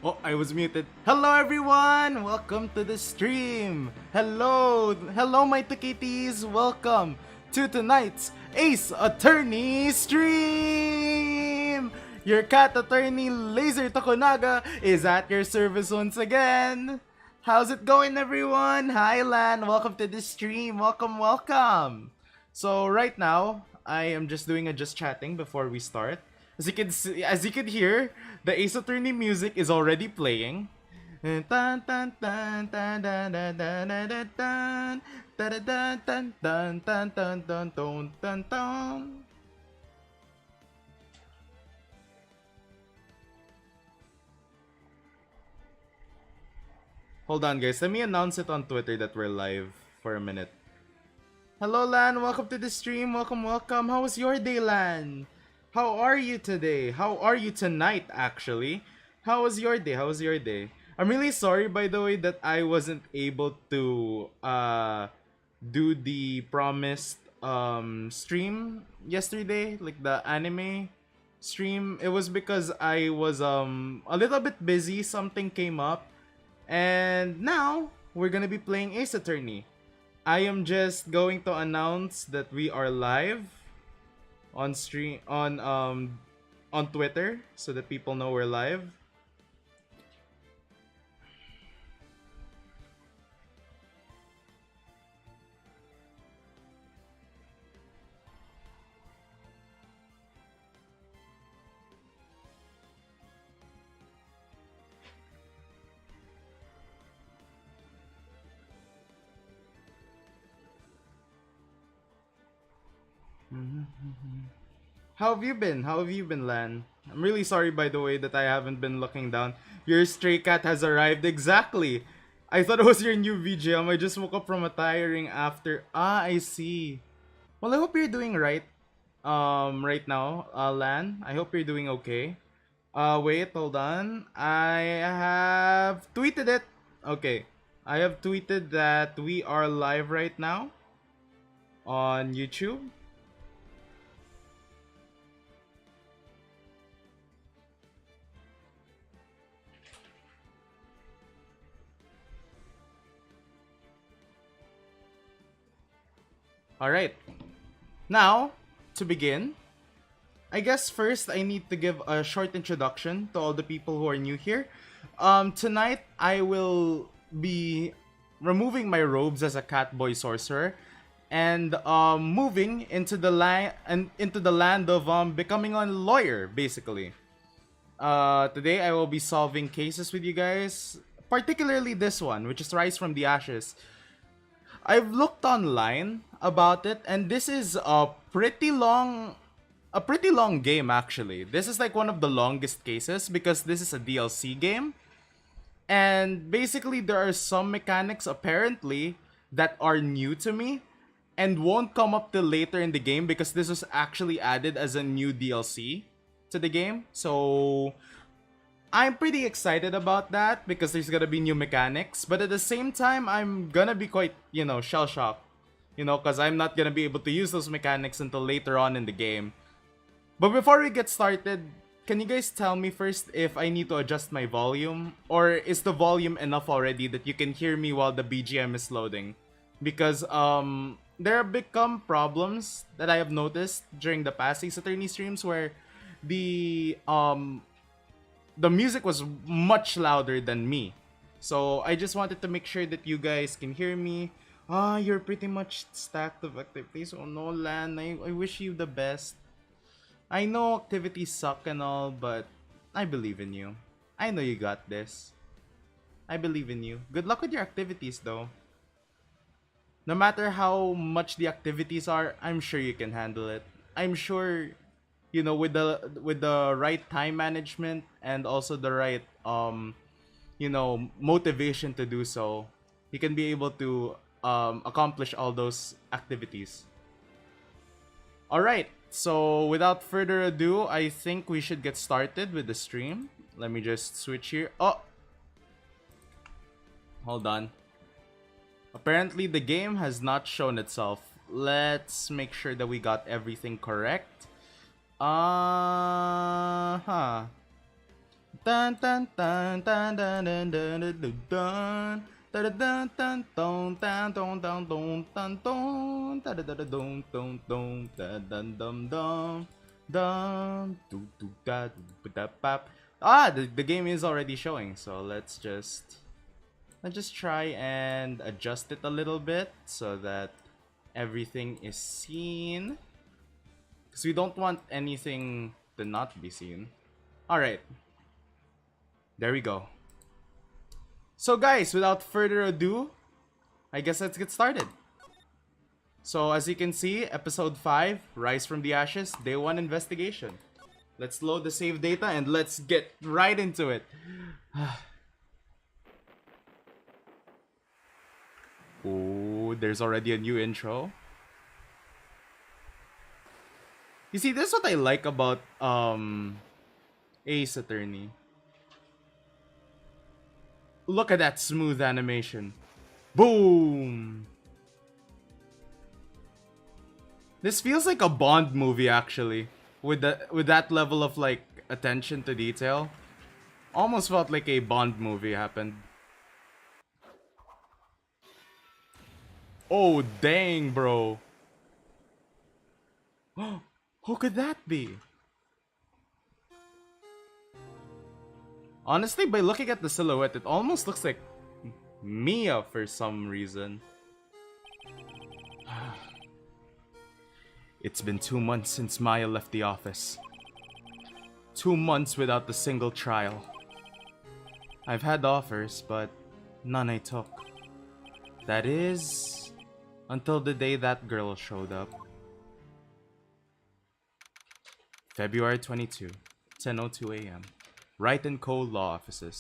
Oh, I was muted. Hello everyone! Welcome to the stream! Hello my Tukitties! Welcome to tonight's Ace Attorney stream! Your cat attorney Lazer Tokunaga is at your service once again! How's it going everyone? Hi Lan, welcome to the stream. Welcome! So right now, I am just doing a just chatting before we start. As you can hear, the Ace Attorney music is already playing. Dun, dun, dun, dun, dun, dun, dun, dun, dun, dun, dun, dun, dun, dun, dun, dun, dun, dun, dun, dun. Hold on guys, let me announce it on Twitter that we're live for a minute. Hello Lan, welcome to the stream. Welcome. How was your day, Lan? How are you today? How are you tonight, actually? How was your day? How was your day? I'm really sorry, by the way, that I wasn't able to do the promised stream yesterday, like the anime stream. It was because I was a little bit busy. Something came up, and now we're gonna be playing Ace Attorney. I am just going to announce that we are live on stream on Twitter so that people know we're live. How have you been? How have you been, Lan? I'm really sorry, by the way, that I haven't been looking down. Your stray cat has arrived. Exactly. I thought it was your new VGM. I just woke up from a tiring after. Ah, I see. Well, I hope you're doing right. Right now, Lan. I hope you're doing okay. Wait, hold on. I have tweeted it. Okay. I have tweeted that we are live right now on YouTube. Alright. Now, to begin, I guess first I need to give a short introduction to all the people who are new here. Tonight, I will be removing my robes as a catboy sorcerer and moving into the land of becoming a lawyer, basically. Today, I will be solving cases with you guys, particularly this one, which is Rise from the Ashes. I've looked online about it, and this is a pretty long game actually. This is like one of the longest cases because this is a DLC game. And basically there are some mechanics apparently that are new to me and won't come up till later in the game because this was actually added as a new DLC to the game. So I'm pretty excited about that because there's gonna be new mechanics, but at the same time, I'm gonna be quite, shell shocked, because I'm not gonna be able to use those mechanics until later on in the game. But before we get started, can you guys tell me first if I need to adjust my volume, or is the volume enough already that you can hear me while the BGM is loading? Because there have become problems that I have noticed during the past Ace Attorney streams where the the music was much louder than me. So I just wanted to make sure that you guys can hear me. Ah, you're pretty much stacked of activities. Oh no, Lan, I wish you the best. I know activities suck and all, but I believe in you. I know you got this. I believe in you. Good luck with your activities though. No matter how much the activities are, I'm sure you can handle it. I'm sure with the right time management and also the right motivation to do so, you can be able to accomplish all those activities. All right, so without further ado, I think we should get started with the stream. Let me just switch here. Oh, hold on. Apparently the game has not shown itself. Let's make sure that we got everything correct. Dun dun dun dun dun dun dun dun dun. Dun dun dun dun dun dun dun dun dun dun. Dun dun dun dun dun dun dun dun dun dun. Do do da do da bap. Ah, the game is already showing, so let's just try and adjust it a little bit so that everything is seen. Because we don't want anything to not be seen. Alright. There we go. So guys, without further ado, I guess let's get started. So as you can see, episode 5, Rise from the Ashes, Day 1 investigation. Let's load the save data and let's get right into it. Oh, there's already a new intro. You see, this is what I like about Ace Attorney. Look at that smooth animation. Boom! This feels like a Bond movie actually. With that level of like attention to detail. Almost felt like a Bond movie happened. Oh dang, bro. Who could that be? Honestly, by looking at the silhouette, it almost looks like Mia for some reason. It's been 2 months since Maya left the office. 2 months without a single trial. I've had offers, but none I took. That is, until the day that girl showed up. February 22, 10:02 a.m. Wright & Co. Law Offices.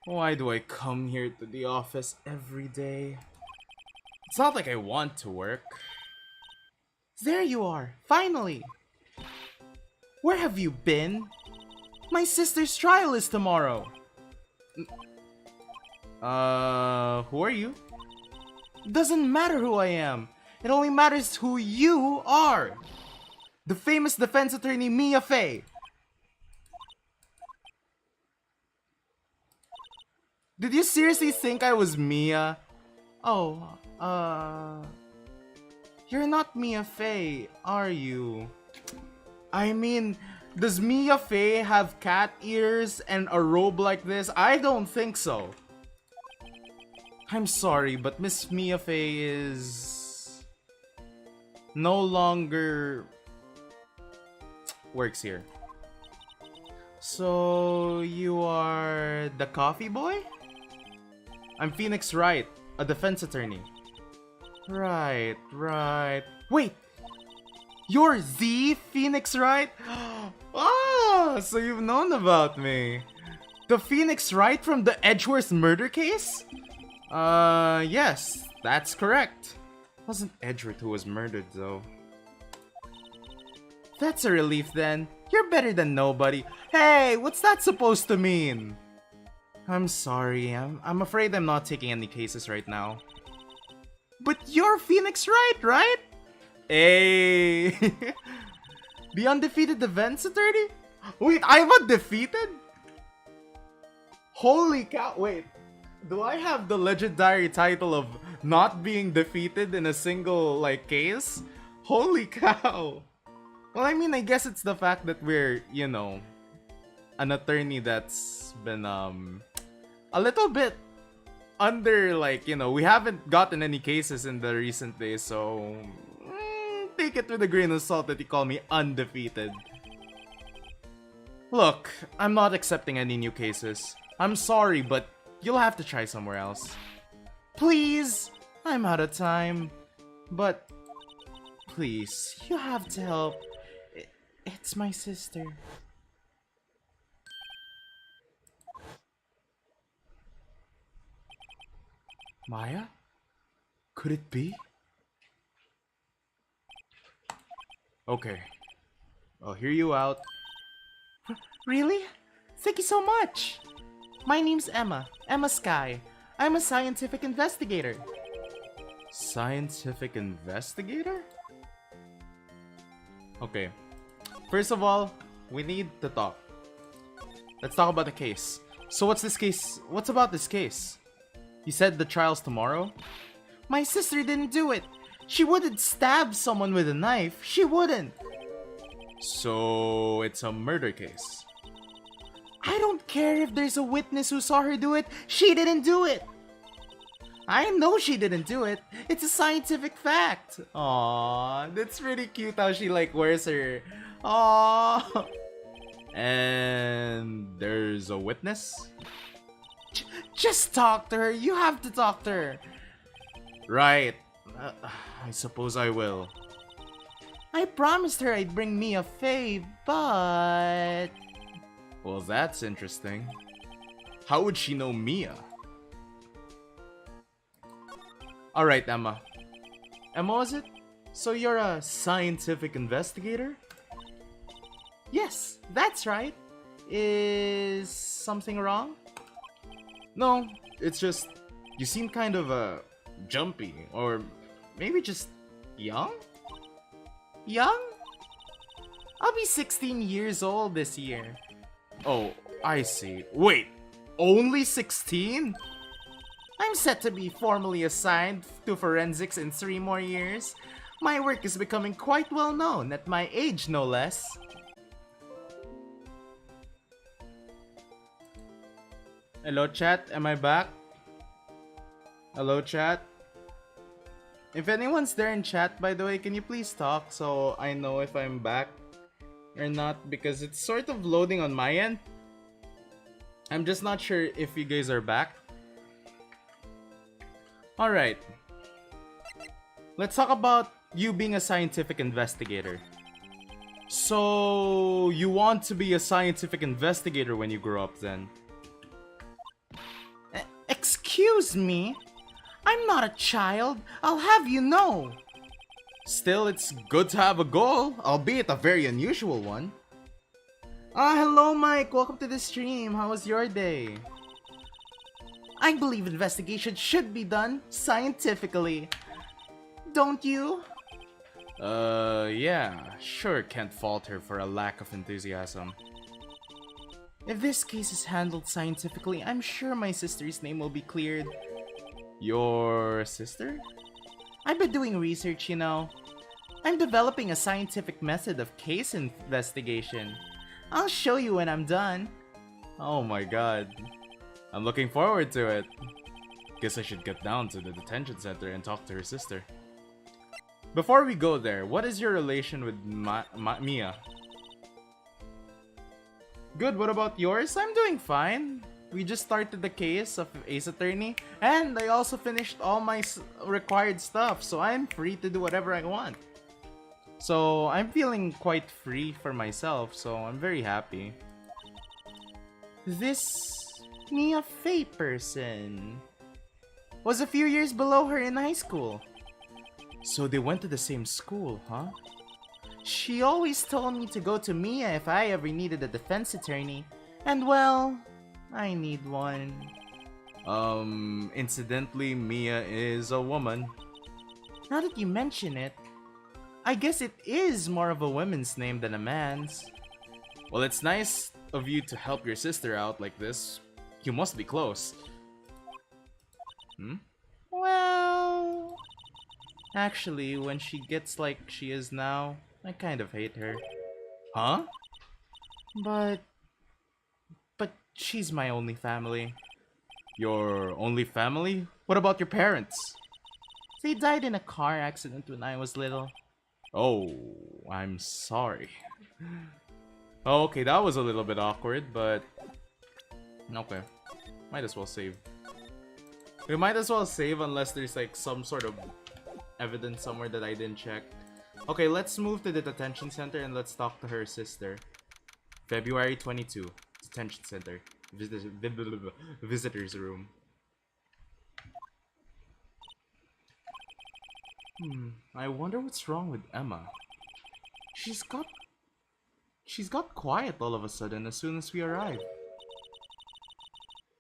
Why do I come here to the office every day? It's not like I want to work. There you are, finally! Where have you been? My sister's trial is tomorrow! Who are you? Doesn't matter who I am. It only matters who you are! The famous defense attorney Mia Fey. Did you seriously think I was Mia? Oh, you're not Mia Fey, are you? I mean, does Mia Fey have cat ears and a robe like this? I don't think so. I'm sorry, but Miss Mia Fey is no longer works here. So you are the coffee boy? I'm Phoenix Wright, a defense attorney. Right. Wait! You're the Phoenix Wright? Ah, so you've known about me. The Phoenix Wright from the Edgeworth murder case? Yes, that's correct. It wasn't Edgeworth who was murdered though. That's a relief then. You're better than nobody. Hey, what's that supposed to mean? I'm sorry, I'm afraid I'm not taking any cases right now. But you're Phoenix Wright, right? Hey! The undefeated defense attorney? Wait, I'm undefeated? Holy cow, wait. Do I have the legendary title of not being defeated in a single, like, case? Holy cow! Well, I mean, I guess it's the fact that we're, you know, an attorney that's been, a little bit under, like, you know, we haven't gotten any cases in the recent days, so take it with a grain of salt that you call me undefeated. Look, I'm not accepting any new cases. I'm sorry, but you'll have to try somewhere else. Please! I'm out of time. But please, you have to help. It's my sister. Maya? Could it be? Okay. I'll hear you out. Really? Thank you so much! My name's Emma. Emma Sky. I'm a scientific investigator. Scientific investigator? Okay. First of all, we need to talk. Let's talk about the case. So what's this case? What's about this case? You said the trial's tomorrow? My sister didn't do it. She wouldn't stab someone with a knife. She wouldn't. So it's a murder case. I don't care if there's a witness who saw her do it. She didn't do it. I know she didn't do it. It's a scientific fact. Aww, that's really cute how she like wears her. Aww. And there's a witness? Just talk to her. You have to talk to her. Right. I suppose I will. I promised her I'd bring Mia Faye, but... Well, that's interesting. How would she know Mia? Alright, Emma. Emma, was it? So you're a scientific investigator? Yes, that's right. Is something wrong? No, it's just... You seem kind of, jumpy. Or maybe just young? Young? I'll be 16 years old this year. Oh, I see. Wait, only 16? I'm set to be formally assigned to forensics in 3 more years. My work is becoming quite well known at my age, no less. Hello, chat. Am I back? Hello, chat. If anyone's there in chat, by the way, can you please talk so I know if I'm back or not? Because it's sort of loading on my end. I'm just not sure if you guys are back. Alright. Let's talk about you being a scientific investigator. So, you want to be a scientific investigator when you grow up then? Excuse me? I'm not a child, I'll have you know. Still, it's good to have a goal, albeit a very unusual one. Hello Mike, welcome to the stream. How was your day? I believe investigation should be done scientifically. Don't you? Yeah, sure can't fault her for a lack of enthusiasm. If this case is handled scientifically, I'm sure my sister's name will be cleared. Your sister? I've been doing research, you know. I'm developing a scientific method of case investigation. I'll show you when I'm done. Oh my god. I'm looking forward to it. Guess I should get down to the detention center and talk to her sister. Before we go there, what is your relation with Mia? Good, what about yours? I'm doing fine. We just started the case of Ace Attorney, and I also finished all my required stuff, so I'm free to do whatever I want. So I'm feeling quite free for myself, so I'm very happy. This Mia Faye person was a few years below her in high school. So they went to the same school, huh? She always told me to go to Mia if I ever needed a defense attorney, and well, I need one. Incidentally, Mia is a woman. Now that you mention it, I guess it is more of a woman's name than a man's. Well, it's nice of you to help your sister out like this. You must be close. Well... Actually, when she gets like she is now, I kind of hate her. Huh? But she's my only family. Your only family? What about your parents? They died in a car accident when I was little. Oh, I'm sorry. Oh, okay, that was a little bit awkward, but... Okay. Might as well save. We might as well save unless there's like some sort of evidence somewhere that I didn't check. Okay, let's move to the detention center and let's talk to her sister. February 22. Detention center. Visitor's room. I wonder what's wrong with Emma. She's got quiet all of a sudden as soon as we arrive.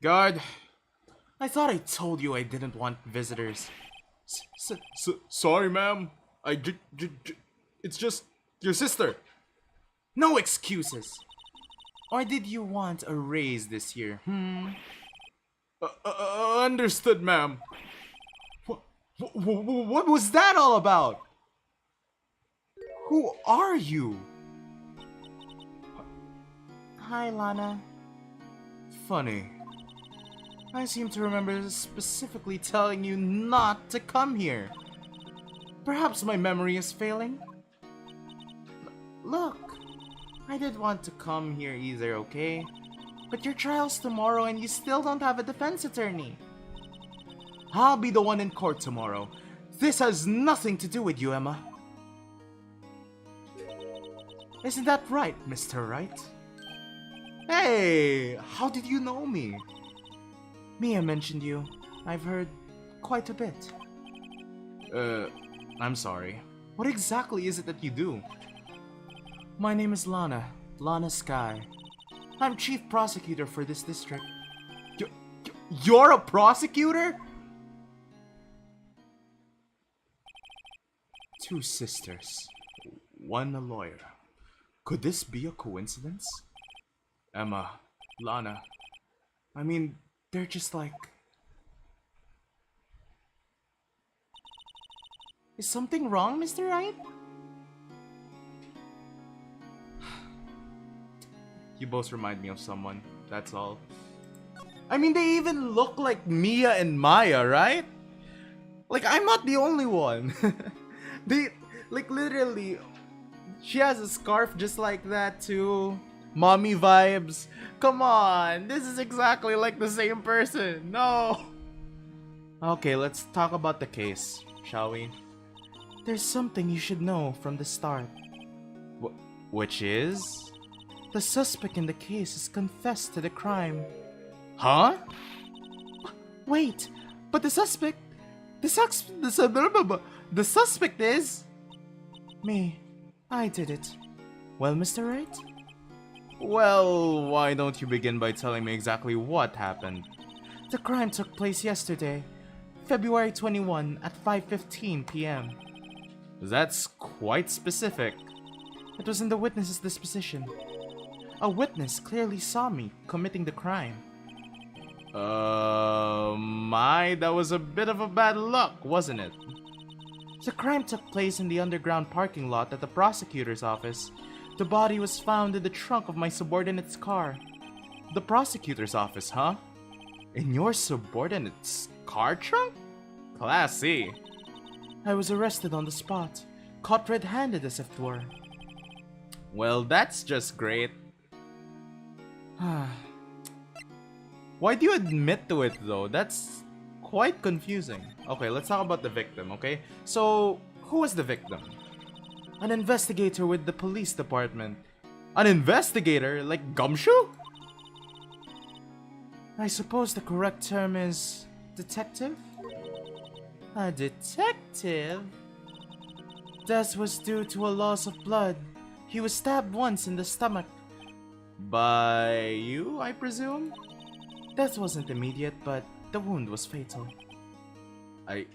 Guard! I thought I told you I didn't want visitors. Sorry, ma'am. It's just your sister. No excuses! Or did you want a raise this year, Understood, ma'am. What was that all about? Who are you? Hi, Lana. Funny. I seem to remember specifically telling you not to come here. Perhaps my memory is failing? Look, I did want to come here either, okay? But your trial's tomorrow and you still don't have a defense attorney. I'll be the one in court tomorrow. This has nothing to do with you, Emma. Isn't that right, Mr. Wright? Hey, how did you know me? Mia mentioned you. I've heard quite a bit. I'm sorry. What exactly is it that you do? My name is Lana. Lana Sky. I'm chief prosecutor for this district. You're a prosecutor? Two sisters. One a lawyer. Could this be a coincidence? Emma, Lana. I mean, they're just like... Is something wrong, Mr. Wright? You both remind me of someone, that's all. I mean, they even look like Mia and Maya, right? Like, I'm not the only one. They, like, literally, she has a scarf just like that too. Mommy vibes. Come on, this is exactly like the same person. No. Okay, let's talk about the case, shall we? There's something you should know from the start. Which is? The suspect in the case has confessed to the crime. Huh? Wait, but the suspect is... Me. I did it. Well, Mr. Wright? Well, why don't you begin by telling me exactly what happened? The crime took place yesterday, February 21 at 5:15 p.m. That's quite specific. It was in the witness's disposition. A witness clearly saw me committing the crime. That was a bit of a bad luck, wasn't it? The crime took place in the underground parking lot at the prosecutor's office. The body was found in the trunk of my subordinate's car. The prosecutor's office, huh? In your subordinate's car trunk? Classy. I was arrested on the spot, caught red-handed as if it were. Well, that's just great. Why do you admit to it though? That's quite confusing. Okay, let's talk about the victim, okay? So, who was the victim? An investigator with the police department. An investigator? Like Gumshoe? I suppose the correct term is detective? A detective? Death was due to a loss of blood. He was stabbed once in the stomach. By you, I presume? Death wasn't immediate, but the wound was fatal. I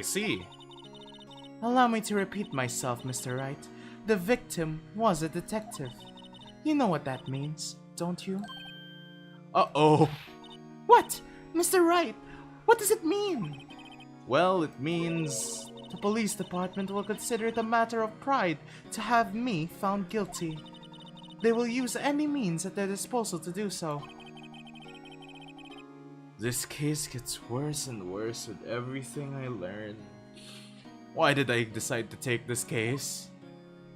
see. Allow me to repeat myself, Mr. Wright. The victim was a detective. You know what that means, don't you? Uh-oh. What? Mr. Wright, what does it mean? Well, it means the police department will consider it a matter of pride to have me found guilty. They will use any means at their disposal to do so. This case gets worse and worse with everything I learn. Why did I decide to take this case?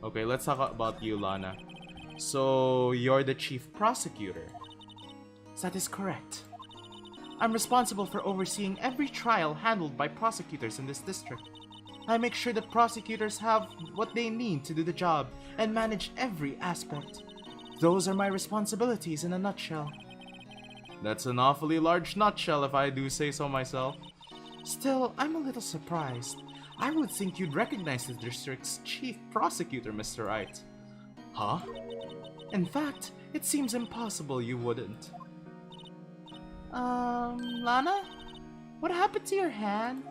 Okay, let's talk about you, Lana. So, you're the chief prosecutor? That is correct. I'm responsible for overseeing every trial handled by prosecutors in this district. I make sure that prosecutors have what they need to do the job and manage every aspect. Those are my responsibilities in a nutshell. That's an awfully large nutshell if I do say so myself. Still, I'm a little surprised. I would think you'd recognize the district's chief prosecutor, Mr. Wright. Huh? In fact, it seems impossible you wouldn't. Lana? What happened to your hand?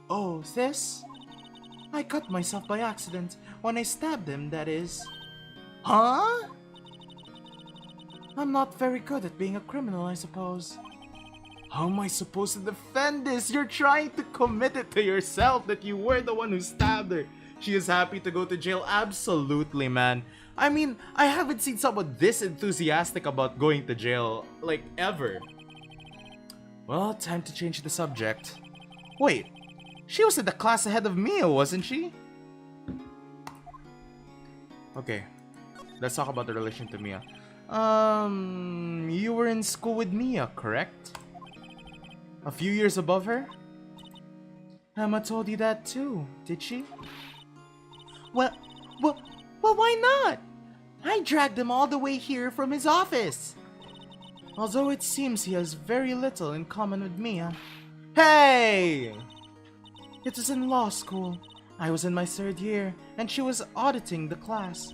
Oh, this? I cut myself by accident when I stabbed him, that is. Huh? I'm not very good at being a criminal, I suppose. How am I supposed to defend this? You're trying to commit it to yourself that you were the one who stabbed her. She is happy to go to jail. Absolutely, man. I mean, I haven't seen someone this enthusiastic about going to jail, like, ever. Well, time to change the subject. Wait, she was in the class ahead of Mia, wasn't she? Okay, let's talk about the relation to Mia. You were in school with Mia, correct? A few years above her? Emma told you that too, did she? Well, why not? I dragged him all the way here from his office. Although it seems he has very little in common with Mia. Hey! It was in law school. I was in my 3rd year, and she was auditing the class.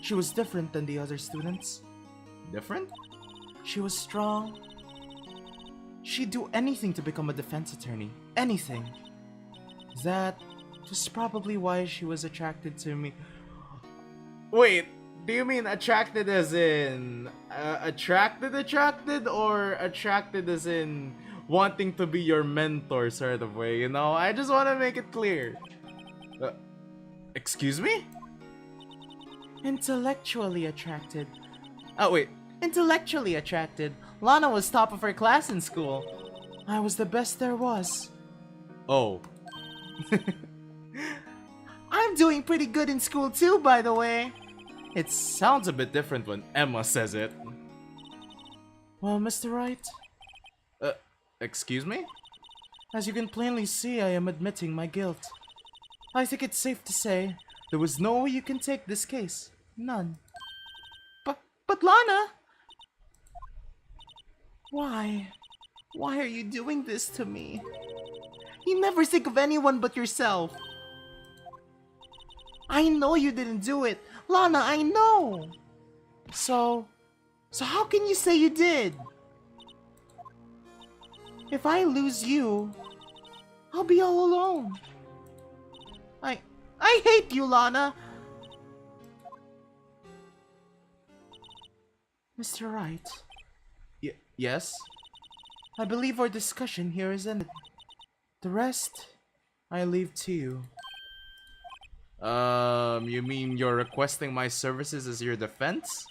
She was different than the other students. Different? She was strong. She'd do anything to become a defense attorney. Anything. That was probably why she was attracted to me. Wait, do you mean attracted as in attracted, or attracted as in wanting to be your mentor sort of way, you know? I just want to make it clear. Excuse me? Intellectually attracted. Oh wait, intellectually attracted. Lana was top of her class in school. I was the best there was. Oh. I'm doing pretty good in school too, by the way. It sounds a bit different when Emma says it. Well, Mr. Wright? Excuse me? As you can plainly see, I am admitting my guilt. I think it's safe to say there was no way you can take this case. None. But Lana! Why? Why are you doing this to me? You never think of anyone but yourself. I know you didn't do it. Lana, I know. So how can you say you did? If I lose you, I'll be all alone. I hate you, Lana. Mr. Wright. Yes? I believe our discussion here is ended. The rest, I leave to you. You mean you're requesting my services as your defense?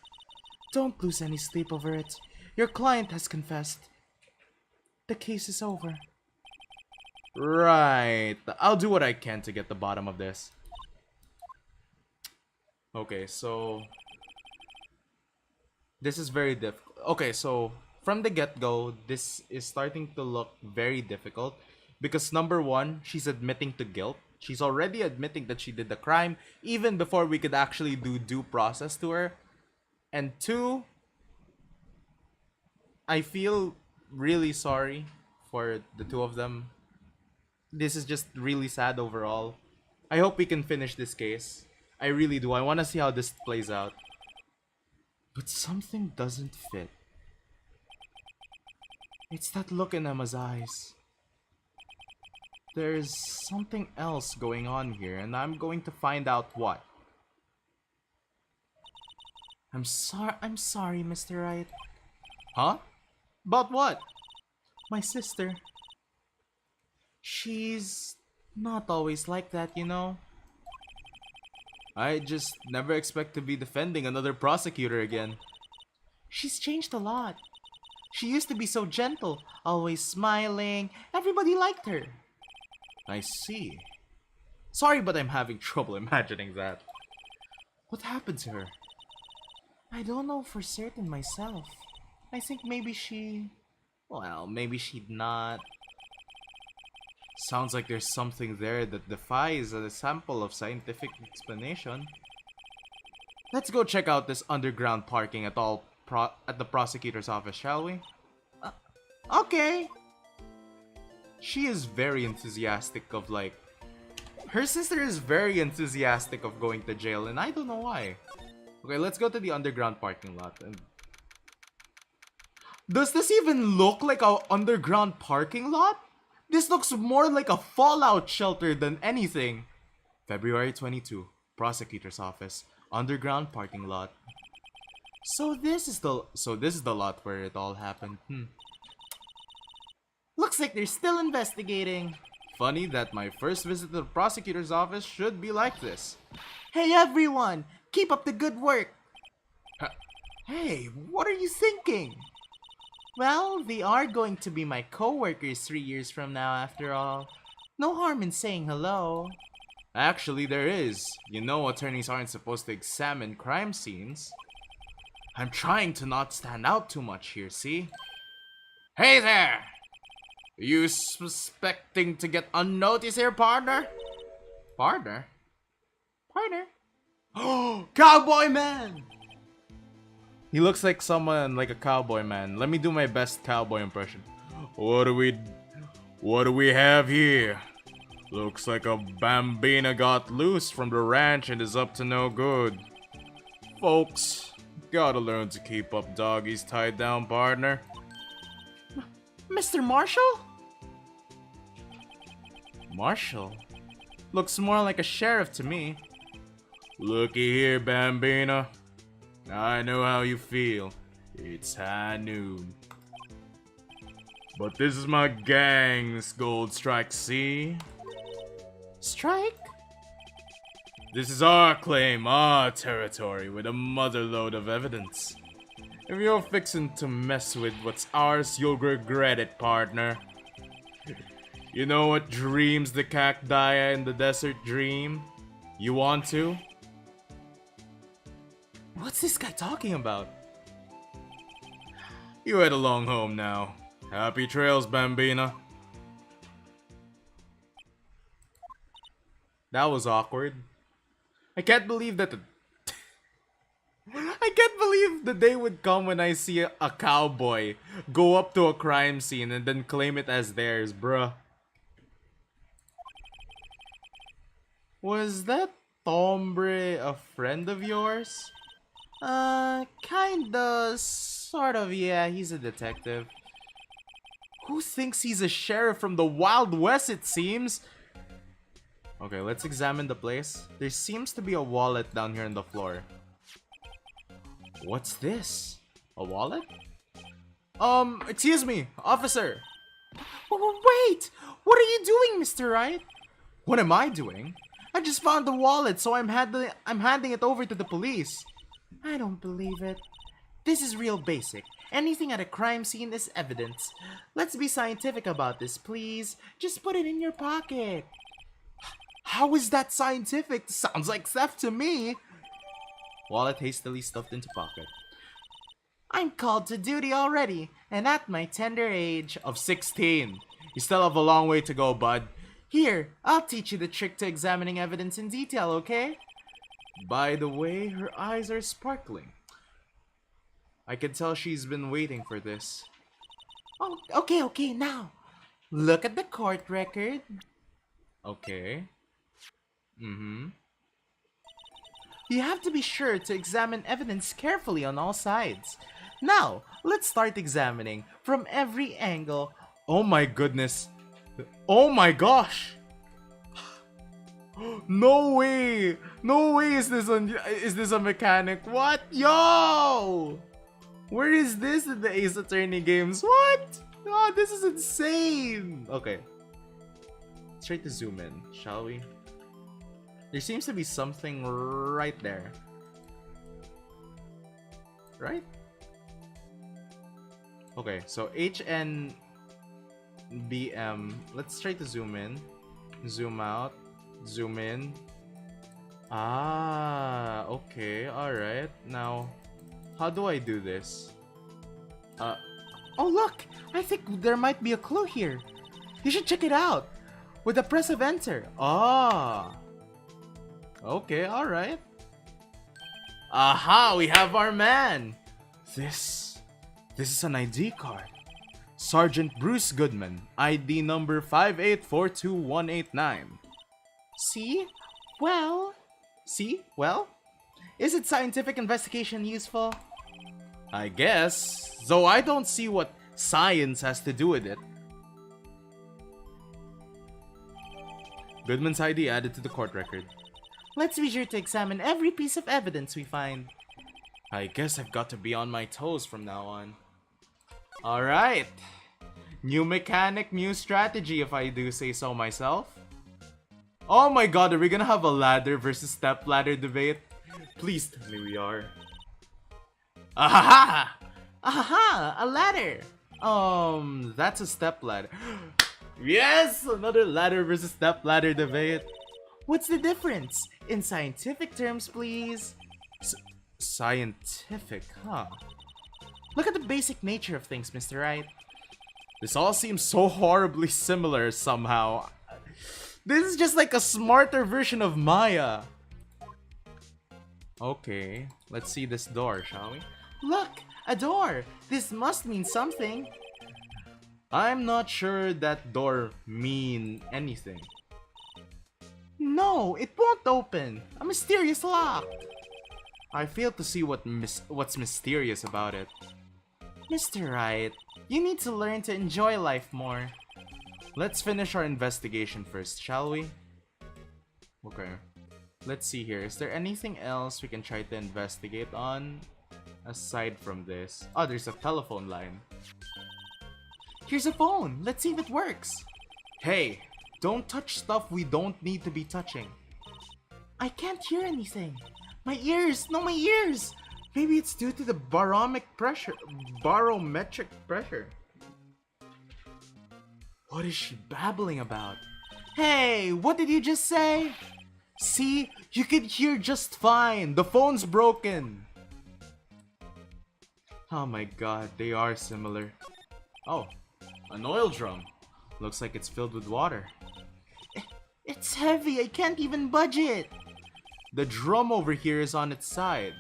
Don't lose any sleep over it. Your client has confessed. The case is over. Right. I'll do what I can to get the bottom of this. Okay, so this is very difficult. Okay, so from the get-go, this is starting to look very difficult because number one, she's admitting to guilt. She's already admitting that she did the crime even before we could actually do due process to her. And two, I feel really sorry for the two of them. This is just really sad overall. I hope we can finish this case. I really do. I want to see how this plays out. But something doesn't fit. It's that look in Emma's eyes. There's something else going on here, and I'm going to find out what. I'm sorry, Mr. Wright. Huh? About what? My sister. She's not always like that, you know? I just never expect to be defending another prosecutor again. She's changed a lot. She used to be so gentle, always smiling. Everybody liked her. I see. Sorry, but I'm having trouble imagining that. What happened to her? I don't know for certain myself. I think maybe she... Well, maybe she'd not... Sounds like there's something there that defies a sample of scientific explanation. Let's go check out this underground parking at the prosecutor's office, shall we? Okay. She is very enthusiastic of like... Her sister is very enthusiastic of going to jail and I don't know why. Okay, let's go to the underground parking lot. And does this even look like an underground parking lot? This looks more like a fallout shelter than anything. February 22, prosecutor's office. Underground parking lot. So this is the lot where it all happened. Looks like they're still investigating. Funny that my first visit to the prosecutor's office should be like this. Hey everyone, keep up the good work. Hey, what are you thinking? Well, they are going to be my co-workers 3 years from now after all. No harm in saying hello. Actually, there is. You know attorneys aren't supposed to examine crime scenes. I'm trying to not stand out too much here, see? Hey there! Are you suspecting to get unnoticed here, partner? Partner? Partner? Oh, cowboy man! He looks like someone like a cowboy man. Let me do my best cowboy impression. What do we have here? Looks like a bambina got loose from the ranch and is up to no good. Folks, gotta learn to keep up doggies tied down, partner. Mr. Marshall? Marshall? Looks more like a sheriff to me. Looky here, bambina. I know how you feel. It's high noon. But this is my gang's gold strike, see? Strike? This is our claim, our territory, with a motherload of evidence. If you're fixing to mess with what's ours, you'll regret it, partner. You know what dreams the cacti in the desert dream? You want to? What's this guy talking about? You head along home now. Happy trails, Bambina. That was awkward. I can't believe that I can't believe the day would come when I see a cowboy go up to a crime scene and then claim it as theirs, bruh. Was that Tombre a friend of yours? Kinda, sort of, yeah, he's a detective. Who thinks he's a sheriff from the Wild West, it seems? Okay, let's examine the place. There seems to be a wallet down here on the floor. What's this? A wallet? Excuse me, officer. Wait! What are you doing, Mr. Wright? What am I doing? I just found the wallet, so I'm handing it over to the police. I don't believe it. This is real basic. Anything at a crime scene is evidence. Let's be scientific about this, please. Just put it in your pocket. How is that scientific? Sounds like theft to me. Wallet hastily stuffed into pocket. I'm called to duty already, and at my tender age of 16. You still have a long way to go, bud. Here, I'll teach you the trick to examining evidence in detail, okay? By the way, her eyes are sparkling. I can tell she's been waiting for this. Oh, okay, now. Look at the court record. Okay. You have to be sure to examine evidence carefully on all sides. Now, let's start examining from every angle. Oh my goodness. Oh my gosh. No way. No way is this a mechanic. What? Yo! Where is this in the Ace Attorney games? What? Oh, this is insane. Okay. Let's try to zoom in, shall we? There seems to be something right there. Right? Okay, so HNBM. Let's try to zoom in. Zoom out. Zoom in. Ah, okay, alright. Now, how do I do this? Oh look! I think there might be a clue here. You should check it out. With the press of enter. Ah. Okay, alright. Aha, we have our man! This is an ID card. Sergeant Bruce Goodman, ID number 5842189. See? Well? Is it scientific investigation useful? I guess, though I don't see what science has to do with it. Goodman's ID added to the court record. Let's be sure to examine every piece of evidence we find. I guess I've got to be on my toes from now on. Alright. New mechanic, new strategy if I do say so myself. Oh my god, are we gonna have a ladder versus step ladder debate? Please tell me we are. Ahaha! Ahaha! A ladder! That's a step ladder. Yes! Another ladder versus step ladder debate. What's the difference? In scientific terms, please. Scientific, huh? Look at the basic nature of things, Mr. Wright. This all seems so horribly similar somehow. This is just like a smarter version of Maya. Okay, let's see this door, shall we? Look, a door! This must mean something. I'm not sure that door mean anything. No, it won't open. A mysterious lock. I fail to see what's mysterious about it. Mr. Wright, you need to learn to enjoy life more. Let's finish our investigation first, shall we? Okay. Let's see here. Is there anything else we can try to investigate on? Aside from this. Oh, there's a telephone line. Here's a phone. Let's see if it works. Hey, don't touch stuff we don't need to be touching. I can't hear anything. My ears! No, my ears! Maybe it's due to the barometric pressure. What is she babbling about? Hey, what did you just say? See, you could hear just fine. The phone's broken. Oh my god, they are similar. Oh, an oil drum. Looks like it's filled with water. It's heavy, I can't even budge it. The drum over here is on its side.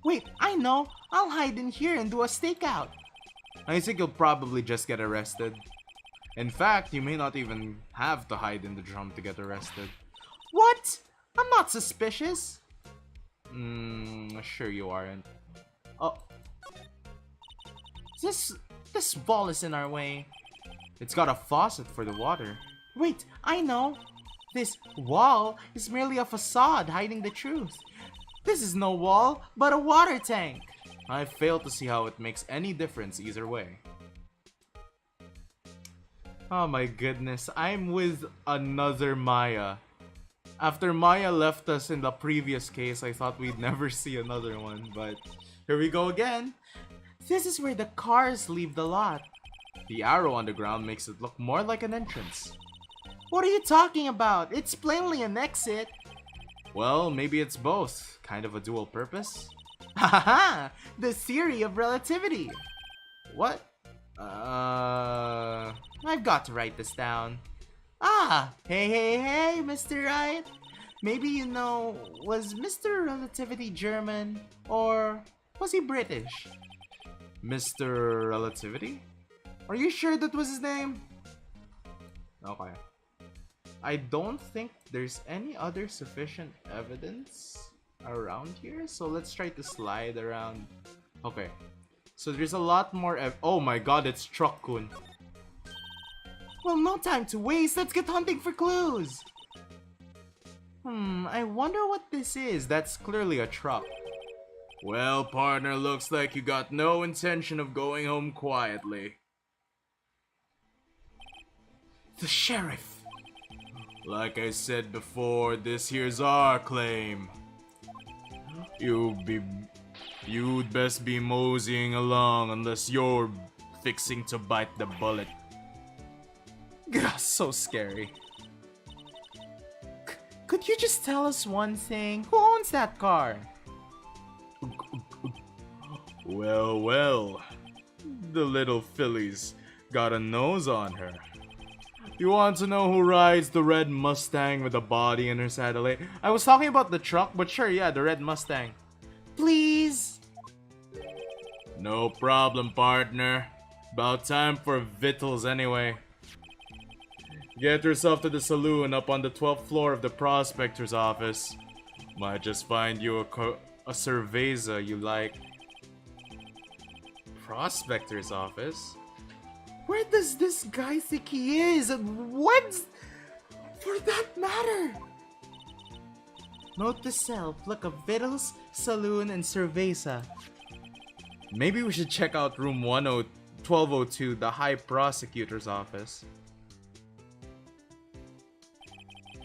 Wait, I know. I'll hide in here and do a stakeout. I think you'll probably just get arrested. In fact, you may not even have to hide in the drum to get arrested. What? I'm not suspicious. Sure you aren't. Oh. This ball is in our way. It's got a faucet for the water. Wait, I know. This wall is merely a facade hiding the truth. This is no wall, but a water tank. I fail to see how it makes any difference either way. Oh my goodness, I'm with another Maya. After Maya left us in the previous case, I thought we'd never see another one, but here we go again. This is where the cars leave the lot. The arrow on the ground makes it look more like an entrance. What are you talking about? It's plainly an exit. Well, maybe it's both. Kind of a dual purpose. Haha! The theory of relativity. What? I've got to write this down. Ah! Hey, Mr. Wright. Maybe you know, was Mr. Relativity German? Or was he British? Mr. Relativity? Are you sure that was his name? Okay. I don't think there's any other sufficient evidence around here, so let's try to slide around. Okay. So there's a lot more oh my god, it's Truck-kun. Well, no time to waste. Let's get hunting for clues. I wonder what this is. That's clearly a truck. Well, partner, looks like you got no intention of going home quietly. The sheriff. Like I said before, this here's our claim. You'd best be moseying along unless you're fixing to bite the bullet. Gah, so scary. Could you just tell us one thing? Who owns that car? Well. The little filly's got a nose on her. You want to know who rides the red Mustang with a body in her saddle? I was talking about the truck, but sure, yeah, the red Mustang. Please? No problem, partner. About time for victuals anyway. Get yourself to the saloon up on the 12th floor of the prospector's office. Might just find you a cerveza you like. Prospector's office? Where does this guy think he is? And what's for that matter? Note to self, look up Vittles, Saloon, and Cerveza. Maybe we should check out room 1202, the High Prosecutor's office.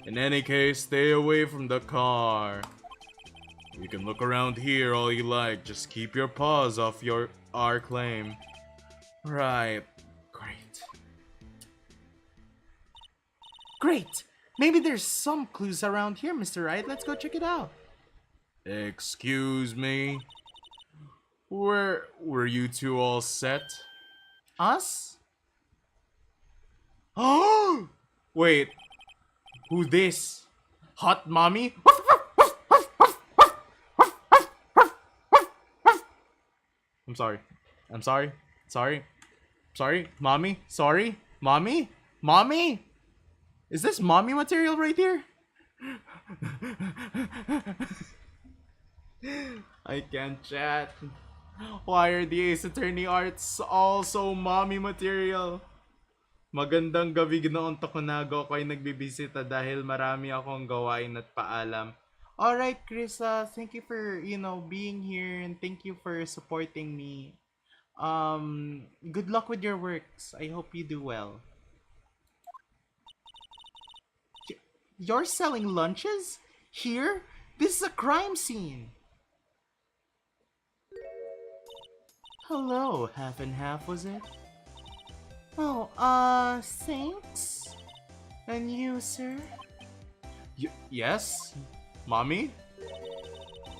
In any case, stay away from the car. You can look around here all you like, just keep your paws off our claim. Right. Great! Maybe there's some clues around here, Mr. Wright. Let's go check it out. Excuse me? Were you two all set? Us? Oh! Wait. Who this? Hot mommy? I'm sorry. Sorry. Mommy? Sorry? Mommy? Mommy? Is this mommy material right here? I can't chat. Why are the Ace Attorney arts also mommy material? Magandang gabi, Ginoong Tokunaga. Ako ay nagbibisita dahil marami akong gawain at paalam. Alright, Chris, thank you for, being here and thank you for supporting me. Good luck with your works. I hope you do well. You're selling lunches? Here? This is a crime scene. Hello, half and half, was it? Oh, thanks. And you, sir? Yes? Mommy?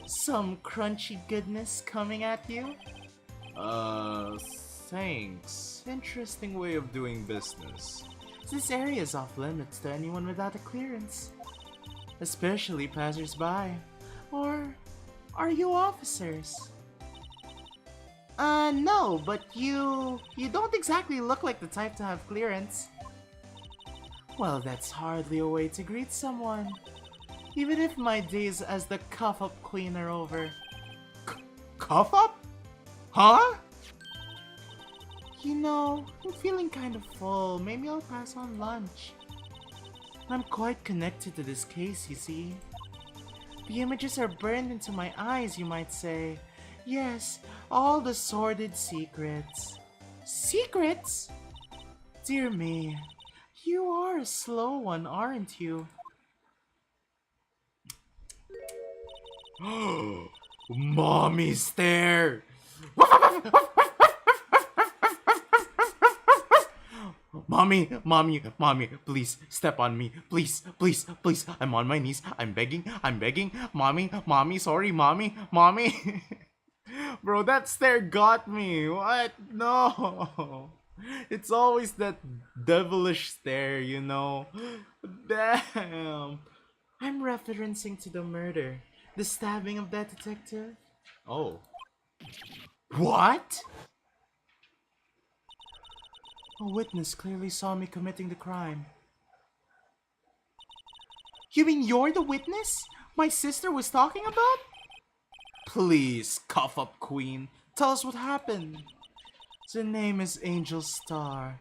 Some crunchy goodness coming at you? Thanks. Interesting way of doing business. This area is off limits to anyone without a clearance. Especially passers-by. Or are you officers? No, but you don't exactly look like the type to have clearance. Well, that's hardly a way to greet someone. Even if my days as the cuff-up queen are over. Cuff-up? Huh? I'm feeling kind of full. Maybe I'll pass on lunch. I'm quite connected to this case, you see. The images are burned into my eyes, you might say. Yes, all the sordid secrets. Secrets? Dear me, you are a slow one, aren't you? Mommy stare! Mommy, please, step on me. Please. I'm on my knees. I'm begging. Mommy, sorry, mommy. Bro, that stare got me. What? No. It's always that devilish stare, Damn. I'm referencing to the murder. The stabbing of that detective. Oh. What? A witness clearly saw me committing the crime. You mean you're the witness my sister was talking about? Please, cuff-up queen, tell us what happened. The name is Angel Star.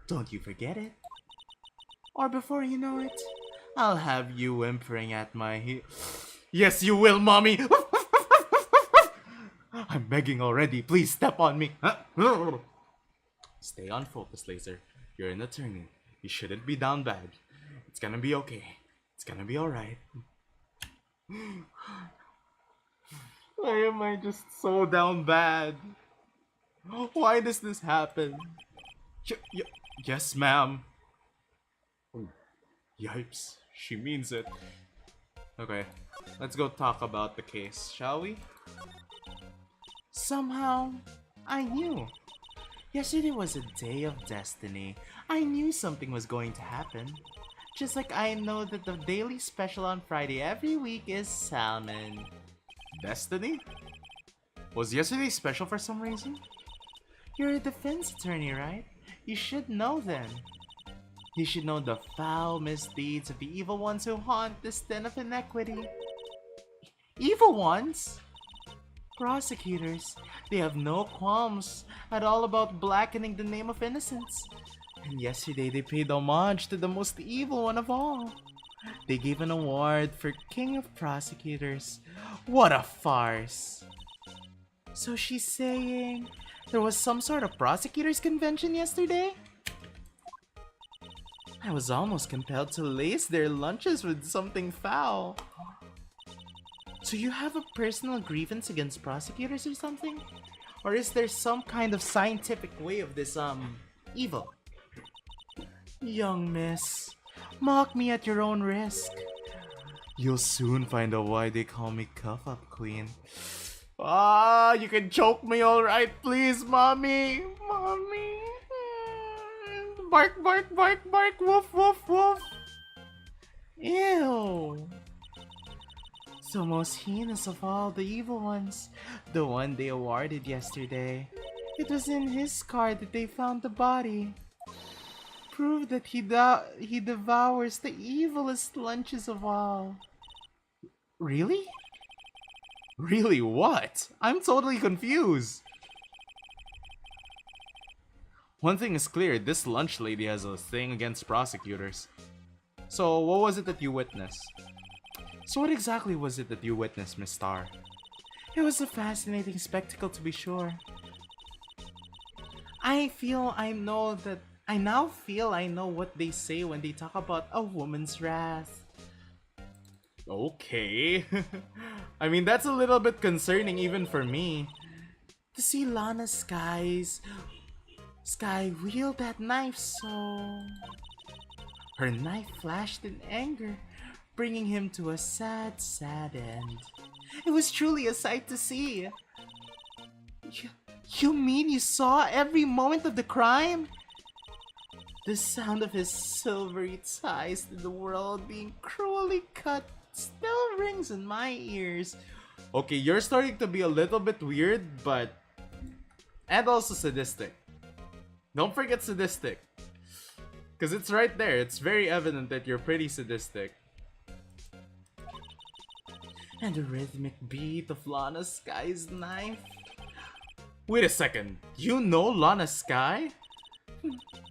Don't you forget it. Or before you know it, I'll have you whimpering at my Yes, you will, mommy! I'm begging already. Please step on me. Stay on focus, Lazer. You're an attorney. You shouldn't be down bad. It's gonna be okay. It's gonna be alright. Why am I just so down bad? Why does this happen? Yes, ma'am. Yipes. She means it. Okay, let's go talk about the case, shall we? Somehow, I knew. Yesterday was a day of destiny. I knew something was going to happen. Just like I know that the daily special on Friday every week is salmon. Destiny? Was yesterday special for some reason? You're a defense attorney, right? You should know then. You should know the foul misdeeds of the evil ones who haunt this den of inequity. Evil ones? Prosecutors, they have no qualms at all about blackening the name of innocence. And yesterday they paid homage to the most evil one of all. They gave an award for King of Prosecutors. What a farce. So she's saying there was some sort of prosecutors convention yesterday? I was almost compelled to lace their lunches with something foul. So you have a personal grievance against prosecutors or something? Or is there some kind of scientific way of this, evil? Young miss, mock me at your own risk. You'll soon find out why they call me Cuff Up Queen. Ah, you can choke me alright, please, mommy. Mommy. Bark, bark, bark, bark, woof, woof, woof. Ew. So most heinous of all the evil ones, the one they awarded yesterday. It was in his car that they found the body. Prove that he devours the evilest lunches of all. Really? Really what? I'm totally confused. One thing is clear, this lunch lady has a thing against prosecutors. So what was it that you witnessed? So what exactly was it that you witnessed, Miss Star? It was a fascinating spectacle to be sure. I now feel I know what they say when they talk about a woman's wrath. Okay. I mean, that's a little bit concerning even for me. To see Lana Sky wield that knife so... Her knife flashed in anger, bringing him to a sad, sad end. It was truly a sight to see. You mean you saw every moment of the crime? The sound of his silvery ties to the world being cruelly cut still rings in my ears. Okay, you're starting to be a little bit weird, but... And also sadistic. Don't forget sadistic. Because it's right there. It's very evident that you're pretty sadistic. And the rhythmic beat of Lana Sky's knife. Wait a second. You know Lana Sky?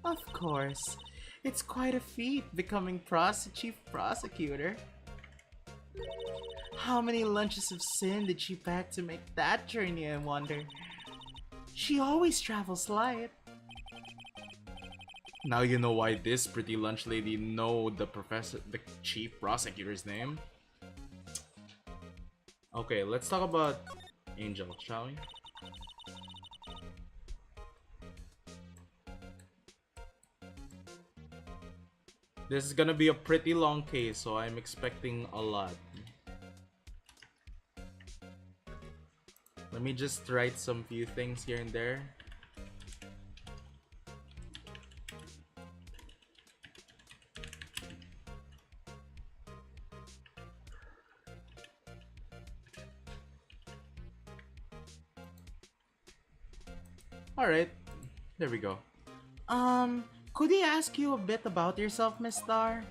Of course. It's quite a feat becoming chief prosecutor. How many lunches of sin did she pack to make that journey, I wonder? She always travels light. Now you know why this pretty lunch lady know the chief prosecutor's name. Okay, let's talk about Angel, shall we? This is gonna be a pretty long case, so I'm expecting a lot. Let me just write some few things here and there. Alright, there we go. Could I ask you a bit about yourself, Miss Star?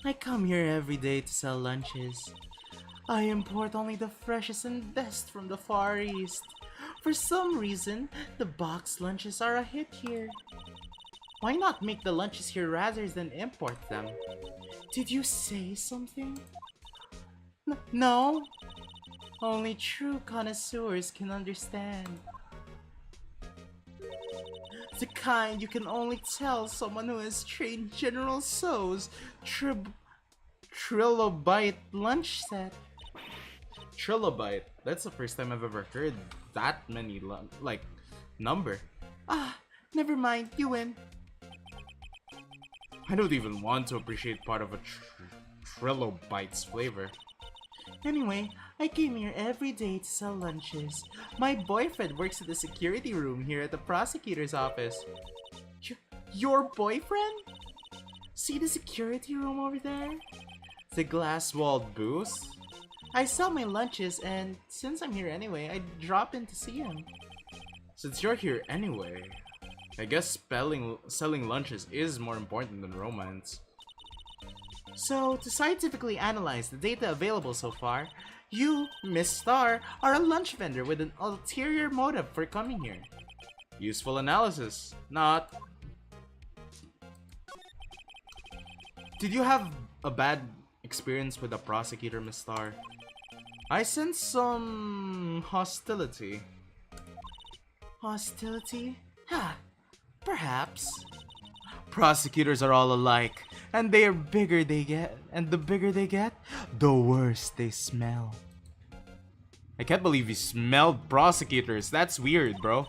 I come here every day to sell lunches. I import only the freshest and best from the Far East. For some reason, the boxed lunches are a hit here. Why not make the lunches here rather than import them? Did you say something? No? Only true connoisseurs can understand. The kind you can only tell someone who has trained General So's trilobite lunch set. Trilobite? That's the first time I've ever heard that many number. Ah, never mind, you win. I don't even want to appreciate part of a trilobite's flavor. Anyway, I came here every day to sell lunches. My boyfriend works at the security room here at the prosecutor's office. Your boyfriend? See the security room over there? The glass-walled booth? I sell my lunches, and since I'm here anyway, I drop in to see him. Since you're here anyway, I guess selling lunches is more important than romance. So, to scientifically analyze the data available so far, you, Miss Star, are a lunch vendor with an ulterior motive for coming here. Useful analysis, not... Did you have a bad experience with the prosecutor, Miss Star. I sense some hostility. Hostility? Huh, perhaps. Prosecutors are all alike, and the bigger they get, the worse they smell. I can't believe you smelled prosecutors. That's weird, bro.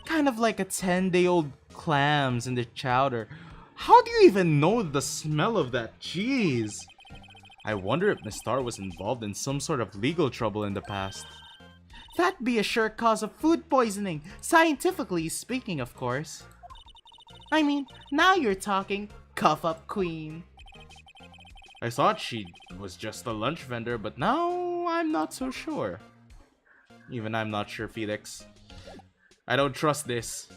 Kind of like a 10-day-old clams in the chowder. How do you even know the smell of that cheese? I wonder if Miss Star was involved in some sort of legal trouble in the past. That'd be a sure cause of food poisoning, scientifically speaking, of course. I mean, now you're talking, cough up queen. I thought she was just a lunch vendor, but now I'm not so sure. Even I'm not sure, Felix. I don't trust this.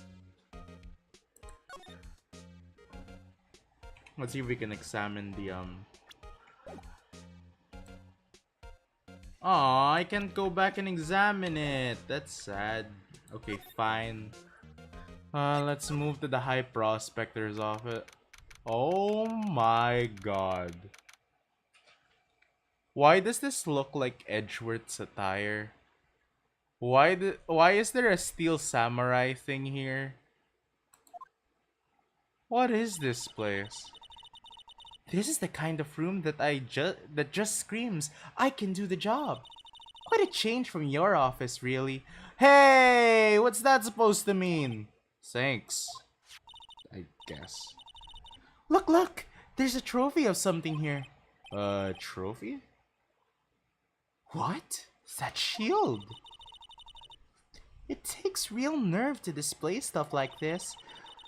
Let's see if we can examine the Aw, I can't go back and examine it. That's sad. Okay, fine. Let's move to the High Prospector's office. Oh my god. Why does this look like Edgeworth's attire? Why is there a steel samurai thing here? What is this place? This is the kind of room that that just screams, I can do the job. Quite a change from your office, really. Hey, what's that supposed to mean? Thanks, I guess. Look, there's a trophy of something here. Trophy? What? That shield? It takes real nerve to display stuff like this.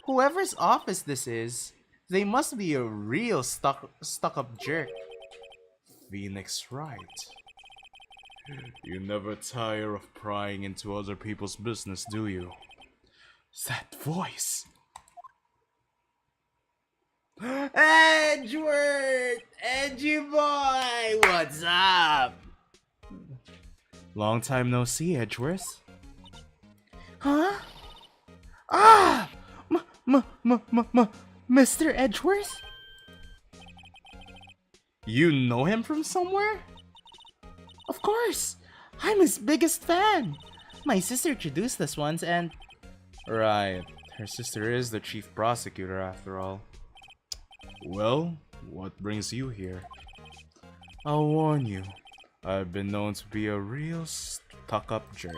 Whoever's office this is, they must be a real stuck-up jerk. Phoenix Wright. You never tire of prying into other people's business, do you? That voice. Edgeworth! Edgy boy! What's up? Long time no see, Edgeworth. Huh? Ah! Mr. Edgeworth? You know him from somewhere? Of course! I'm his biggest fan! My sister introduced us once and... Right, her sister is the chief prosecutor after all. Well, what brings you here? I'll warn you, I've been known to be a real stuck-up jerk.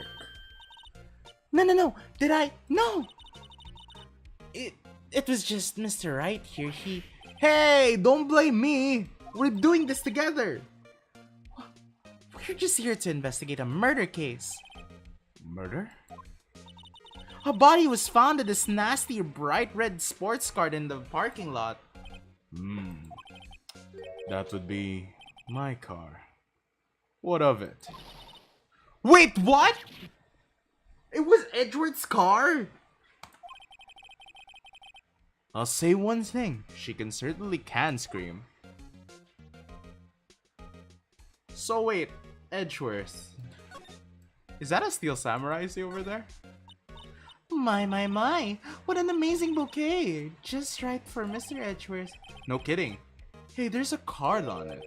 No, did I? No! It was just Mr. Wright here, Hey, don't blame me! We're doing this together! We're just here to investigate a murder case. Murder? A body was found in this nasty bright red sports car in the parking lot. That would be my car. What of it? Wait, what? It was Edgeworth's car? I'll say one thing, she certainly can scream. So wait, Edgeworth. Is that a steel samurai I see over there? My, what an amazing bouquet. Just right for Mr. Edgeworth. No kidding. Hey, there's a card on it.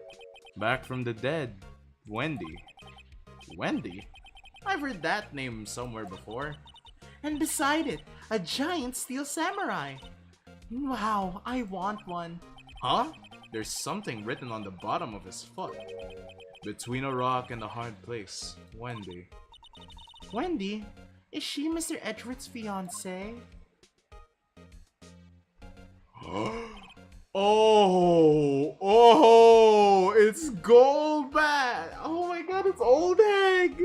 Back from the dead. Wendy. Wendy? I've heard that name somewhere before. And beside it, a giant steel samurai. Wow, I want one. Huh? There's something written on the bottom of his foot. Between a rock and a hard place. Wendy. Wendy? Is she Mr. Edgeworth's fiancée? Oh, it's Goldbat! Oh my god, it's Old Egg!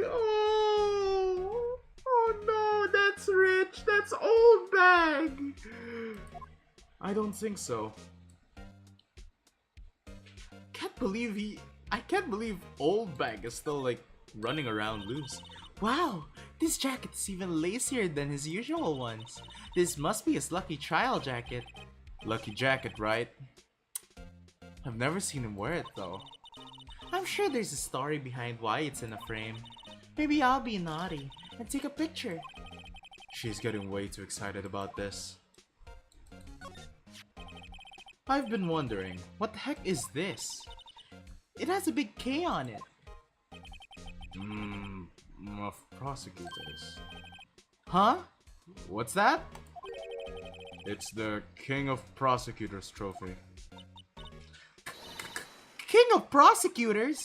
Oh no, that's rich, that's Old Bag! I don't think so. I can't believe Old Bag is still like running around loose. Wow, this jacket's even lacier than his usual ones. This must be his lucky trial jacket. Lucky jacket, right? I've never seen him wear it though. I'm sure there's a story behind why it's in a frame. Maybe I'll be naughty and take a picture. She's getting way too excited about this. I've been wondering, what the heck is this? It has a big K on it. Of prosecutors. Huh? What's that? It's the King of Prosecutors trophy. King of Prosecutors?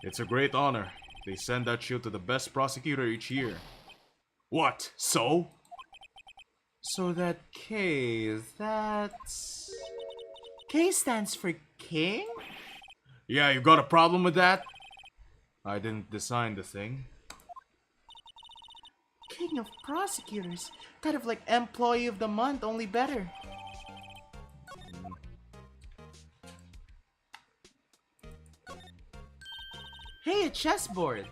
It's a great honor. They send that shield to the best prosecutor each year. What? So? So that K, that's... K stands for King? Yeah, you got a problem with that? I didn't design the thing. King of Prosecutors. Kind of like Employee of the Month, only better. Hey, a chessboard!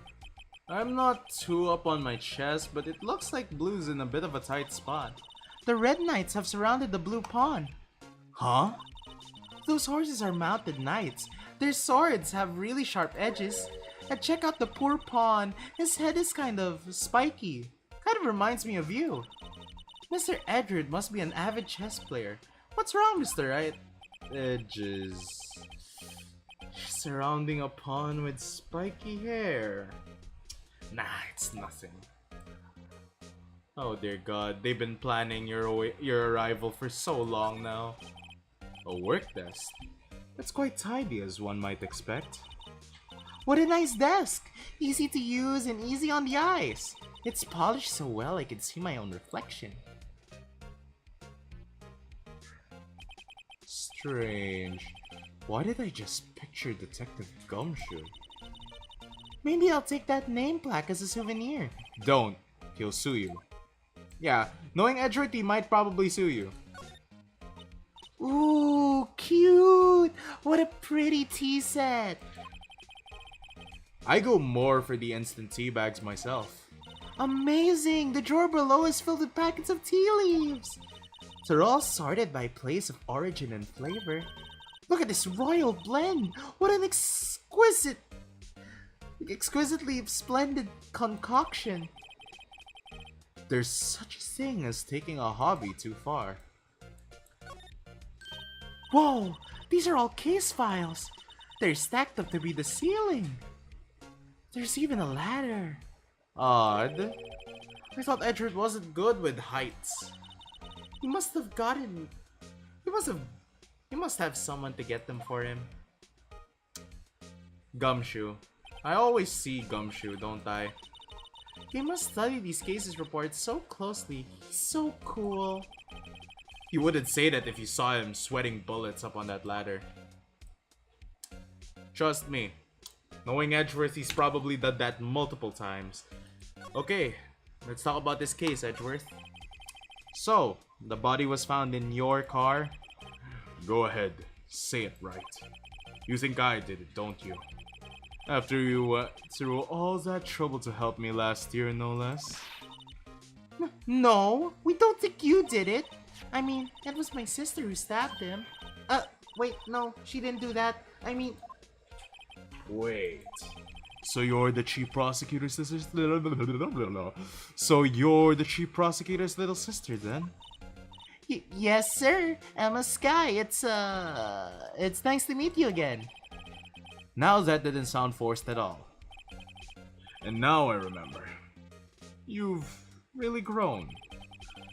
I'm not too up on my chess, but it looks like blue's in a bit of a tight spot. The red knights have surrounded the blue pawn. Huh? Those horses are mounted knights. Their swords have really sharp edges. And check out the poor pawn. His head is kind of spiky. Kind of reminds me of you. Mr. Edward must be an avid chess player. What's wrong, Mr. Wright? Edges. Surrounding a pawn with spiky hair. Nah, it's nothing. Oh dear God, they've been planning your arrival for so long now. A work desk? That's quite tidy, as one might expect. What a nice desk! Easy to use and easy on the eyes. It's polished so well I can see my own reflection. Strange. Why did I just picture Detective Gumshoe? Maybe I'll take that name plaque as a souvenir. Don't. He'll sue you. Yeah, knowing Edgeworth, he might probably sue you. Ooh, cute! What a pretty tea set! I go more for the instant tea bags myself. Amazing! The drawer below is filled with packets of tea leaves! They're all sorted by place of origin and flavor. Look at this royal blend! What an exquisitely splendid concoction! There's such a thing as taking a hobby too far. Whoa! These are all case files! They're stacked up to be the ceiling! There's even a ladder! Odd. I thought Edward wasn't good with heights. He must have someone to get them for him. Gumshoe. I always see Gumshoe, don't I? He must study these cases reports so closely. He's so cool. You wouldn't say that if you saw him sweating bullets up on that ladder. Trust me. Knowing Edgeworth, he's probably done that multiple times. Okay, let's talk about this case, Edgeworth. So, the body was found in your car? Go ahead, say it right. You think I did it, don't you? After you went through all that trouble to help me last year, no less? No, we don't think you did it. I mean, that was my sister who stabbed him. Wait, no, she didn't do that. I mean... Wait. So you're the chief prosecutor's sister's little... So you're the chief prosecutor's little sister, then? Yes, sir. Emma Sky. It's nice to meet you again. Now that didn't sound forced at all. And now I remember. You've really grown.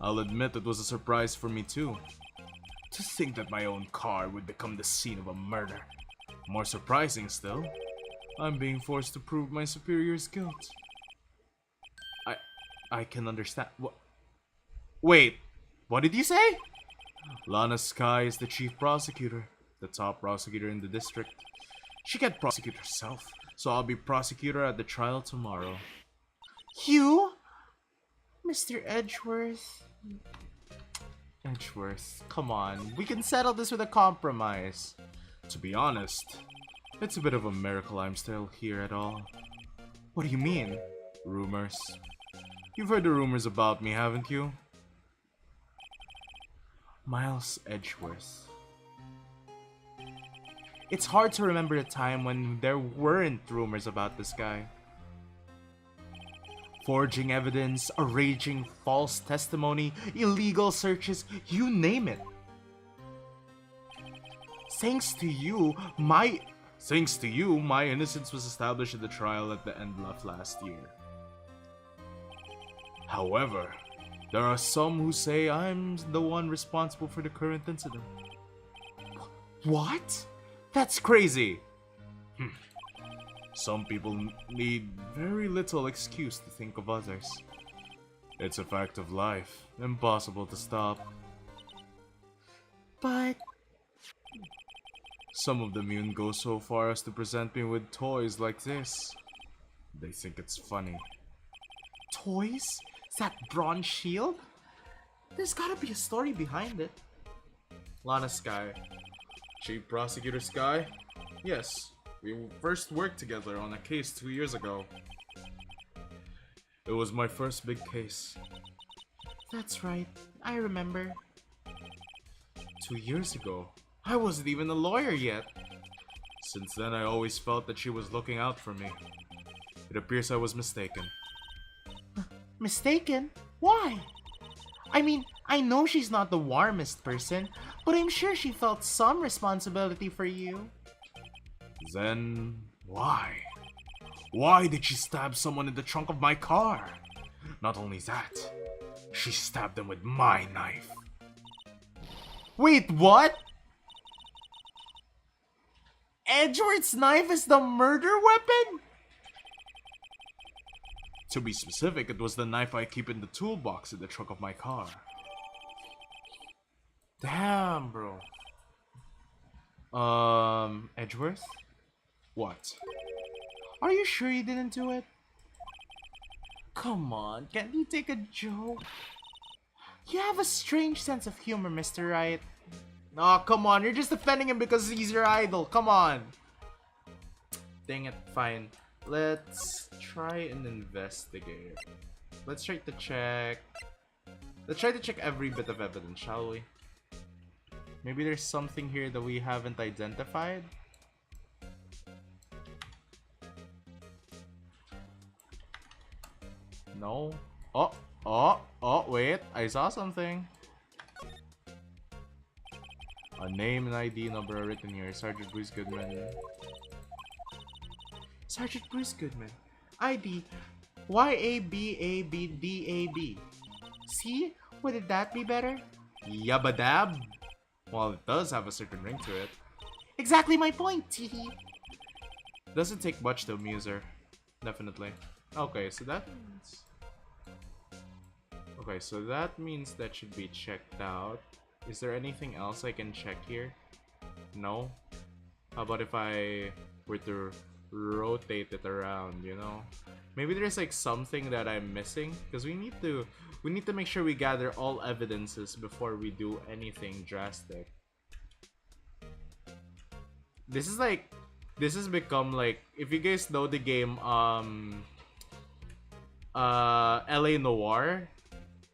I'll admit it was a surprise for me too. To think that my own car would become the scene of a murder. More surprising still, I'm being forced to prove my superior's guilt. I can understand. Wait, what did you say? Lana Sky is the chief prosecutor, the top prosecutor in the district. She can't prosecute herself, so I'll be prosecutor at the trial tomorrow. You? Mr. Edgeworth? Edgeworth, come on. We can settle this with a compromise. To be honest, it's a bit of a miracle I'm still here at all. What do you mean? Rumors. You've heard the rumors about me, haven't you? Miles Edgeworth. It's hard to remember a time when there weren't rumors about this guy. Forging evidence, arranging false testimony, illegal searches, you name it. Thanks to you, my innocence was established in the trial at the end of last year. However, there are some who say I'm the one responsible for the current incident. What? That's crazy! Some people need very little excuse to think of others. It's a fact of life, impossible to stop. But... some of them even go so far as to present me with toys like this. They think it's funny. Toys? Is that bronze shield? There's gotta be a story behind it. Lana Sky. Chief Prosecutor Sky? Yes, we first worked together on a case 2 years ago. It was my first big case. That's right, I remember. 2 years ago? I wasn't even a lawyer yet. Since then, I always felt that she was looking out for me. It appears I was mistaken. Mistaken? Why? I mean, I know she's not the warmest person, but I'm sure she felt some responsibility for you. Then, why? Why did she stab someone in the trunk of my car? Not only that, she stabbed them with my knife. Wait, what? Edgeworth's knife is the murder weapon? To be specific, it was the knife I keep in the toolbox in the trunk of my car. Damn, bro. Edgeworth? What? Are you sure you didn't do it? Come on, can't you take a joke? You have a strange sense of humor, Mr. Right. Oh, come on, you're just defending him because he's your idol. Come on. Dang it, fine. Let's try and investigate. Let's try to check. Let's try to check every bit of evidence, shall we? Maybe there's something here that we haven't identified. No. Oh, wait. I saw something. A name and ID number are written here. Sergeant Bruce Goodman. Sergeant Bruce Goodman. ID YABABDAB. See? Wouldn't that be better? Yabba dab? Well, it does have a certain ring to it. Exactly my point, teehee. Doesn't take much to amuse her. Definitely. Okay, so that means... okay, so that means that should be checked out. Is there anything else I can check here? No? How about if I were to rotate it around, you know? Maybe there's like something that I'm missing, because we need to make sure we gather all evidences before we do anything drastic. This has become like, if you guys know the game LA Noire,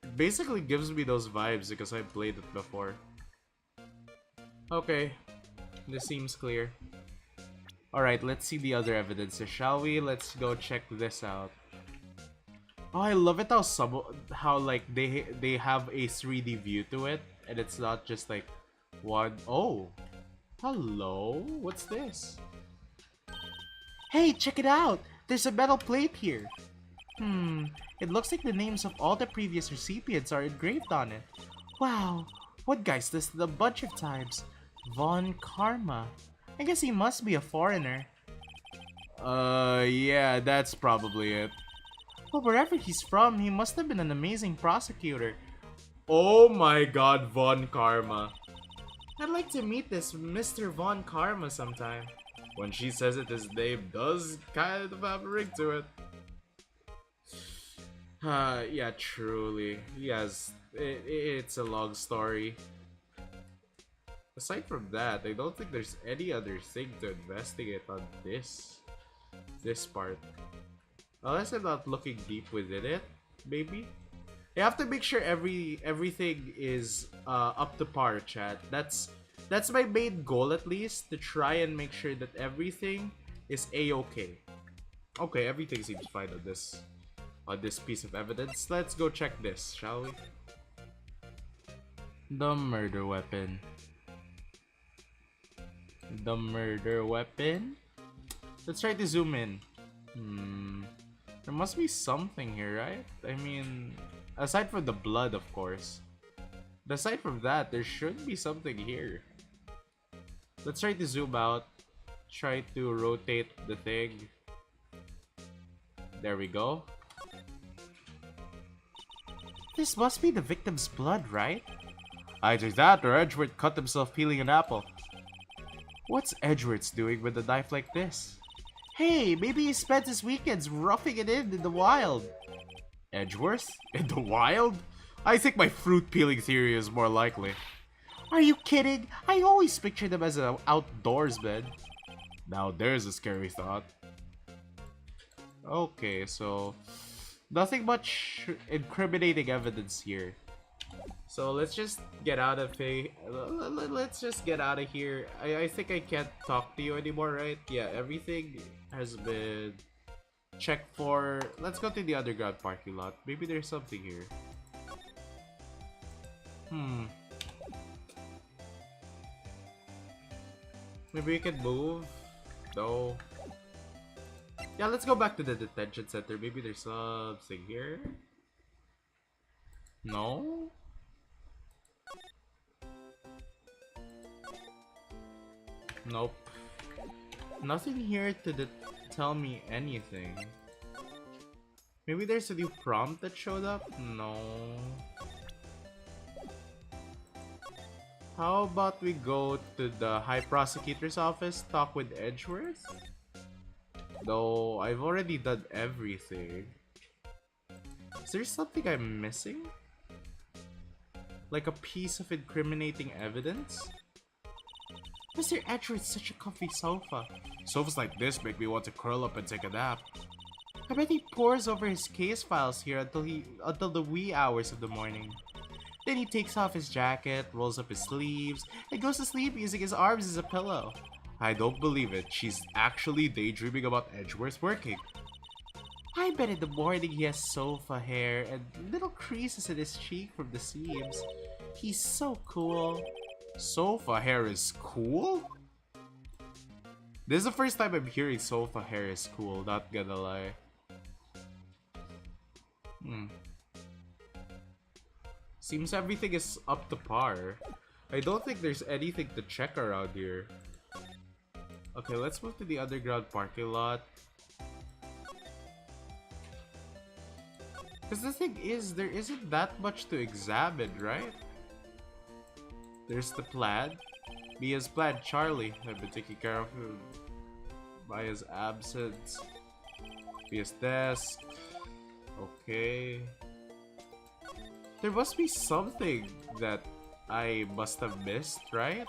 it basically gives me those vibes because I played it before. Okay, this seems clear. Alright, let's see the other evidences, shall we? Let's go check this out. Oh, I love it how like they have a 3D view to it, and it's not just like one. Oh, hello, what's this? Hey, check it out! There's a metal plate here. It looks like the names of all the previous recipients are engraved on it. Wow, what guy's listed a bunch of times? Von Karma. I guess he must be a foreigner. Yeah, that's probably it. Well, wherever he's from, he must have been an amazing prosecutor. Oh my god, Von Karma. I'd like to meet this Mr. Von Karma sometime. When she says it, his name does kind of have a ring to it. Yeah, truly. Yes, it's a long story. Aside from that, I don't think there's any other thing to investigate on this part. Unless I'm not looking deep within it, maybe. You have to make sure everything is up to par, chat. That's my main goal, at least, to try and make sure that everything is a-okay. Okay, everything seems fine on this piece of evidence. Let's go check this, shall we? The murder weapon. The murder weapon? Let's try to zoom in. There must be something here, right? I mean, aside from the blood, of course. Aside from that, there should be something here. Let's try to zoom out. Try to rotate the thing. There we go. This must be the victim's blood, right? Either that or Edgeworth cut himself peeling an apple. What's Edgeworth doing with a knife like this? Hey, maybe he spent his weekends roughing it in the wild. Edgeworth? In the wild? I think my fruit peeling theory is more likely. Are you kidding? I always pictured him as an outdoorsman. Now there's a scary thought. Okay, so nothing much incriminating evidence here. So let's just get out of here. Let's just get out of here. I think I can't talk to you anymore, right? Yeah, everything has been checked for. Let's go to the underground parking lot. Maybe there's something here. Maybe we can move. No. Yeah, let's go back to the detention center. Maybe there's something here. No? Nope. Nothing here to tell me anything. Maybe there's a new prompt that showed up? No. How about we go to the High Prosecutor's office, talk with Edgeworth? Though I've already done everything. Is there something I'm missing? Like a piece of incriminating evidence? Mr. Edgeworth's such a comfy sofa. Sofas like this make me want to curl up and take a nap. I bet he pores over his case files here until the wee hours of the morning. Then he takes off his jacket, rolls up his sleeves, and goes to sleep using his arms as a pillow. I don't believe it. She's actually daydreaming about Edgeworth working. I bet in the morning he has sofa hair and little creases in his cheek from the seams. He's so cool. Sofa hair is cool? This is the first time I'm hearing sofa hair is cool, not gonna lie. Seems everything is up to par. I don't think there's anything to check around here. Okay, let's move to the underground parking lot. Because the thing is, there isn't that much to examine, right? There's the plaid. Mia's plaid Charlie. I've been taking care of him. Mia's absence. Mia's desk. Okay. There must be something that I must have missed, right?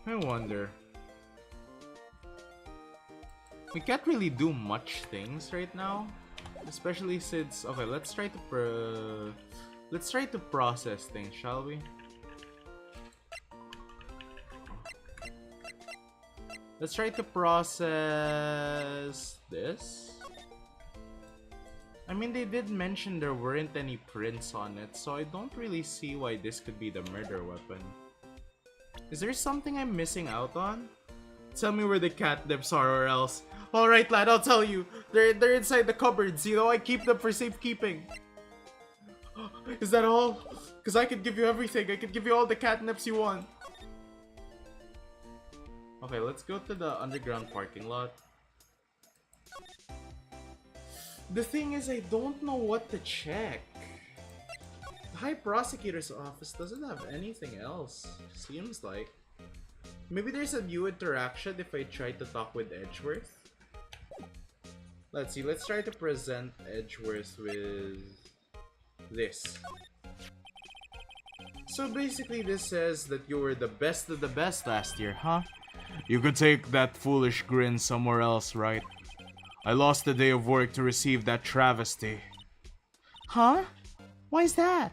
I wonder. We can't really do much things right now, especially since let's try to process things, shall we? Let's try to process this. I mean, they did mention there weren't any prints on it, so I don't really see why this could be the murder weapon. Is there something I'm missing out on? Tell me where the catnips are or else. Alright lad, I'll tell you. They're inside the cupboards, you know, I keep them for safekeeping. Is that all? Because I could give you everything. I could give you all the catnips you want. Okay, let's go to the underground parking lot. The thing is, I don't know what to check. The High Prosecutor's office doesn't have anything else, seems like. Maybe there's a new interaction if I try to talk with Edgeworth. Let's see, let's try to present Edgeworth with this. So basically this says that you were the best of the best last year, huh? You could take that foolish grin somewhere else, right? I lost a day of work to receive that travesty. Huh? Why is that?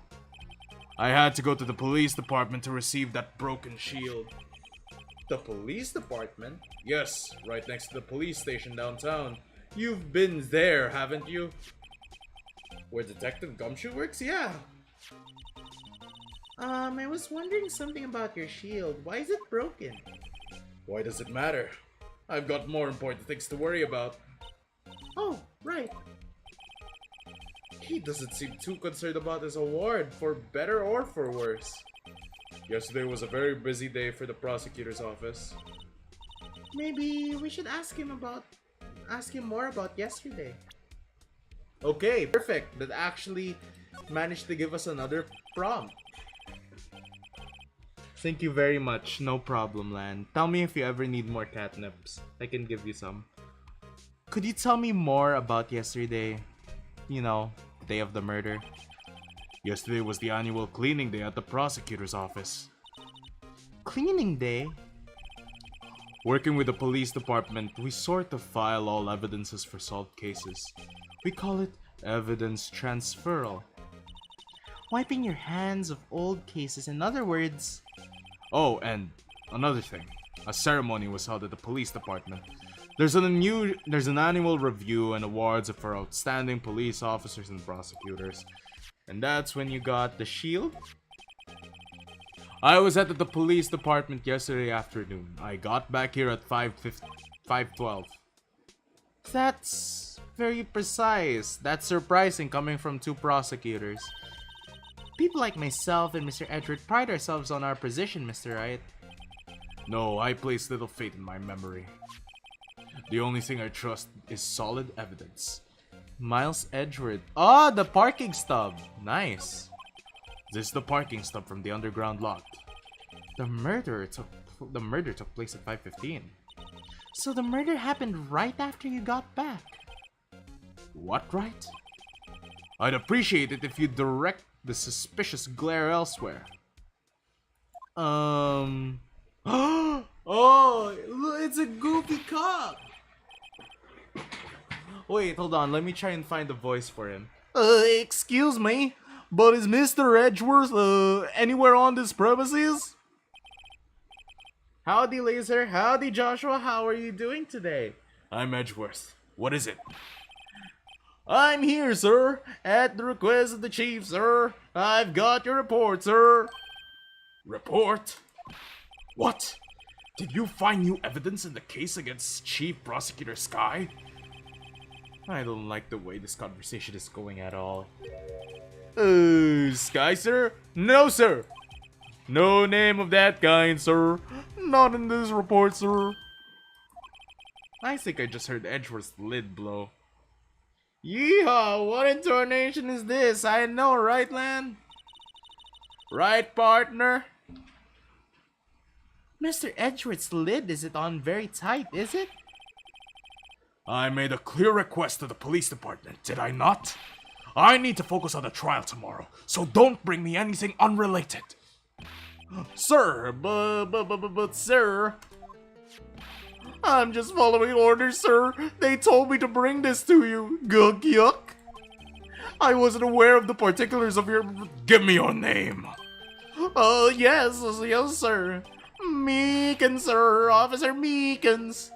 I had to go to the police department to receive that broken shield. The police department? Yes, right next to the police station downtown. You've been there, haven't you? Where Detective Gumshoe works? Yeah. I was wondering something about your shield. Why is it broken? Why does it matter? I've got more important things to worry about. Oh, right. He doesn't seem too concerned about his award, for better or for worse. Yesterday was a very busy day for the prosecutor's office. Maybe we should ask him more about yesterday. Okay, perfect. That actually managed to give us another prompt. Thank you very much. No problem, Lan. Tell me if you ever need more catnips. I can give you some. Could you tell me more about yesterday? You know, the day of the murder. Yesterday was the annual cleaning day at the prosecutor's office. Cleaning day? Working with the police department, we sort of file all evidences for solved cases. We call it evidence transferal. Wiping your hands of old cases, in other words. Oh, and another thing. A ceremony was held at the police department. There's an annual review and awards for outstanding police officers and prosecutors. And that's when you got the shield? I was at the police department yesterday afternoon. I got back here at 5:12. That's very precise. That's surprising coming from two prosecutors. People like myself and Mr. Edward pride ourselves on our position, Mr. Wright. No, I place little faith in my memory. The only thing I trust is solid evidence. Miles Edgeworth. Oh, the parking stub. Nice. This is the parking stub from the underground lot. The murder took place at 5:15. So the murder happened right after you got back. What right? I'd appreciate it if you direct the suspicious glare elsewhere. Oh, it's a goofy cop. Wait, hold on. Let me try and find a voice for him. Excuse me, but is Mr. Edgeworth, anywhere on this premises? Howdy, Lazer. Howdy, Joshua. How are you doing today? I'm Edgeworth. What is it? I'm here, sir, at the request of the chief, sir. I've got your report, sir. Report? What? Did you find new evidence in the case against Chief Prosecutor Sky? I don't like the way this conversation is going at all. Sky, sir? No, sir. No name of that kind, sir. Not in this report, sir. I think I just heard Edgeworth's lid blow. Yeehaw! What intonation is this? I know, right, Lan? Right, partner? Mr. Edgeworth's lid isn't on very tight, is it? I made a clear request to the police department, did I not? I need to focus on the trial tomorrow, so don't bring me anything unrelated. Sir, but sir... I'm just following orders, sir. They told me to bring this to you. Gug yuck. I wasn't aware of the particulars of your... Give me your name. Yes, sir. Meekins, sir. Officer Meekins.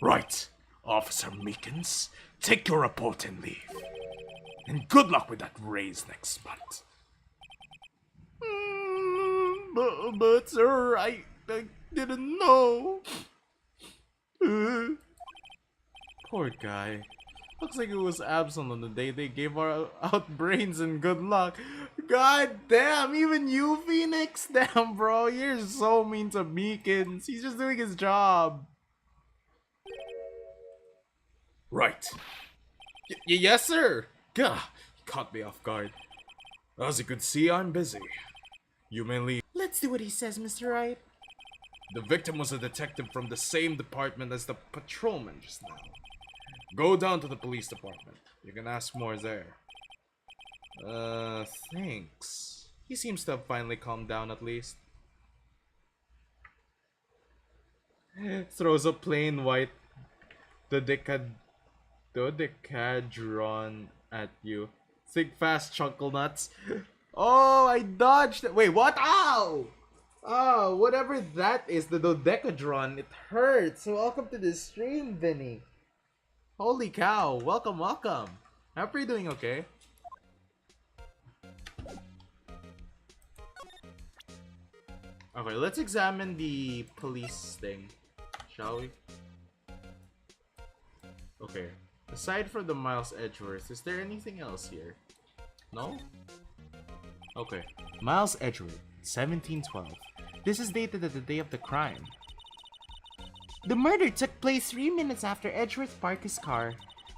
Right. Officer Meekins, take your report and leave. And good luck with that raise next month. But sir, I didn't know. Poor guy. Looks like it was absent on the day they gave out brains and good luck. God damn, even you, Phoenix? Damn, bro, you're so mean to Meekins. He's just doing his job. Right. Yes, sir. Gah, you caught me off guard. As you can see, I'm busy. You may leave. Let's do what he says, Mr. Wright. The victim was a detective from the same department as the patrolman just now. Go down to the police department. You can ask more there. Thanks. He seems to have finally calmed down at least. Throws a plain white dodecahedron at you. Think fast, chuckle nuts. Oh, I dodged it. Wait, what? Ow! Ah, whatever that is, the dodecadron, it hurts. So welcome to the stream, Vinny. Holy cow, welcome, welcome. Hope you're doing okay. Okay, let's examine the police thing, shall we? Okay, aside from the Miles Edgeworth, is there anything else here? No? Okay, Miles Edgeworth, 1712. This is dated at the day of the crime. The murder took place 3 minutes after Edgeworth parked his car.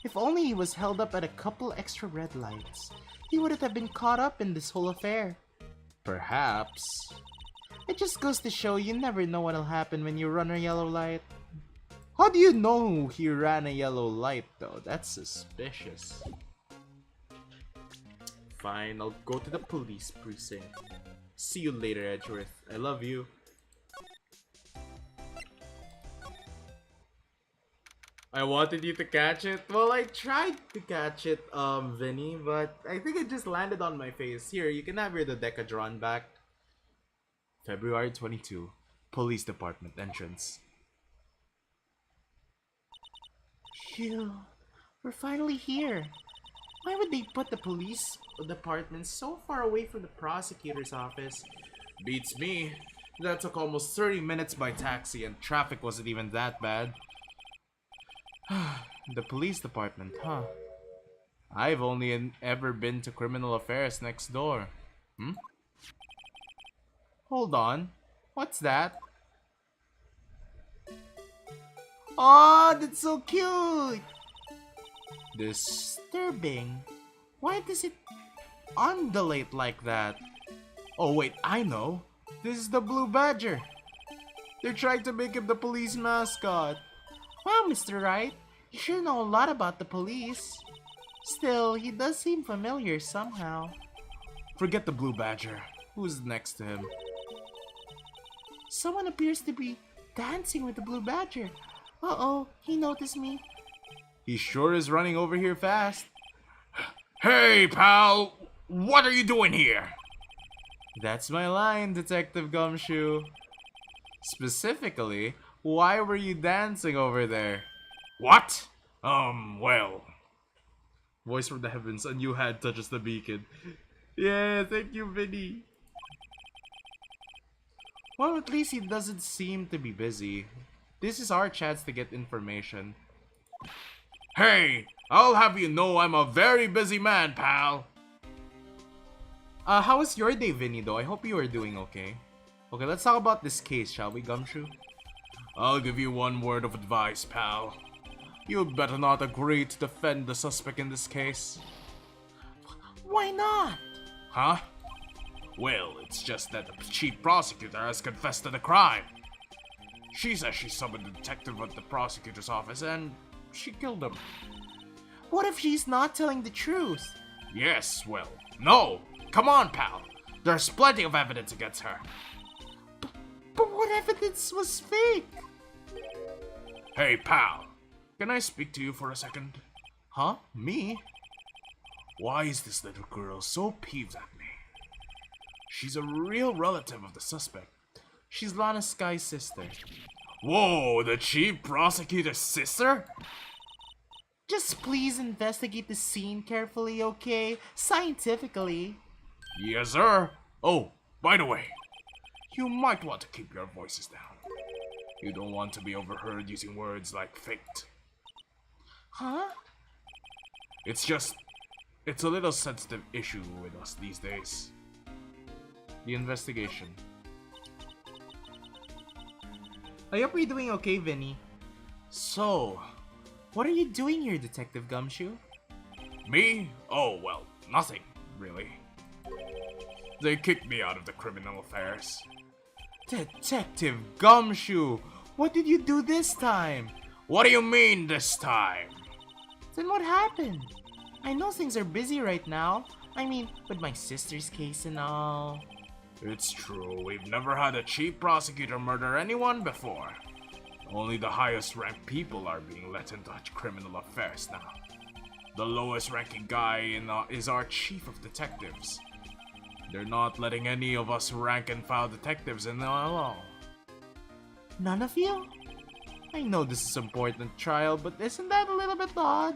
If only he was held up at a couple extra red lights, he wouldn't have been caught up in this whole affair. Perhaps. It just goes to show you never know what'll happen when you run a yellow light. How do you know he ran a yellow light though? That's suspicious. Fine, I'll go to the police precinct. See you later, Edgeworth. I love you. I wanted you to catch it. Well, I tried to catch it, Vinny, but I think it just landed on my face. Here, you can have your dodecadron back. February 22, Police Department entrance. Phew, we're finally here. Why would they put the police department so far away from the prosecutor's office? Beats me. That took almost 30 minutes by taxi and traffic wasn't even that bad. The police department, huh? I've only ever been to criminal affairs next door. Hold on. What's that? Oh, that's so cute! Disturbing. Why does it undulate like that? Oh wait, I know. This is the Blue Badger. They're trying to make him the police mascot. Wow, Mr. Wright. You sure know a lot about the police. Still, he does seem familiar somehow. Forget the Blue Badger. Who's next to him? Someone appears to be dancing with the Blue Badger. Uh-oh, he noticed me. He sure is running over here fast. Hey, pal! What are you doing here? That's my line, Detective Gumshoe. Specifically, why were you dancing over there? What? Well. Voice from the heavens, a new hand touches the beacon. Yeah, thank you, Vinny. Well, at least he doesn't seem to be busy. This is our chance to get information. Hey, I'll have you know I'm a very busy man, pal. How was your day, Vinny, though? I hope you are doing okay. Okay, let's talk about this case, shall we, Gumshoe? I'll give you one word of advice, pal. You'd better not agree to defend the suspect in this case. Why not? Huh? Well, it's just that the chief prosecutor has confessed to the crime. She says she summoned a detective at the prosecutor's office and she killed him. What if she's not telling the truth? Yes, well, no. Come on, pal. There's plenty of evidence against her. But what evidence was fake? Hey, pal. Can I speak to you for a second? Huh? Me? Why is this little girl so peeved at me? She's a real relative of the suspect. She's Lana Sky's sister. Whoa, the chief prosecutor's sister? Just please investigate the scene carefully, okay? Scientifically. Yes, sir. Oh, by the way, you might want to keep your voices down. You don't want to be overheard using words like faked. Huh? It's a little sensitive issue with us these days. The investigation. I hope you're doing okay, Vinny. So, what are you doing here, Detective Gumshoe? Me? Oh, well, nothing, really. They kicked me out of the criminal affairs. Detective Gumshoe, what did you do this time? What do you mean this time? Then what happened? I know things are busy right now. I mean, with my sister's case and all. It's true, we've never had a chief prosecutor murder anyone before. Only the highest ranked people are being let into criminal affairs now. The lowest ranking guy is our chief of detectives. They're not letting any of us rank-and-file detectives in at all. None of you? I know this is an important trial, but isn't that a little bit odd?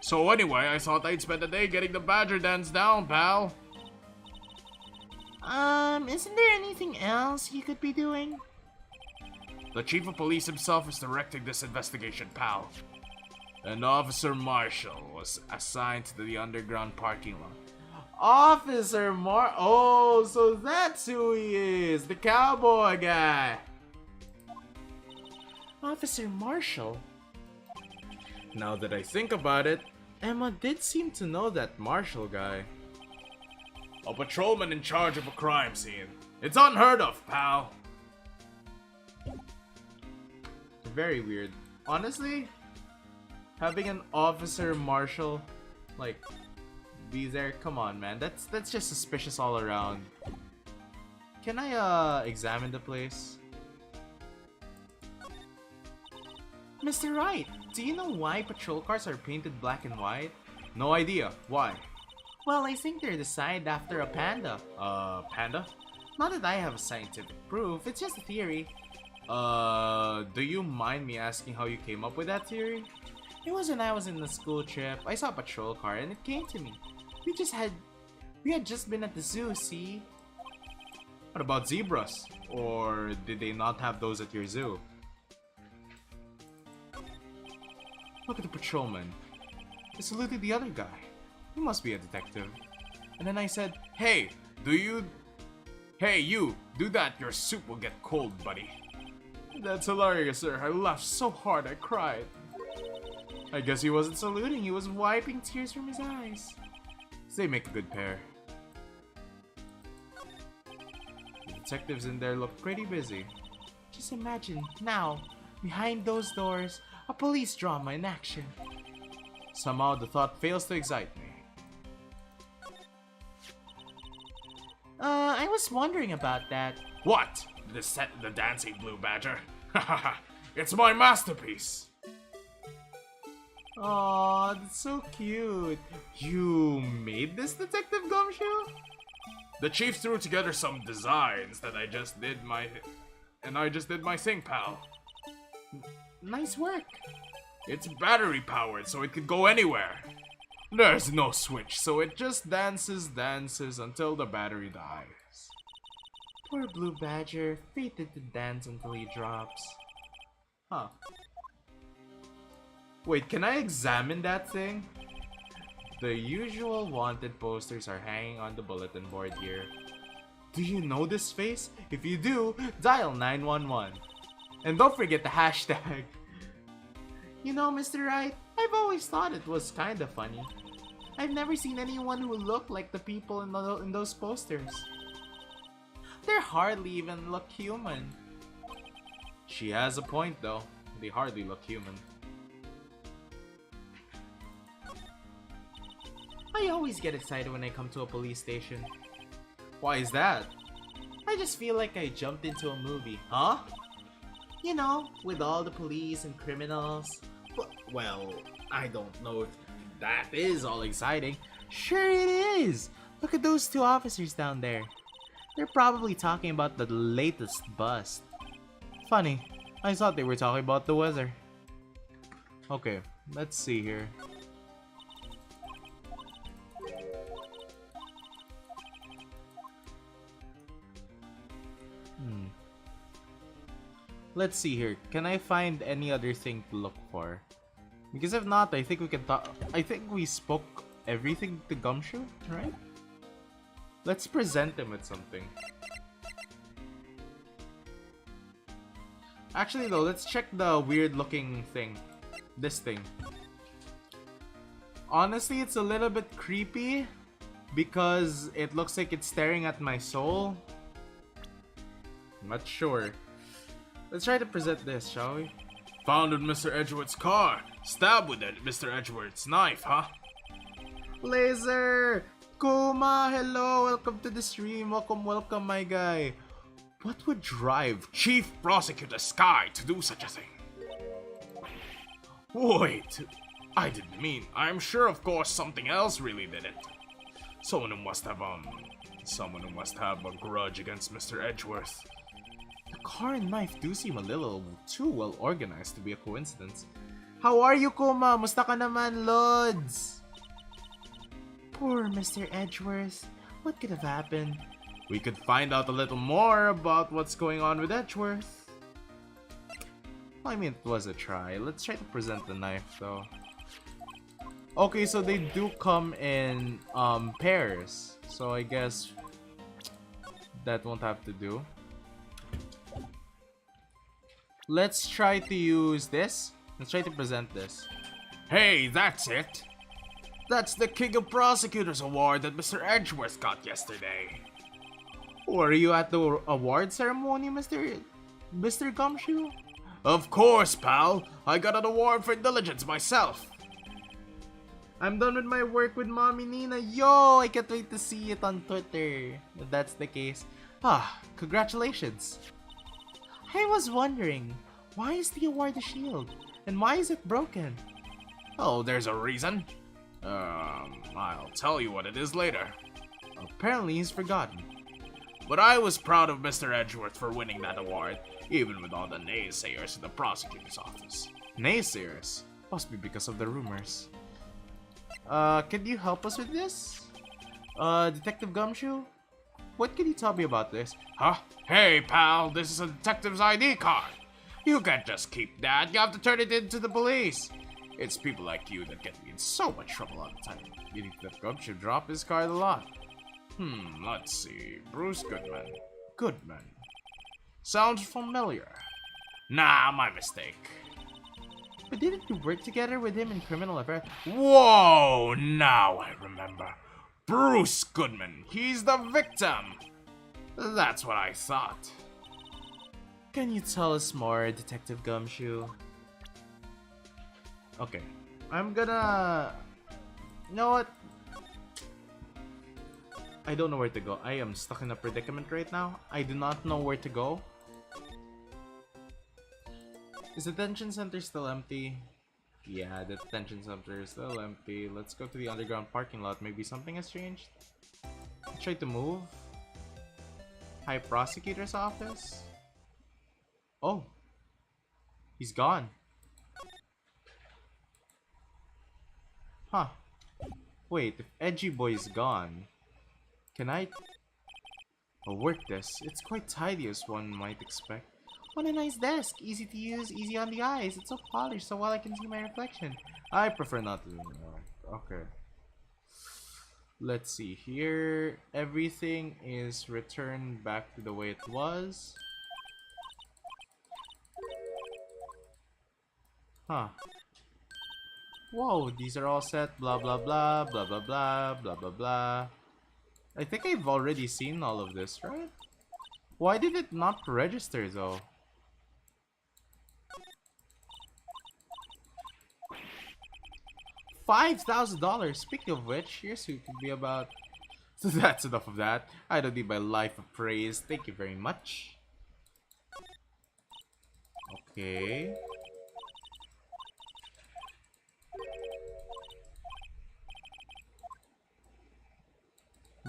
So anyway, I thought I'd spend the day getting the badger dance down, pal. Isn't there anything else you could be doing? The chief of police himself is directing this investigation, pal. And Officer Marshall was assigned to the underground parking lot. Oh, so that's who he is, the cowboy guy. Officer Marshall? Now that I think about it, Emma did seem to know that Marshall guy. A patrolman in charge of a crime scene. It's unheard of, pal. Very weird. Honestly, having an Officer Marshall, like, be there, come on, man. That's just suspicious all around. Can I, examine the place? Mr. Wright, do you know why patrol cars are painted black and white? No idea. Why? Well, I think they're designed after a panda. Panda? Not that I have scientific proof, it's just a theory. Do you mind me asking how you came up with that theory? It was when I was in the school trip. I saw a patrol car and it came to me. We had just been at the zoo, see? What about zebras? Or did they not have those at your zoo? Look at the patrolman. He saluted the other guy. He must be a detective. And then I said, Hey, you, do that, your soup will get cold, buddy. That's hilarious, sir. I laughed so hard I cried. I guess he wasn't saluting, he was wiping tears from his eyes. They make a good pair. The detectives in there look pretty busy. Just imagine, now, behind those doors, a police drama in action. Somehow the thought fails to excite me. I was wondering about that. What? The dancing blue badger? Hahaha, it's my masterpiece! Aw, that's so cute. You made this, Detective Gumshoe? The chief threw together some designs that I just did my thing, pal. Nice work. It's battery powered, so it could go anywhere. There's no switch, so it just dances until the battery dies. Poor blue badger, fated to dance until he drops. Huh. Wait, can I examine that thing? The usual wanted posters are hanging on the bulletin board here. Do you know this face? If you do, dial 911. And don't forget the hashtag. You know, Mr. Wright, I've always thought it was kinda funny. I've never seen anyone who looked like the people in those posters. They hardly even look human. She has a point though. They hardly look human. I always get excited when I come to a police station. Why is that? I just feel like I jumped into a movie. Huh? You know, with all the police and criminals. Well, I don't know if that is all exciting. Sure it is! Look at those two officers down there. They're probably talking about the latest bust. Funny, I thought they were talking about the weather. Okay, let's see here. Let's see here. Can I find any other thing to look for? Because if not, I think we can talk. I think we spoke everything to Gumshoe, right? Let's present him with something. Actually, though, let's check the weird-looking thing. This thing. Honestly, it's a little bit creepy because it looks like it's staring at my soul. I'm not sure. Let's try to present this, shall we? Found in Mr. Edgeworth's car. Stabbed with it, Mr. Edgeworth's knife, huh? Lazer! Kuma, hello! Welcome to the stream. Welcome, my guy. What would drive Chief Prosecutor Sky to do such a thing? Wait, I didn't mean. I'm sure, of course, something else really did it. Someone who must have a grudge against Mr. Edgeworth. The car and knife do seem a little too well organized to be a coincidence. How are you, Kuma? Musta ka naman, Lods? Poor Mr. Edgeworth. What could have happened? We could find out a little more about what's going on with Edgeworth. I mean, it was a try. Let's try to present the knife, though. Okay, so they do come in pairs. So I guess that won't have to do. Let's try to use this. Let's try to present this. Hey, that's it. That's the King of Prosecutors award that Mr. Edgeworth got yesterday. Were you at the award ceremony, Mr. Gumshoe? Of course, pal. I got an award for diligence myself. I'm done with my work with Mommy Nina. Yo, I can't wait to see it on Twitter. If that's the case. Congratulations. I was wondering, why is the award a shield? And why is it broken? Oh, there's a reason. I'll tell you what it is later. Apparently he's forgotten. But I was proud of Mr. Edgeworth for winning that award, even with all the naysayers in the prosecutor's office. Naysayers? Must be because of the rumors. Can you help us with this? Detective Gumshoe? What can you tell me about this? Huh? Hey, pal, this is a detective's ID card. You can't just keep that, you have to turn it in to the police. It's people like you that get me in so much trouble all the time. You think that Gumshoe drop his card a lot? Let's see. Bruce Goodman. Goodman. Sounds familiar. Nah, my mistake. But didn't you work together with him in criminal affairs? Whoa, now I remember. Bruce Goodman, he's the victim. That's what I thought. Can you tell us more, Detective Gumshoe? Okay, I'm gonna... You know what? I don't know where to go. I am stuck in a predicament right now. I do not know where to go. Is the detention center still empty? Yeah, the detention center is still empty. Let's go to the underground parking lot. Maybe something has changed. Try to move. High prosecutor's office. Oh, he's gone. Huh. Wait, if Edgy Boy's gone, can I work this? It's quite tidy as one might expect. What a nice desk. Easy to use, easy on the eyes. It's so polished so well I can see my reflection. I prefer not to. Okay. Let's see here. Everything is returned back to the way it was. Huh. Whoa, these are all set. Blah blah blah, blah blah blah, blah blah blah. I think I've already seen all of this, right? Why did it not register though? $5,000. Speaking of which, your suit could be about. So that's enough of that. I don't need my life appraised. Thank you very much. Okay.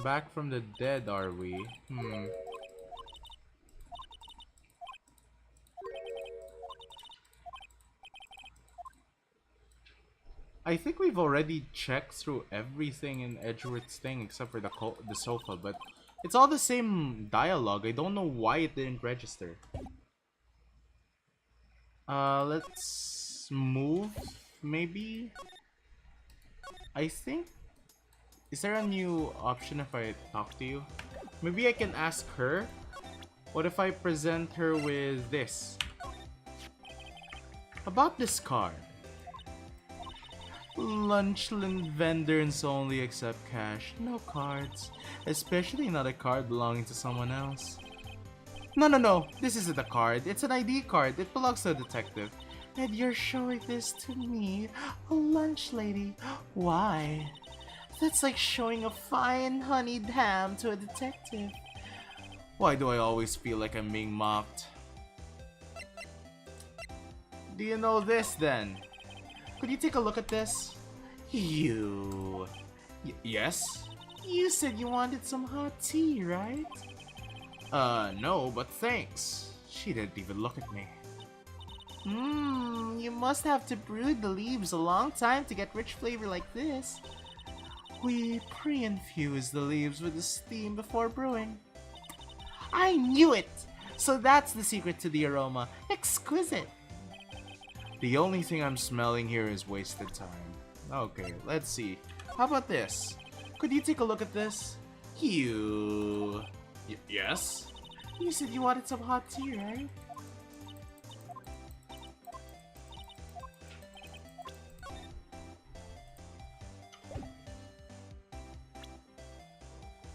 Back from the dead, are we? I think we've already checked through everything in Edgeworth's thing except for the sofa, but it's all the same dialogue. I don't know why it didn't register. Let's move, maybe? I think... Is there a new option if I talk to you? Maybe I can ask her? What if I present her with this? About this card. Lunchland vendors only accept cash, no cards. Especially not a card belonging to someone else. No, this isn't a card. It's an ID card. It belongs to a detective. And you're showing this to me, a lunch lady. Why? That's like showing a fine honeyed ham to a detective. Why do I always feel like I'm being mocked? Do you know this then? Could you take a look at this? You... Yes? You said you wanted some hot tea, right? No, but thanks. She didn't even look at me. You must have to brew the leaves a long time to get rich flavor like this. We pre-infuse the leaves with the steam before brewing. I knew it! So that's the secret to the aroma. Exquisite! The only thing I'm smelling here is wasted time. Okay, let's see. How about this? Could you take a look at this? Yes? You said you wanted some hot tea, right?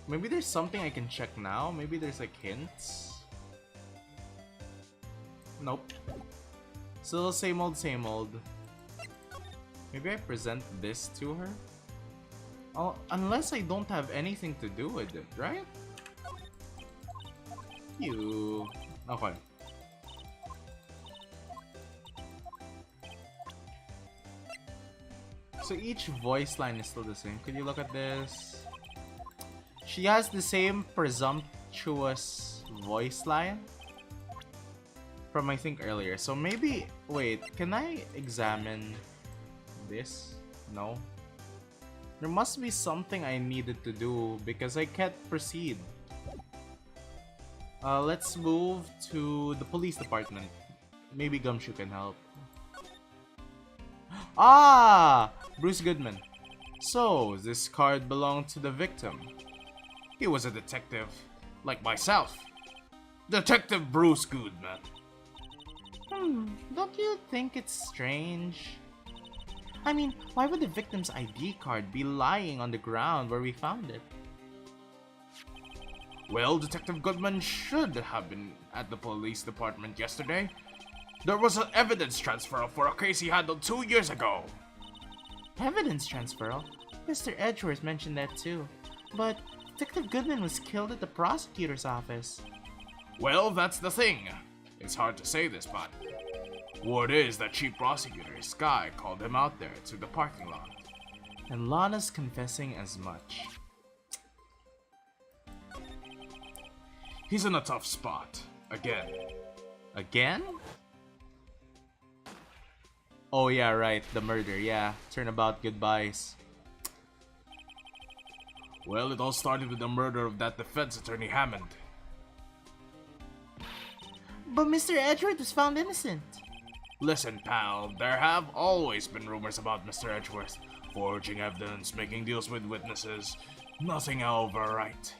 Maybe there's something I can check now. Maybe there's like hints. Nope. Still same old, same old. Maybe I present this to her? Oh, unless I don't have anything to do with it, right? Okay. So each voice line is still the same. Could you look at this? She has the same presumptuous voice line from I think earlier. So maybe, wait, can I examine this? No. There must be something I needed to do because I can't proceed. Let's move to the police department. Maybe Gumshoe can help. Ah! Bruce Goodman. So, this card belonged to the victim. He was a detective, like myself. Detective Bruce Goodman. Don't you think it's strange? I mean, why would the victim's ID card be lying on the ground where we found it? Well, Detective Goodman should have been at the police department yesterday. There was an evidence transfer for a case he handled 2 years ago. Evidence transfer? Mr. Edgeworth mentioned that too. But Detective Goodman was killed at the prosecutor's office. Well, that's the thing. It's hard to say this, but word is that Chief Prosecutor Sky called him out there to the parking lot. And Lana's confessing as much. He's in a tough spot. Again. Again? Oh yeah, right. The murder, yeah. Turnabout goodbyes. Well, it all started with the murder of that defense attorney Hammond. But Mr. Edgeworth was found innocent. Listen, pal, there have always been rumors about Mr. Edgeworth. Forging evidence, making deals with witnesses. Nothing ever right.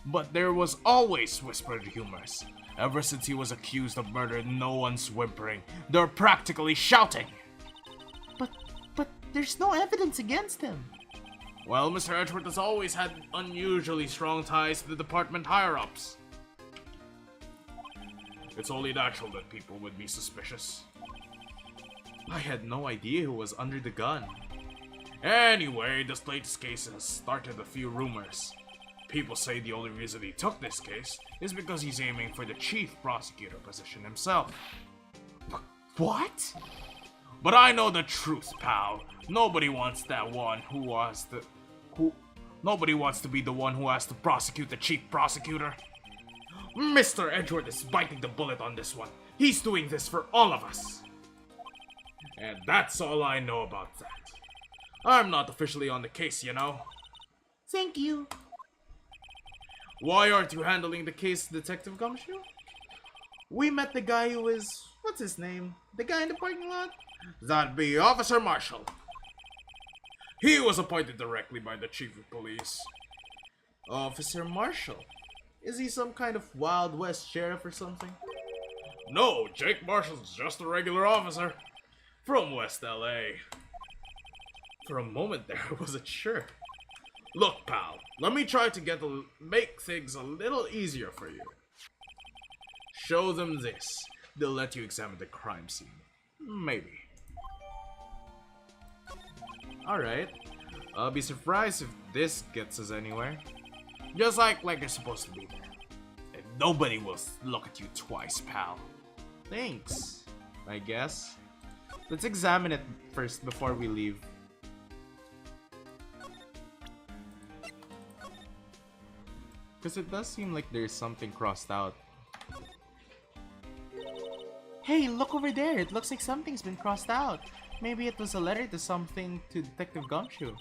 But there was always whispered rumors. Ever since he was accused of murder, no one's whimpering. They're practically shouting. But there's no evidence against him. Well, Mr. Edgeworth has always had unusually strong ties to the department higher-ups. It's only natural that people would be suspicious. I had no idea who was under the gun. Anyway, this latest case has started a few rumors. People say the only reason he took this case is because he's aiming for the chief prosecutor position himself. What? But I know the truth, pal. Nobody wants Nobody wants to be the one who has to prosecute the chief prosecutor. Mr. Edgeworth is biting the bullet on this one. He's doing this for all of us. And that's all I know about that. I'm not officially on the case, you know. Thank you. Why aren't you handling the case, Detective Gumshoe? We met the guy who was... what's his name? The guy in the parking lot? That'd be Officer Marshall. He was appointed directly by the chief of police. Officer Marshall? Is he some kind of Wild West sheriff or something? No, Jake Marshall's just a regular officer. From West LA. For a moment there, I wasn't sure. Look, pal, let me try to make things a little easier for you. Show them this. They'll let you examine the crime scene. Maybe. Alright. I'll be surprised if this gets us anywhere. Just like you're supposed to be there. And nobody will look at you twice, pal. Thanks, I guess. Let's examine it first before we leave. Because it does seem like there's something crossed out. Hey, look over there. It looks like something's been crossed out. Maybe it was a letter to something to Detective Gumshoe.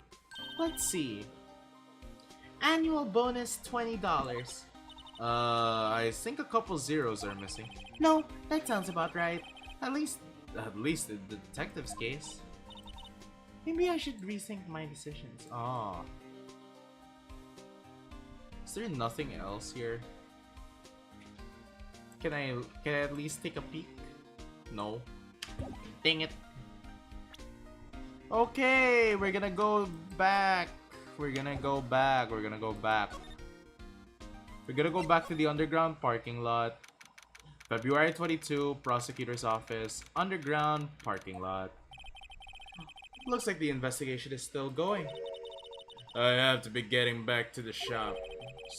Let's see. Annual bonus $20. I think a couple zeros are missing. No, that sounds about right. At least in the detective's case. maybe I should rethink my decisions. Ah. Is there nothing else here? Can I at least take a peek? No. Dang it. Okay, we're gonna go back. We're gonna go back to the underground parking lot. February 22, prosecutor's office, underground parking lot. Looks like the investigation is still going. I have to be getting back to the shop.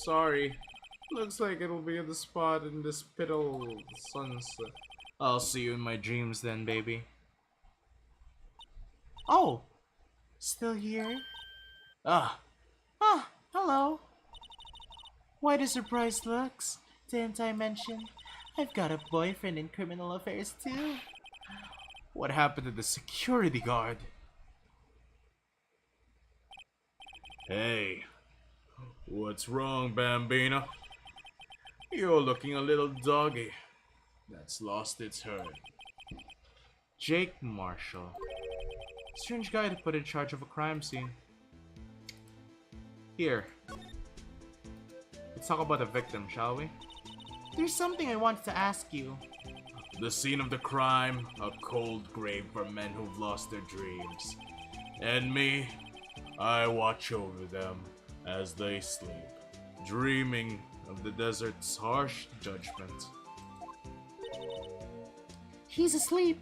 Sorry. Looks like it'll be at the spot in this piddle sunset. I'll see you in my dreams then, baby. Oh, still here? Ah, Hello. Why the surprised looks? Didn't I mention? I've got a boyfriend in criminal affairs too. what happened to the security guard? Hey, what's wrong, Bambina? You're looking a little doggy. That's lost its herd. Jake Marshall. Strange guy to put in charge of a crime scene. Here. Let's talk about the victim, shall we? There's something I wanted to ask you. The scene of the crime, a cold grave for men who've lost their dreams. And me, I watch over them as they sleep, dreaming of the desert's harsh judgment. He's asleep.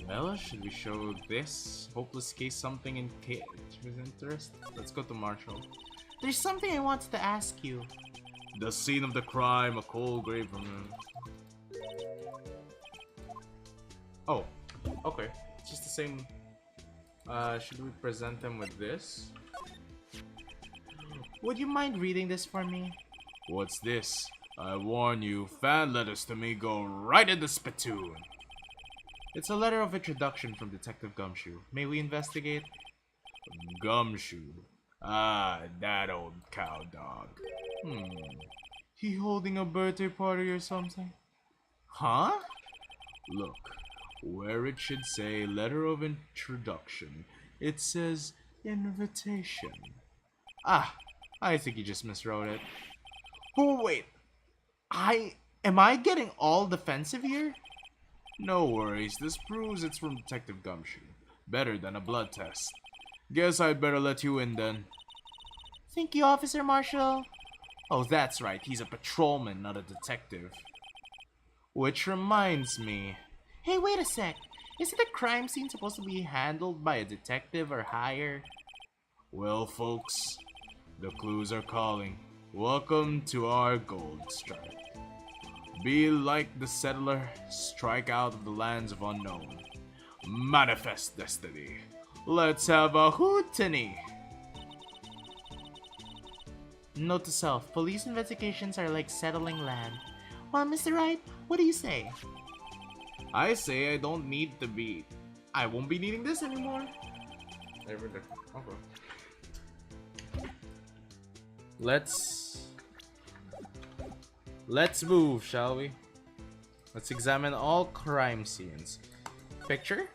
Well, should we show this hopeless case something in his interest? Let's go to Marshall. There's something I wanted to ask you. The scene of the crime, a cold grave for men. Oh, okay. It's just the same. Should we present them with this? Would you mind reading this for me? What's this? I warn you, fan letters to me go right in the spittoon. It's a letter of introduction from Detective Gumshoe. May we investigate? Gumshoe. Ah, that old cow dog. He holding a birthday party or something? Huh? Look, where it should say letter of introduction, it says invitation. Ah, I think he just miswrote it. Oh, wait. Am I getting all defensive here? No worries, this proves it's from Detective Gumshoe. Better than a blood test. Guess I'd better let you in then. Thank you, Officer Marshall. Oh, that's right, he's a patrolman, not a detective. Which reminds me... Hey, wait a sec. Isn't the crime scene supposed to be handled by a detective or higher? Well, folks, the clues are calling. Welcome to our gold strike. Be like the settler, strike out of the lands of unknown. Manifest destiny. Let's have a hootany. Note to self, police investigations are like settling land. Well, Mr. Wright, what do you say? I say I don't need to be... I won't be needing this anymore. Okay. Let's move, shall we? Let's examine all crime scenes. Picture?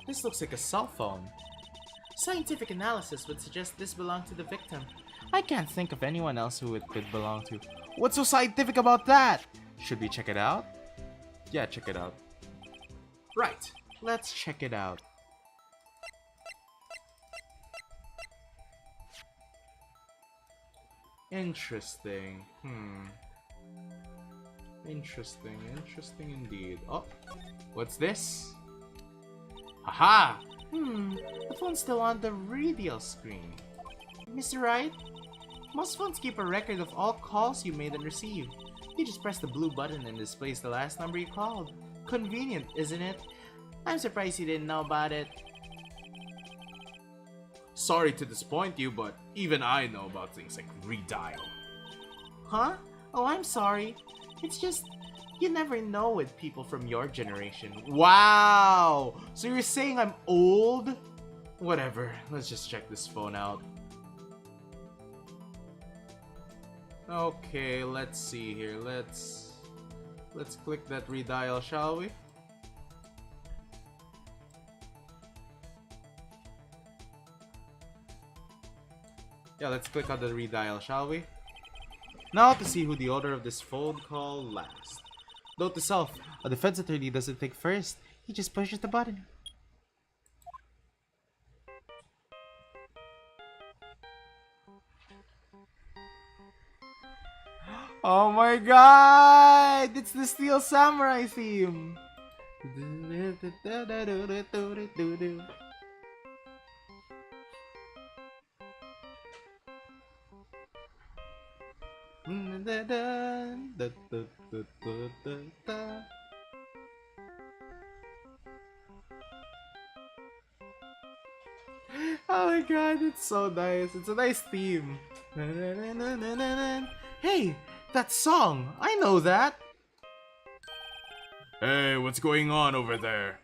This looks like a cell phone. Scientific analysis would suggest this belonged to the victim. I can't think of anyone else who it could belong to. What's so scientific about that? Should we check it out? Yeah, check it out. Right, let's check it out. Interesting. Interesting indeed. Oh, what's this? Haha! The phone's still on the radio screen. Mr. Wright, most phones keep a record of all calls you made and received. You just press the blue button and displays the last number you called. Convenient, isn't it? I'm surprised you didn't know about it. Sorry to disappoint you, but even I know about things like redial. Huh? Oh, I'm sorry. It's just, you never know with people from your generation. Wow! So you're saying I'm old? Whatever, let's just check this phone out. Okay, let's see here. Let's click that redial, shall we? Yeah, let's click on the redial, shall we? Now to see who the owner of this phone call last. Note to self, a defense attorney doesn't think first, he just pushes the button. Oh my god! It's the Steel Samurai theme! Oh my god, it's so nice. It's a nice theme. Hey, that song! I know that! Hey, what's going on over there?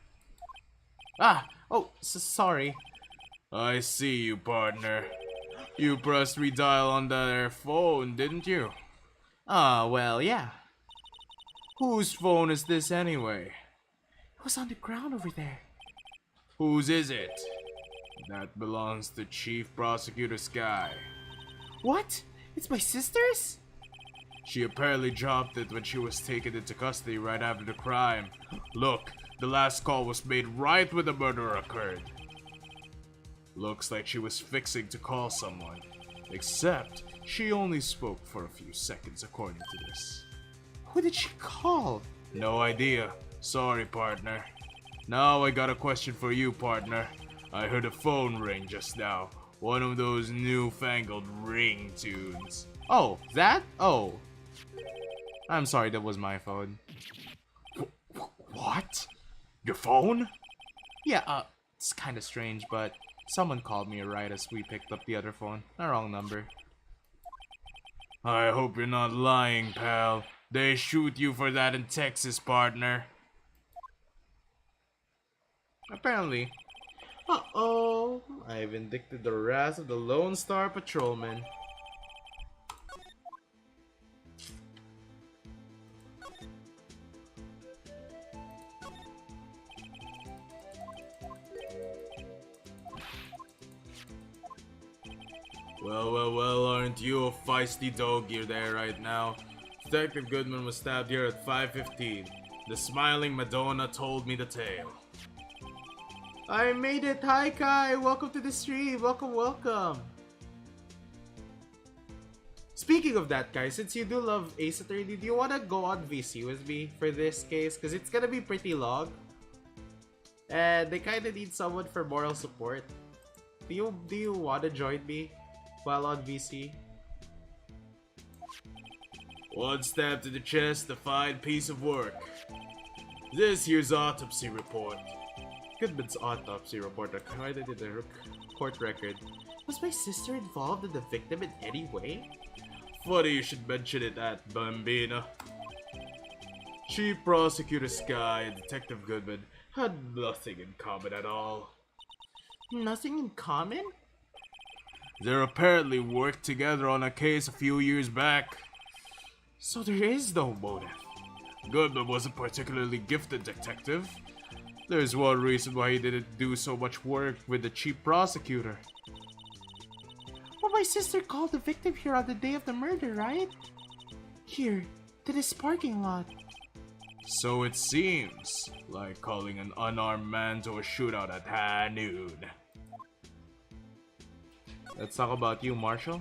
Ah, oh, sorry. I see you, partner. You pressed redial on their phone, didn't you? Ah, well, yeah. Whose phone is this anyway? It was on the ground over there. Whose is it? That belongs to Chief Prosecutor Sky. What? It's my sister's? She apparently dropped it when she was taken into custody right after the crime. Look, the last call was made right when the murder occurred. Looks like she was fixing to call someone. Except, she only spoke for a few seconds according to this. Who did she call? No idea. Sorry, partner. Now I got a question for you, partner. I heard a phone ring just now. One of those newfangled ringtoons. Oh, that? Oh. I'm sorry, that was my phone. What? Your phone? Yeah, it's kinda strange, but someone called me right as we picked up the other phone. The wrong number. I hope you're not lying, pal. They shoot you for that in Texas, partner. Apparently. Uh-oh. I've indicted the wrath of the Lone Star Patrolman. Well, aren't you a feisty dog you're there right now? Detective Goodman was stabbed here at 5:15. The smiling Madonna told me the tale. I made it! Hi, Kai! Welcome to the stream! Welcome! Speaking of that, Kai, since you do love Ace Attorney, do you want to go on VC with me for this case? Because it's gonna be pretty long. And they kind of need someone for moral support. Do you want to join me while on VC? One stab to the chest, a fine piece of work. This here's autopsy report. Goodman's autopsy report recorded in the court record. Was my sister involved in the victim in any way? Funny you should mention it at Bambina. Chief Prosecutor Sky and Detective Goodman had nothing in common at all. Nothing in common? They apparently worked together on a case a few years back. So there is no motive. Goodman was a particularly gifted detective. There's one reason why he didn't do so much work with the chief prosecutor. Well, my sister called the victim here on the day of the murder, right? Here, to this parking lot. So it seems, like calling an unarmed man to a shootout at high noon. Let's talk about you, Marshall.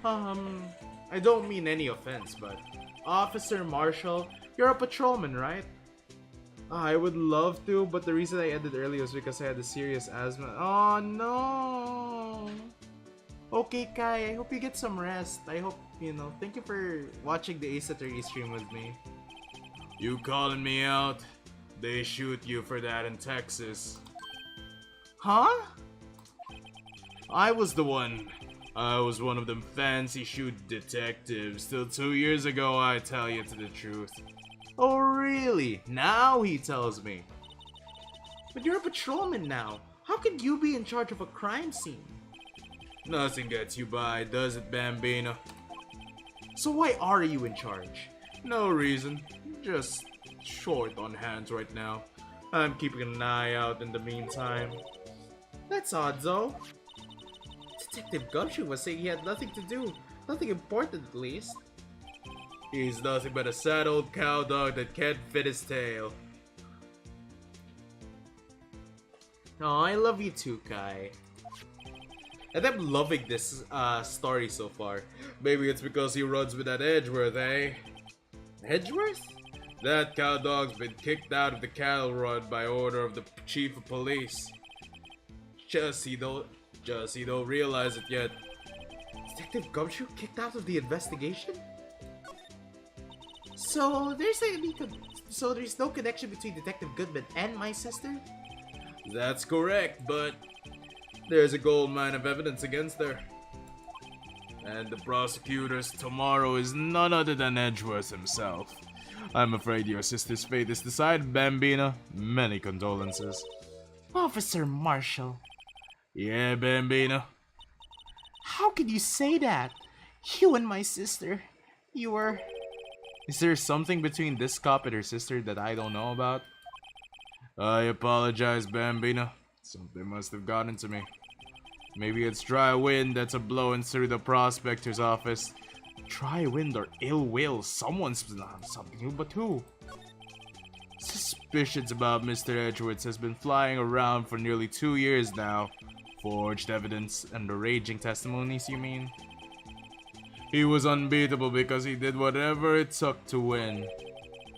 I don't mean any offense, but Officer Marshall, you're a patrolman, right? I would love to, but the reason I ended early was because I had a serious asthma. Oh no! Okay, Kai, I hope you get some rest. I hope, thank you for watching the Ace Attorney stream with me. You calling me out? They shoot you for that in Texas. Huh? I was the one I was one of them fancy shoot detectives till 2 years ago, I tell you to the truth. Oh really? Now he tells me. But you're a patrolman now. How could you be in charge of a crime scene? Nothing gets you by, does it, Bambino? So why are you in charge? No reason. Just short on hands right now. I'm keeping an eye out in the meantime. That's odd though. Detective Gumshoe was saying he had nothing to do. Nothing important at least. He's nothing but a sad old cowdog that can't fit his tail. Oh, I love you too, Kai. And I'm loving this story so far. Maybe it's because he runs with that Edgeworth, eh? Edgeworth? That cowdog's been kicked out of the cattle run by order of the chief of police. Just he don't realize it yet. Detective Gumshoe kicked out of the investigation? So there's no connection between Detective Goodman and my sister? That's correct, but there's a gold mine of evidence against her. And the prosecutor's tomorrow is none other than Edgeworth himself. I'm afraid your sister's fate is decided, Bambina. Many condolences. Officer Marshall. Yeah, Bambina. How could you say that? You and my sister, you were... Is there something between this cop and her sister that I don't know about? I apologize, Bambina. Something must have gotten to me. Maybe it's dry wind that's a blowing through the prospector's office. Dry wind or ill will, someone's something, but who? Suspicions about Mr. Edgeworth has been flying around for nearly 2 years now. Forged evidence and the raging testimonies, you mean? He was unbeatable because he did whatever it took to win.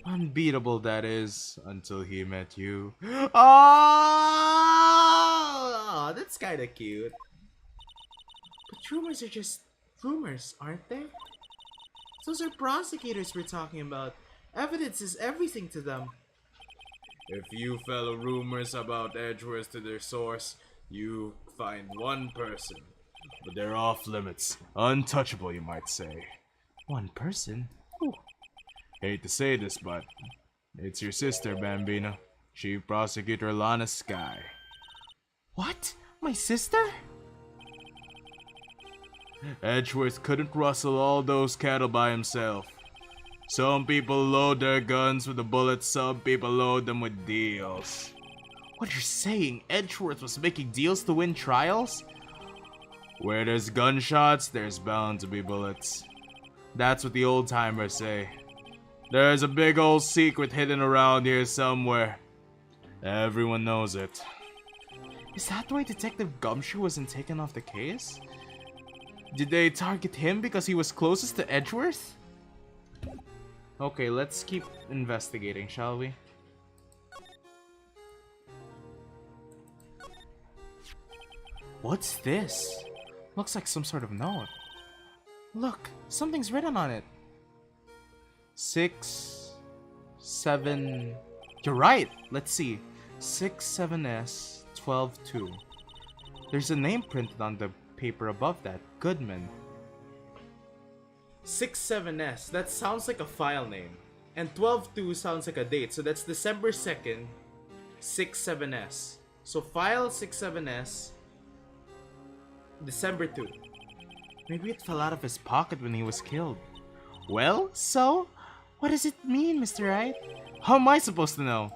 Unbeatable, that is, until he met you. Oh, that's kinda cute. But rumors are just rumors, aren't they? Those are prosecutors we're talking about. Evidence is everything to them. If you follow rumors about Edgeworth to their source, you find one person. But they're off limits. Untouchable, you might say. One person? Ooh. Hate to say this, but it's your sister, Bambina. Chief Prosecutor Lana Sky. What? My sister? Edgeworth couldn't rustle all those cattle by himself. Some people load their guns with the bullets, some people load them with deals. What you're saying, Edgeworth was making deals to win trials? Where there's gunshots, there's bound to be bullets. That's what the old timers say. There's a big old secret hidden around here somewhere. Everyone knows it. Is that why Detective Gumshoe wasn't taken off the case? Did they target him because he was closest to Edgeworth? Okay, let's keep investigating, shall we? What's this? Looks like some sort of note. Look, something's written on it. 6, 7... You're right! Let's see. 67S 122. There's a name printed on the paper above that. Goodman. 67S, that sounds like a file name. And 122 sounds like a date, so that's December 2nd, 67S. So file 67S, December 2. Maybe it fell out of his pocket when he was killed. Well, so? What does it mean, Mr. Wright? How am I supposed to know?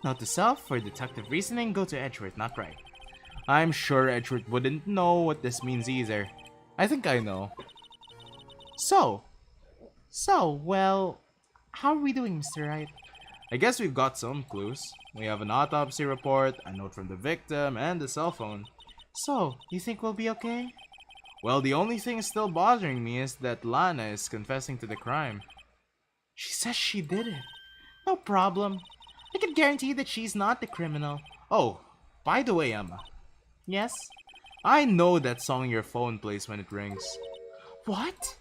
Note to self, for deductive reasoning, go to Edgeworth, not Wright. I'm sure Edgeworth wouldn't know what this means either. I think I know. So, well, how are we doing, Mr. Wright? I guess we've got some clues. We have an autopsy report, a note from the victim, and a cell phone. So, you think we'll be okay? Well, the only thing still bothering me is that Lana is confessing to the crime. She says she did it. No problem. I can guarantee that she's not the criminal. Oh, by the way, Emma. Yes? I know that song your phone plays when it rings. What?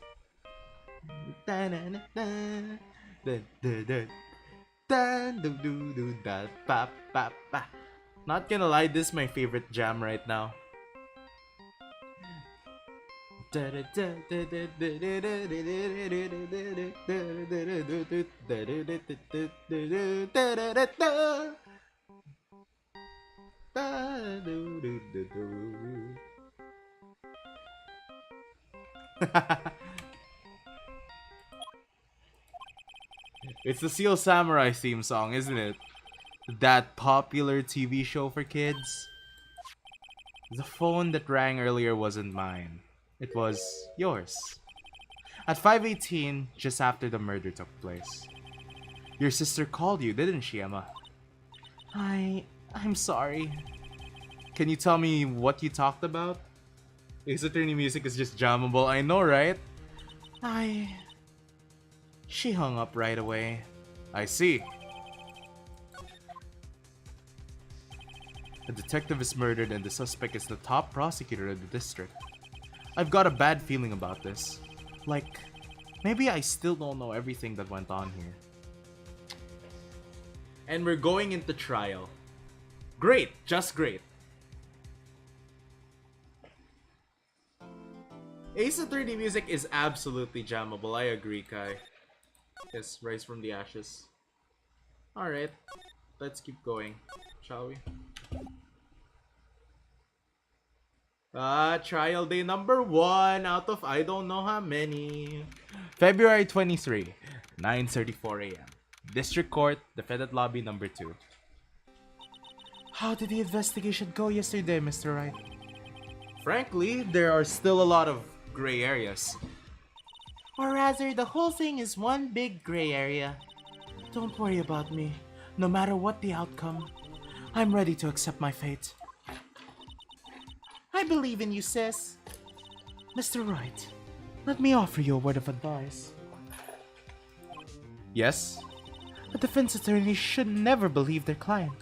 Not gonna lie, this is my favorite jam right now. It's the Seal Samurai theme song, isn't it? That popular TV show for kids. The phone that rang earlier wasn't mine. It was yours. At 5:18, just after the murder took place. Your sister called you, didn't she, Emma? I'm sorry. Can you tell me what you talked about? Ace Attorney music is just jammable, I know, right? She hung up right away. I see. A detective is murdered and the suspect is the top prosecutor of the district. I've got a bad feeling about this. Like, maybe I still don't know everything that went on here. And we're going into trial. Great, just great. Ace Attorney music is absolutely jammable, I agree, Kai. Yes, rise from the ashes. Alright, let's keep going, shall we? Trial day number 1 out of I don't know how many. February 23, 9:34 a.m. District Court, Defendant Lobby number 2. How did the investigation go yesterday, Mr. Wright? Frankly, there are still a lot of gray areas. Or rather, the whole thing is one big gray area. Don't worry about me. No matter what the outcome, I'm ready to accept my fate. I believe in you, sis. Mr. Wright, let me offer you a word of advice. Yes? A defense attorney should never believe their client.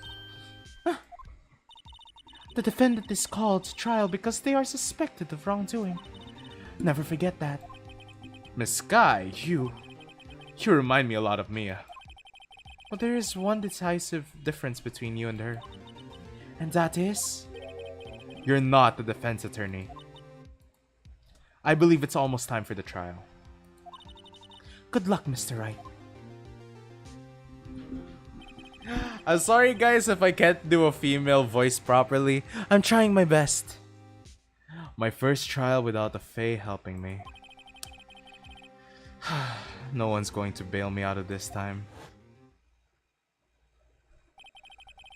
The defendant is called to trial because they are suspected of wrongdoing. Never forget that. Miss Sky, you remind me a lot of Mia. But there is one decisive difference between you and her. And that is... you're not the defense attorney. I believe it's almost time for the trial. Good luck, Mr. Wright. I'm sorry guys if I can't do a female voice properly. I'm trying my best. My first trial without a Fae helping me. No one's going to bail me out of this time.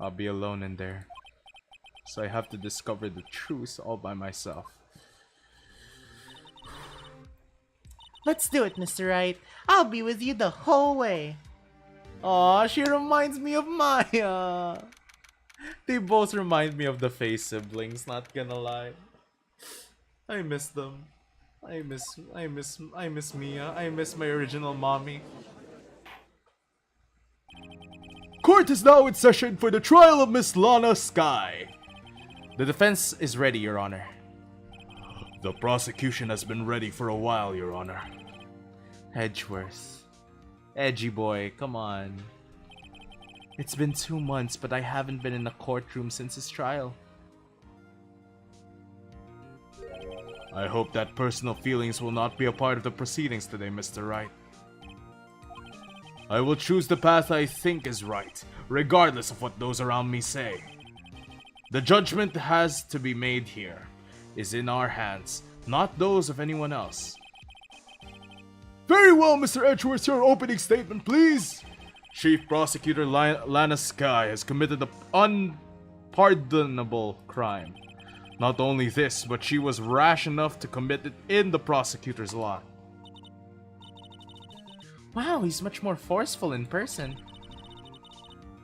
I'll be alone in there. So I have to discover the truth all by myself. Let's do it, Mr. Wright. I'll be with you the whole way. Aw, she reminds me of Maya. They both remind me of the Fae siblings, not gonna lie. I miss them. I miss Mia. I miss my original mommy. Court is now in session for the trial of Miss Lana Sky. The defense is ready, Your Honor. The prosecution has been ready for a while, Your Honor. Edgeworth. Edgy boy, come on. It's been 2 months, but I haven't been in a courtroom since his trial. I hope that personal feelings will not be a part of the proceedings today, Mr. Wright. I will choose the path I think is right, regardless of what those around me say. The judgment has to be made here is in our hands, not those of anyone else. Very well, Mr. Edgeworth, your opening statement, please. Chief Prosecutor Lana Sky has committed an unpardonable crime. Not only this, but she was rash enough to commit it in the prosecutor's lot. Wow, he's much more forceful in person.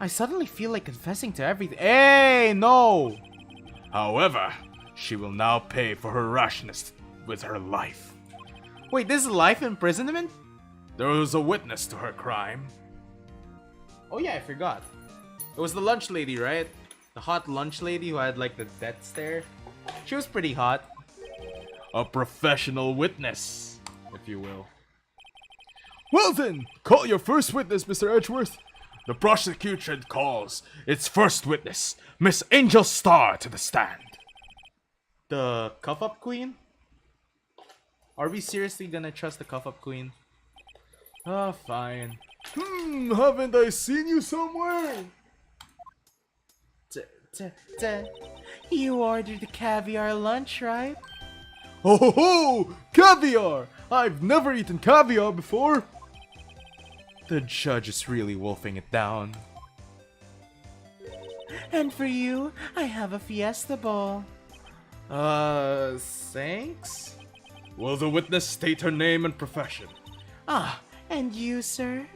I suddenly feel like confessing to everything. Hey, no! However, she will now pay for her rashness with her life. Wait, this is life imprisonment? There was a witness to her crime. Oh yeah, I forgot. It was the lunch lady, right? The hot lunch lady who had like the death stare. She was pretty hot. A professional witness, if you will. Well then, call your first witness, Mr. Edgeworth. The prosecution calls its first witness, Miss Angel Star, to the stand. The cuff-up queen? Are we seriously gonna trust the cuff up queen? Oh, fine. Haven't I seen you somewhere? You ordered the caviar lunch, right? Oh ho ho! Caviar! I've never eaten caviar before. The judge is really wolfing it down. And for you, I have a fiesta bowl. Thanks? Will the witness state her name and profession? Ah, and you, sir?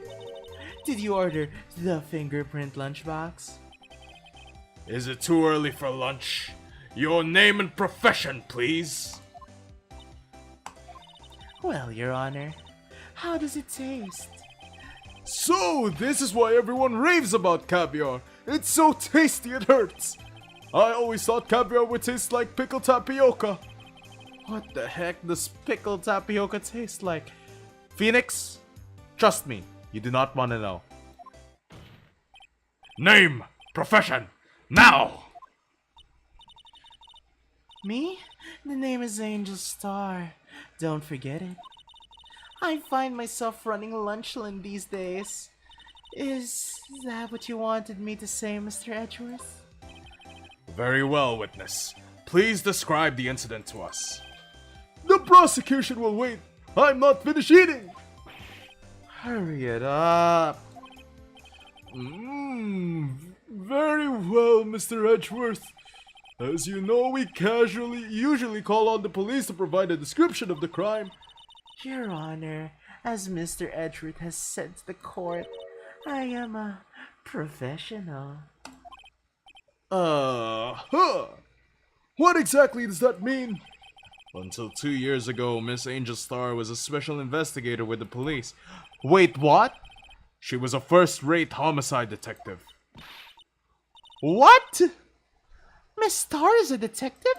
Did you order the fingerprint lunchbox? Is it too early for lunch? Your name and profession, please. Well, Your Honor, how does it taste? So, this is why everyone raves about caviar. It's so tasty it hurts. I always thought caviar would taste like pickled tapioca. What the heck does pickled tapioca taste like? Phoenix, trust me, you do not want to know. Name, profession, now! Me? The name is Angel Star. Don't forget it. I find myself running Lunchland these days. Is that what you wanted me to say, Mr. Edgeworth? Very well, witness. Please describe the incident to us. The prosecution will wait. I'm not finished eating. Hurry it up. Very well, Mr. Edgeworth. As you know, we usually call on the police to provide a description of the crime. Your Honor, as Mr. Edgeworth has said to the court, I am a professional. What exactly does that mean? Until 2 years ago, Miss Angel Star was a special investigator with the police. Wait, what? She was a first-rate homicide detective. What? Miss Star is a detective?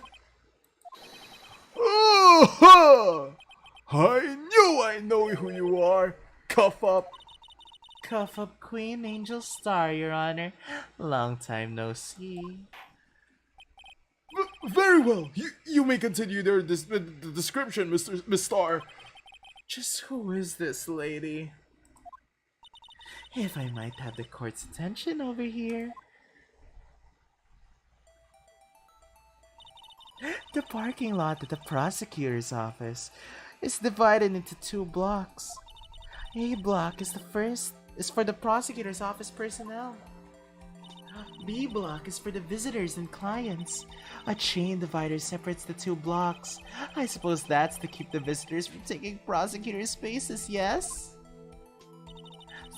I knew I know who you are. Cuff up. Cuff up Queen Angel Star, Your Honor. Long time no see. Very well. You may continue the description, Miss Star. Just who is this lady? If I might have the court's attention over here. The parking lot at the prosecutor's office is divided into 2 blocks. A block is for the prosecutor's office personnel. B block is for the visitors and clients. A chain divider separates the 2 blocks. I suppose that's to keep the visitors from taking prosecutor's spaces, yes?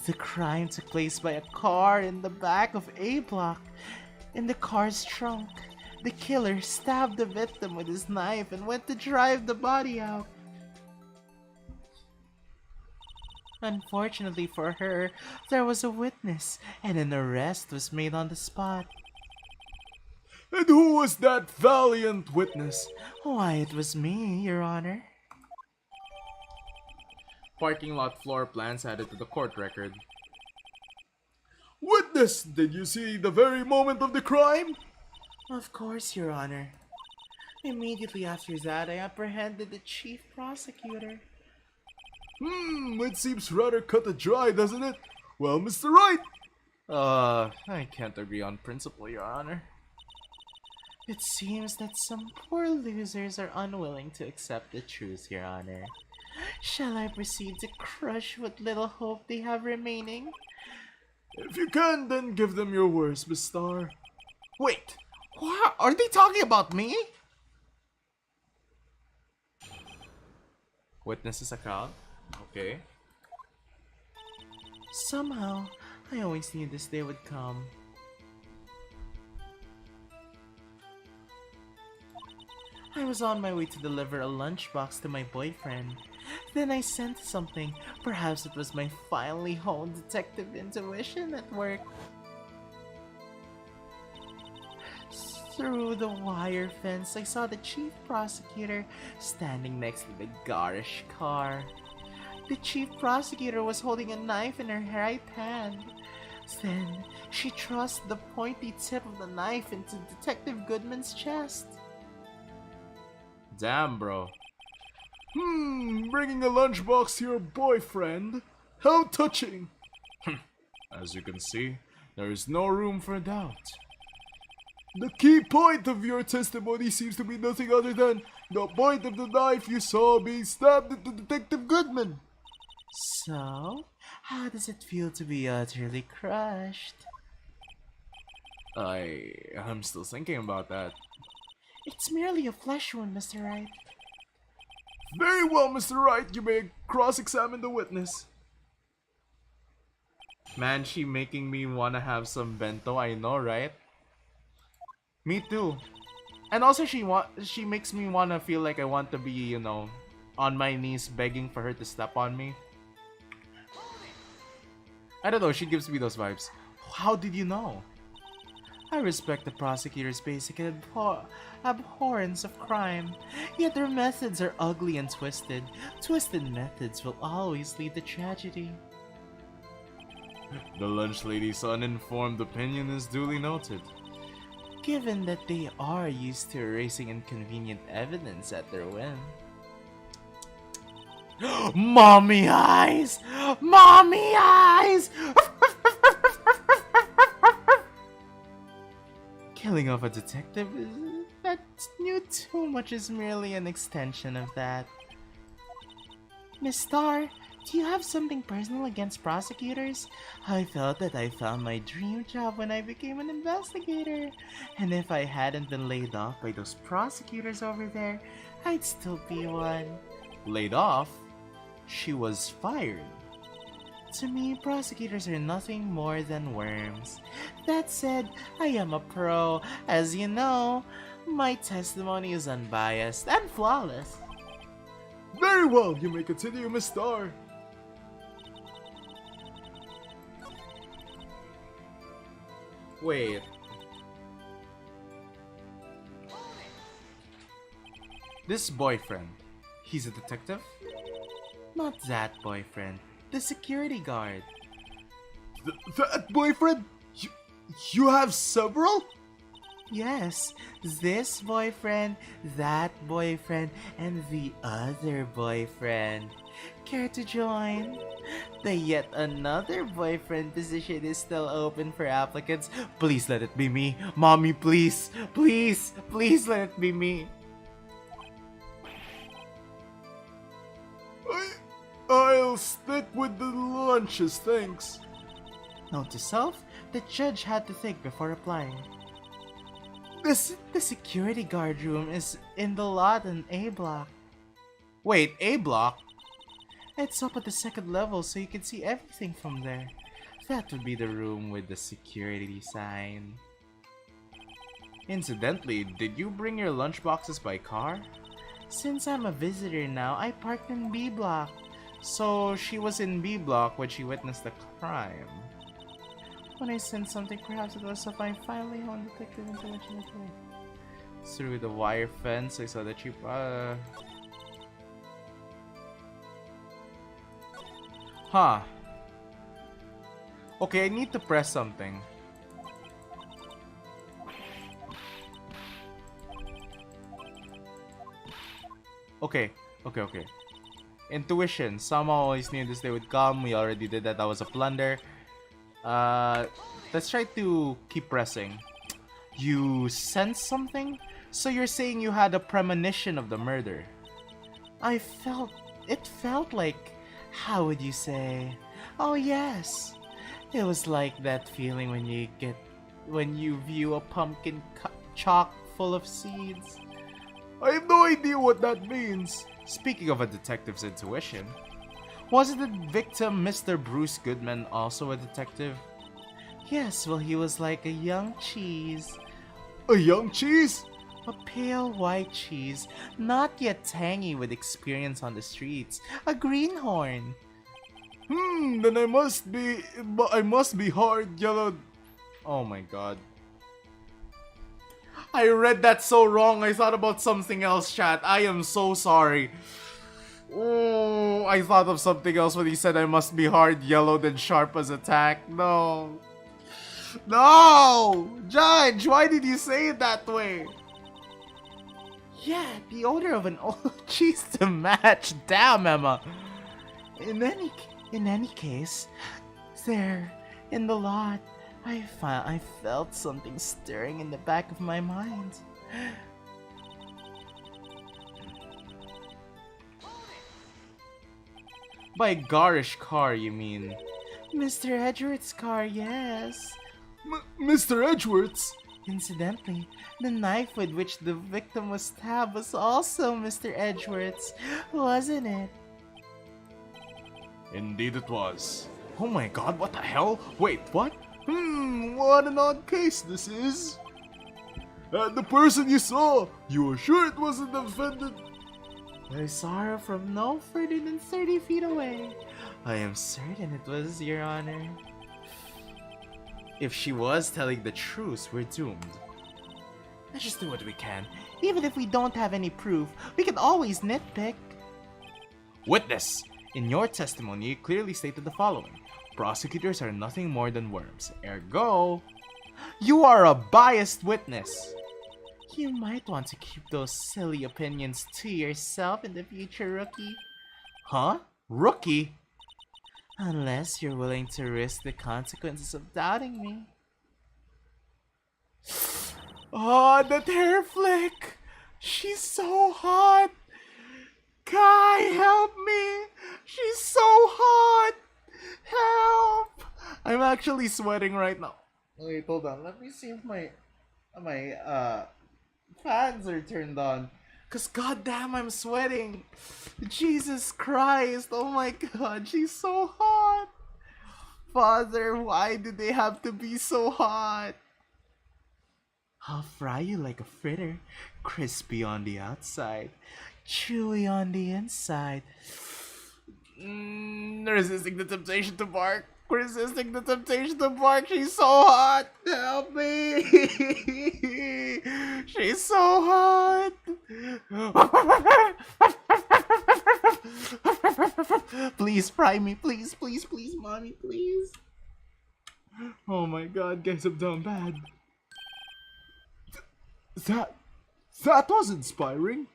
The crime took place by a car in the back of A block. In the car's trunk, the killer stabbed the victim with his knife and went to drive the body out. Unfortunately for her, there was a witness, and an arrest was made on the spot. And who was that valiant witness? Why, it was me, Your Honor. Parking lot floor plans added to the court record. Witness, did you see the very moment of the crime? Of course, Your Honor. Immediately after that, I apprehended the chief prosecutor. It seems rather cut and dry, doesn't it? Well, Mr. Wright. I can't agree on principle, Your Honor. It seems that some poor losers are unwilling to accept the truth, Your Honor. Shall I proceed to crush what little hope they have remaining? If you can, then give them your worst, Miss Star. Wait, what? Are they talking about me? Witnesses account? Okay. Somehow, I always knew this day would come. I was on my way to deliver a lunchbox to my boyfriend. Then I sensed something. Perhaps it was my finely honed detective intuition at work. Through the wire fence, I saw the chief prosecutor standing next to the garish car. The chief prosecutor was holding a knife in her right hand. Then, she thrust the pointy tip of the knife into Detective Goodman's chest. Damn, bro. Bringing a lunchbox to your boyfriend? How touching! As you can see, there is no room for doubt. The key point of your testimony seems to be nothing other than the point of the knife you saw being stabbed into Detective Goodman. So, how does it feel to be utterly crushed? I'm still thinking about that. It's merely a flesh wound, Mr. Wright. Very well, Mr. Wright, you may cross-examine the witness. Man, she making me wanna have some bento, I know, right? Me too. And also she makes me wanna feel like I want to be, you know, on my knees begging for her to step on me. I don't know, she gives me those vibes. How did you know? I respect the prosecutor's basic abhorrence of crime, yet their methods are ugly and twisted. Twisted methods will always lead to tragedy. The lunch lady's uninformed opinion is duly noted. Given that they are used to erasing inconvenient evidence at their whim. Mommy eyes! Mommy eyes! Killing of a detective, that knew too much is merely an extension of that. Miss Starr, do you have something personal against prosecutors? I felt that I found my dream job when I became an investigator. And if I hadn't been laid off by those prosecutors over there, I'd still be one. Laid off? She was fired. To me, prosecutors are nothing more than worms. That said, I am a pro. As you know, my testimony is unbiased and flawless. Very well, you may continue, Miss Starr. Wait. This boyfriend, he's a detective? Not that boyfriend, the security guard. That boyfriend? You have several? Yes, this boyfriend, that boyfriend, and the other boyfriend. Care to join? The yet another boyfriend position is still open for applicants. Please let it be me. Mommy, please. Please. Please let it be me. I'll stick with the lunches, thanks. Note to self, the judge had to think before applying. The security guard room is in the lot in A block. Wait, A block? It's up at the second level so you can see everything from there. That would be the room with the security sign. Incidentally, did you bring your lunchboxes by car? Since I'm a visitor now, I parked in B block. So she was in B block when she witnessed the crime. When I sensed something, perhaps it was I finally honed detective intelligence. Through the wire fence, I saw that you Huh. Okay, I need to press something. Okay. Intuition. Somehow always knew this day would come. We already did that. That was a blunder. Let's try to keep pressing. You sense something? So you're saying you had a premonition of the murder? It felt like, how would you say? Oh yes. It was like that feeling when you view a pumpkin chock full of seeds. I have no idea what that means. Speaking of a detective's intuition, wasn't the victim Mr. Bruce Goodman also a detective? Yes, well he was like a young cheese. A young cheese? A pale white cheese, not yet tangy with experience on the streets. A greenhorn. Then I must be hard yellow. Oh my god. I read that so wrong. I thought about something else, chat. I am so sorry. Oh, I thought of something else when he said I must be hard yellowed and sharp as attack. No. No! Judge, why did you say it that way? Yeah, the odor of an old cheese to match. Damn, Emma. In any case, there, in the lot, I felt something stirring in the back of my mind. By garish car, you mean? Mr. Edgeworth's car, yes. Mr. Edgeworth's? Incidentally, the knife with which the victim was stabbed was also Mr. Edgeworth's, wasn't it? Indeed it was. Oh my god, what the hell? Wait, what? What an odd case this is. The person you saw, you were sure it wasn't the defendant? I saw her from no further than 30 feet away. I am certain it was, Your Honor. If she was telling the truth, we're doomed. Let's just do what we can. Even if we don't have any proof, we can always nitpick. Witness! In your testimony, you clearly stated the following. Prosecutors are nothing more than worms. Ergo, you are a biased witness. You might want to keep those silly opinions to yourself in the future, rookie. Huh? Rookie? Unless you're willing to risk the consequences of doubting me. Oh, that hair flick! She's so hot! Kai, help me! She's so hot! Help! I'm actually sweating right now. Wait, hold on. Let me see if my fans are turned on. Cause goddamn, I'm sweating. Jesus Christ! Oh my God, she's so hot. Father, why do they have to be so hot? I'll fry you like a fritter, crispy on the outside, chewy on the inside. Resisting the temptation to bark. Resisting the temptation to bark. She's so hot. Help me. She's so hot. Please fry me. Please, please, please, mommy, please. Oh my god, guys, I'm down bad. That was inspiring.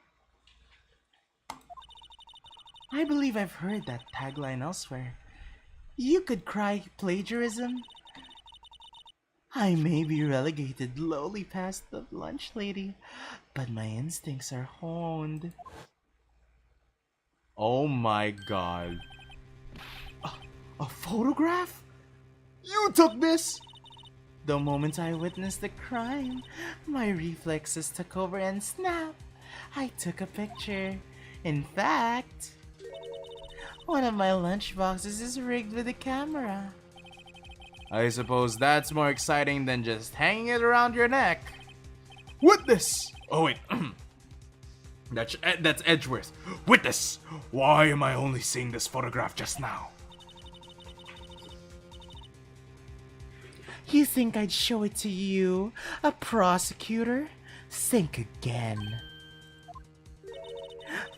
I believe I've heard that tagline elsewhere. You could cry plagiarism. I may be relegated lowly past the lunch lady, but my instincts are honed. Oh my god. A photograph? You took this? The moment I witnessed the crime, my reflexes took over and snap! I took a picture. In fact, one of my lunch boxes is rigged with a camera. I suppose that's more exciting than just hanging it around your neck. Witness! Oh wait, that's Edgeworth. Witness! Why am I only seeing this photograph just now? You think I'd show it to you, a prosecutor? Think again.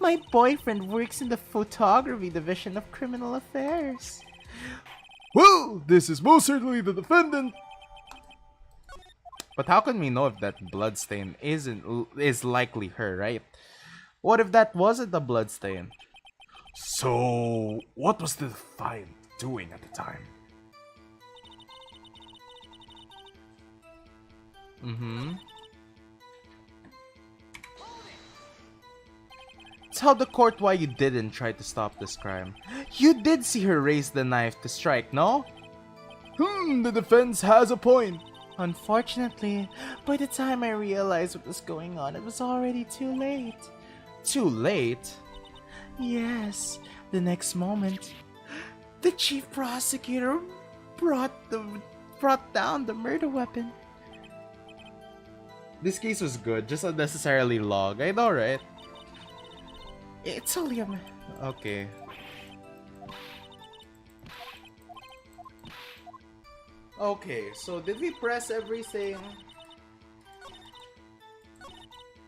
My boyfriend works in the photography division of criminal affairs. Well, this is most certainly the defendant. But how can we know if that bloodstain is likely her, right? What if that wasn't a bloodstain? So, what was the defiant doing at the time? Tell the court why you didn't try to stop this crime. You did see her raise the knife to strike, no? The defense has a point. Unfortunately, by the time I realized what was going on, it was already too late. Too late? Yes, the next moment, the chief prosecutor brought down the murder weapon. This case was good, just unnecessarily long. I know, right? It's only a... Okay. Okay, so did we press everything?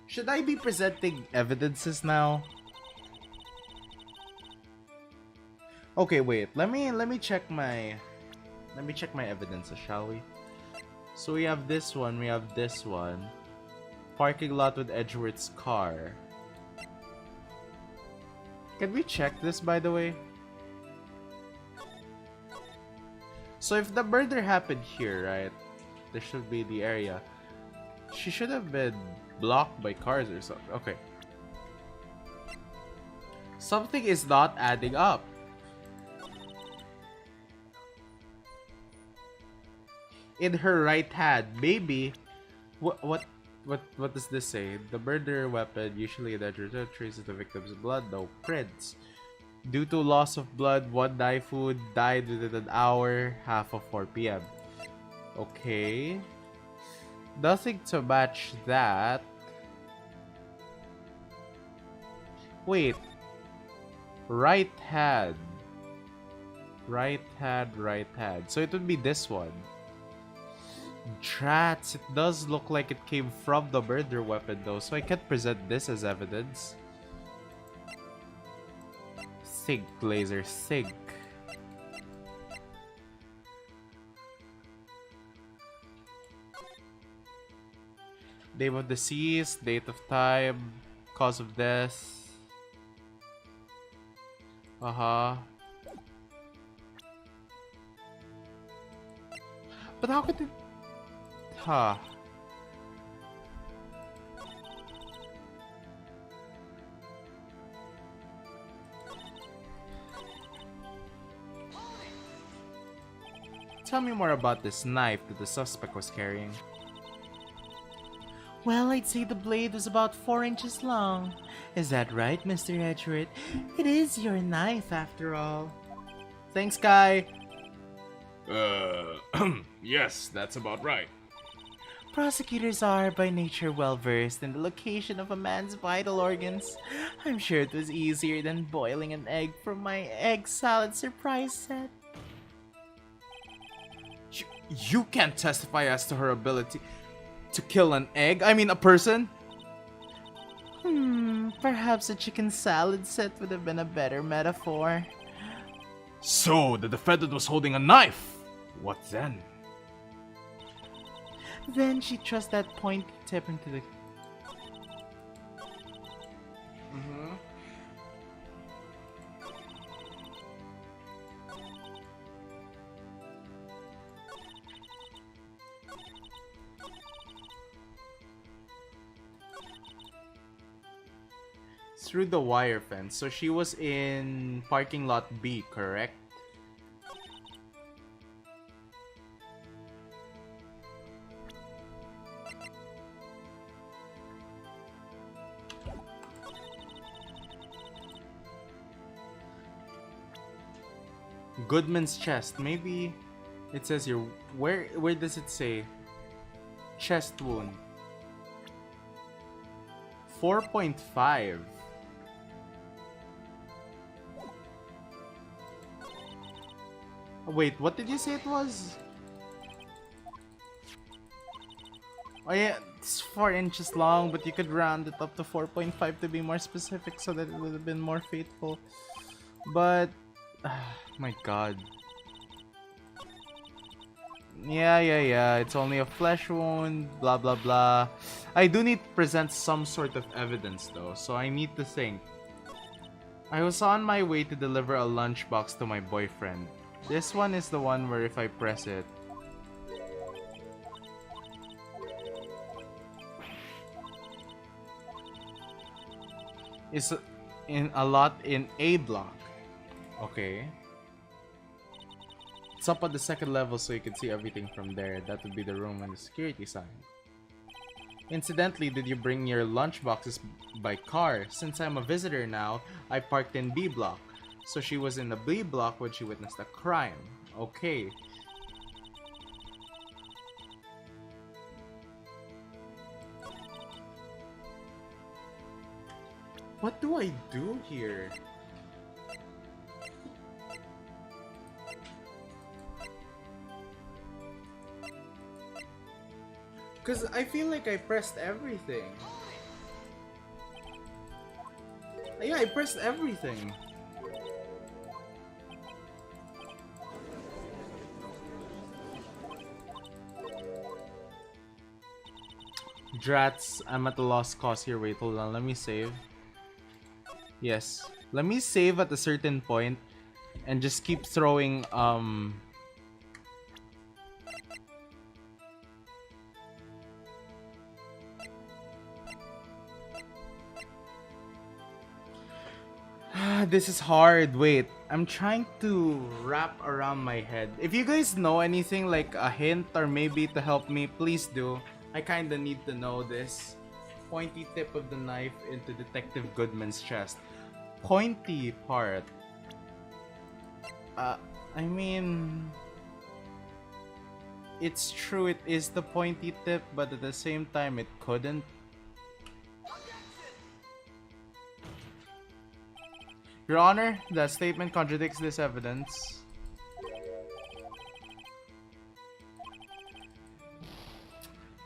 Should I be presenting evidences now? Okay, wait. Let me check my evidences, shall we? So we have this one, we have this one. parking lot with Edgeworth's car. Can we check this, by the way? So if the murder happened here, right? This should be the area. She should have been blocked by cars or something. Okay. Something is not adding up. In her right hand, maybe. What does this say? The murder weapon usually that traces the victim's blood. No prints. Due to loss of blood, one knife wound died within an hour, half of 4 p.m. Okay. Nothing to match that. Wait. Right hand. Right hand, right hand. So it would be this one. Drats, it does look like it came from the murder weapon though, so I can't present this as evidence. Think, Lazer, think. Name of deceased, date of time, cause of death. But how could it... Huh. Tell me more about this knife that the suspect was carrying. Well, I'd say the blade was about 4 inches long. Is that right, Mr. Edgeworth? It is your knife, after all. Thanks, Kai. Yes, that's about right. Prosecutors are, by nature, well versed in the location of a man's vital organs. I'm sure it was easier than boiling an egg from my egg salad surprise set. You can't testify as to her ability to kill an egg. I mean, a person. Perhaps a chicken salad set would have been a better metaphor. So, the defendant was holding a knife. What then? Then she thrust that pointy tip into the... Through the wire fence. So she was in parking lot B, correct? Goodman's chest. Maybe it says here. Where does it say? Chest wound. 4.5. Wait, what did you say it was? Oh yeah, it's 4 inches long, but you could round it up to 4.5 to be more specific so that it would have been more faithful. But, my god. Yeah, it's only a flesh wound, blah blah blah. I do need to present some sort of evidence though, so I need to think. I was on my way to deliver a lunchbox to my boyfriend. This one is the one where if I press it, is in a lot in A block. Okay. It's up on the second level so you can see everything from there. That would be the room and the security sign. Incidentally, did you bring your lunchboxes by car? Since I'm a visitor now, I parked in B block. So she was in the B block when she witnessed a crime. Okay. What do I do here? Because I feel like I pressed everything. Yeah, I pressed everything. Drats, I'm at a lost cause here. Wait, hold on. Let me save. Yes. Let me save at a certain point and just keep throwing this is hard. Wait, I'm trying to wrap around my head. If you guys know anything like a hint or maybe to help me, please do. I kinda need to know this. Pointy tip of the knife into Detective Goodman's chest. Pointy part. I mean, it's true it is the pointy tip, but at the same time it couldn't. Your Honor, that statement contradicts this evidence.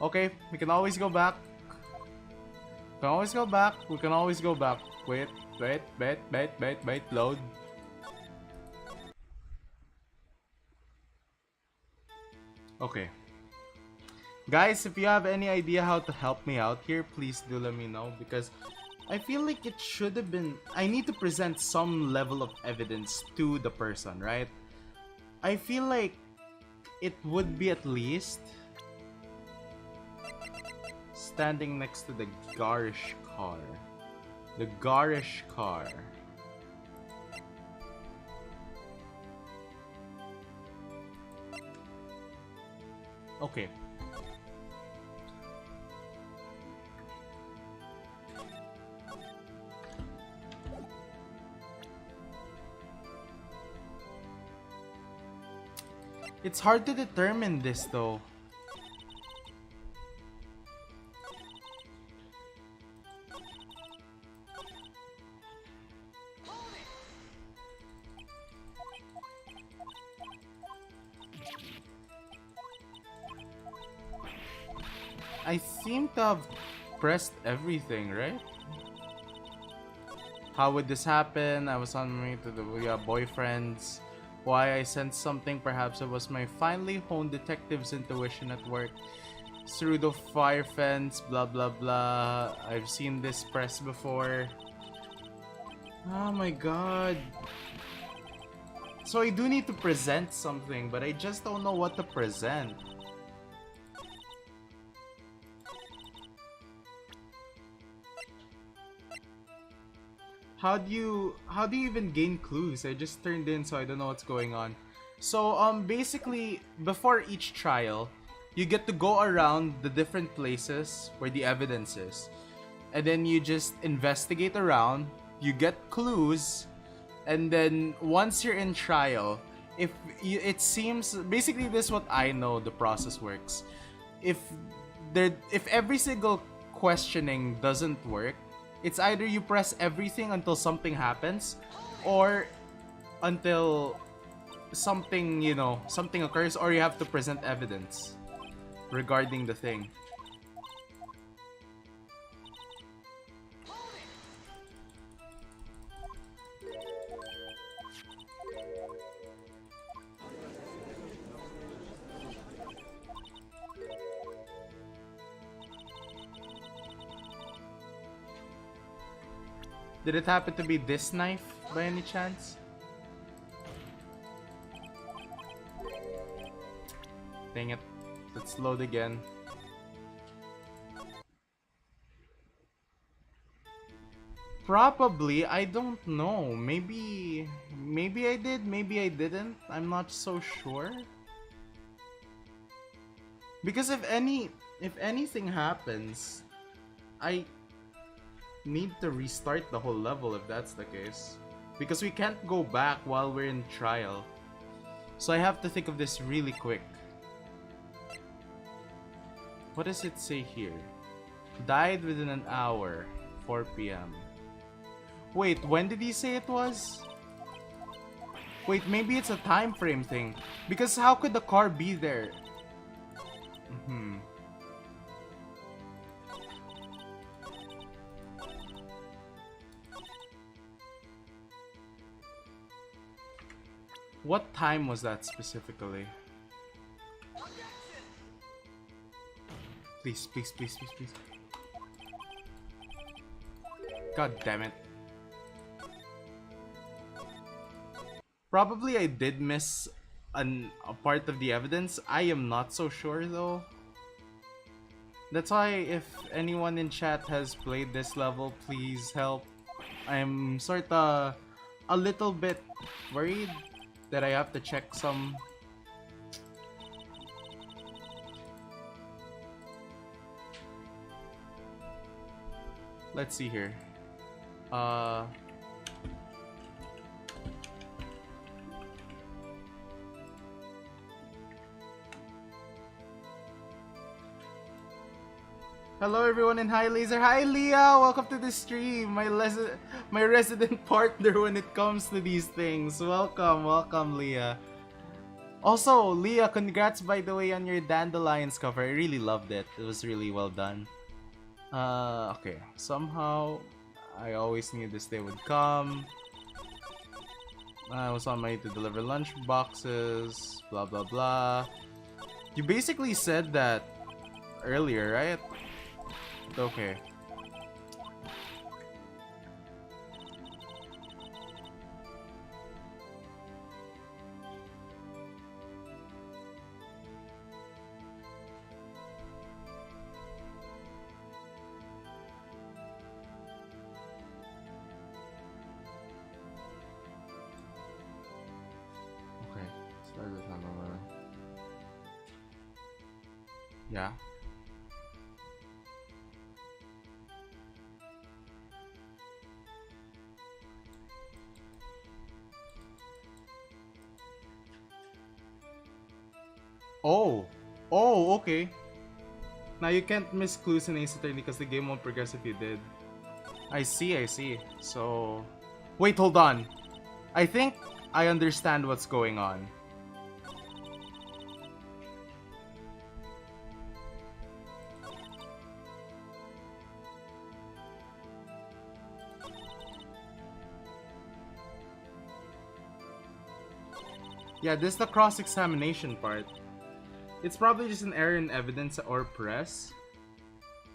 Okay, we can always go back. We can always go back. We can always go back. Wait, load. Okay. Guys, if you have any idea how to help me out here, please do let me know, because I feel like it should have been... I need to present some level of evidence to the person, right? I feel like it would be at least standing next to the garish car. The garish car. Okay. It's hard to determine this though. I seem to have pressed everything, right? How would this happen? I was on my way to the boyfriends. Why I sensed something, perhaps it was my finely honed detective's intuition at work. Through the fire fence, blah blah blah. I've seen this press before. Oh my god. So I do need to present something, but I just don't know what to present. How do you even gain clues? I just turned in, so I don't know what's going on. So basically before each trial, you get to go around the different places where the evidence is. And then you just investigate around, you get clues, and then once you're in trial, it seems basically this is what I know the process works. If every single questioning doesn't work, it's either you press everything until something happens, or until something, something occurs, or you have to present evidence regarding the thing. Did it happen to be this knife by any chance? Dang it. Let's load again. Probably, I don't know. Maybe I did, maybe I didn't. I'm not so sure. Because if anything happens, I need to restart the whole level if that's the case. Because we can't go back while we're in trial. So I have to think of this really quick. What does it say here? Died within an hour, 4 p.m. Wait, when did he say it was? Wait, maybe it's a time frame thing. Because how could the car be there? What time was that specifically? Please, please, please, please, please. God damn it. Probably I did miss a part of the evidence. I am not so sure though. That's why if anyone in chat has played this level, please help. I'm sorta a little bit worried that I have to check some. Let's see here. Hello everyone and hi Lazer. Hi Leah, welcome to the stream. My resident partner when it comes to these things. Welcome, welcome Leah. Also, Leah, congrats by the way on your Dandelions cover. I really loved it. It was really well done. Okay. Somehow, I always knew this day would come. I was on my way to deliver lunch boxes. Blah blah blah. You basically said that earlier, right? Okay. Okay. Start this on. Yeah. Oh. Oh, okay. Now you can't miss clues in Ace Attorney because the game won't progress if you did. I see, I see. So... Wait, hold on. I think I understand what's going on. Yeah, this is the cross-examination part. It's probably just an error in evidence or press.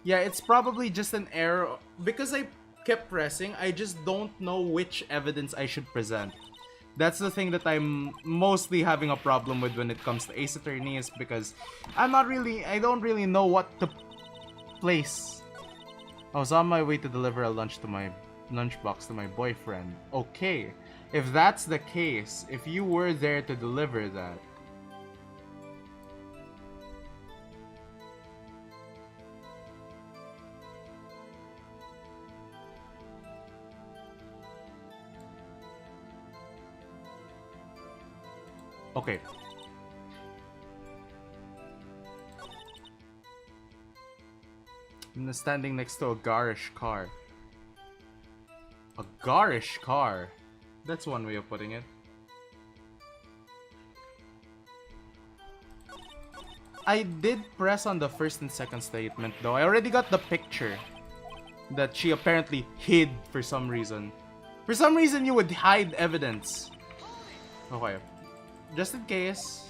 Yeah, it's probably just an error. Because I kept pressing, I just don't know which evidence I should present. That's the thing that I'm mostly having a problem with when it comes to Ace Attorney, is because I don't really know what to place. I was on my way to deliver a lunchbox to my boyfriend. Okay, if that's the case, if you were there to deliver that, okay. I'm standing next to a garish car. A garish car? That's one way of putting it. I did press on the first and second statement though. I already got the picture that she apparently hid for some reason. For some reason you would hide evidence. Okay. Just in case.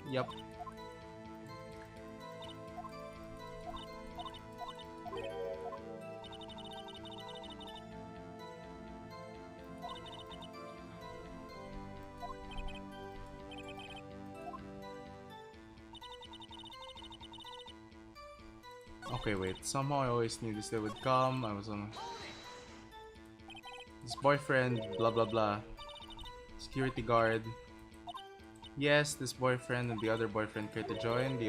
Yep. Okay, wait. Somehow I always knew this day would come. I was on his boyfriend, blah blah blah. Security guard. Yes, this boyfriend and the other boyfriend care to join.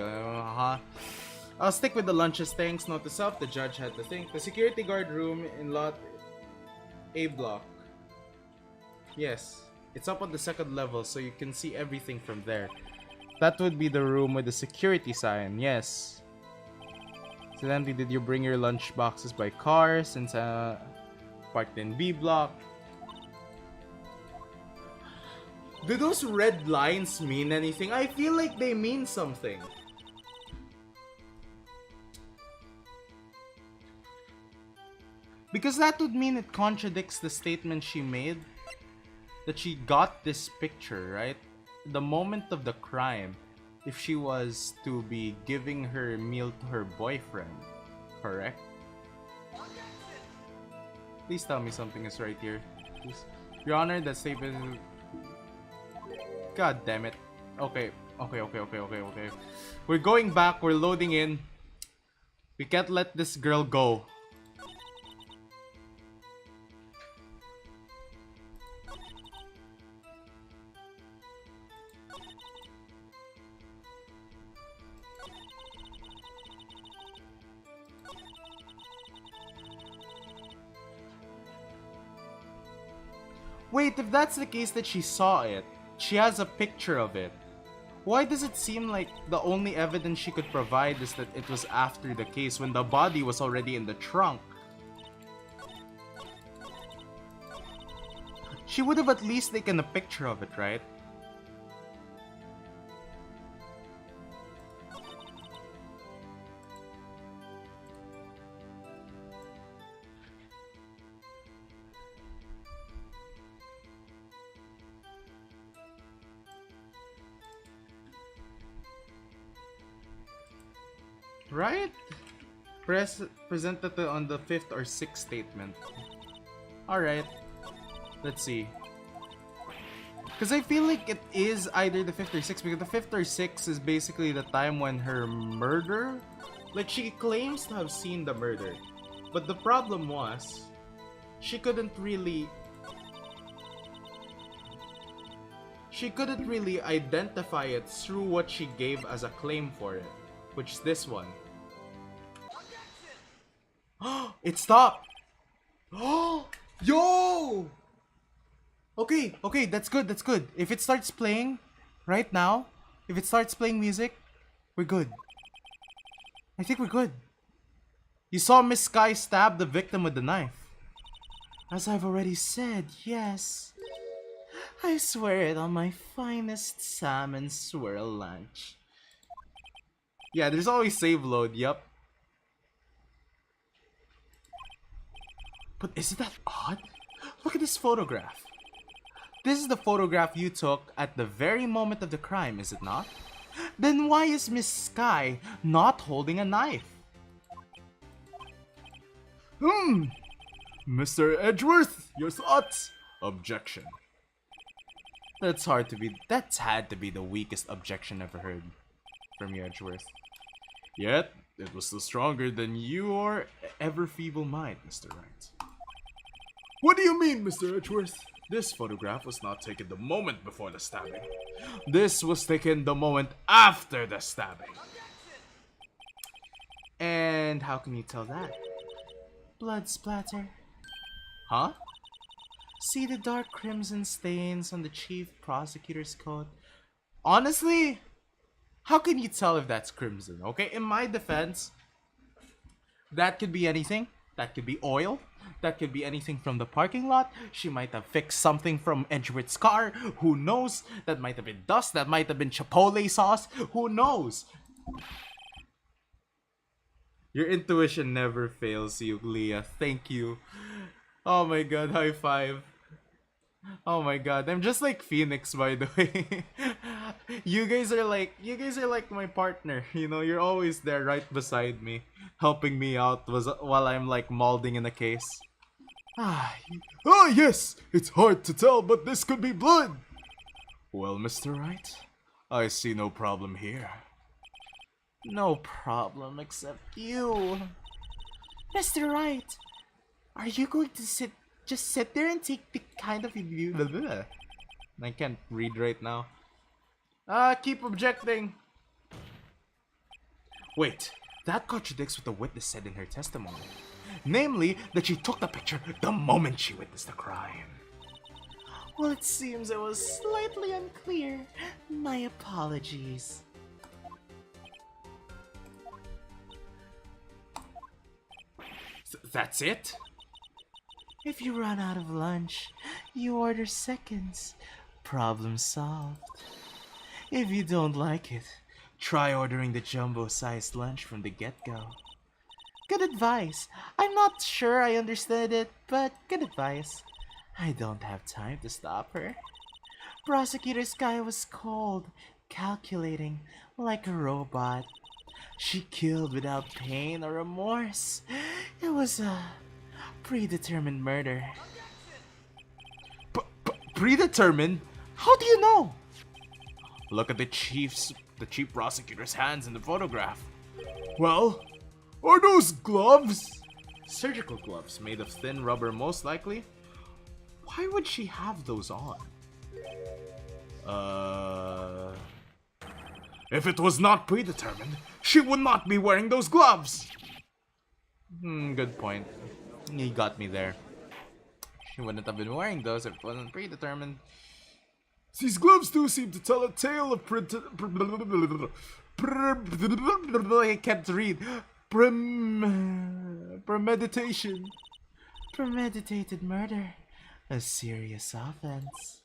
I'll stick with the lunches, thanks. Note to self, the judge had to think. The security guard room in lot A block. Yes, it's up on the second level, so you can see everything from there. That would be the room with the security sign, yes. Incidentally, did you bring your lunch boxes by car since parked in B block? Do those red lines mean anything? I feel like they mean something. Because that would mean it contradicts the statement she made that she got this picture, right? The moment of the crime. if she was to be giving her meal to her boyfriend, correct? Please tell me something is right here. Please. Your Honor, that statement. God damn it. Okay. Okay. We're going back. We're loading in. We can't let this girl go. Wait, if that's the case that she saw it, she has a picture of it. Why does it seem like the only evidence she could provide is that it was after the case when the body was already in the trunk? She would have at least taken a picture of it, right? Right? Presented on the 5th or 6th statement. Alright. Let's see. Because I feel like it is either the 5th or 6th, because the 5th or 6th is basically the time when her murder... Like, she claims to have seen the murder. But the problem was, she couldn't really identify it through what she gave as a claim for it. Which is this one. It stopped! Yo! Okay, that's good. If it starts playing right now, if it starts playing music, we're good. I think we're good. You saw Miss Sky stab the victim with the knife. As I've already said, yes. I swear it on my finest salmon swirl lunch. Yeah, there's always save load, yup. But isn't that odd? Look at this photograph. This is the photograph you took at the very moment of the crime, is it not? Then why is Miss Sky not holding a knife? Mr. Edgeworth, your thoughts? Objection. That's had to be the weakest objection ever heard from you, Edgeworth. Yet, it was still stronger than your ever feeble mind, Mr. Wright. What do you mean, Mr. Edgeworth? This photograph was not taken the moment before the stabbing. This was taken the moment after the stabbing. And how can you tell that? Blood splatter. Huh? See the dark crimson stains on the chief prosecutor's coat? Honestly, how can you tell if that's crimson? Okay, in my defense, that could be anything. That could be oil. That could be anything from the parking lot. She might have fixed something from Edgeworth's car. Who knows? That might have been dust. That might have been Chipotle sauce. Who knows? Your intuition never fails you, Leah. Thank you. Oh my god, high five. Oh my god, I'm just like Phoenix, by the way. You guys are like my partner. You know, you're always there right beside me, helping me out while I'm like molding in a case. Ah, yes! It's hard to tell, but this could be blood! Well, Mr. Wright, I see no problem here. No problem except you. Mr. Wright, are you going to just sit there and take the kind of review? I can't read right now. Keep objecting. Wait, that contradicts what the witness said in her testimony. Namely, that she took the picture the moment she witnessed the crime. Well, it seems it was slightly unclear. My apologies. That's it? If you run out of lunch, you order seconds. Problem solved. If you don't like it, try ordering the jumbo-sized lunch from the get-go. Good advice. I'm not sure I understood it, but good advice. I don't have time to stop her. Prosecutor Sky was cold, calculating like a robot. She killed without pain or remorse. It was a predetermined murder. Predetermined? How do you know? Look at the chief prosecutor's hands in the photograph. Well, are those gloves? Surgical gloves made of thin rubber, most likely. Why would she have those on? If it was not predetermined, she would not be wearing those gloves. Good point. You got me there. She wouldn't have been wearing those if it wasn't predetermined. These gloves do seem to tell a tale of I can't read. Premeditation. Premeditated murder. A serious offense.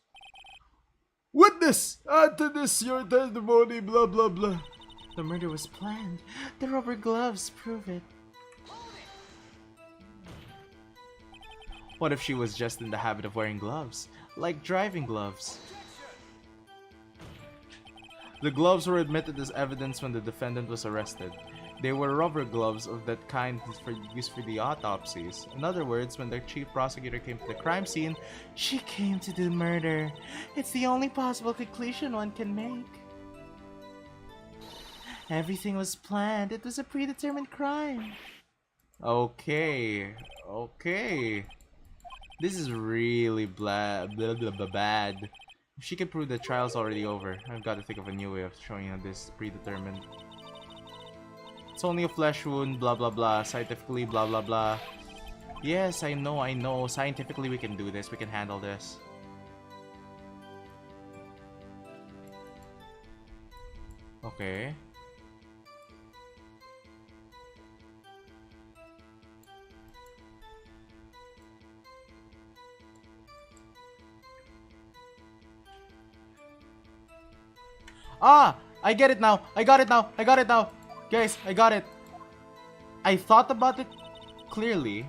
Witness! Add to this your testimony, blah blah blah. The murder was planned. The rubber gloves prove it. What if she was just in the habit of wearing gloves? Like driving gloves. The gloves were admitted as evidence when the defendant was arrested. They were rubber gloves of that kind used for the autopsies. In other words, when the chief prosecutor came to the crime scene, she came to do murder. It's the only possible conclusion one can make. Everything was planned. It was a predetermined crime. Okay. This is really bad. If she can prove the trial's already over, I've got to think of a new way of showing how this is predetermined. It's only a flesh wound, blah blah blah. Scientifically, blah blah blah. Yes, I know. Scientifically, we can do this. We can handle this. Okay. Ah! I get it now! I got it now! Guys, I got it! I thought about it clearly.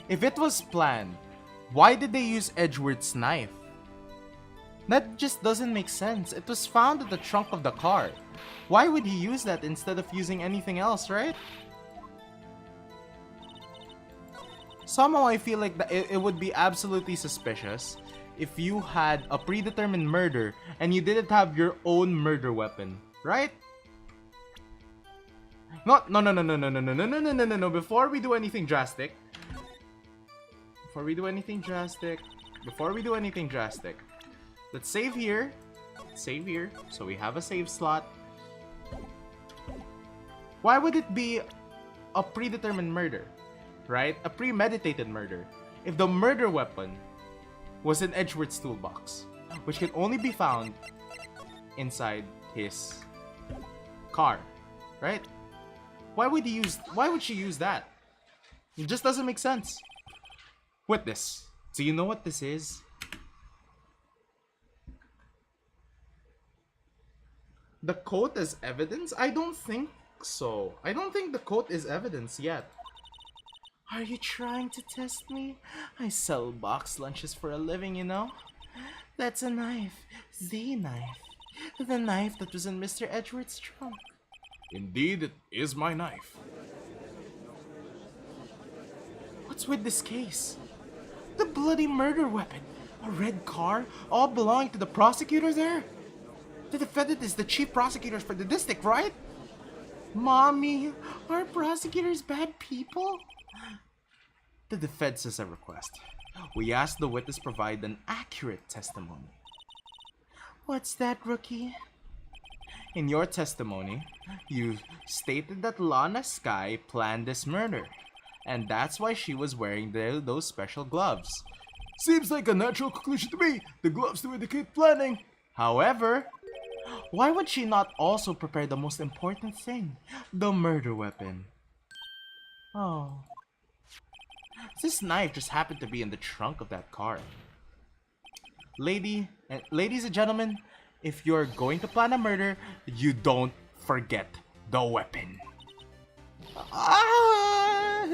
If it was planned, why did they use Edgeworth's knife? That just doesn't make sense. It was found in the trunk of the car. Why would he use that instead of using anything else, right? Somehow I feel like it would be absolutely suspicious if you had a predetermined murder and you didn't have your own murder weapon, right? No. Before we do anything drastic, let's save here. So we have a save slot. Why would it be a predetermined murder, right? A premeditated murder if the murder weapon was in Edgeworth's toolbox, which can only be found inside his car, right? Why would she use that? It just doesn't make sense. Witness, do you know what this is? The coat as evidence? I don't think so. I don't think the coat is evidence yet. Are you trying to test me? I sell box lunches for a living, you know? That's a knife. The knife. The knife that was in Mr. Edgeworth's trunk. Indeed, it is my knife. What's with this case? The bloody murder weapon. A red car, all belonging to the prosecutor there? The defendant is the chief prosecutor for the district, right? Mommy, are prosecutors bad people? The defense has a request. We ask the witness provide an accurate testimony. What's that, rookie? In your testimony, you stated that Lana Sky planned this murder, and that's why she was wearing those special gloves. Seems like a natural conclusion to me. The gloves do indicate planning. However, why would she not also prepare the most important thing, the murder weapon? Oh. This knife just happened to be in the trunk of that car. Ladies and gentlemen, if you're going to plan a murder, you don't forget the weapon. Ah!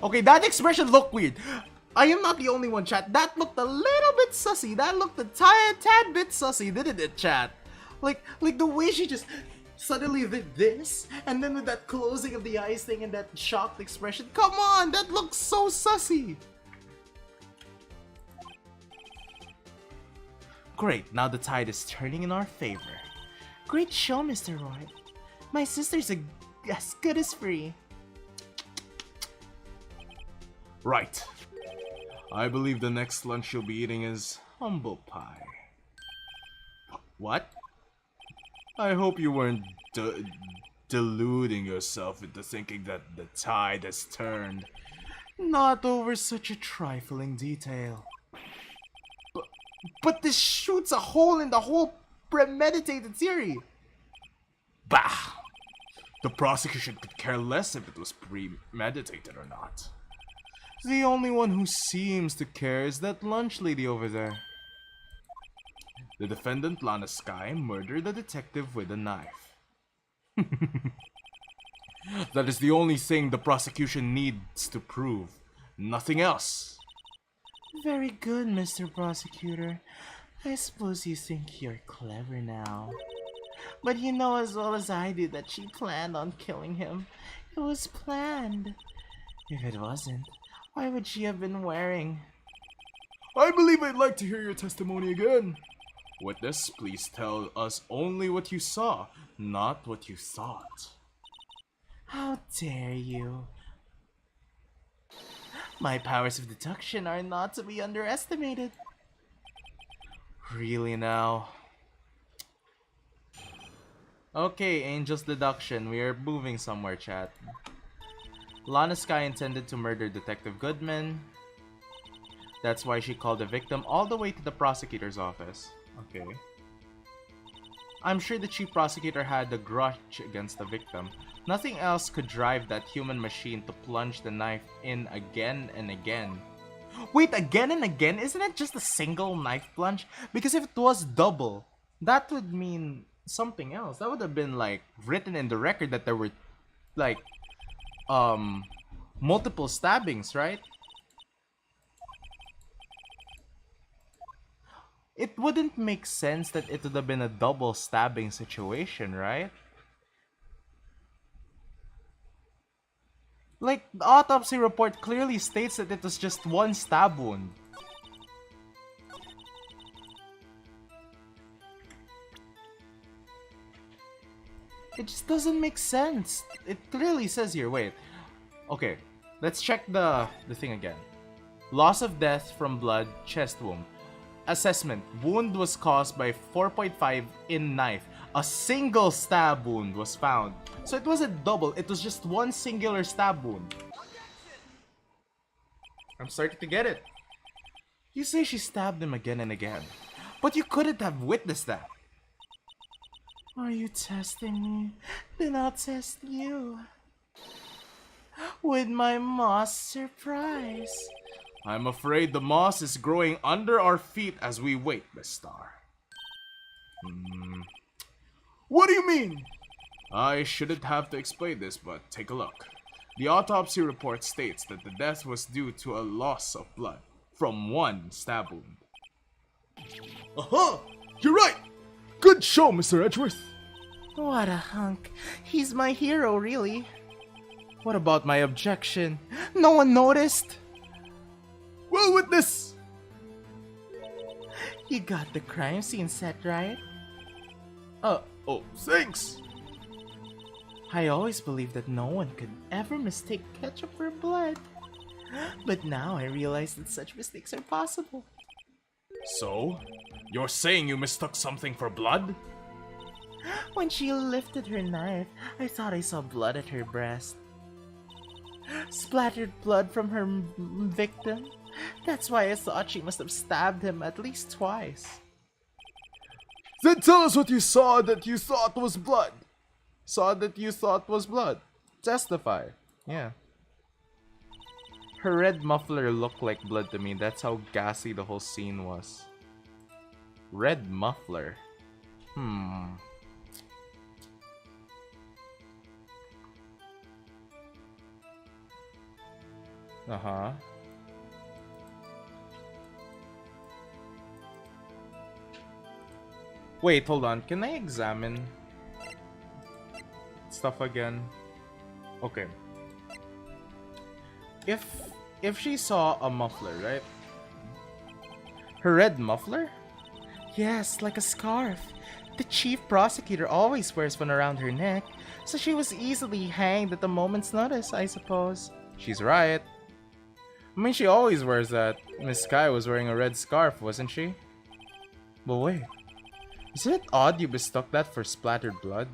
Okay, that expression looked weird. I am not the only one, chat. That looked a little bit sussy. That looked a tad bit sussy, didn't it, chat? Like the way she just suddenly did this, and then with that closing of the eyes thing and that shocked expression. Come on, that looks so sussy. Great, now the tide is turning in our favor. Great show, Mr. Roy. My sister's as good as free. Right. I believe the next lunch you'll be eating is humble pie. What? I hope you weren't deluding yourself into thinking that the tide has turned. Not over such a trifling detail. But this shoots a hole in the whole premeditated theory. Bah! The prosecution could care less if it was premeditated or not. The only one who seems to care is that lunch lady over there. The defendant, Lana Sky, murdered the detective with a knife. That is the only thing the prosecution needs to prove. Nothing else. Very good, Mr. Prosecutor. I suppose you think you're clever now. But you know as well as I do that she planned on killing him. It was planned. If it wasn't, why would she have been wearing? I believe I'd like to hear your testimony again. Witness, please tell us only what you saw, not what you thought. How dare you? My powers of deduction are not to be underestimated. Really now? Okay, Angel's deduction. We are moving somewhere, chat. Lana Sky intended to murder Detective Goodman. That's why she called the victim all the way to the prosecutor's office. Okay. I'm sure the chief prosecutor had a grudge against the victim. Nothing else could drive that human machine to plunge the knife in again and again. Wait, again and again? Isn't it just a single knife plunge? Because if it was double, that would mean something else. That would have been like written in the record that there were like multiple stabbings, right? It wouldn't make sense that it would have been a double stabbing situation, right? Like, the autopsy report clearly states that it was just one stab wound. It just doesn't make sense. It clearly says here, wait. Okay, let's check the thing again. Loss of death from blood, chest wound. Assessment, wound was caused by 4.5 in knife. A single stab wound was found. So it wasn't double, it was just one singular stab wound. I'm starting to get it. You say she stabbed him again and again, but you couldn't have witnessed that. Are you testing me? Then I'll test you. With my moss surprise. I'm afraid the moss is growing under our feet as we wait, Miss Star. What do you mean? I shouldn't have to explain this, but take a look. The autopsy report states that the death was due to a loss of blood from one stab wound. Aha! You're right! Good show, Mr. Edgeworth! What a hunk. He's my hero, really. What about my objection? No one noticed? Well, witness! You got the crime scene set, right? Oh, thanks! I always believed that no one could ever mistake ketchup for blood. But now I realize that such mistakes are possible. So, you're saying you mistook something for blood? When she lifted her knife, I thought I saw blood at her breast. Splattered blood from her victim. That's why I thought she must have stabbed him at least twice. Then tell us what you saw that you thought was blood. Saw that you thought was blood. Testify. Yeah. Her red muffler looked like blood to me. That's how gassy the whole scene was. Red muffler. Uh-huh. Wait, hold on. Can I examine stuff again? Okay. If she saw a muffler, right? Her red muffler? Yes, like a scarf. The chief prosecutor always wears one around her neck, so she was easily hanged at a moment's notice, I suppose. She's right. I mean, she always wears that. Miss Sky was wearing a red scarf, wasn't she? But wait, isn't it odd you mistook that for splattered blood?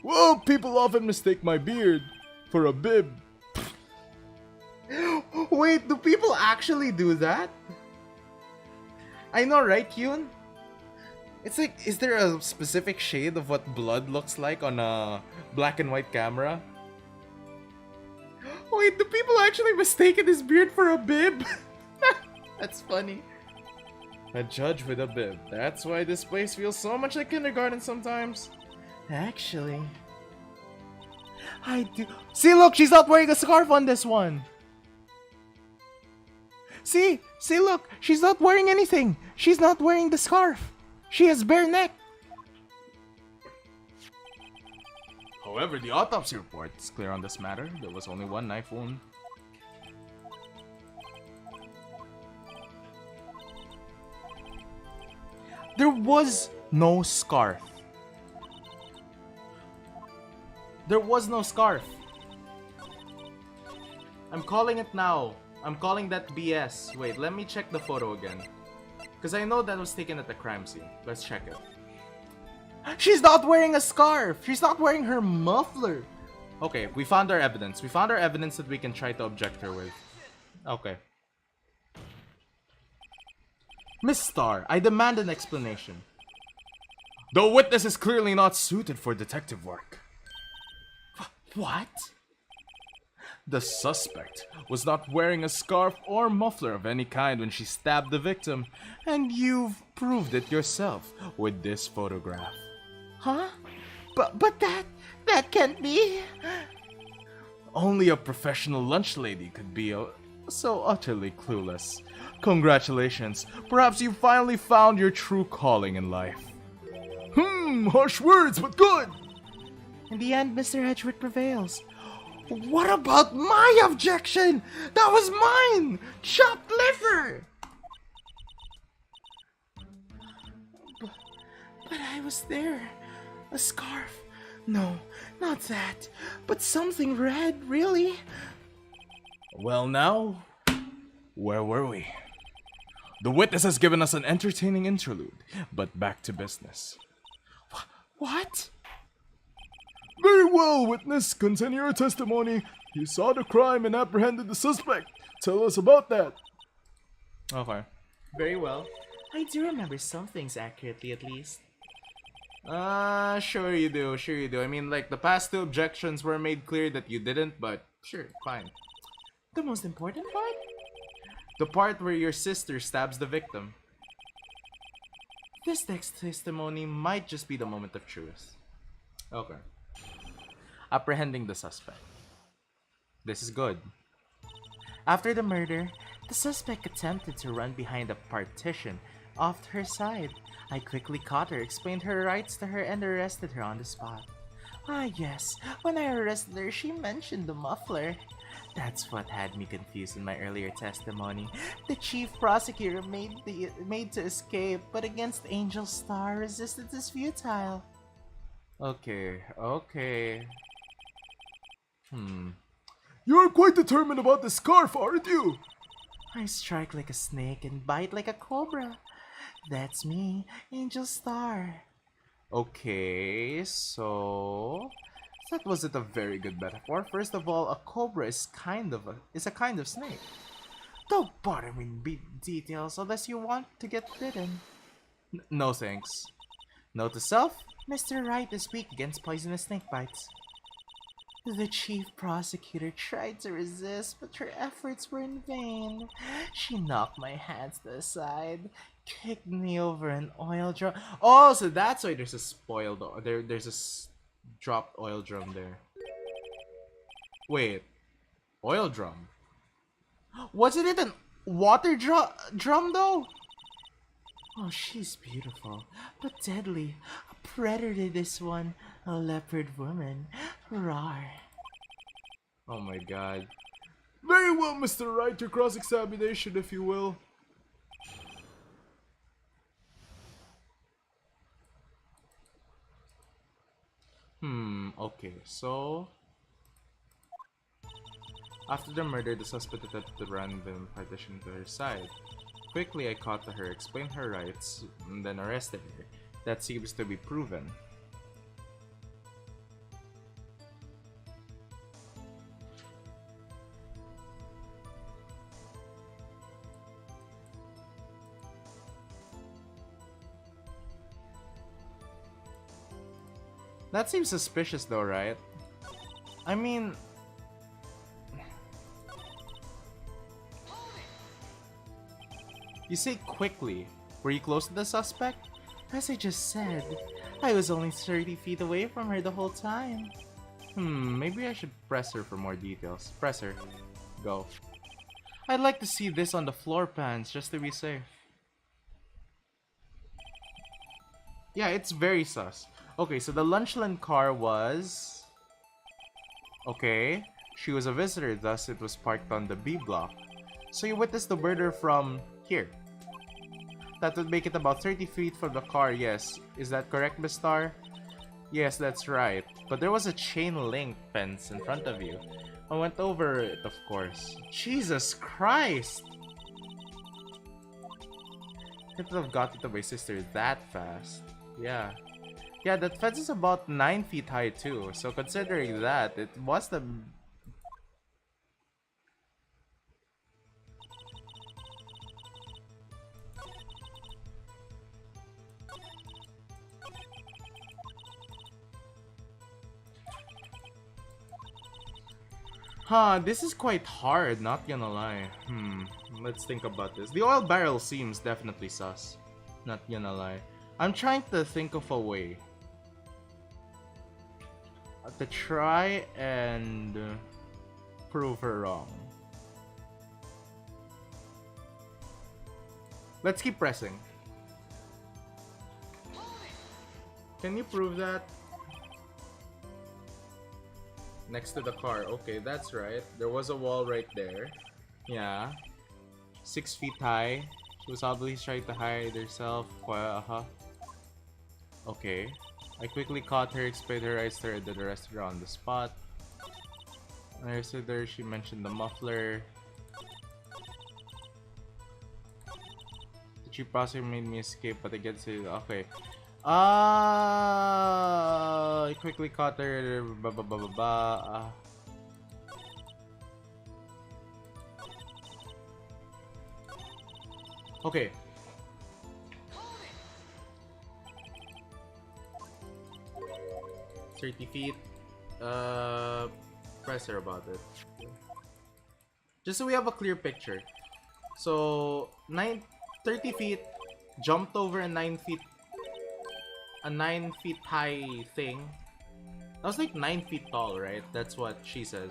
Well, people often mistake my beard for a bib. Wait, do people actually do that? I know, right, Yoon? It's like, is there a specific shade of what blood looks like on a black and white camera? Wait, do people actually mistaken his beard for a bib? That's funny. A judge with a bib. That's why this place feels so much like kindergarten sometimes. Actually, I do. See, look, she's not wearing a scarf on this one. See, look, she's not wearing anything. She's not wearing the scarf. She has bare neck. However, the autopsy report is clear on this matter. There was only one knife wound. There was no scarf. There was no scarf. I'm calling it now. I'm calling that BS. Wait, let me check the photo again. Because I know that was taken at the crime scene. Let's check it. She's not wearing a scarf! She's not wearing her muffler! Okay, we found our evidence. We found our evidence that we can try to object her with. Okay. Miss Starr, I demand an explanation. The witness is clearly not suited for detective work. What? The suspect was not wearing a scarf or muffler of any kind when she stabbed the victim, and you've proved it yourself with this photograph. Huh? But that can't be. Only a professional lunch lady could be so utterly clueless. Congratulations. Perhaps you finally found your true calling in life. Harsh words, but good. In the end, Mr. Edgewood prevails. What about my objection? That was mine! Chopped liver! But I was there. A scarf. No, not that. But something red, really. Well now, where were we? The witness has given us an entertaining interlude, but back to business. What? Very well, witness. Continue your testimony. You saw the crime and apprehended the suspect. Tell us about that. Okay. Very well. I do remember some things accurately, at least. Sure you do, sure you do. I mean, like, the past two objections were made clear that you didn't, but sure, fine. The most important part? The part where your sister stabs the victim. This next testimony might just be the moment of truth. Okay. Apprehending the suspect. This is good. After the murder, the suspect attempted to run behind a partition off to her side. I quickly caught her, explained her rights to her, and arrested her on the spot. Ah yes, when I arrested her, she mentioned the muffler. That's what had me confused in my earlier testimony. The chief prosecutor made to escape, but against Angel Star, resistance is futile. Okay. You're quite determined about the scarf, aren't you? I strike like a snake and bite like a cobra. That's me, Angel Star. Okay, so that wasn't a very good metaphor. First of all, a cobra is a kind of snake. Don't bother me with details unless you want to get bitten. No thanks. Note to self, Mr. Wright is weak against poisonous snake bites. The chief prosecutor tried to resist, but her efforts were in vain. She knocked my hands to the side, kicked me over an oil drum. Oh, so that's why there's a spoiled. There's a dropped oil drum there. Wait, oil drum? Wasn't it an water drum though? Oh, she's beautiful, but deadly. A predator, this one. A leopard woman. Rawr. Oh my god. Very well, Mr. Wright, your cross-examination, if you will. Okay, so... After the murder, the suspect attempted to run the partition to her side. Quickly, I caught her, explained her rights, and then arrested her. That seems to be proven. That seems suspicious though, right? I mean... You say quickly. Were you close to the suspect? As I just said, I was only 30 feet away from her the whole time. Maybe I should press her for more details. Press her. Go. I'd like to see this on the floor pans just to be safe. Yeah, it's very sus. Okay, so the Lunchland car was... Okay, she was a visitor, thus it was parked on the B block. So you witnessed the murder from here. That would make it about 30 feet from the car, yes. Is that correct, Miss Star? Yes, that's right. But there was a chain link fence in front of you. I went over it, of course. Jesus Christ! I couldn't have got it to my sister that fast. Yeah. Yeah, that fence is about 9 feet high too. So considering that, it must have... Huh, this is quite hard, not gonna lie. Let's think about this. The oil barrel seems definitely sus. Not gonna lie. I'm trying to think of a way to try and prove her wrong. Let's keep pressing. Can you prove that? Next to the car. Okay, that's right. There was a wall right there. Yeah. 6 feet high. She was obviously trying to hide herself. Okay. I quickly caught her, explained her rights to her, and then arrested her on the spot. I arrested her, she mentioned the muffler. The chief prosecutor made me escape, but I get to... Okay. I quickly caught her. Okay. "30 feet. Press her about it. Just so we have a clear picture. So 30 feet, jumped over a 9 feet high thing. That was like 9 feet tall, right? That's what she says.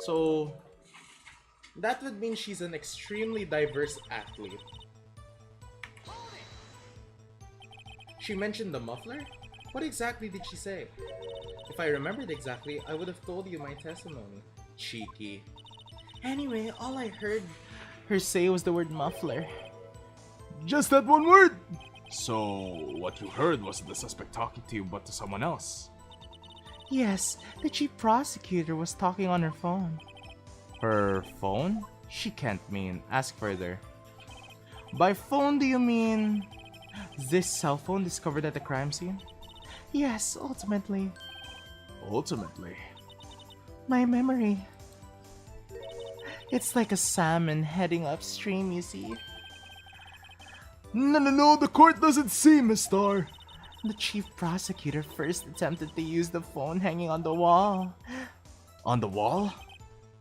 So that would mean she's an extremely diverse athlete. She mentioned the muffler? What exactly did she say? If I remembered exactly, I would have told you my testimony. Cheeky. Anyway, all I heard her say was the word muffler. Just that one word! So, what you heard wasn't the suspect talking to you, but to someone else? Yes, the chief prosecutor was talking on her phone. Her phone? She can't mean. Ask further. By phone, do you mean this cell phone discovered at the crime scene? Yes, ultimately. Ultimately? My memory. It's like a salmon heading upstream, you see. No, the court doesn't see, Miss Star. The chief prosecutor first attempted to use the phone hanging on the wall. On the wall?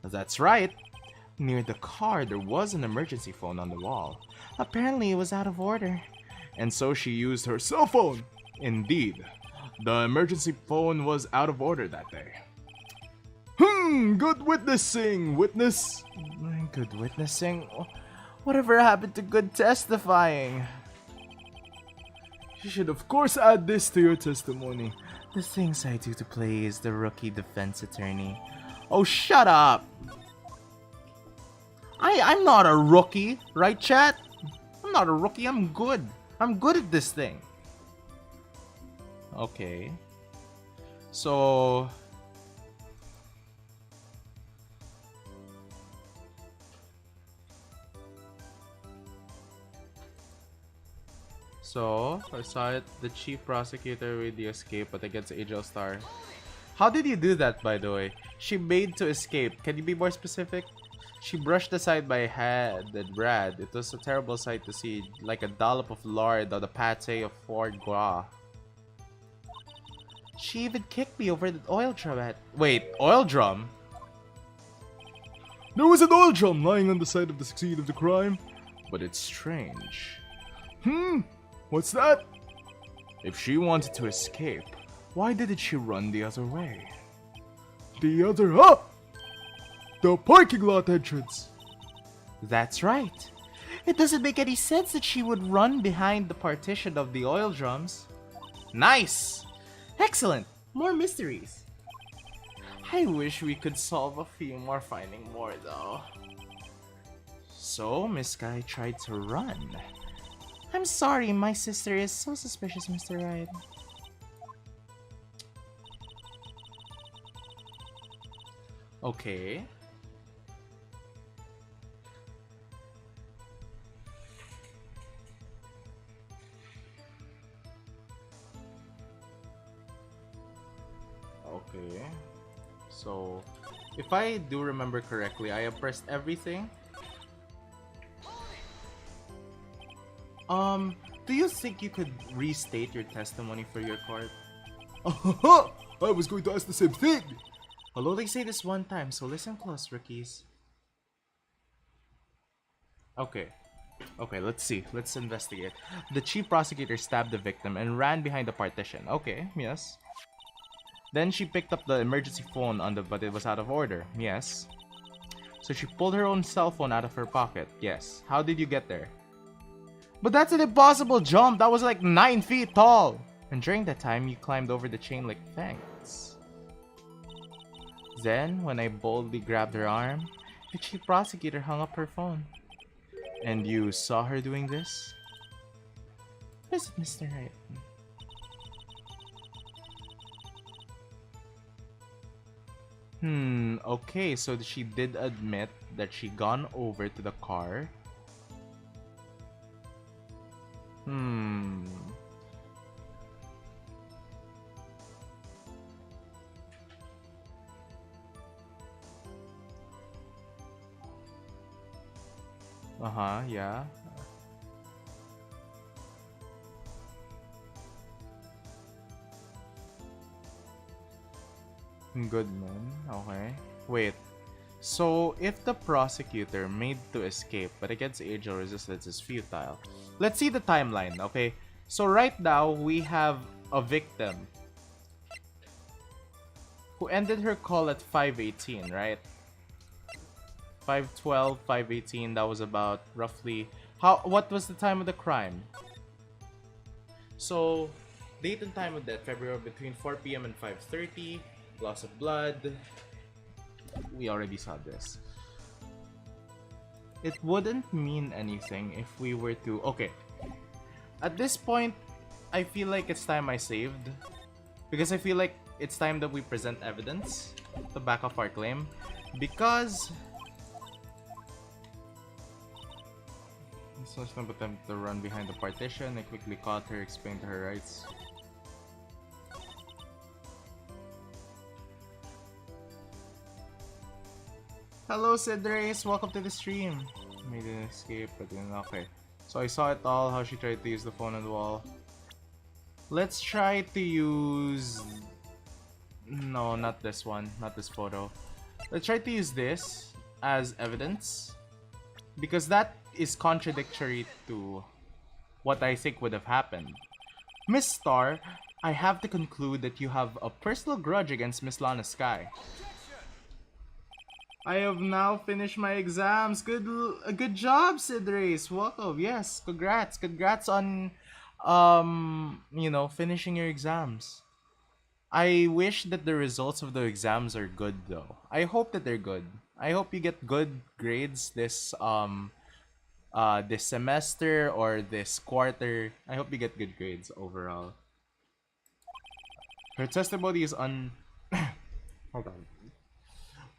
That's right. Near the car, there was an emergency phone on the wall. Apparently, it was out of order. And so she used her cell phone. Indeed. The emergency phone was out of order that day. Good witnessing, witness. Good witnessing? Whatever happened to good testifying? You should of course add this to your testimony. The things I do to play is the rookie defense attorney. Oh, shut up! I'm not a rookie, right, chat? I'm not a rookie, I'm good. I'm good at this thing. Okay. So... I saw it, the chief prosecutor with the escape, but against Angel Star. How did you do that, by the way? She made to escape. Can you be more specific? She brushed aside my head and Brad. It was a terrible sight to see, like a dollop of lard on a pate of foie gras. She even kicked me over the oil drum. Wait, oil drum? There was an oil drum lying on the side of the scene of the crime. But it's strange. What's that? If she wanted to escape, why didn't she run the other way? The parking lot entrance. That's right. It doesn't make any sense that she would run behind the partition of the oil drums. Nice! Excellent! More mysteries. I wish we could solve a few more, finding more though. So, Miss Guy tried to run. I'm sorry, my sister is so suspicious, Mr. Wright. Okay. Okay. So, if I do remember correctly, I have pressed everything. Do you think you could restate your testimony for your court? I was going to ask the same thing. I'll only say this one time, so listen close, rookies. Okay. Okay, let's see. Let's investigate. The chief prosecutor stabbed the victim and ran behind the partition. Okay, yes. Then she picked up the emergency phone but it was out of order. Yes. So she pulled her own cell phone out of her pocket. Yes. How did you get there? But that's an impossible jump. That was like 9 feet tall. And during that time, you climbed over the chain link fence. Then, when I boldly grabbed her arm, the chief prosecutor hung up her phone. And you saw her doing this? What is it, Mr. Wright? Okay, so she did admit that she gone over to the car. Yeah. Good man. Okay. Wait. So, if the prosecutor made to escape but against Angel resistance is futile. Let's see the timeline, okay? So right now, we have a victim who ended her call at 5:18, right? 5:12, 5:18, that was about roughly... What was the time of the crime? So, date and time of death, February between 4 p.m. and 5:30. Loss of blood. We already saw this. It wouldn't mean anything if we were to... Okay. At this point, I feel like it's time I saved. Because I feel like it's time that we present evidence to back up our claim. Because... This was an attempt to run behind the partition. I quickly caught her, explained to her rights. Hello, Cedres. Welcome to the stream. Made an escape, but then okay. So I saw it all, how she tried to use the phone on the wall. Let's try to use... No, not this one. Not this photo. Let's try to use this as evidence. Because that is contradictory to what I think would have happened. Miss Star, I have to conclude that you have a personal grudge against Miss Lana Sky. I have now finished my exams. Good job, Sid Race. Welcome. Yes, congrats on finishing your exams. I wish that the results of the exams are good though. I hope that they're good. I hope you get good grades this semester or this quarter. I hope you get good grades overall. Her testimony is hold on.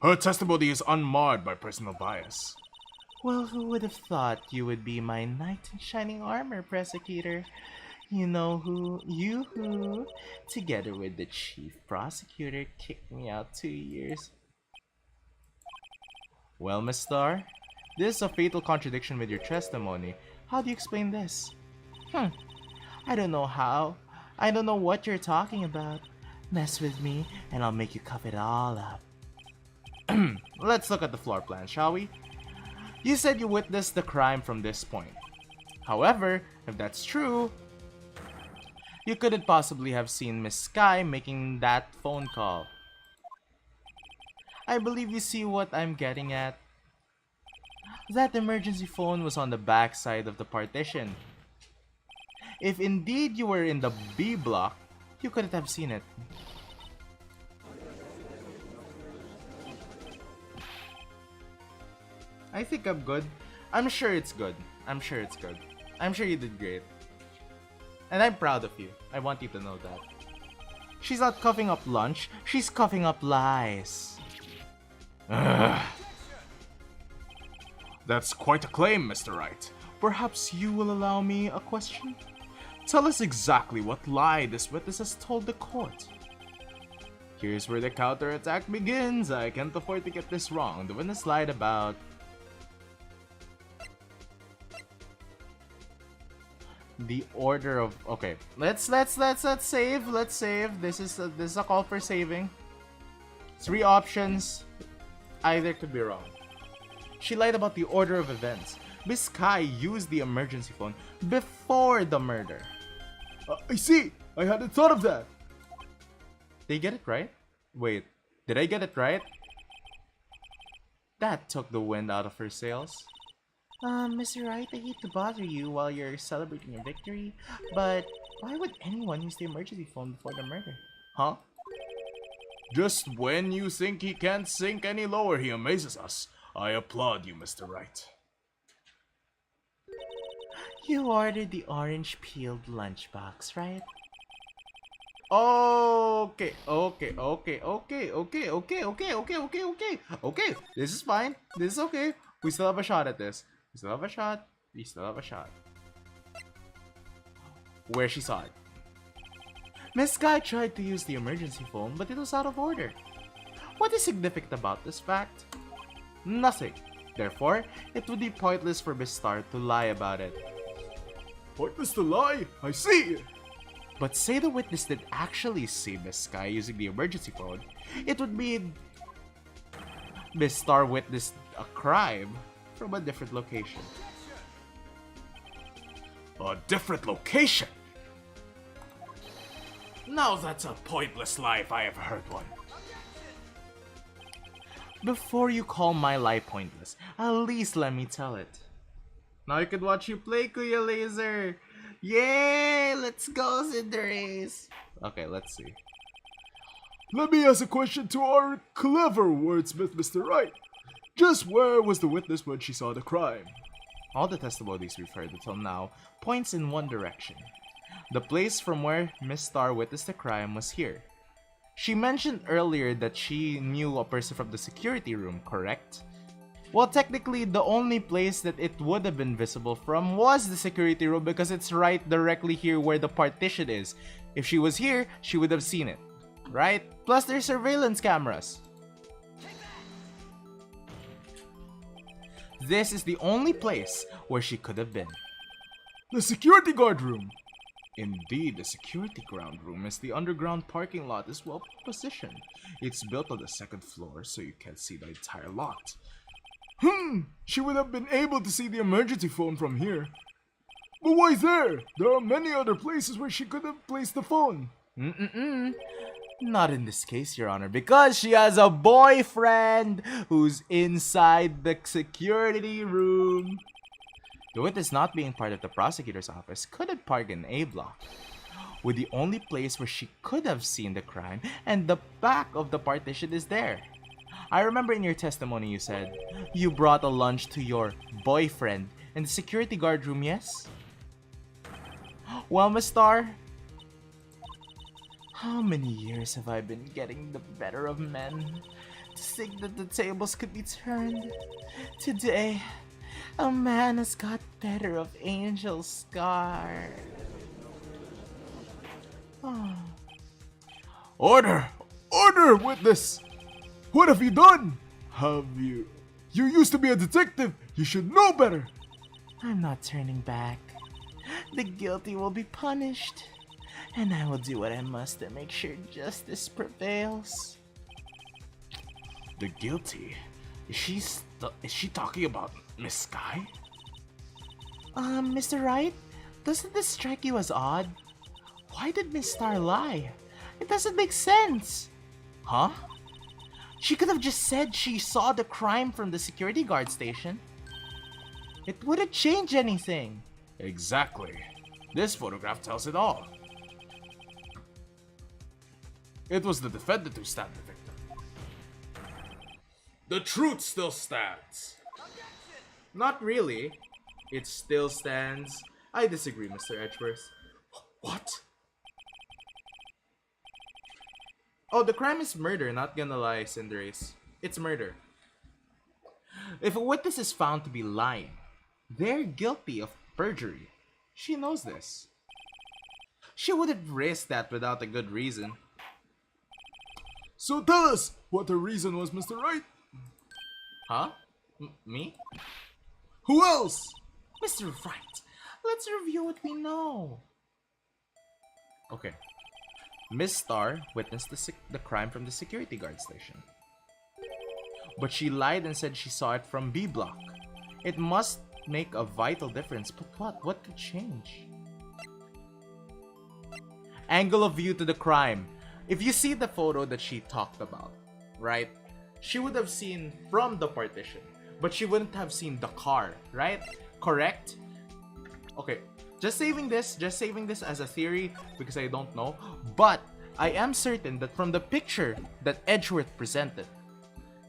Her testimony is unmarred by personal bias. Well, who would have thought you would be my knight in shining armor, prosecutor? You who, together with the chief prosecutor, kicked me out 2 years. Well, Miss Star, this is a fatal contradiction with your testimony. How do you explain this? I don't know how. I don't know what you're talking about. Mess with me, and I'll make you cough it all up. Let's look at the floor plan, shall we? You said you witnessed the crime from this point. However, if that's true, you couldn't possibly have seen Miss Sky making that phone call. I believe you see what I'm getting at. That emergency phone was on the back side of the partition. If indeed you were in the B block, you couldn't have seen it. I think I'm good. I'm sure it's good. I'm sure it's good. I'm sure you did great. And I'm proud of you. I want you to know that. She's not coughing up lunch, she's coughing up lies. Ugh. That's quite a claim, Mr. Wright. Perhaps you will allow me a question? Tell us exactly what lie this witness has told the court. Here's where the counterattack begins. I can't afford to get this wrong. The witness lied about the order of let's save. This is a call for saving. 3 options. Either could be wrong. She lied about the order of events. Miss Sky used the emergency phone before the murder. I see! I hadn't thought of that! Did I get it right? Wait, did I get it right? That took the wind out of her sails. Mr. Wright, I hate to bother you while you're celebrating your victory, but why would anyone use the emergency phone before the murder? Huh? Just when you think he can't sink any lower, he amazes us. I applaud you, Mr. Wright. You ordered the orange-peeled lunchbox, right? Okay. This is fine. This is okay. We still have a shot at this. We still have a shot. Where she saw it. Miss Sky tried to use the emergency phone, but it was out of order. What is significant about this fact? Nothing. Therefore, it would be pointless for Miss Star to lie about it. Pointless to lie? I see! But say the witness did actually see Miss Sky using the emergency phone, it would mean Miss Star witnessed a crime from a different location. A different location? Now that's a pointless lie if I ever heard one. Before you call my lie pointless, at least let me tell it. Now I could watch you play, Kuya Lazer. Yay! Let's go, Cinderace. Okay, let's see. Let me ask a question to our clever wordsmith, Mr. Wright. Just where was the witness when she saw the crime? All the testimonies we've heard until now points in one direction. The place from where Miss Star witnessed the crime was here. She mentioned earlier that she knew a person from the security room, correct? Well, technically, the only place that it would have been visible from was the security room because it's right directly here where the partition is. If she was here, she would have seen it, right? Plus, there's surveillance cameras. This is the only place where she could have been. The security guard room! Indeed, the security ground room is the underground parking lot is well positioned. It's built on the 2nd floor, so you can't see the entire lot. She would have been able to see the emergency phone from here. But why there? There are many other places where she could have placed the phone. Not in this case, Your Honor, because she has a boyfriend who's inside the security room. The witness not being part of the prosecutor's office couldn't park in A block, with the only place where she could have seen the crime, and the back of the partition is there. I remember in your testimony you said you brought a lunch to your boyfriend in the security guard room, yes? Well, Miss Star, how many years have I been getting the better of men to think that the tables could be turned? Today, a man has got better of Angel Scar. Oh. Order! Order, witness! What have you done? Have you... You used to be a detective. You should know better. I'm not turning back. The guilty will be punished, and I will do what I must to make sure justice prevails. The guilty? Is she talking about Miss Sky? Mr. Wright, doesn't this strike you as odd? Why did Miss Star lie? It doesn't make sense. Huh? She could have just said she saw the crime from the security guard station. It wouldn't change anything. Exactly. This photograph tells it all. It was the defendant who stabbed the victim. The truth still stands. Not really. It still stands. I disagree, Mr. Edgeworth. What? Oh, the crime is murder, not gonna lie, Cinderace. It's murder. If a witness is found to be lying, they're guilty of perjury. She knows this. She wouldn't risk that without a good reason. So tell us what the reason was, Mr. Wright. Huh? Me? Who else? Mr. Wright, let's review what we know. Okay. Miss Star witnessed the crime from the security guard station. But she lied and said she saw it from B block. It must make a vital difference, but what? What could change? Angle of view to the crime. If you see the photo that she talked about, right? She would have seen from the partition, but she wouldn't have seen the car, right? Correct? Okay, just saving this as a theory because I don't know, but I am certain that from the picture that Edgeworth presented,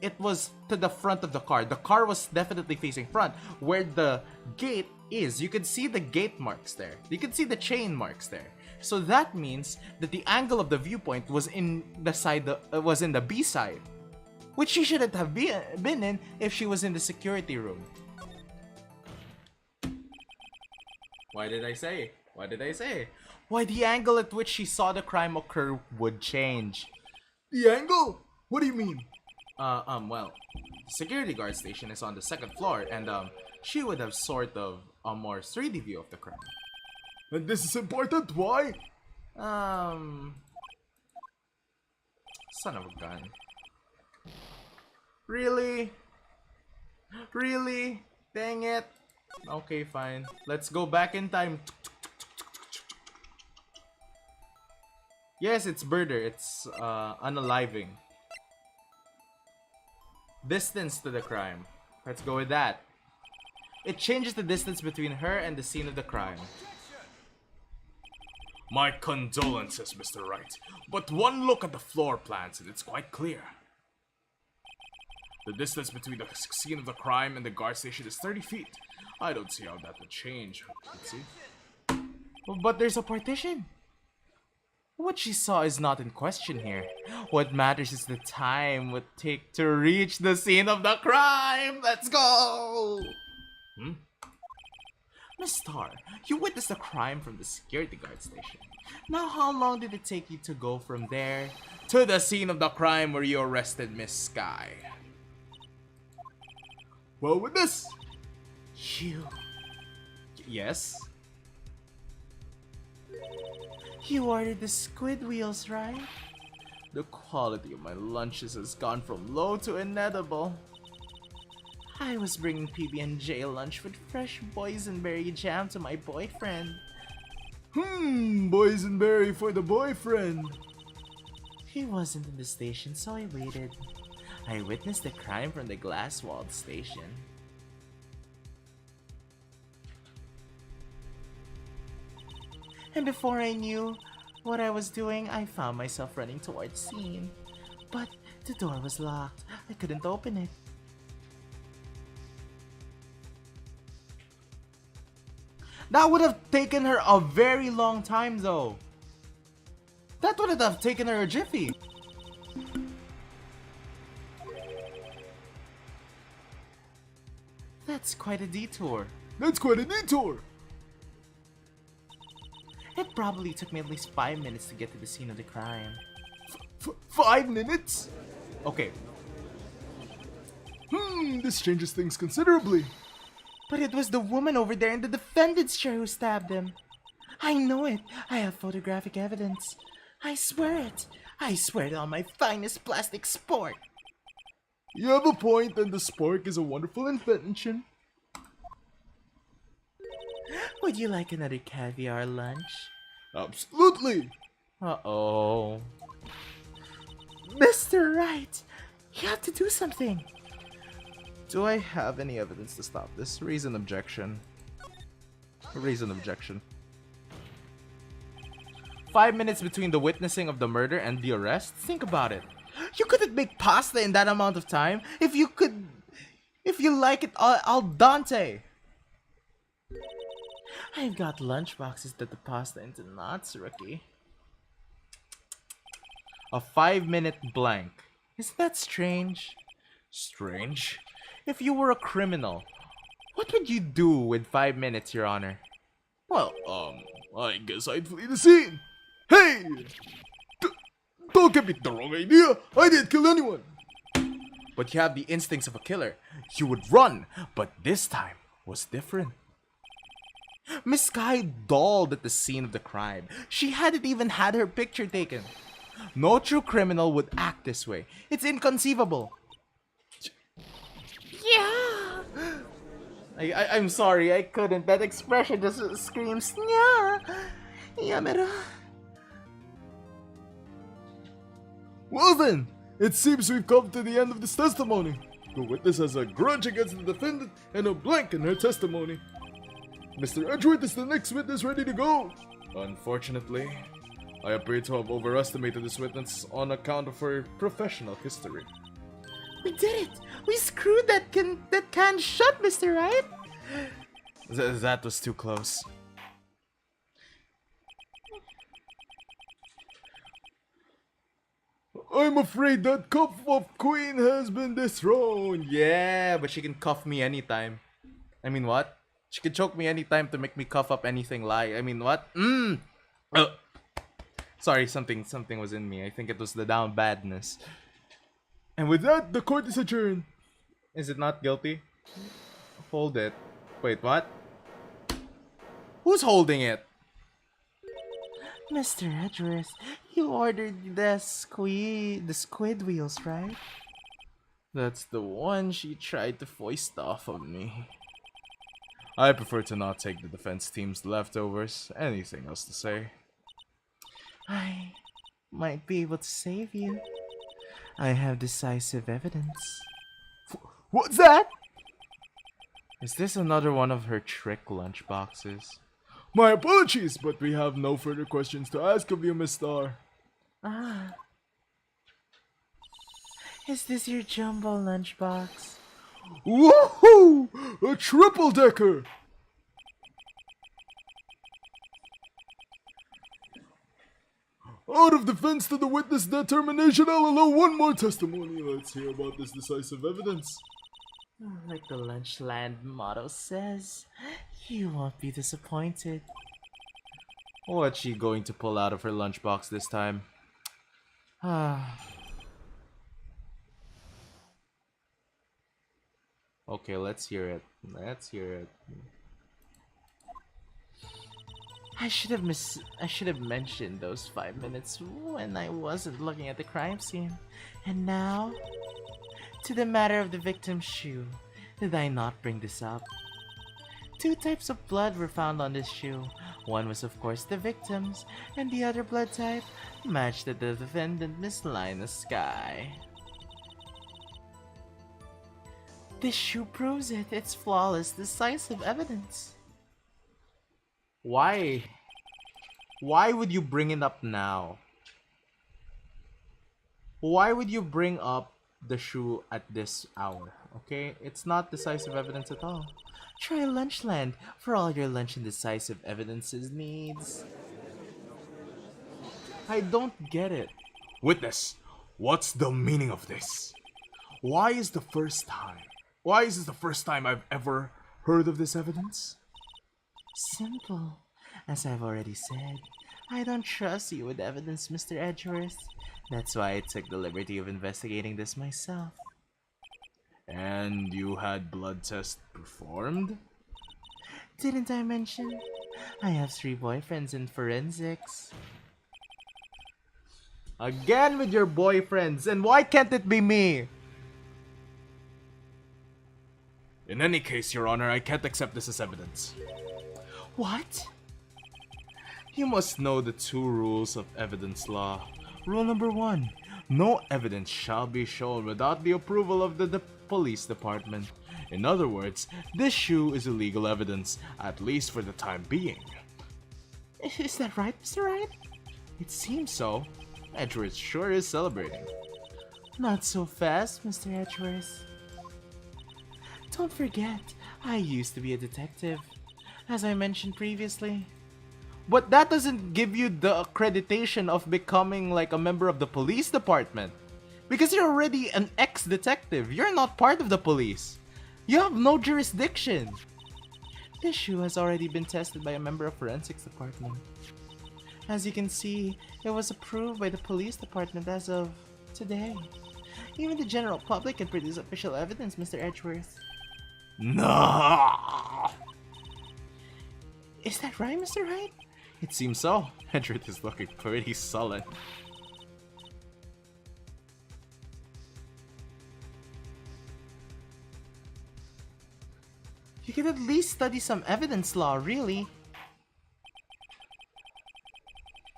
it was to the front of the car. The car was definitely facing front. Where the gate is, you can see the gate marks there. You can see the chain marks there. So that means that the angle of the viewpoint was in the side, was in the B side, which she shouldn't have been in if she was in the security room. Why did I say? What did I say? Why the angle at which she saw the crime occur would change. The angle? What do you mean? Well, the security guard station is on the second floor, and, she would have sort of a more 3D view of the crime. And this is important, why? Son of a gun. Really? Really? Dang it. Okay, fine. Let's go back in time. Yes, it's murder. It's, unaliving. Distance to the crime. Let's go with that. It changes the distance between her and the scene of the crime. My condolences, Mr. Wright, but one look at the floor plans and it's quite clear. The distance between the scene of the crime and the guard station is 30 feet. I don't see how that would change. Let's see. But there's a partition. What she saw is not in question here. What matters is the time it would take to reach the scene of the crime. Let's go! Miss Star, you witnessed the crime from the security guard station. Now how long did it take you to go from there to the scene of the crime where you arrested Miss Sky? Well, with this. You... Yes? You ordered the squid wheels, right? The quality of my lunches has gone from low to inedible. I was bringing PB&J lunch with fresh boysenberry jam to my boyfriend. Boysenberry for the boyfriend. He wasn't in the station, so I waited. I witnessed the crime from the glass-walled station. And before I knew what I was doing, I found myself running toward the scene. But the door was locked. I couldn't open it. That would have taken her a very long time though. That would have taken her a jiffy. That's quite a detour. That's quite a detour. It probably took me at least 5 minutes to get to the scene of the crime. 5 minutes? Okay, This changes things considerably. but it was the woman over there in the defendant's chair who stabbed him. I know it. I have photographic evidence. I swear it. I swear it on my finest plastic sport. You have a point, and the spork is a wonderful invention. Would you like another caviar lunch? Absolutely. Uh-oh. Mr. Wright, you have to do something. Do I have any evidence to stop this? Raise an objection. Raise an objection. 5 minutes between the witnessing of the murder and the arrest? Think about it. You couldn't make pasta in that amount of time. If you like it al dente. I've got lunchboxes that the pasta into knots, rookie. A 5-minute blank. Isn't that strange? Strange. If you were a criminal, what would you do with 5 minutes, Your Honor? Well, I guess I'd flee the scene. Hey! Don't get me the wrong idea. I didn't kill anyone. But you have the instincts of a killer. You would run, but this time was different. Miss Sky dolled at the scene of the crime. She hadn't even had her picture taken. No true criminal would act this way. It's inconceivable. Yeah! I'm sorry, I couldn't. That expression just screams, yeah. Yamera. Well then, it seems we've come to the end of this testimony. The witness has a grudge against the defendant and a blank in her testimony. Mr. Edgeworth is the next witness ready to go. Unfortunately, I appear to have overestimated this witness on account of her professional history. We did it! We screwed that can shut, Mr. Wright! That was too close. I'm afraid that cup of queen has been dethroned. Yeah, but she can cuff me anytime. I mean, what? She can choke me anytime to make me cough up anything lie. I mean, what? Sorry, something was in me. I think it was the down badness. And with that, the court is adjourned. Is it not guilty? Hold it. Wait, what? Who's holding it? Mr. Edgeworth, you ordered the squid wheels, right? That's the one she tried to foist off of me. I prefer to not take the defense team's leftovers. Anything else to say? I might be able to save you. I have decisive evidence. What's that? Is this another one of her trick lunchboxes? My apologies, but we have no further questions to ask of you, Miss Star. Ah. Is this your jumbo lunchbox? Woohoo! A triple-decker! Out of defense to the witness determination, I'll allow one more testimony. Let's hear about this decisive evidence. Like the Lunchland motto says, you won't be disappointed. What's she going to pull out of her lunchbox this time? Okay, let's hear it. Let's hear it. I should have mentioned those 5 minutes when I wasn't looking at the crime scene. And now, to the matter of the victim's shoe. Did I not bring this up? 2 types of blood were found on this shoe. One was of course the victim's, and the other blood type matched the defendant, Miss Lina Sky. This shoe proves it. It's flawless, decisive evidence. Why? Why would you bring it up now? Why would you bring up the shoe at this hour? Okay, it's not decisive evidence at all. Try Lunchland for all your lunch and decisive evidences needs. I don't get it. Witness, what's the meaning of this? Why is this the first time I've ever heard of this evidence? Simple. As I've already said, I don't trust you with evidence, Mr. Edgeworth. That's why I took the liberty of investigating this myself. And you had blood tests performed? Didn't I mention? I have 3 boyfriends in forensics. Again with your boyfriends, and why can't it be me? In any case, Your Honor, I can't accept this as evidence. What? You must know the 2 rules of evidence law. Rule number 1. No evidence shall be shown without the approval of the police department. In other words, this shoe is illegal evidence, at least for the time being. Is that right, Mr. Wright? It seems so. Edgeworth sure is celebrating. Not so fast, Mr. Edgeworth. Don't forget, I used to be a detective, as I mentioned previously. But that doesn't give you the accreditation of becoming like a member of the police department. Because you're already an ex-detective. You're not part of the police. You have no jurisdiction. This shoe has already been tested by a member of forensics department. As you can see, it was approved by the police department as of today. Even the general public can produce official evidence, Mr. Edgeworth. No. Is that right, Mr. Wright? It seems so. Edgeworth is looking pretty sullen. You could at least study some evidence law, really.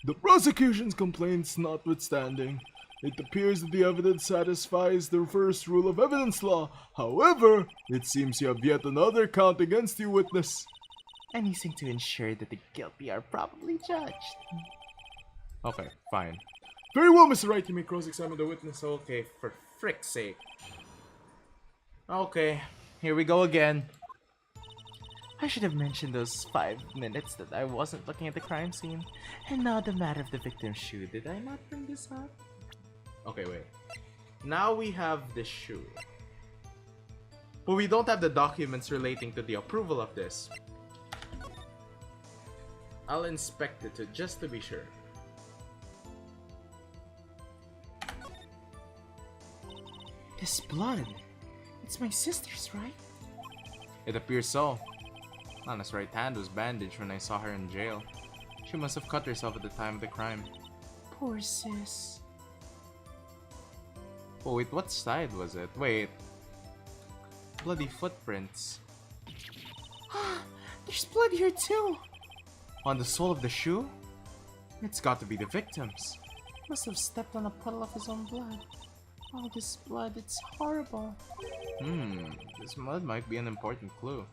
The prosecution's complaints notwithstanding, it appears that the evidence satisfies the first rule of evidence law. However, it seems you have yet another count against you, witness. Anything to ensure that the guilty are properly judged. Okay, fine. Very well, Mr. Wright, you may cross-examine the witness. Okay, for frick's sake. Okay, here we go again. I should have mentioned those 5 minutes that I wasn't looking at the crime scene. And now the matter of the victim's shoe. Did I not bring this up? Okay, wait. Now we have this shoe. But we don't have the documents relating to the approval of this. I'll inspect it just to be sure. This blood. It's my sister's, right? It appears so. Nana's right hand was bandaged when I saw her in jail. She must have cut herself at the time of the crime. Poor sis. Oh wait, what side was it? Wait. Bloody footprints. There's blood here too. On the sole of the shoe? It's got to be the victim's. Must have stepped on a puddle of his own blood. All this blood, it's horrible. This blood might be an important clue.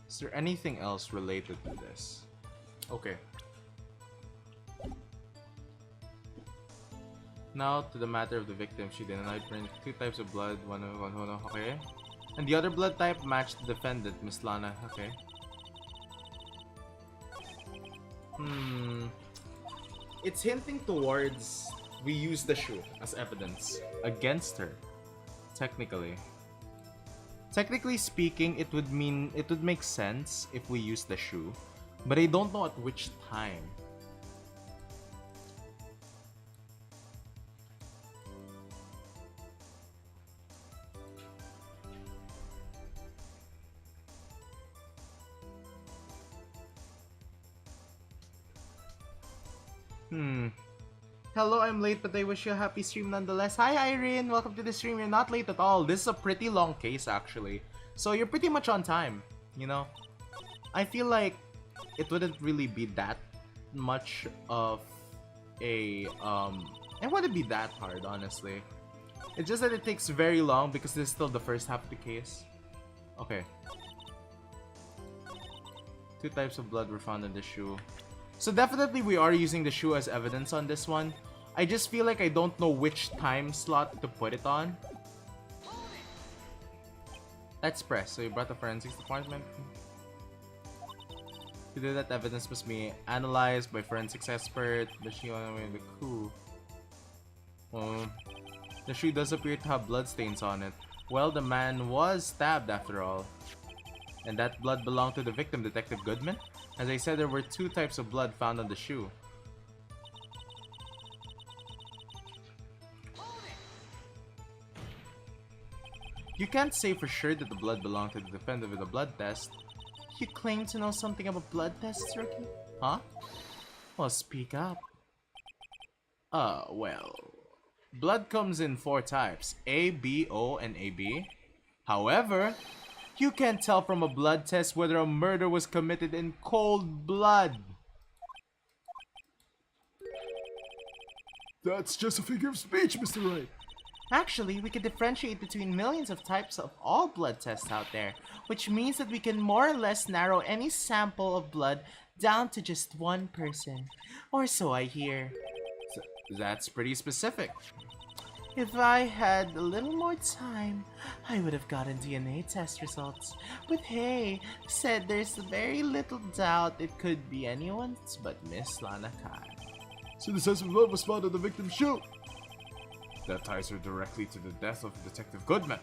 Is there anything else related to this? Okay. Now to the matter of the victim. She denied bringing 2 types of blood. One, okay. And the other blood type matched the defendant, Miss Lana. Okay. It's hinting towards we use the shoe as evidence against her. Technically. Technically speaking, it would make sense if we use the shoe, but I don't know at which time. Hello, I'm late, but I wish you a happy stream nonetheless. Hi, Irene. Welcome to the stream. You're not late at all. This is a pretty long case, actually. So you're pretty much on time, you know? I feel like it wouldn't really be that much of a, it wouldn't be that hard, honestly. It's just that it takes very long because this is still the first half of the case. Okay. 2 types of blood were found in the shoe. So definitely we are using the shoe as evidence on this one. I just feel like I don't know which time slot to put it on. Let's press. So you brought the forensics department. To do that, evidence must be analyzed by forensics expert. The shoe on the way the coup. The shoe does appear to have bloodstains on it. Well, the man was stabbed after all. And that blood belonged to the victim, Detective Goodman? As I said, there were 2 types of blood found on the shoe. You can't say for sure that the blood belonged to the defendant with a blood test. You claim to know something about blood tests, Rookie? Huh? Well, speak up. Well... Blood comes in 4 types, A, B, O, and AB. However, you can't tell from a blood test whether a murder was committed in cold blood. That's just a figure of speech, Mr. Wright. Actually, we can differentiate between millions of types of all blood tests out there, which means that we can more or less narrow any sample of blood down to just one person. Or so I hear. That's pretty specific. If I had a little more time, I would have gotten DNA test results. But hey, said there's very little doubt it could be anyone's but Miss Lana Kai. So the sense of blood was found on the victim's shoe. That ties her directly to the death of Detective Goodman.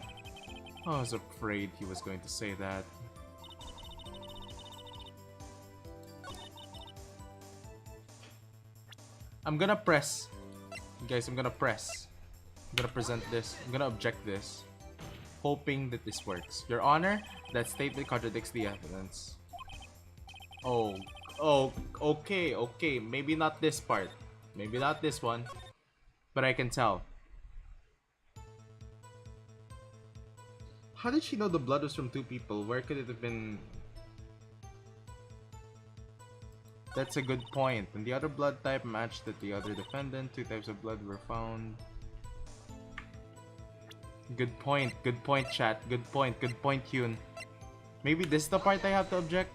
I was afraid he was going to say that. I'm gonna press. Guys, I'm gonna press. I'm gonna present this. I'm gonna object this. Hoping that this works. Your Honor, that statement contradicts the evidence. Oh, okay. Maybe not this part. Maybe not this one. But I can tell. How did she know the blood was from 2 people? Where could it have been? That's a good point. And the other blood type matched that the other defendant. 2 types of blood were found. Good point, chat. Good point, Hyun. Maybe this is the part I have to object?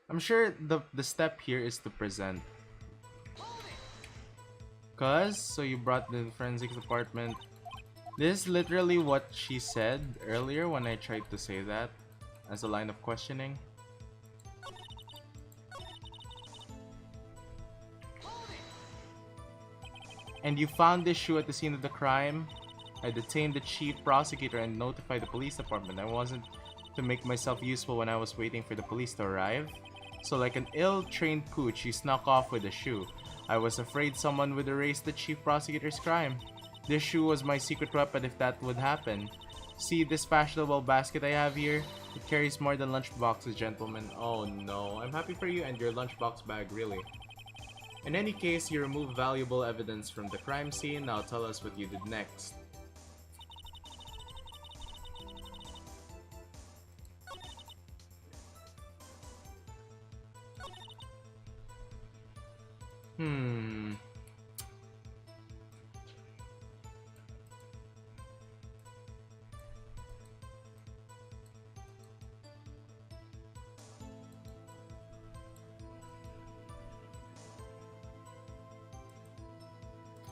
I'm sure the step here is to present. So you brought the forensics department. This is literally what she said earlier when I tried to say that as a line of questioning. And you found this shoe at the scene of the crime. I detained the chief prosecutor and notified the police department. I wasn't to make myself useful when I was waiting for the police to arrive. So like an ill-trained pooch, you snuck off with the shoe. I was afraid someone would erase the chief prosecutor's crime. This shoe was my secret weapon if that would happen. See this fashionable basket I have here? It carries more than lunch boxes, gentlemen. Oh no, I'm happy for you and your lunchbox bag, really. In any case, you removed valuable evidence from the crime scene. Now tell us what you did next.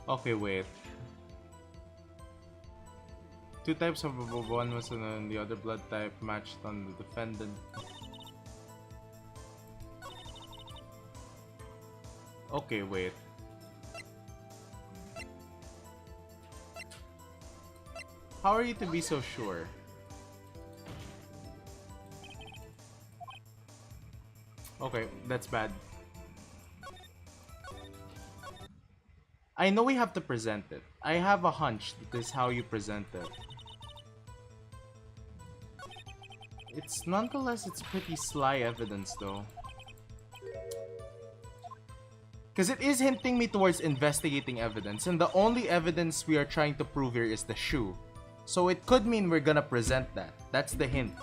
Okay, wait. 2 types of one was on the other blood type matched on the defendant. Okay, wait. How are you to be so sure? Okay, that's bad. I know we have to present it. I have a hunch that this is how you present it. It's nonetheless, it's pretty sly evidence though. Because it is hinting me towards investigating evidence, and the only evidence we are trying to prove here is the shoe. So it could mean we're gonna present that. That's the hint.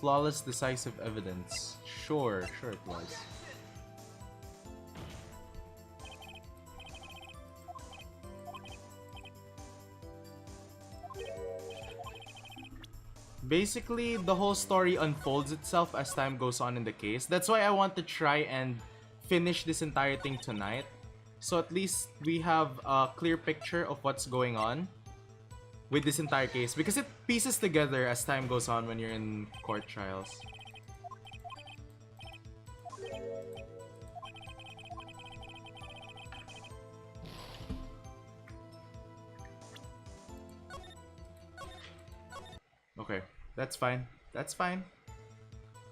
Flawless decisive evidence. Sure it was. Basically, the whole story unfolds itself as time goes on in the case. That's why I want to try and finish this entire thing tonight. So at least we have a clear picture of what's going on with this entire case. Because it pieces together as time goes on when you're in court trials. Okay, that's fine. That's fine.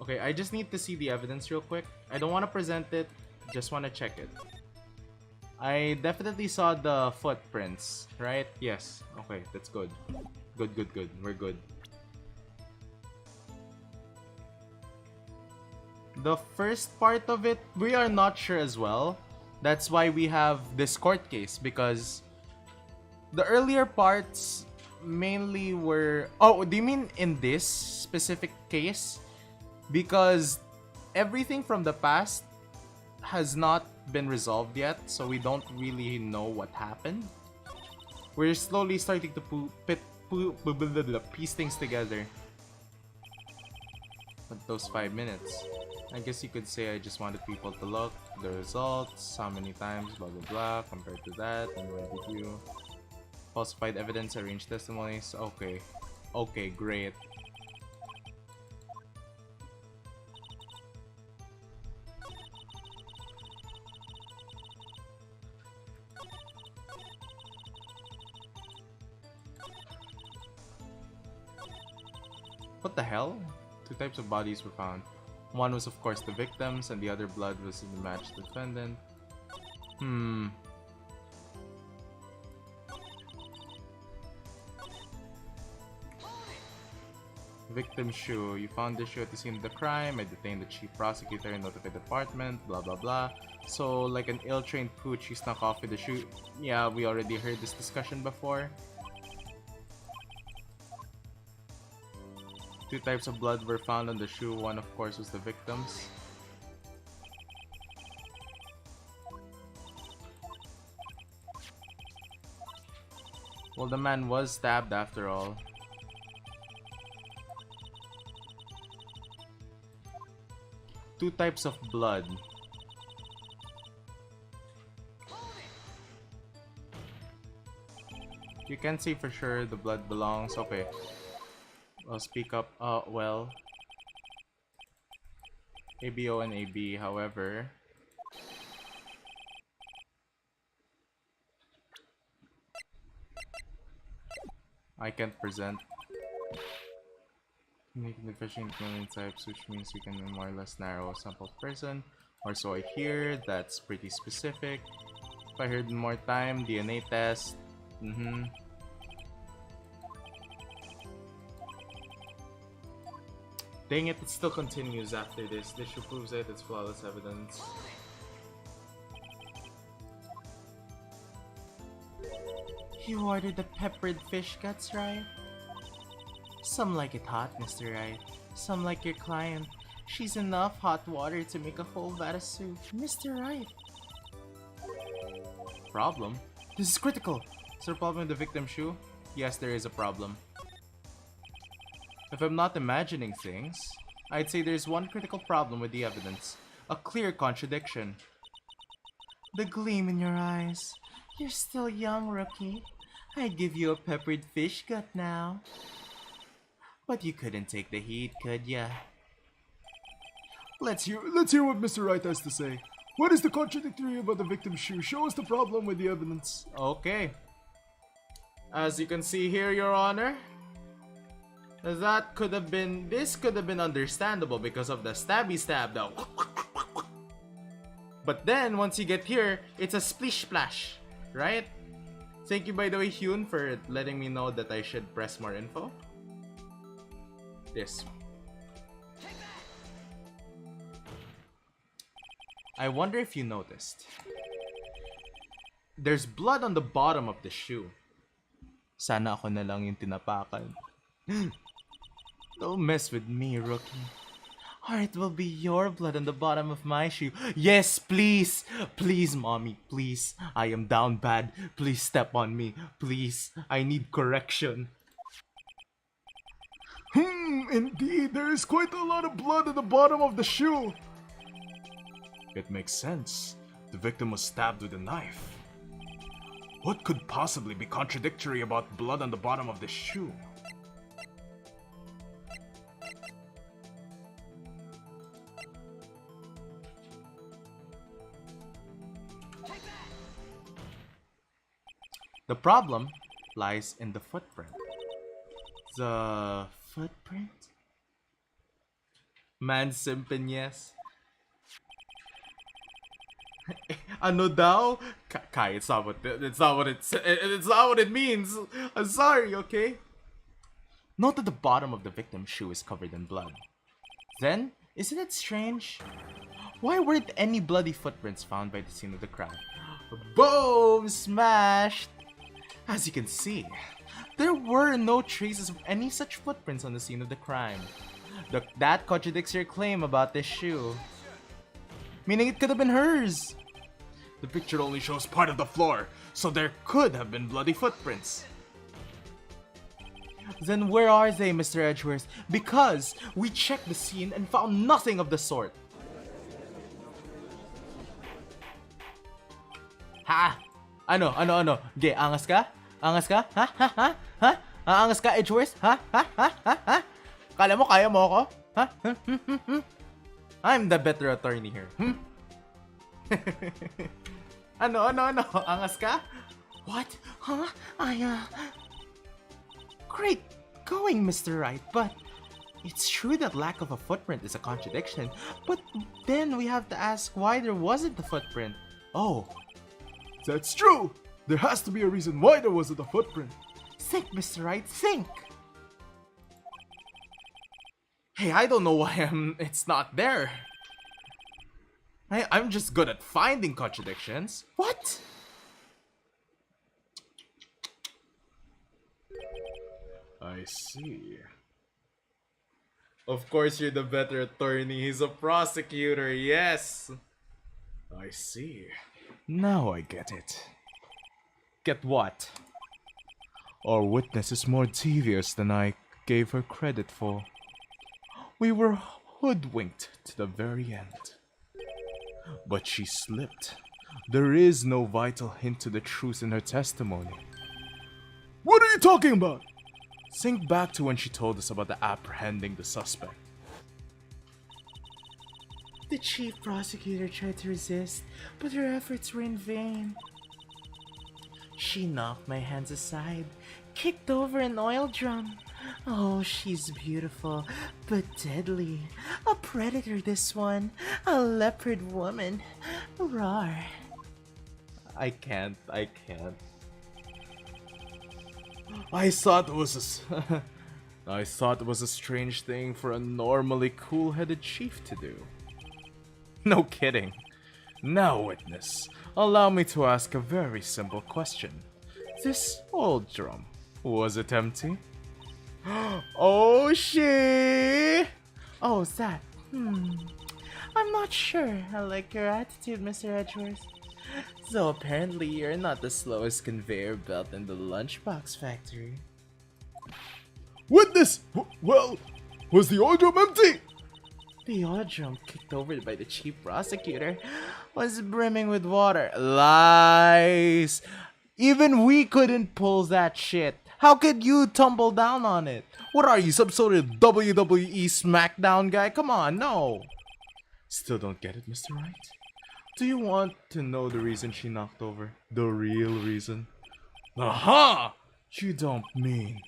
Okay, I just need to see the evidence real quick. I don't want to present it, just want to check it. I definitely saw the footprints, right? Yes. Okay, that's good. Good. We're good. The first part of it, we are not sure as well. That's why we have this court case, because the earlier parts mainly were... Oh, do you mean in this specific case? Because everything from the past has not been resolved yet, so we don't really know what happened. We're slowly starting to piece things together. But those 5 minutes, I guess you could say I just wanted people to look the results, how many times, blah blah blah, compared to that, and what did you... Falsified evidence, arranged testimonies. Okay. Okay, great. What the hell? 2 types of bodies were found. One was of course the victims, and the other blood was in the matched defendant. Victim shoe. You found the shoe at the scene of the crime. I detained the chief prosecutor and notified the department. Blah blah blah. So, like an ill-trained pooch, he snuck off with the shoe. Yeah, we already heard this discussion before. 2 types of blood were found on the shoe. One, of course, was the victim's. Well, the man was stabbed after all. Two types of blood. You can't say for sure the blood belongs. Okay. I'll speak up. Well. ABO and AB, however. I can't present. Making the fishing million types, which means we can more or less narrow a sample person. Or so I hear. That's pretty specific. If I heard more time, DNA test. Dang it, it still continues after this. This should prove it. It's flawless evidence. You ordered the peppered fish guts, right? Some like it hot, Mr. Wright. Some like your client. She's enough hot water to make a whole vat of soup. Mr. Wright. Problem? This is critical. Is there a problem with the victim's shoe? Yes, there is a problem. If I'm not imagining things, I'd say there's one critical problem with the evidence. A clear contradiction. The gleam in your eyes. You're still young, rookie. I'd give you a peppered fish gut now. But you couldn't take the heat, could ya? Let's hear what Mr. Wright has to say. What is the contradictory about the victim's shoe? Show us the problem with the evidence. Okay. As you can see here, Your Honor, this could have been understandable because of the stabby stab though. But then, once you get here, it's a splish splash, right? Thank you, by the way, Hyun, for letting me know that I should press more info. This. I wonder if you noticed. There's blood on the bottom of the shoe. Sana ako na lang yung tinapakan. Don't mess with me, rookie. Or it will be your blood on the bottom of my shoe. Yes, please. Please, mommy, please. I am down bad. Please step on me. Please. I need correction. Indeed, there is quite a lot of blood at the bottom of the shoe. It makes sense. The victim was stabbed with a knife. What could possibly be contradictory about blood on the bottom of the shoe? The problem lies in the footprint. The footprint? Man simpin yes. Ano daw? Kai, it's not what it means. I'm sorry, okay? Note that the bottom of the victim's shoe is covered in blood. Then, isn't it strange? Why weren't any bloody footprints found by the scene of the crime? Boom! Smashed! As you can see, there were no traces of any such footprints on the scene of the crime. That contradicts your claim about this shoe. Meaning it could have been hers. The picture only shows part of the floor, so there could have been bloody footprints. Then where are they, Mr. Edgeworth? Because we checked the scene and found nothing of the sort. Ha! Ano? Ge, angas ka? Angas ka? Ha? Angas ka, Edgeworth? Ha? Kala mo kaya mo ako? Ha? I'm the better attorney here. Ano? Angas ka? What? Huh? Great going, Mr. Wright, but it's true that lack of a footprint is a contradiction, but then we have to ask why there wasn't a footprint. Oh. That's true! There has to be a reason why there wasn't a footprint. Think, Mr. Wright, think! Hey, I don't know why it's not there. I'm just good at finding contradictions. What? I see. Of course you're the better attorney. He's a prosecutor, yes. I see. Now I get it. Get what? Our witness is more devious than I gave her credit for. We were hoodwinked to the very end. But she slipped. There is no vital hint to the truth in her testimony. What are you talking about? Think back to when she told us about the apprehending the suspect. The chief prosecutor tried to resist, but her efforts were in vain. She knocked my hands aside, kicked over an oil drum. Oh, she's beautiful, but deadly. A predator, this one. A leopard woman. Roar. I can't. I thought it was a strange thing for a normally cool-headed chief to do. No kidding. Now, witness, allow me to ask a very simple question. This old drum, was it empty? Oh, shit! Oh, that. I'm not sure. I like your attitude, Mr. Edgeworth. So apparently you're not the slowest conveyor belt in the lunchbox factory. Witness! Well, was the oil drum empty? The oil drum, kicked over by the chief prosecutor, was brimming with water. Lies! Even we couldn't pull that shit. How could you tumble down on it? What are you, some sort of WWE SmackDown guy? Come on, no. Still don't get it, Mr. Wright? Do you want to know the reason she knocked over? The real reason? Aha! You don't mean...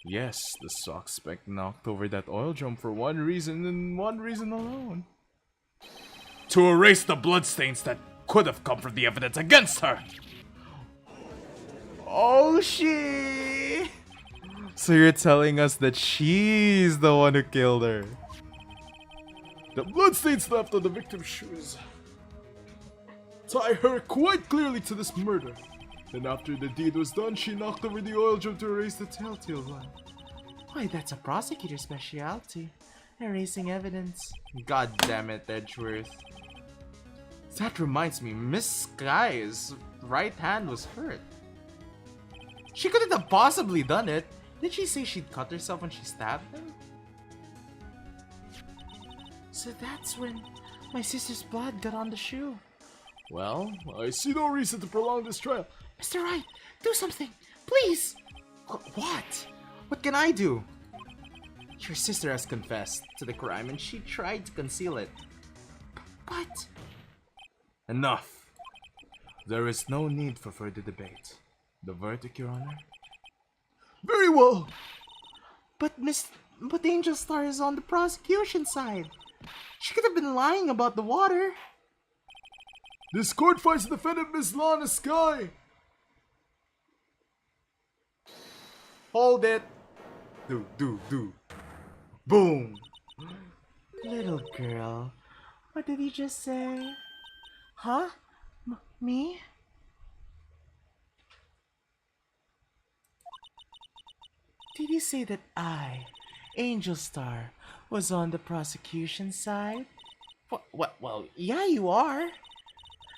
Yes, the suspect knocked over that oil drum for one reason and one reason alone. To erase the bloodstains that could have come from the evidence against her! Oh shit! So you're telling us that she's the one who killed her? The bloodstains left on the victim's shoes tie her quite clearly to this murder. Then after the deed was done, she knocked over the oil drum to erase the telltale line. Why, that's a prosecutor's specialty. Erasing evidence. God damn it, Edgeworth. That reminds me, Miss Sky's right hand was hurt. She couldn't have possibly done it. Did she say she'd cut herself when she stabbed him? So that's when my sister's blood got on the shoe. Well, I see no reason to prolong this trial. Mr. Wright, do something, please! What? What can I do? Your sister has confessed to the crime and she tried to conceal it. But... Enough. There is no need for further debate. The verdict, Your Honor? Very well. But Angel Star is on the prosecution side. She could have been lying about the water. This court finds the defendant Miss Lana Sky. Hold it. Do. Boom. Little girl, what did he just say? Huh? Me? Did he say that I, Angel Star, was on the prosecution side? Well, yeah, you are.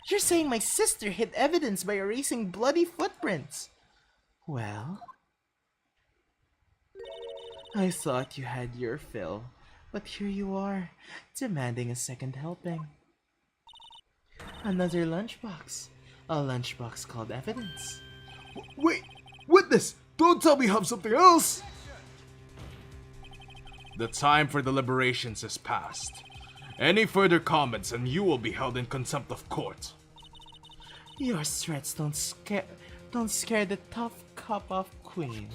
You're saying my sister hid evidence by erasing bloody footprints. Well, I thought you had your fill, but here you are, demanding a second helping. Another lunchbox. A lunchbox called evidence. Wait, witness! Don't tell me you have something else! The time for deliberations is past. Any further comments and you will be held in contempt of court. Your threats don't scare the tough cup of queen.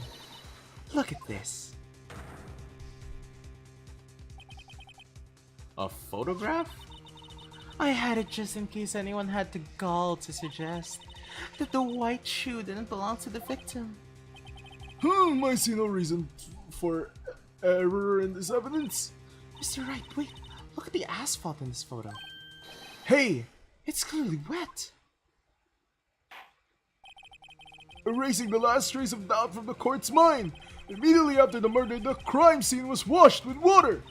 Look at this. A photograph? I had it just in case anyone had the gall to suggest that the white shoe didn't belong to the victim. I see no reason for error in this evidence. Mr. Wright, wait. Look at the asphalt in this photo. Hey, it's clearly wet. Erasing the last trace of doubt from the court's mind. Immediately after the murder, the crime scene was washed with water.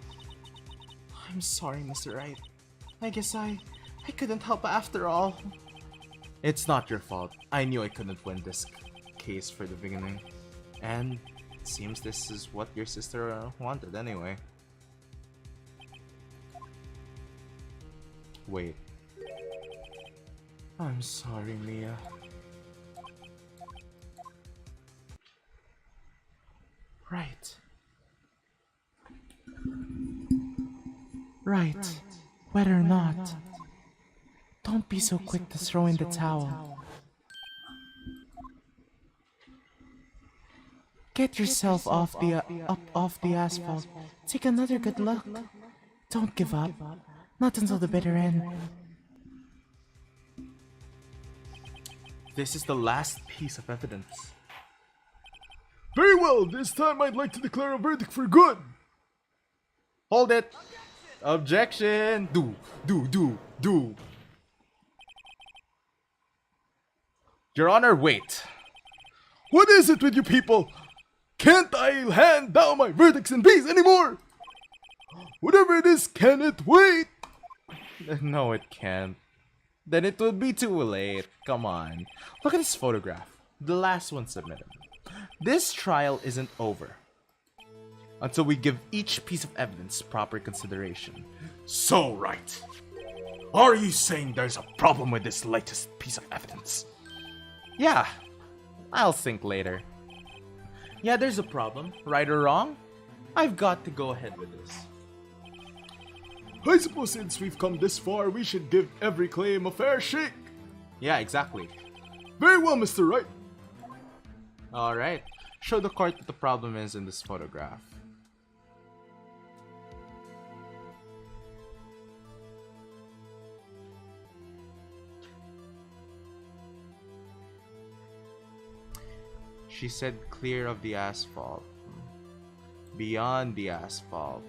I'm sorry, Mr. Wright. I guess I couldn't help after all. It's not your fault. I knew I couldn't win this case for the beginning. And it seems this is what your sister wanted anyway. Wait. I'm sorry, Mia. Right. Right. Whether or not. Don't be so quick to throw in the towel. Get yourself off the asphalt. Take another good look. Don't give up. Not until the bitter end. This is the last piece of evidence. Very well, this time I'd like to declare a verdict for good. Hold it. Objection. Do. Your Honor, wait. What is it with you people? Can't I hand down my verdicts in peace anymore? Whatever it is, can it wait? No, it can't. Then it would be too late. Come on. Look at this photograph. The last one submitted. This trial isn't over until we give each piece of evidence proper consideration. So, right. Are you saying there's a problem with this latest piece of evidence? Yeah. I'll think later. Yeah, there's a problem. Right or wrong? I've got to go ahead with this. I suppose since we've come this far, we should give every claim a fair shake. Yeah, exactly. Very well, Mr. Wright. Alright. Show the court what the problem is in this photograph. She said clear of the asphalt. Beyond the asphalt.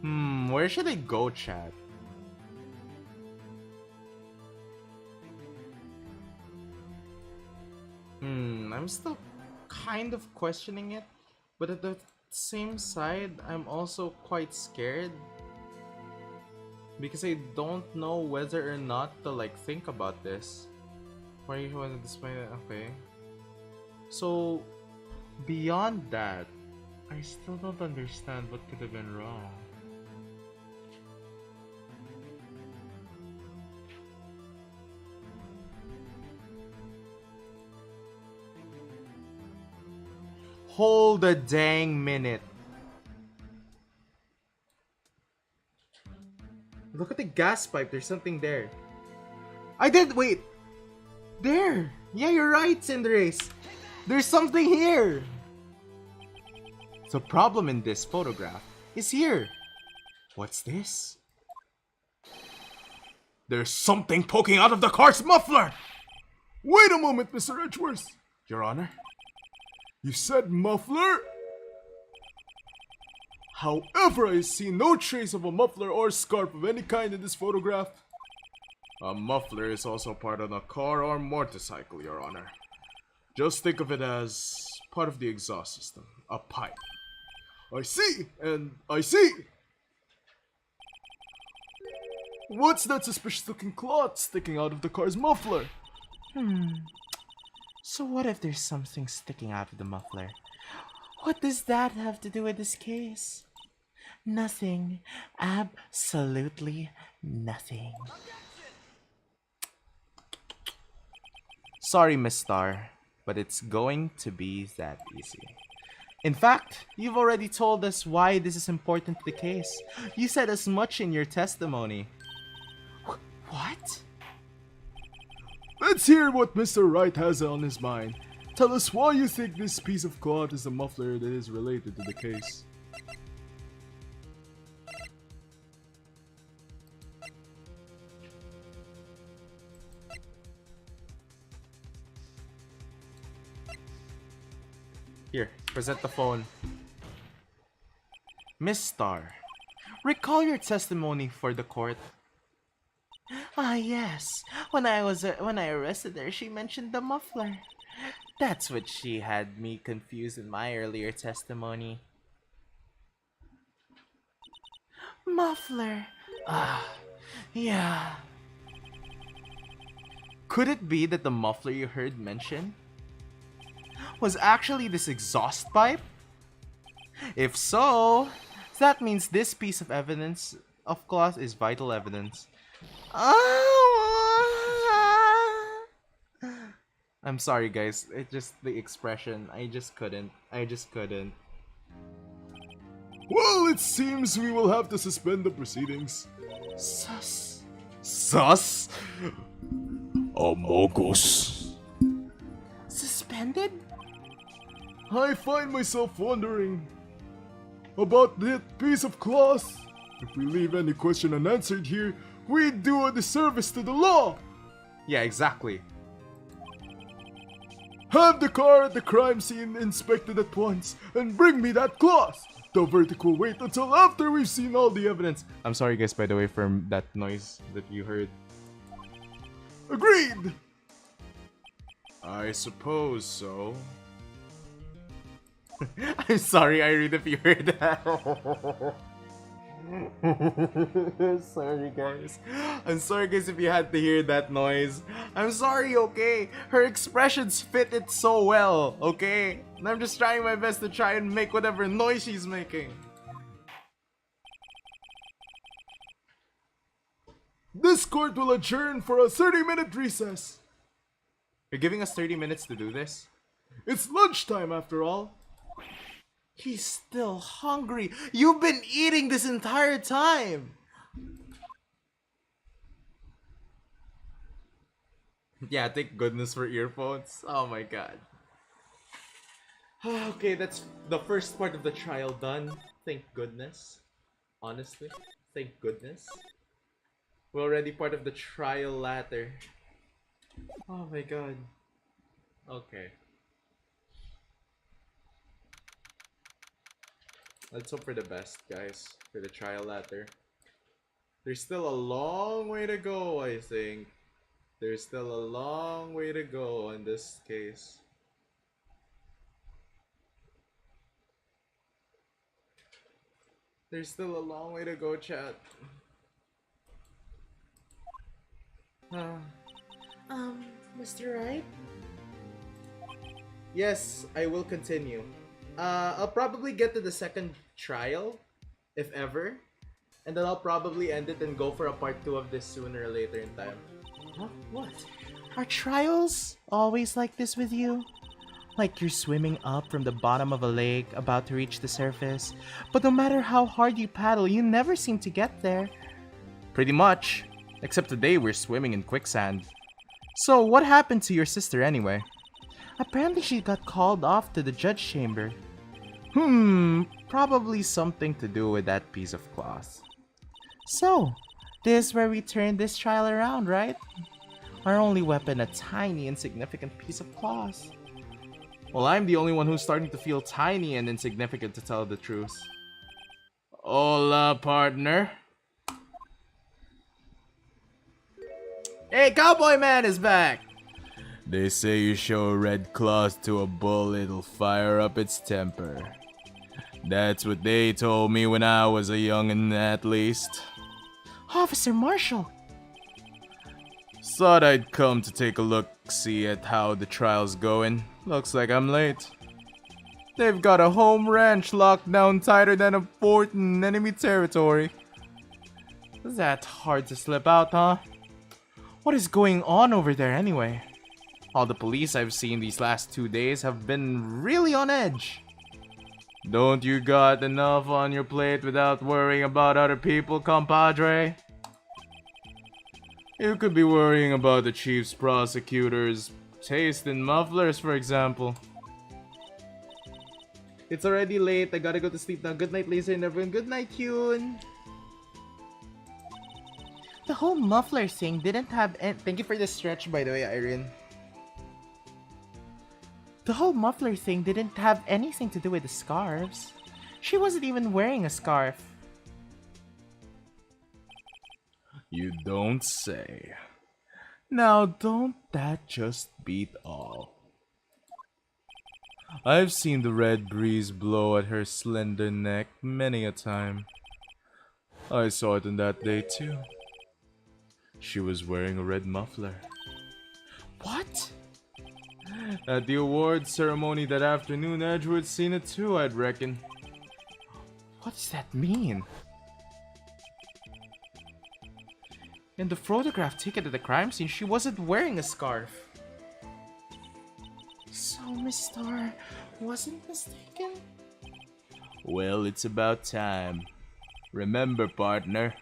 Where should I go, chat? I'm still kind of questioning it, but at the same side, I'm also quite scared because I don't know whether or not to like think about this. Why you want to display that? Okay. So beyond that, I still don't understand what could have been wrong. Hold a dang minute. Look at the gas pipe, there's something there. I did wait! There! Yeah, you're right, Cinderace! There's something here! The problem in this photograph is here. What's this? There's something poking out of the car's muffler! Wait a moment, Mr. Edgeworth. Your Honor? You said muffler? However, I see no trace of a muffler or scarf of any kind in this photograph. A muffler is also part of a car or motorcycle, Your Honor. Just think of it as part of the exhaust system, a pipe. I see, and I see. What's that suspicious looking cloth sticking out of the car's muffler? So what if there's something sticking out of the muffler? What does that have to do with this case? Nothing. Absolutely nothing. Sorry, Miss Star, but it's going to be that easy. In fact, you've already told us why this is important to the case. You said as much in your testimony. What? Let's hear what Mr. Wright has on his mind. Tell us why you think this piece of cloth is the muffler that is related to the case. Here, present the phone. Miss Star, recall your testimony for the court. Ah, yes. When I arrested her, she mentioned the muffler. That's what she had me confused in my earlier testimony. Muffler. Ah, yeah. Could it be that the muffler you heard mentioned was actually this exhaust pipe? If so, that means this piece of evidence of cloth is vital evidence. I'm sorry, guys. It just the expression. I just couldn't. Well, it seems we will have to suspend the proceedings. Sus. Sus? Amogus. Suspended? I find myself wondering about that piece of cloth. If we leave any question unanswered here, we do a disservice to the law. Yeah, exactly. Have the car at the crime scene inspected at once and bring me that cloth. The verdict will wait until after we've seen all the evidence. I'm sorry, guys, by the way, for that noise that you heard. Agreed. I suppose so. I'm sorry, Irene, if you heard that. Sorry, guys. I'm sorry, guys, if you had to hear that noise. I'm sorry, okay? Her expressions fit it so well, okay? And I'm just trying my best to try and make whatever noise she's making. This court will adjourn for a 30-minute recess. You're giving us 30 minutes to do this? It's lunchtime after all. He's still hungry. You've been eating this entire time. Yeah, thank goodness for earphones. Oh my god. Okay, that's the first part of the trial done. Thank goodness. Honestly, thank goodness. We're already part of the trial latter. Oh my god. Okay. Let's hope for the best, guys, for the trial latter. There's still a long way to go, I think. There's still a long way to go in this case. There's still a long way to go, chat. Mr. Wright? Yes, I will continue. I'll probably get to the second trial, if ever. And then I'll probably end it and go for a part 2 of this sooner or later in time. Huh? What? Are trials always like this with you? Like you're swimming up from the bottom of a lake, about to reach the surface, but no matter how hard you paddle, you never seem to get there. Pretty much. Except today we're swimming in quicksand. So, what happened to your sister anyway? Apparently she got called off to the judge chamber. Probably something to do with that piece of cloth. So, this is where we turn this trial around, right? Our only weapon, a tiny, insignificant piece of cloth. Well, I'm the only one who's starting to feel tiny and insignificant, to tell the truth. Hola, partner. Hey, Cowboy Man is back! They say you show a red cloth to a bull, it'll fire up its temper. That's what they told me when I was a youngin', at least. Officer Marshall! Thought I'd come to take a look-see at how the trial's going. Looks like I'm late. They've got a home ranch locked down tighter than a fort in enemy territory. Is that hard to slip out, huh? What is going on over there anyway? All the police I've seen these last 2 days have been really on edge. Don't you got enough on your plate without worrying about other people, compadre? You could be worrying about the chief's prosecutor's taste in mufflers, for example. It's already late. I gotta go to sleep now. Good night, Lazer, and everyone. Good night, Hyun. The whole muffler thing didn't have Thank you for the stretch, by the way, Irene. The whole muffler thing didn't have anything to do with the scarves. She wasn't even wearing a scarf. You don't say. Now, don't that just beat all? I've seen the red breeze blow at her slender neck many a time. I saw it on that day too. She was wearing a red muffler. What? At the awards ceremony that afternoon, Edgewood's seen it too, I'd reckon. What does that mean? In the photograph taken at the crime scene, she wasn't wearing a scarf. So Miss Star wasn't mistaken? Well, it's about time. Remember, partner,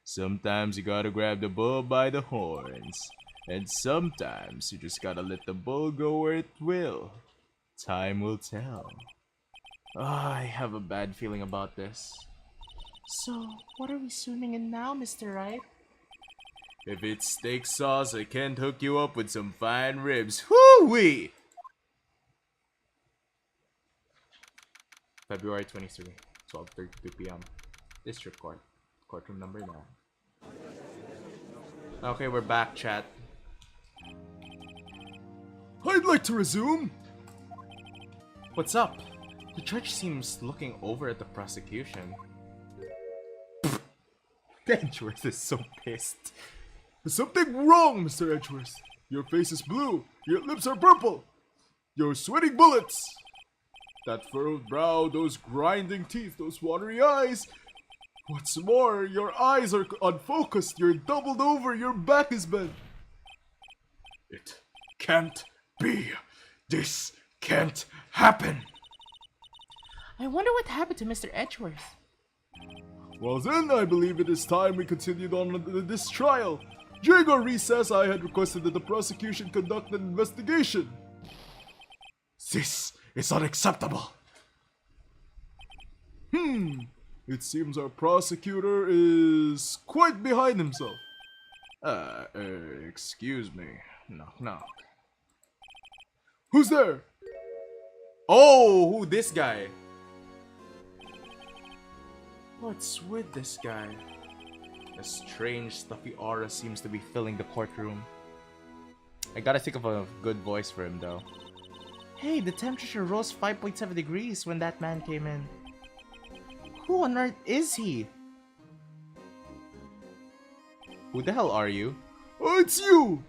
sometimes you gotta grab the bull by the horns. And sometimes you just gotta let the bull go where it will. Time will tell. I have a bad feeling about this. So, what are we swimming in now, Mr. Wright? If it's steak sauce, I can't hook you up with some fine ribs. Whoo-wee! February 23, 12:32 p.m. District Court. Courtroom number 9. Okay, we're back, chat. I'd like to resume. What's up? The judge seems looking over at the prosecution. Edgeworth is so pissed. There's something wrong, Mr. Edgeworth. Your face is blue. Your lips are purple. You're sweating bullets. That furrowed brow, those grinding teeth, those watery eyes. What's more, your eyes are unfocused. You're doubled over. Your back is bent. It can't be. This can't happen. I wonder what happened to Mr. Edgeworth. Well then, I believe it is time we continued on with this trial. During our recess, I had requested that the prosecution conduct an investigation. This is unacceptable. It seems our prosecutor is quite behind himself. Excuse me. Knock, knock. Who's there? Oh, who this guy? What's with this guy? A strange, stuffy aura seems to be filling the courtroom. I gotta think of a good voice for him, though. Hey, the temperature rose 5.7 degrees when that man came in. Who on earth is he? Who the hell are you? Oh, it's you!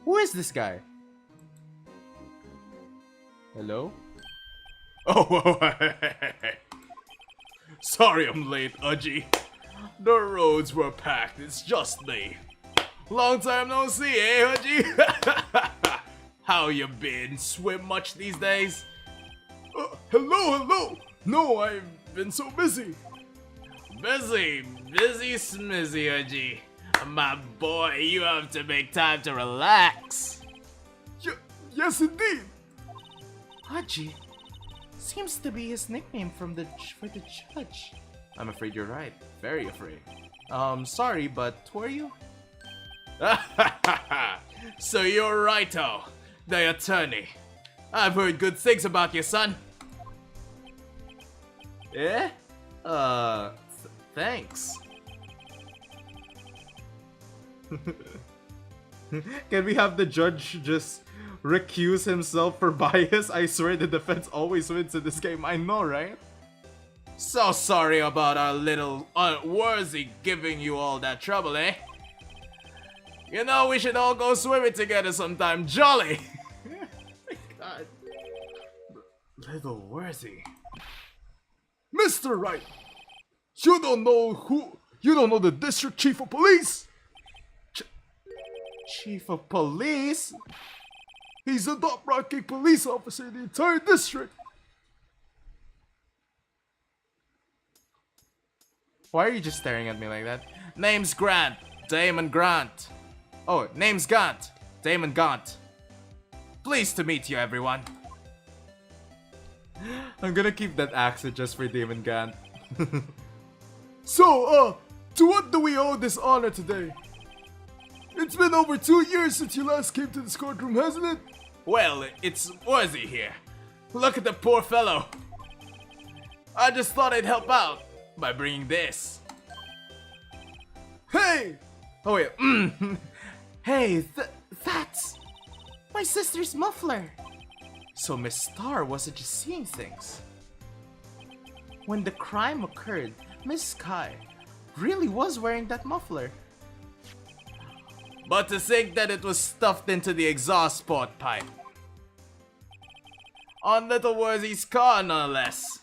Who is this guy? Hello? Oh, sorry I'm late, Udgy. The roads were packed, it's just me. Long time no see, eh, Udgy? How you been? Swim much these days? Hello. No, I've been so busy. Busy smizzy, Udgy. My boy, you have to make time to relax. Yes, indeed. Haji seems to be his nickname for the judge. I'm afraid you're right. Very afraid. Sorry, but who are you? So you're Raito, the attorney. I've heard good things about you, son. Eh? Thanks. Can we have the judge just recuse himself for bias? I swear the defense always wins in this game. I know, right? So sorry about our little Wurzy giving you all that trouble, eh? You know, we should all go swimming together sometime. Jolly! God. Little Wurzy. Mr. Wright! You don't know the district chief of police? Chief of police? He's the top-ranking police officer in the entire district. Why are you just staring at me like that? Name's Grant. Damon Grant. Oh, name's Gant. Damon Gant. Pleased to meet you, everyone. I'm gonna keep that accent just for Damon Gant. So, to what do we owe this honor today? It's been over 2 years since you last came to this courtroom, hasn't it? Well, it's Wurzy here. Look at the poor fellow. I just thought I'd help out by bringing this. Hey! Oh wait, Hey, that's my sister's muffler. so Miss Star wasn't just seeing things. When the crime occurred, Miss Sky really was wearing that muffler. But to think that it was stuffed into the exhaust port pipe. On little Wurzy's car, no less.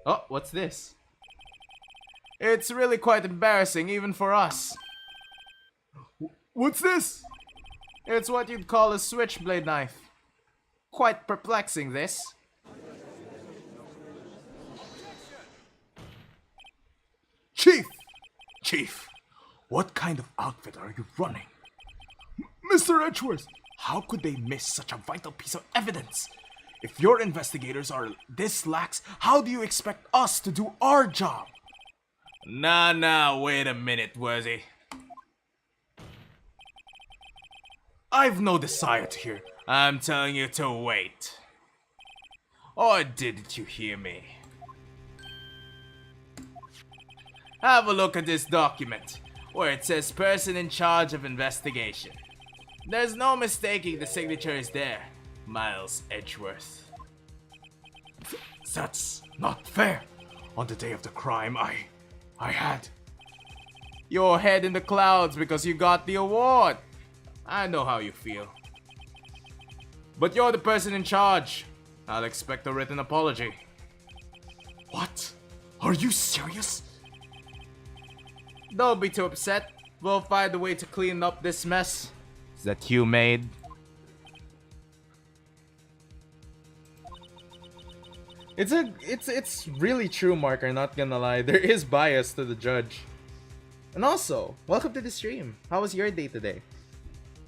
Oh, what's this? It's really quite embarrassing, even for us. What's this? It's what you'd call a switchblade knife. Quite perplexing, this. Chief, what kind of outfit are you running? Mr. Edgeworth, How could they miss such a vital piece of evidence? If your investigators are this lax, how do you expect us to do our job? Nah, wait a minute, Wurzy. I've no desire to hear. I'm telling you to wait. Or didn't you hear me? Have a look at this document, where it says person in charge of investigation. There's no mistaking the signature is there, Miles Edgeworth. that's not fair. On the day of the crime, I had. Your head in the clouds because you got the award. I know how you feel. But you're the person in charge. I'll expect a written apology. What? Are you serious? Don't be too upset. We'll find a way to clean up this mess that you made. It's really true, Mark. I'm not gonna lie. There is bias to the judge. And also, welcome to the stream. How was your day today?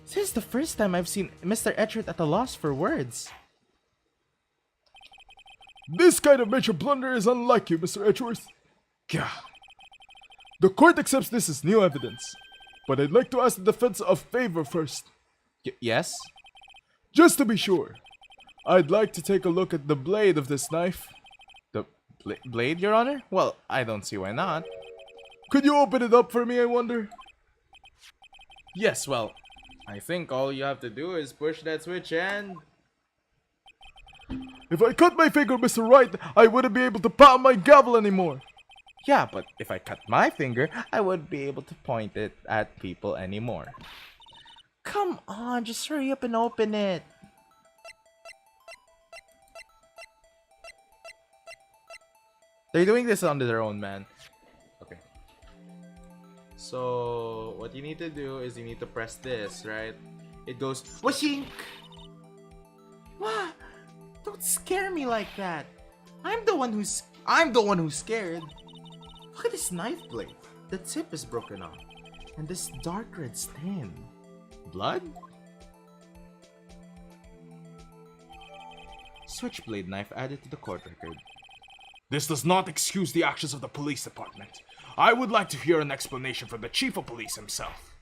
This is the first time I've seen Mr. Edgeworth at a loss for words. This kind of major blunder is unlike you, Mr. Edgeworth. Gah. The court accepts this as new evidence, but I'd like to ask the defense a favor first. Yes? Just to be sure, I'd like to take a look at the blade of this knife. The blade, Your Honor? Well, I don't see why not. Could you open it up for me, I wonder? Yes, well, I think all you have to do is push that switch and... If I cut my finger, Mr. Wright, I wouldn't be able to pound my gavel anymore. Yeah, but if I cut my finger, I wouldn't be able to point it at people anymore. Come on, just hurry up and open it. They're doing this on their own, man. Okay. So, what you need to do is you need to press this, right? It goes whooshink. What? Don't scare me like that. I'm the one who's scared. Look at this knife blade. The tip is broken off. And this dark red stain. Blood? Switchblade knife added to the court record. This does not excuse the actions of the police department. I would like to hear an explanation from the chief of police himself.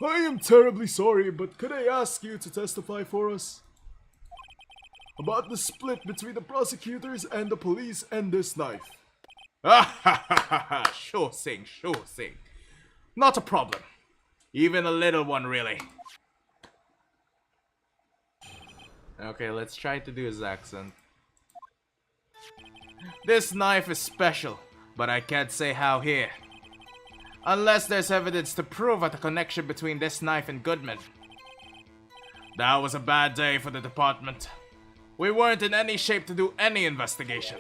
I am terribly sorry, but could I ask you to testify for us? About the split between the prosecutors and the police and this knife. Sure thing, sure thing. Not a problem. Even a little one, really. Okay, let's try to do his accent. This knife is special, but I can't say how here. Unless there's evidence to prove a connection between this knife and Goodman. That was a bad day for the department. We weren't in any shape to do any investigation.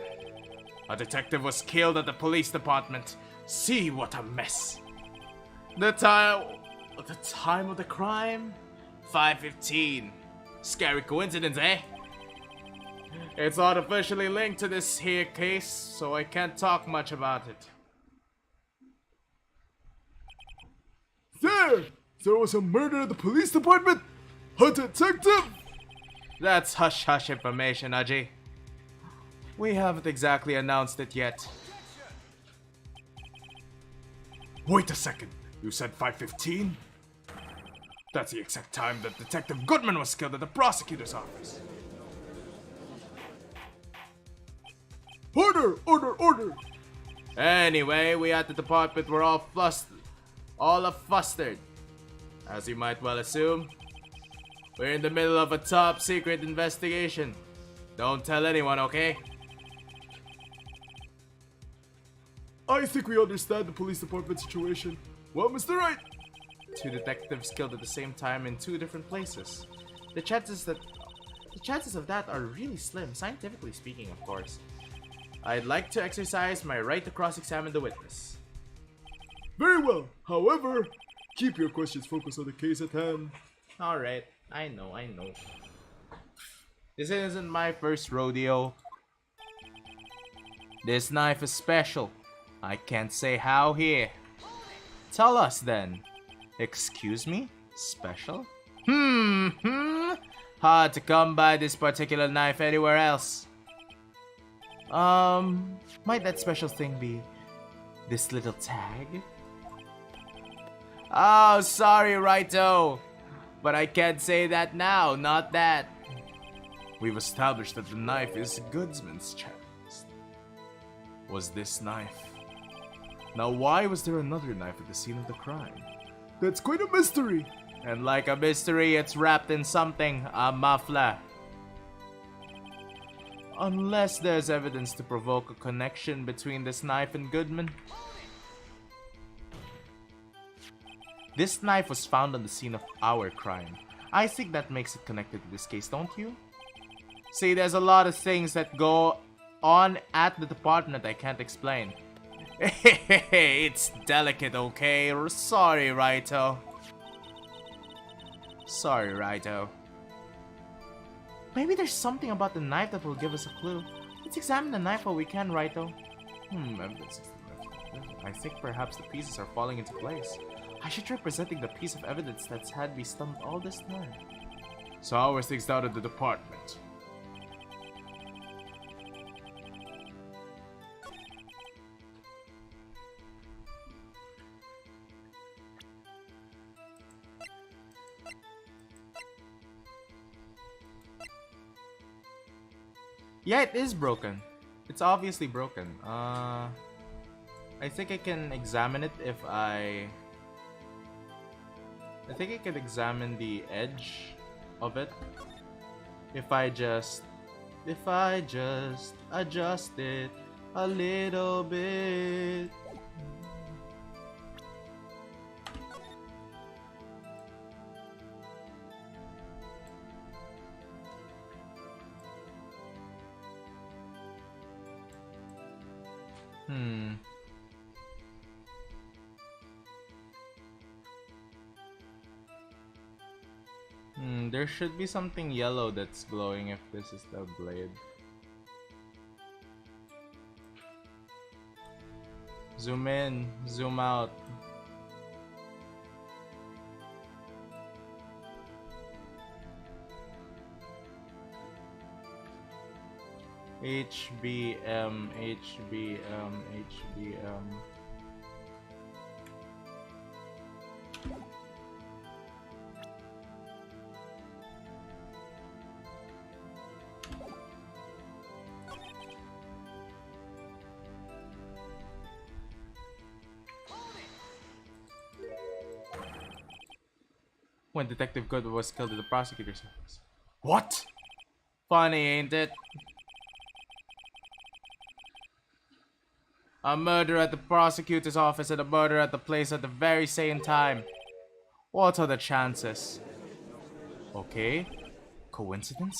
A detective was killed at the police department. See what a mess. The time of the crime? 5:15. Scary coincidence, eh? It's not officially linked to this here case, so I can't talk much about it. There was a murder at the police department? A detective? That's hush-hush information, Aji. We haven't exactly announced it yet. Wait a second, you said 5:15? That's the exact time that Detective Goodman was killed at the prosecutor's office. Order! Order! Order! Anyway, we at the department were all flustered. As you might well assume, we're in the middle of a top secret investigation. Don't tell anyone, okay? I think we understand the police department situation. Well, Mr. Wright? 2 detectives killed at the same time in 2 different places. The chances of that are really slim, scientifically speaking, of course. I'd like to exercise my right to cross-examine the witness. Very well. However, keep your questions focused on the case at hand. Alright, I know. This isn't my first rodeo. This knife is special. I can't say how here. Tell us then. Excuse me? Special? Hard to come by this particular knife anywhere else. Might that special thing be this little tag? Oh, sorry, Righto. But I can't say that now, not that. We've established that the knife is Goodsman's chest. Was this knife? Now why was there another knife at the scene of the crime? That's quite a mystery. And like a mystery, it's wrapped in something, a muffler. Unless there's evidence to provoke a connection between this knife and Goodman. This knife was found on the scene of our crime. I think that makes it connected to this case, don't you? See, there's a lot of things that go on at the department I can't explain. It's delicate, okay? Sorry, Righto. Sorry, Righto. Maybe there's something about the knife that will give us a clue. Let's examine the knife while we can, Righto. Evidence. I think perhaps the pieces are falling into place. I should try presenting the piece of evidence that's had me stunned all this time. So how are things down at the department? Yeah, it is broken. It's obviously broken. I think I can examine it if I I think I could examine the edge of it if I just adjust it a little bit. There should be something yellow that's glowing if this is the blade. Zoom in, zoom out. HBM, HBM, HBM. When Detective Goodwood was killed at the prosecutor's office. What? Funny, ain't it? A murder at the prosecutor's office and a murder at the place at the very same time. What are the chances? Okay. Coincidence?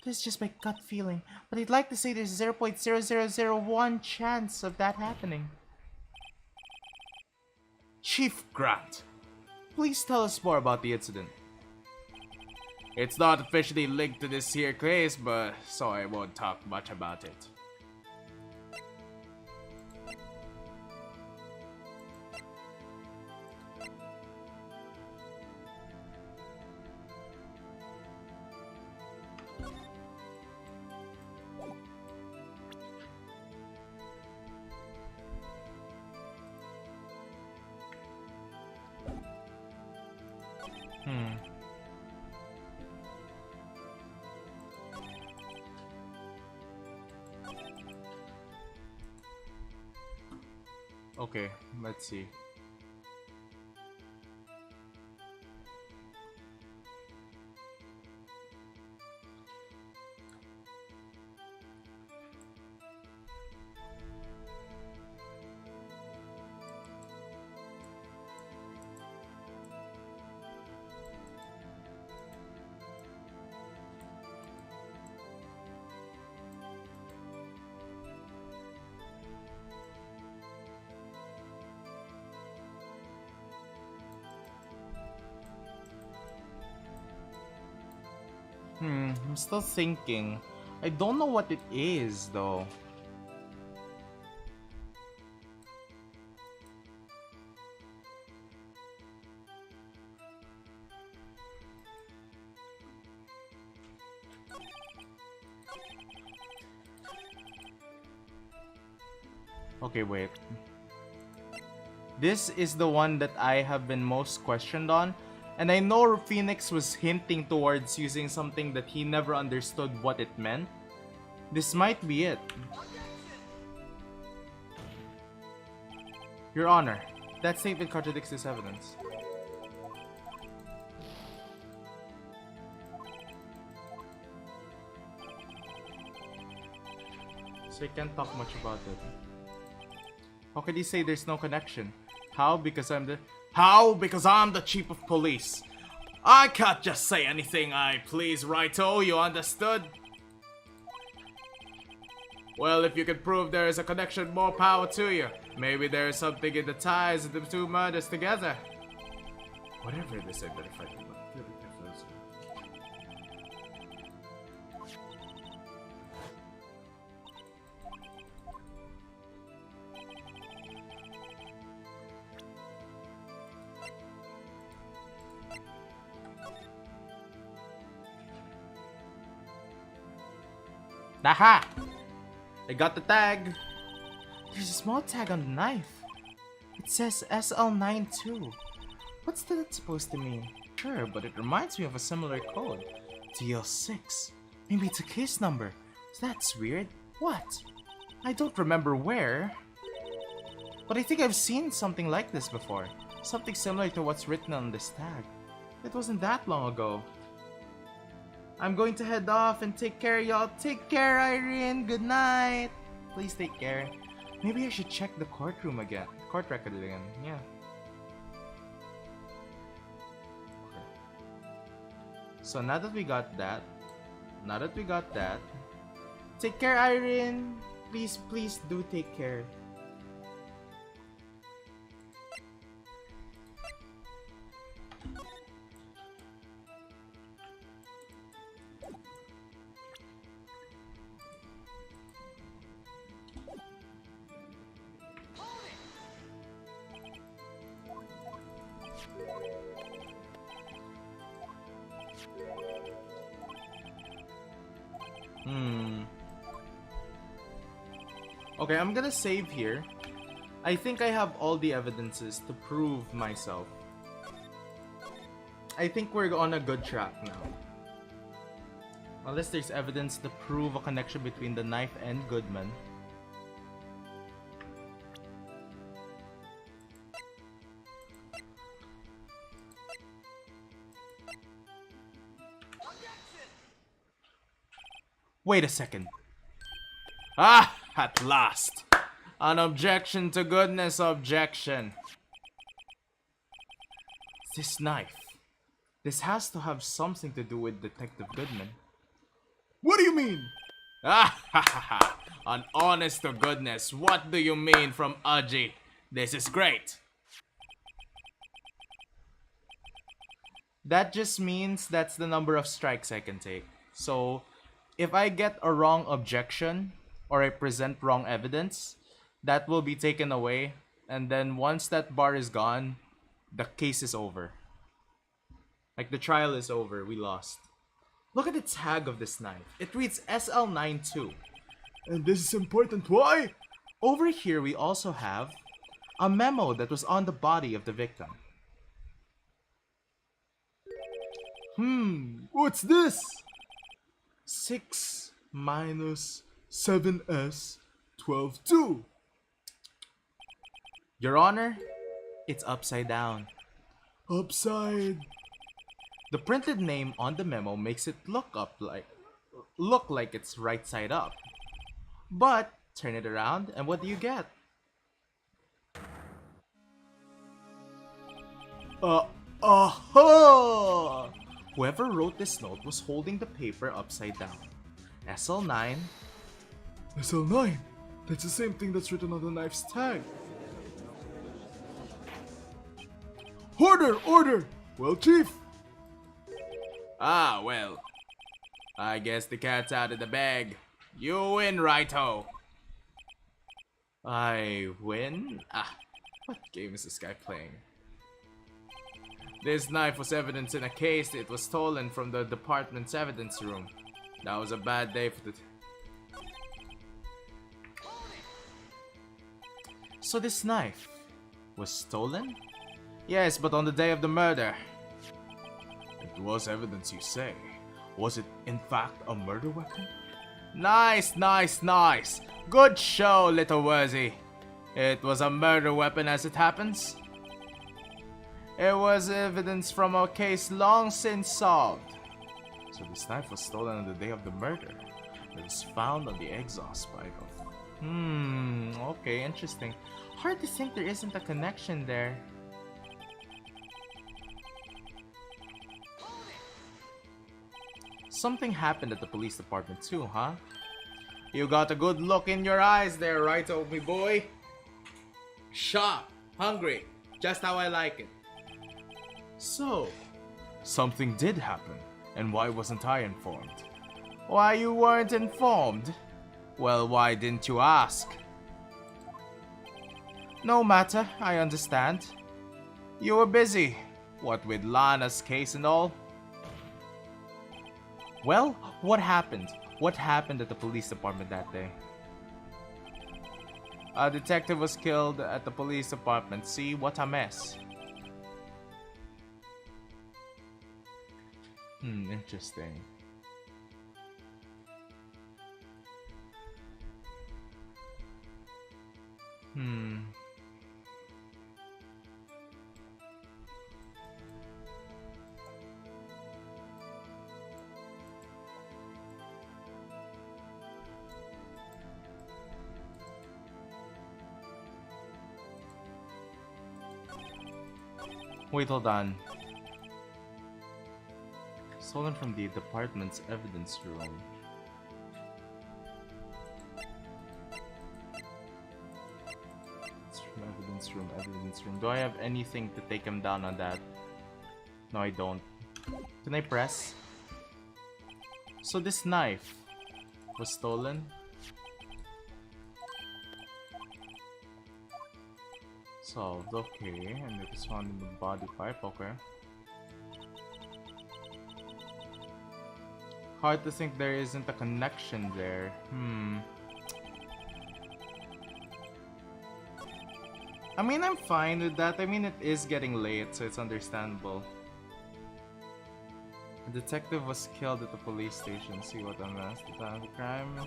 This is just my gut feeling, but I'd like to say there's 0.0001 chance of that happening. Chief Grant, please tell us more about the incident. It's not officially linked to this here case, but so I won't talk much about it. Okay, let's see. I'm still thinking. I don't know what it is, though. Okay, wait. This is the one that I have been most questioned on. And I know Phoenix was hinting towards using something that he never understood what it meant. This might be it. Your Honor, that statement contradicts this evidence. So I can't talk much about it. How can you say there's no connection? How? Because I'm the chief of police. I can't just say anything I please, righto, you understood? Well, if you can prove there is a connection, more power to you. Maybe there is something in the ties of the two murders together. Whatever it is, I better find it. Aha! I got the tag. There's a small tag on the knife. It says SL92. What's that supposed to mean? Sure, but it reminds me of a similar code. DL6. Maybe it's a case number. That's weird. What? I don't remember where, But I think I've seen something like this before. Something similar to what's written on this tag. It wasn't that long ago. I'm going to head off and take care, y'all. Take care, Irene. Good night. Please take care. Maybe I should check the courtroom again. Court record again. Yeah. Okay. So now that we got that, take care, Irene. Please, please do take care. Okay, I'm gonna save here. I think I have all the evidences to prove myself. I think we're on a good track now. Unless there's evidence to prove a connection between the knife and Goodman. Wait a second. Ah, at last. An objection to goodness objection. This knife. This has to have something to do with Detective Goodman. What do you mean? Ah, ha ha ha. An honest to goodness. What do you mean from Aji? This is great. That just means that's the number of strikes I can take. So, if I get a wrong objection, or I present wrong evidence, that will be taken away, and then once that bar is gone, the case is over. Like, the trial is over, we lost. Look at the tag of this knife. It reads SL92. And this is important. Why? Over here, we also have a memo that was on the body of the victim. What's this? 6 Minus 7s 12-2. Your Honor, it's upside down. Upside. The printed name on the memo makes it look like it's right side up. But turn it around and what do you get? Aha! Whoever wrote this note was holding the paper upside down. SL9. SL9. That's the same thing that's written on the knife's tag. Order! Order! Well, Chief. Ah, well. I guess the cat's out of the bag. You win, righto. I win? Ah, what game is this guy playing? This knife was evidence in a case. It was stolen from the department's evidence room. That was a bad day for the... So this knife was stolen? Yes, but on the day of the murder. It was evidence, you say. Was it, in fact, a murder weapon? Nice, nice, nice. Good show, little Worthy. It was a murder weapon as it happens. It was evidence from a case long since solved. So this knife was stolen on the day of the murder. It was found on the exhaust pipe of... Okay, interesting. Hard to think there isn't a connection there. Something happened at the police department too, huh? You got a good look in your eyes there, right, old me boy? Sharp, hungry, just how I like it. So, something did happen, and why wasn't I informed? Why you weren't informed? Well, why didn't you ask? No matter, I understand. You were busy, what with Lana's case and all. Well, what happened? What happened at the police department that day? A detective was killed at the police department. See, what a mess. Interesting. Wait, hold on. Stolen from the department's evidence room. Evidence room. Do I have anything to take him down on that? No, I don't. Can I press? So this knife was stolen? Solved, okay. And it was found in the body pipe, okay. Hard to think there isn't a connection there. I mean, I'm fine with that. I mean, it is getting late, so it's understandable. The detective was killed at the police station. See what unmasked the time of the crime.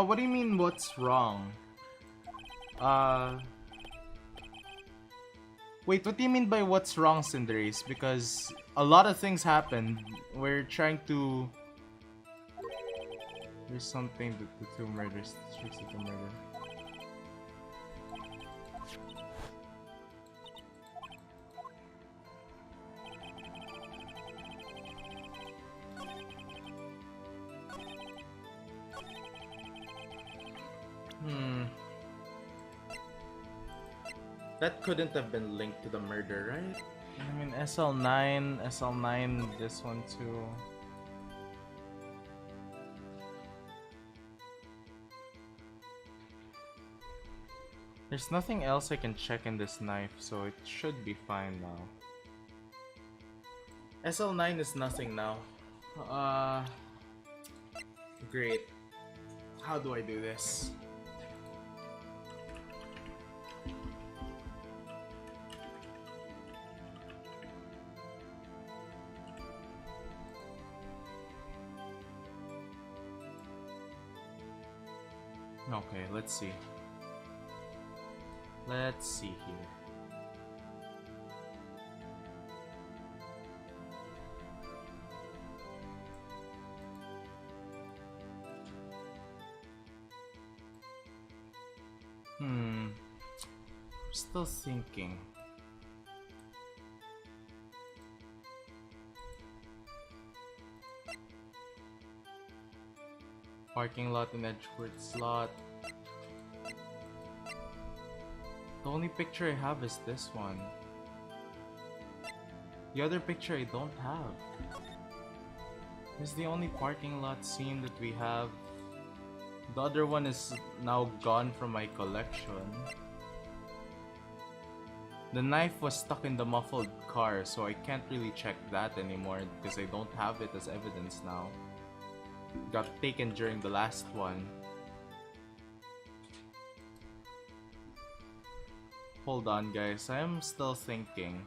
What do you mean, what's wrong? Wait, what do you mean by what's wrong, Cinderace? Because a lot of things happened. We're trying to... There's something that the two murders... Streaks of the murder. That couldn't have been linked to the murder, right? I mean, SL9, this one too. There's nothing else I can check in this knife, so it should be fine now. SL9 is nothing now. Great. How do I do this? Okay, let's see. Let's see here. Still thinking. Parking lot in Edgeworth slot. The only picture I have is this one. The other picture I don't have. This is the only parking lot scene that we have. The other one is now gone from my collection. The knife was stuck in the muffled car, so I can't really check that anymore because I don't have it as evidence now. It got taken during the last one. Hold on, guys, I am still thinking.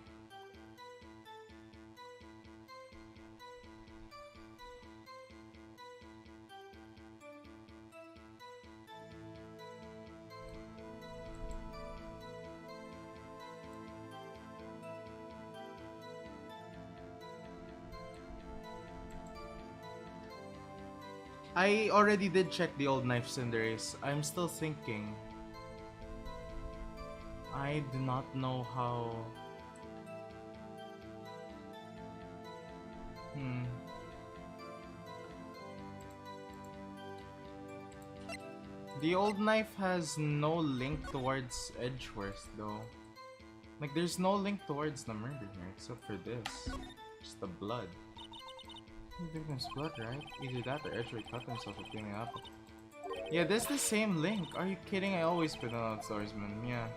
I already did check the old knife Cinderace. I'm still thinking. I do not know how... The old knife has no link towards Edgeworth though. Like there's no link towards the murder here except for this. Just the blood. The victim's blood, right? Either that or Edgewood cut himself or cleaning up. Yeah, this is the same link. Are you kidding? I always put on outdoorsman. Yeah.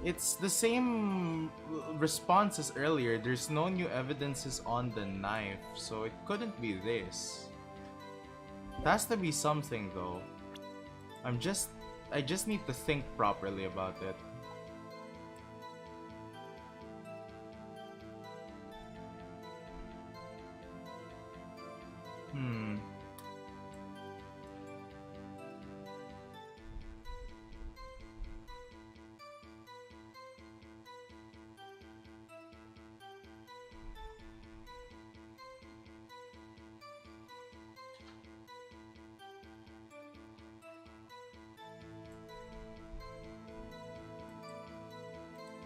It's the same response as earlier. There's no new evidences on the knife, so it couldn't be this. It has to be something though. I just need to think properly about it.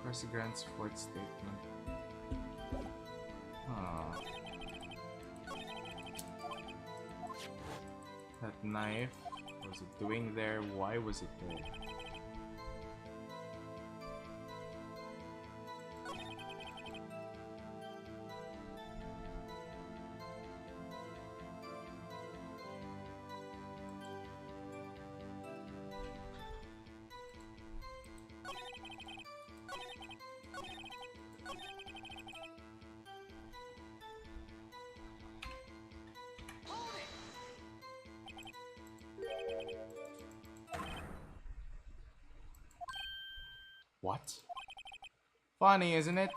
Percy Grant's fourth statement. That knife, what was it doing there? Why was it there? What? Funny, isn't it?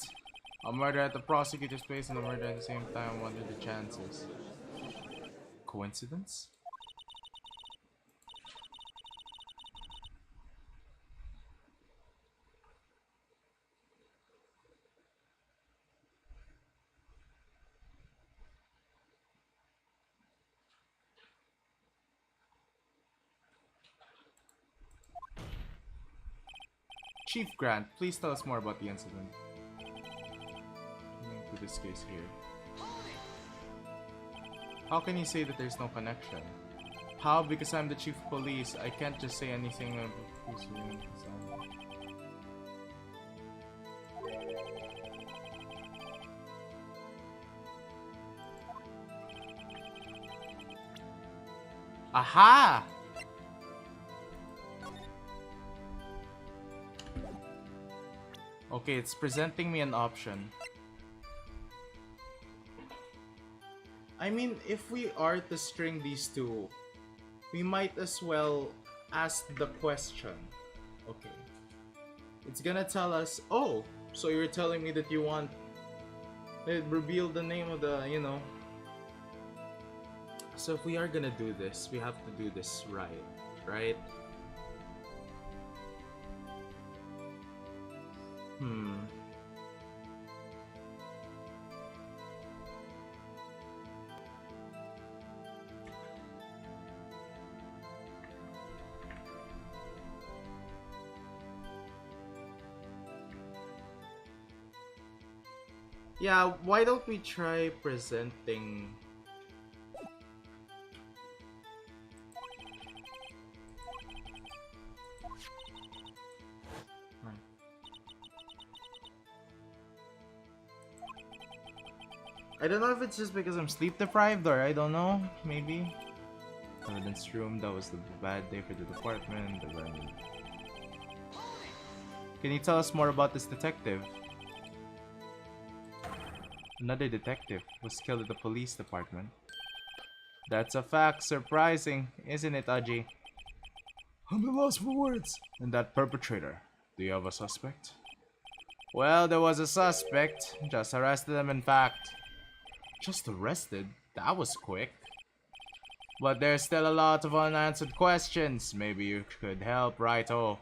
A murder at the prosecutor's place and a murder at the same time. What are the chances? Coincidence? Chief Grant, please tell us more about the incident. Link to this case here. How can you say that there's no connection? How? Because I'm the chief of police. I can't just say anything of who's doing it. Aha! Okay, it's presenting me an option. I mean, if we are to string these two, we might as well ask the question. Okay. It's gonna tell us, oh, so you're telling me that you want it reveal the name of the, you know. So if we are gonna do this, we have to do this right, right? Yeah, why don't we try presenting... I don't know if it's just because I'm sleep deprived or I don't know, maybe. Evidence room, that was the bad day for the department. Can you tell us more about this detective? Another detective was killed at the police department. That's a fact. Surprising, isn't it, Aji? I'm at loss for words. And that perpetrator, do you have a suspect? Well, there was a suspect. Just arrested him, in fact. Just arrested? That was quick. But there's still a lot of unanswered questions. Maybe you could help, right-o?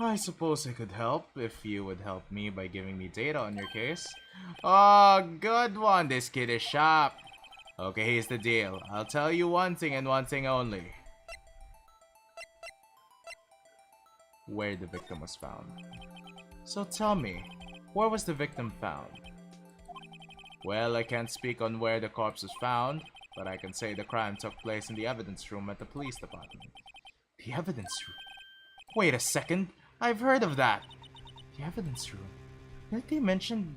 I suppose I could help if you would help me by giving me data on your case. Oh, good one. This kid is sharp. Okay, here's the deal. I'll tell you one thing and one thing only. Where the victim was found. So tell me, where was the victim found? Well, I can't speak on where the corpse was found, but I can say the crime took place in the evidence room at the police department. The evidence room? Wait a second, I've heard of that. The evidence room? Didn't they mention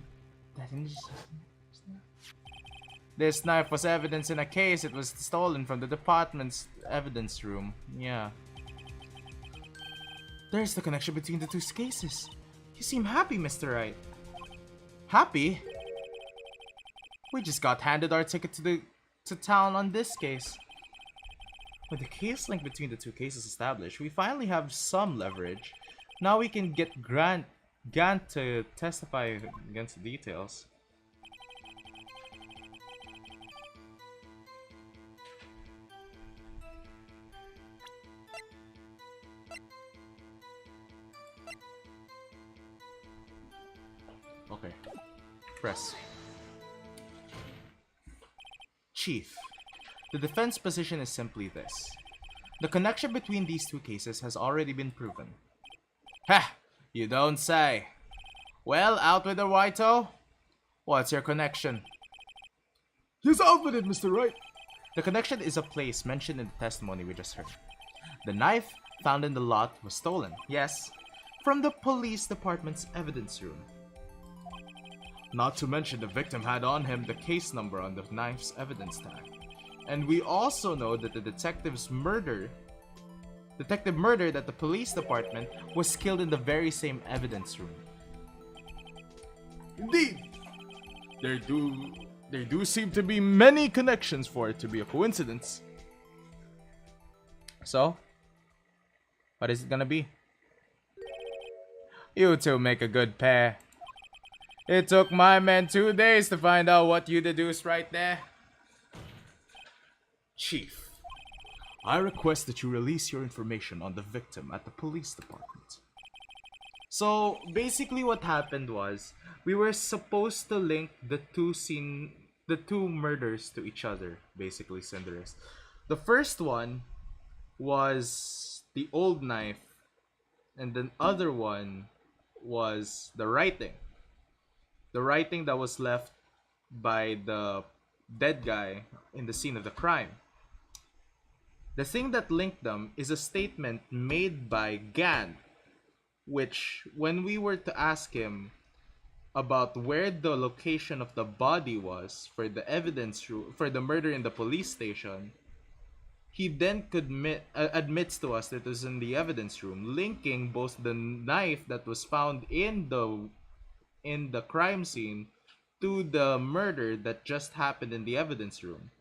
This knife was evidence in a case. It was stolen from the department's evidence room. Yeah. There's the connection between the two cases. You seem happy, Mr. Wright. Happy? We just got handed our ticket to town on this case. With the case link between the two cases established, we finally have some leverage. Now we can get Gant to testify against the details. Okay. Press. Chief, the defense position is simply this. The connection between these two cases has already been proven. Ha! You don't say. Well, out with the Whito. What's your connection? He's out with it, Mr. Wright. The connection is a place mentioned in the testimony we just heard. The knife found in the lot was stolen, yes, from the police department's evidence room. Not to mention the victim had on him the case number on the knife's evidence tag. And we also know that the detective murdered at the police department was killed in the very same evidence room. Indeed. There do seem to be many connections for it to be a coincidence. So, what is it gonna be? You two make a good pair. It took my men 2 days to find out what you deduced right there. Chief, I request that you release your information on the victim at the police department. So, basically what happened was, we were supposed to link the two murders to each other, basically, Cinderist. The first one was the old knife, and the other one was the writing. The writing that was left by the dead guy in the scene of the crime. The thing that linked them is a statement made by Gan, which, when we were to ask him about where the location of the body was for the evidence for the murder in the police station, he then admits to us that it was in the evidence room, linking both the knife that was found in the crime scene to the murder that just happened in the evidence room.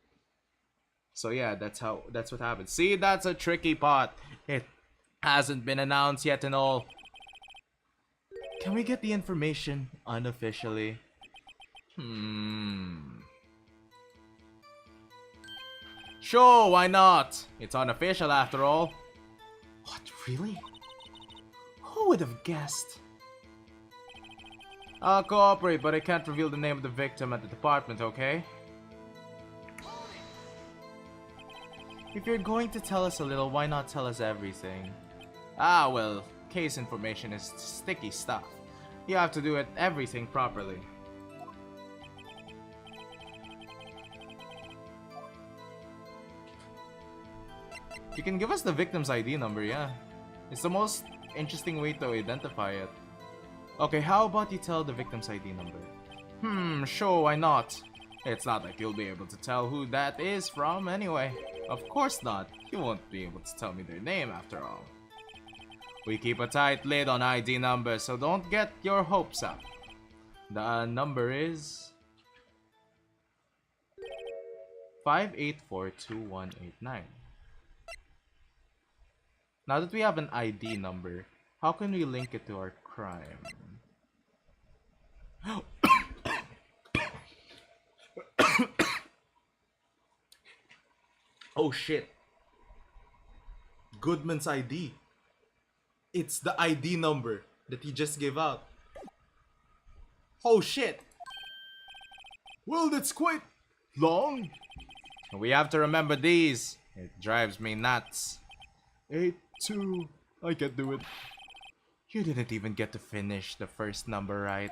So yeah, that's what happened. See, that's a tricky part. It hasn't been announced yet and all. Can we get the information unofficially? Sure, why not? It's unofficial after all. What, really? Who would have guessed? I'll cooperate, but I can't reveal the name of the victim at the department, okay? If you're going to tell us a little, why not tell us everything? Ah, well, case information is sticky stuff. You have to do everything properly. You can give us the victim's ID number, yeah. It's the most interesting way to identify it. Okay, how about you tell the victim's ID number? Sure, why not? It's not like you'll be able to tell who that is from anyway. Of course not. You won't be able to tell me their name after all. We keep a tight lid on ID numbers, so don't get your hopes up. The number is 5842189. Now that we have an ID number, how can we link it to our crime? Oh shit. Goodman's ID. It's the ID number that he just gave out. Oh shit. Well, that's quite long. We have to remember these. It drives me nuts. 82. I can do it. You didn't even get to finish the first number right.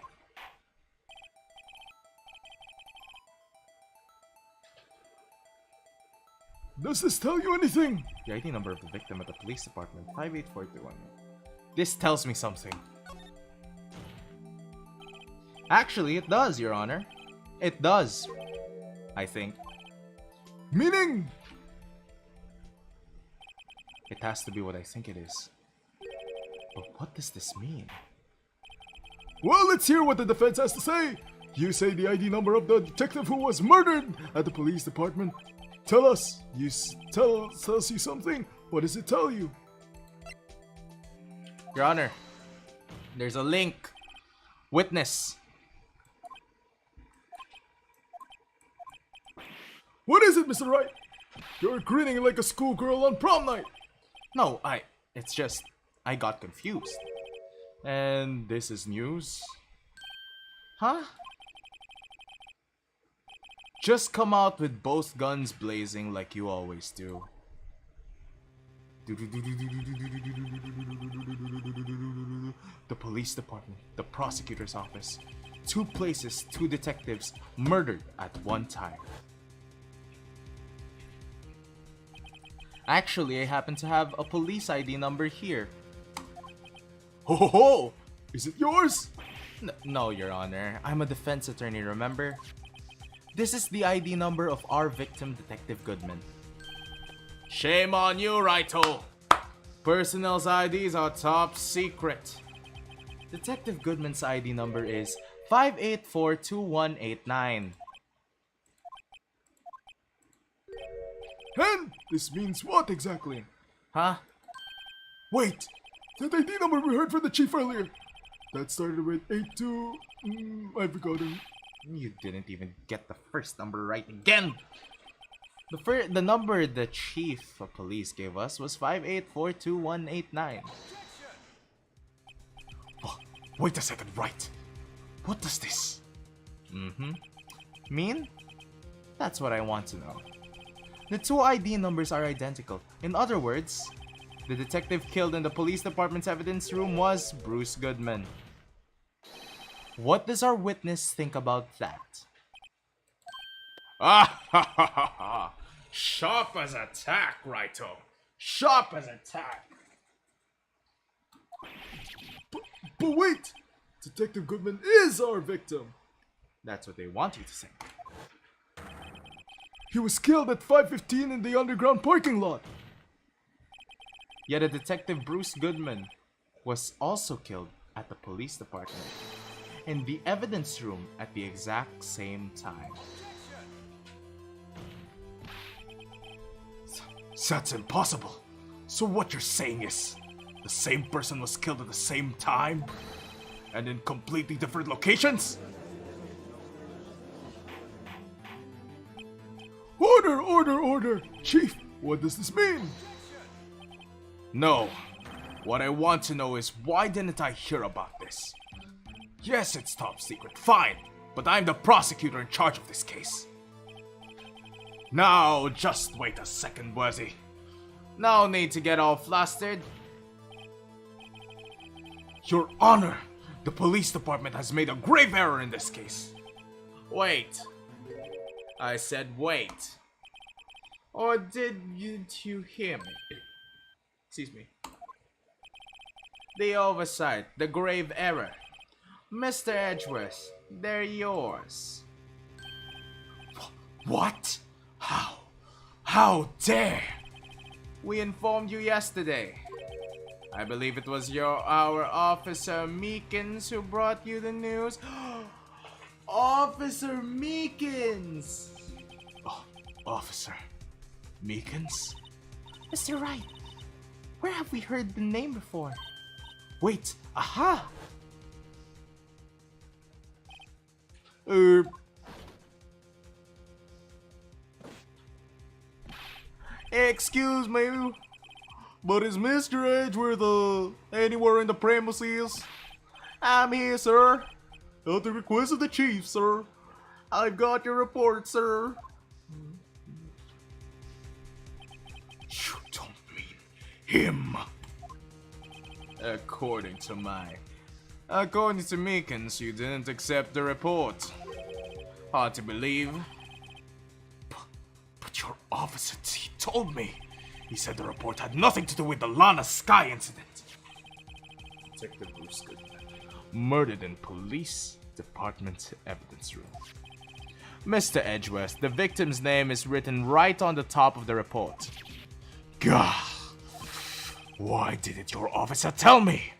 Does this tell you anything? The ID number of the victim at the police department, 58421. This tells me something. Actually, it does, Your Honor. It does. I think. Meaning? It has to be what I think it is. But what does this mean? Well, let's hear what the defense has to say. You say the ID number of the detective who was murdered at the police department. Tell us. Tells you something. What does it tell you? Your Honor, there's a link. Witness. What is it, Mr. Wright? You're grinning like a schoolgirl on prom night. No, it's just, I got confused. And this is news? Huh? Just come out with both guns blazing like you always do. The police department, the prosecutor's office. 2 places, 2 detectives murdered at one time. Actually, I happen to have a police ID number here. Ho ho ho! Is it yours? No, Your Honor. I'm a defense attorney, remember? This is the ID number of our victim, Detective Goodman. Shame on you, Raito! Personnel's IDs are top secret. Detective Goodman's ID number is 5842189. And this means what exactly? Huh? Wait! That ID number we heard from the chief earlier. That started with 82... I've forgotten. You didn't even get the first number right again! The number the chief of police gave us was 5842189. Oh, wait a second, right. What does this? Mean? That's what I want to know. The 2 ID numbers are identical. In other words, the detective killed in the police department's evidence room was Bruce Goodman. What does our witness think about that? Ah ha ha ha ha! Sharp as a tack, Raito. Sharp as a tack. But wait! Detective Goodman is our victim. That's what they want you to say. He was killed at 5:15 in the underground parking lot. Yet a detective Bruce Goodman was also killed at the police department in the evidence room at the exact same time. That's impossible. So what you're saying is, the same person was killed at the same time? And in completely different locations? Order, order, order! Chief, what does this mean? No. What I want to know is why didn't I hear about this? Yes, it's top secret, fine. But I'm the prosecutor in charge of this case. Now, just wait a second, Worthy. No need to get all flustered. Your Honor, the police department has made a grave error in this case. Wait. I said wait. Or didn't you hear me? Excuse me. The oversight, the grave error. Mr. Edgeworth, they're yours. What? How? How dare? We informed you yesterday. I believe it was our Officer Meekins who brought you the news. Officer Meekins! Oh, Officer Meekins? Mr. Wright, where have we heard the name before? Wait, Aha! Excuse me, but is Mr. Edgeworth anywhere in the premises? I'm here, sir. At the request of the chief, sir. I've got your report, sir. you don't mean him. According to Meekins, you didn't accept the report. Hard to believe. But your officer, he told me. He said the report had nothing to do with the Lana Sky incident. Detective Bruce Goodman, murdered in police Department Evidence Room. Mr. Edgeworth, the victim's name is written right on the top of the report. Gah! Why didn't your officer tell me?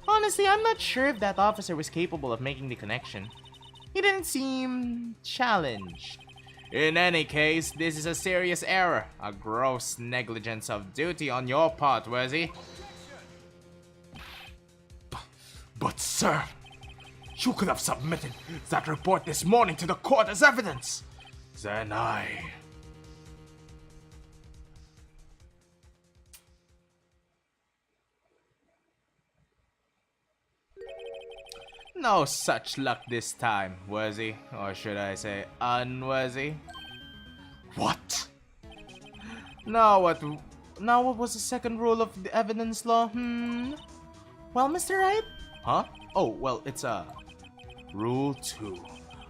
Honestly, I'm not sure if that officer was capable of making the connection. He didn't seem challenged. In any case, this is a serious error, a gross negligence of duty on your part, Worthy. But sir, you could have submitted that report this morning to the court as evidence. Then No such luck this time, Worthy. Or should I say, unworthy? What? Now what was the second rule of the evidence law? Well, Mr. Wright? Huh? Oh, well, it's Rule 2.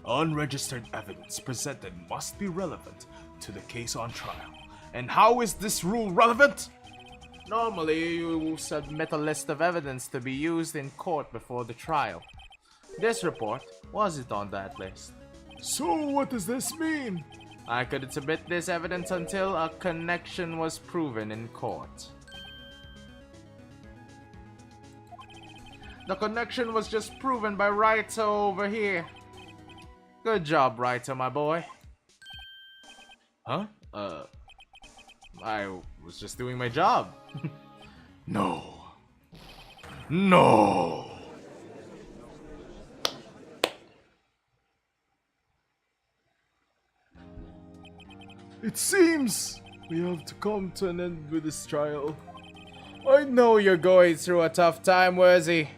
Unregistered evidence presented must be relevant to the case on trial. And how is this rule relevant? Normally, you submit a list of evidence to be used in court before the trial. This report wasn't on that list. So what does this mean? I couldn't submit this evidence until a connection was proven in court. The connection was just proven by Raito over here. Good job, Raito, my boy. Huh? I was just doing my job. No. No! It seems we have to come to an end with this trial. I know you're going through a tough time, Worthy.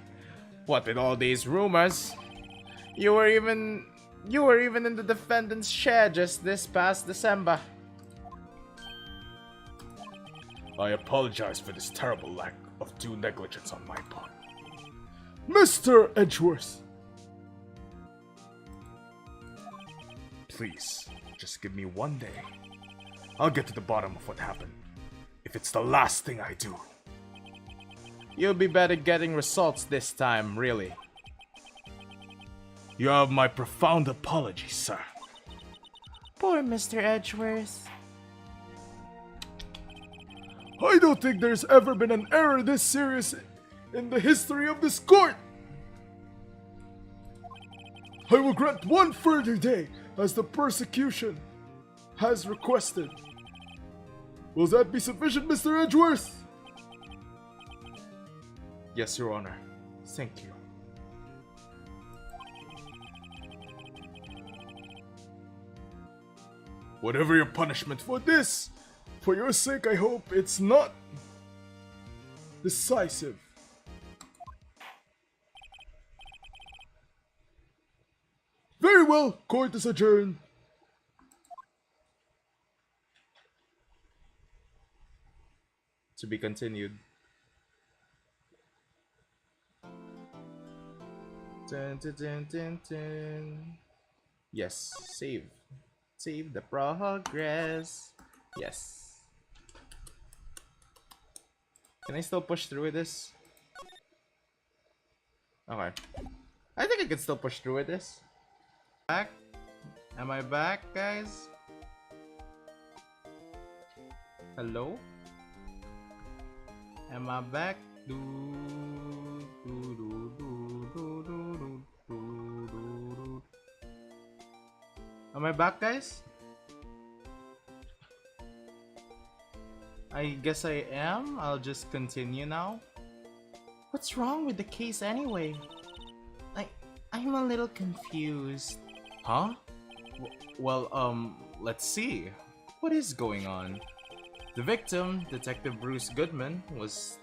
What with all these rumors? You were even in the defendant's chair just this past December. I apologize for this terrible lack of due negligence on my part. Mr. Edgeworth! Please, just give me one day. I'll get to the bottom of what happened, if it's the last thing I do. You'll be better getting results this time, really. You have my profound apologies, sir. Poor Mr. Edgeworth. I don't think there's ever been an error this serious in the history of this court! I will grant one further day as the prosecution has requested. Will that be sufficient, Mr. Edgeworth? Yes, Your Honor. Thank you. Whatever your punishment for this, for your sake I hope it's not decisive. Very well, court is adjourned. To be continued. Dun, dun, dun, dun, dun. Yes, save. Save the progress. Yes. Can I still push through with this? Okay. I think I can still push through with this. Back? Am I back, guys? Hello? Am I back? Am I back, guys? I guess I am. I'll just continue now. What's wrong with the case anyway? I'm a little confused. Huh? Well, let's see. What is going on? The victim, Detective Bruce Goodman, was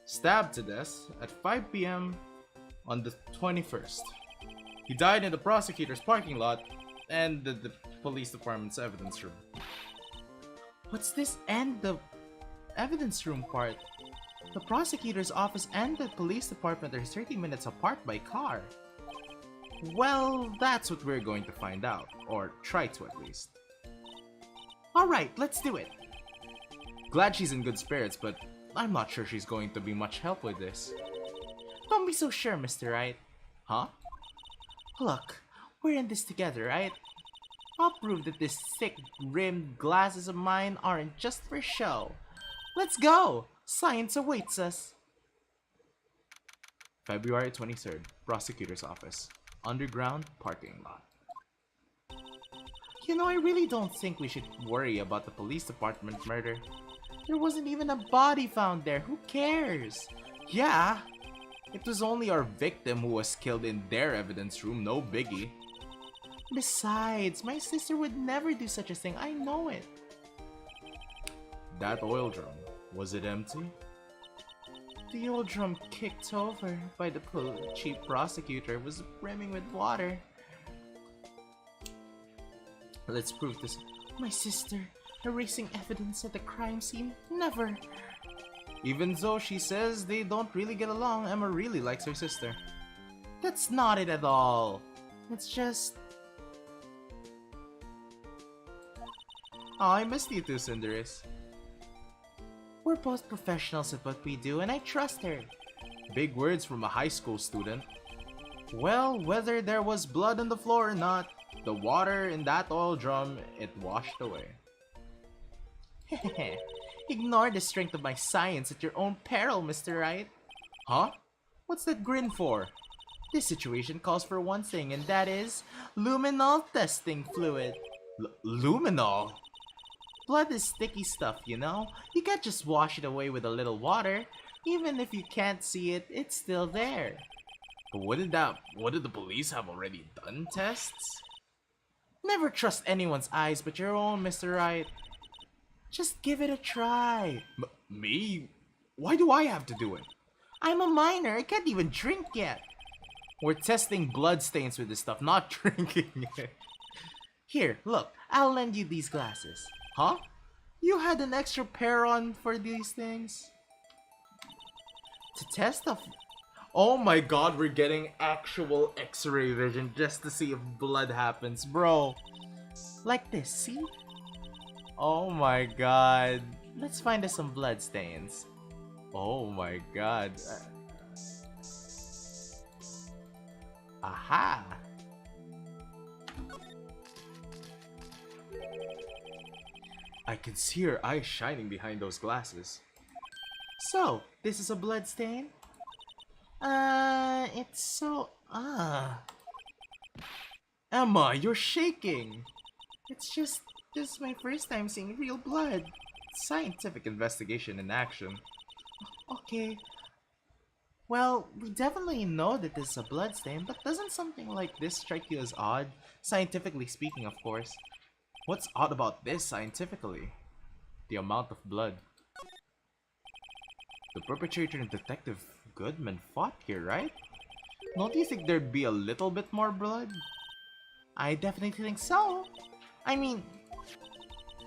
stabbed to death at 5 p.m. on the 21st. He died in the prosecutor's parking lot and the police department's evidence room. What's this and the evidence room part? The prosecutor's office and the police department are 30 minutes apart by car. Well, that's what we're going to find out, or try to at least. Alright, let's do it. Glad she's in good spirits, but I'm not sure she's going to be much help with this. Don't be so sure, Mr. Wright. Huh? Look, we're in this together, right? I'll prove that these thick-rimmed glasses of mine aren't just for show. Let's go! Science awaits us. February 23rd, Prosecutor's Office. Underground parking lot. You know, I really don't think we should worry about the police department murder. There wasn't even a body found there. Who cares? Yeah, it was only our victim who was killed in their evidence room, no biggie. Besides, my sister would never do such a thing. I know it. That oil drum, was it empty? The old drum kicked over by the chief prosecutor was brimming with water. Let's prove this. My sister, erasing evidence at the crime scene? Never. Even though she says they don't really get along, Emma really likes her sister. That's not it at all. It's just... Oh, I missed you too, Cinderis. We're both professionals at what we do, and I trust her. Big words from a high school student. Well, whether there was blood on the floor or not, the water in that oil drum, it washed away. Ignore the strength of my science at your own peril, Mr. Wright. Huh? What's that grin for? This situation calls for one thing, and that is luminol testing fluid. Luminol? Blood is sticky stuff, you know? You can't just wash it away with a little water. Even if you can't see it, it's still there. But what did the police have already done tests? Never trust anyone's eyes but your own, Mr. Wright. Just give it a try. Me? Why do I have to do it? I'm a minor. I can't even drink yet. We're testing blood stains with this stuff, not drinking it. Here, look. I'll lend you these glasses. Huh? You had an extra pair on for these things? To test the... Oh my god, we're getting actual x-ray vision just to see if blood happens, bro. Like this, see? Oh my god. Let's find us some blood stains. Oh my god. Aha! I can see her eyes shining behind those glasses. So, this is a blood stain? It's so... Emma, you're shaking! It's just... This is my first time seeing real blood. Scientific investigation in action. Okay. Well, we definitely know that this is a blood stain, but doesn't something like this strike you as odd? Scientifically speaking, of course. What's odd about this scientifically? The amount of blood. The perpetrator and Detective Goodman fought here, right? Don't you think there'd be a little bit more blood? I definitely think so. I mean,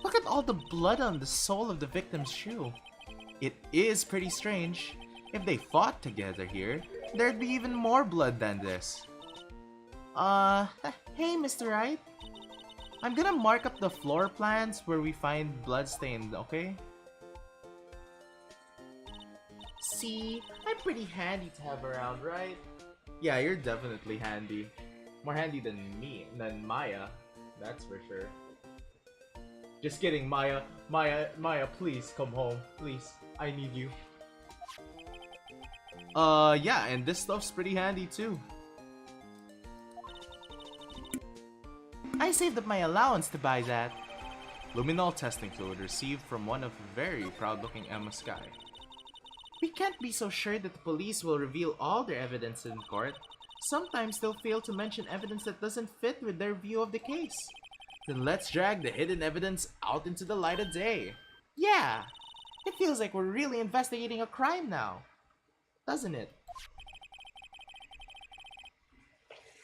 look at all the blood on the sole of the victim's shoe. It is pretty strange. If they fought together here, there'd be even more blood than this. Hey, Mr. Wright. I'm gonna mark up the floor plans where we find bloodstains, okay? See, I'm pretty handy to have around, right? Yeah, you're definitely handy. More handy than me, than Maya. That's for sure. Just kidding, Maya. Maya, please come home. Please. I need you. Yeah, and this stuff's pretty handy too. I saved up my allowance to buy that. Luminol testing fluid received from one of very proud-looking Emma Sky. We can't be so sure that the police will reveal all their evidence in court. Sometimes they'll fail to mention evidence that doesn't fit with their view of the case. Then let's drag the hidden evidence out into the light of day. Yeah! It feels like we're really investigating a crime now. Doesn't it?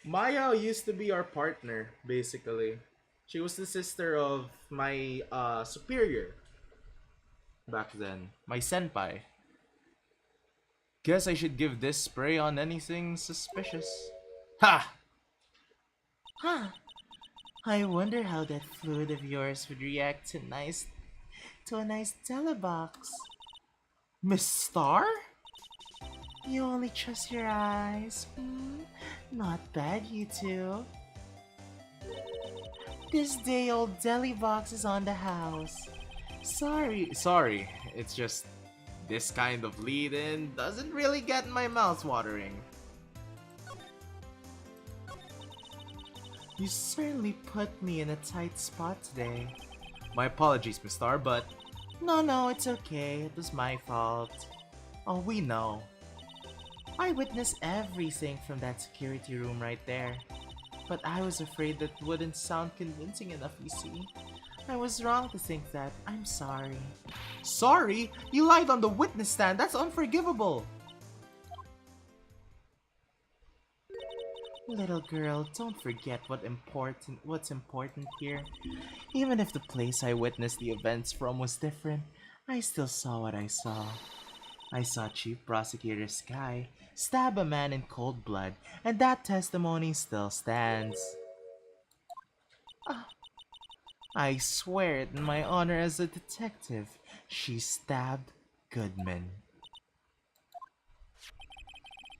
Maya used to be our partner, basically. She was the sister of my superior back then. My senpai. Guess I should give this spray on anything suspicious. Ha! Huh. I wonder how that fluid of yours would react to a nice telebox. Miss Star? You only trust your eyes. Not bad, you two. This day old deli box is on the house. Sorry. It's just this kind of lead-in doesn't really get my mouth watering. You certainly put me in a tight spot today. My apologies, Miss Star, but No, it's okay. It was my fault. Oh, we know. I witnessed everything from that security room right there. But I was afraid that wouldn't sound convincing enough, you see. I was wrong to think that. I'm sorry. sorry, you lied on the witness stand. That's unforgivable. Little girl, don't forget what's important here. Even if the place I witnessed the events from was different, I still saw what I saw. I saw Chief Prosecutor Sky stab a man in cold blood, and that testimony still stands. I swear it in my honor as a detective, she stabbed Goodman.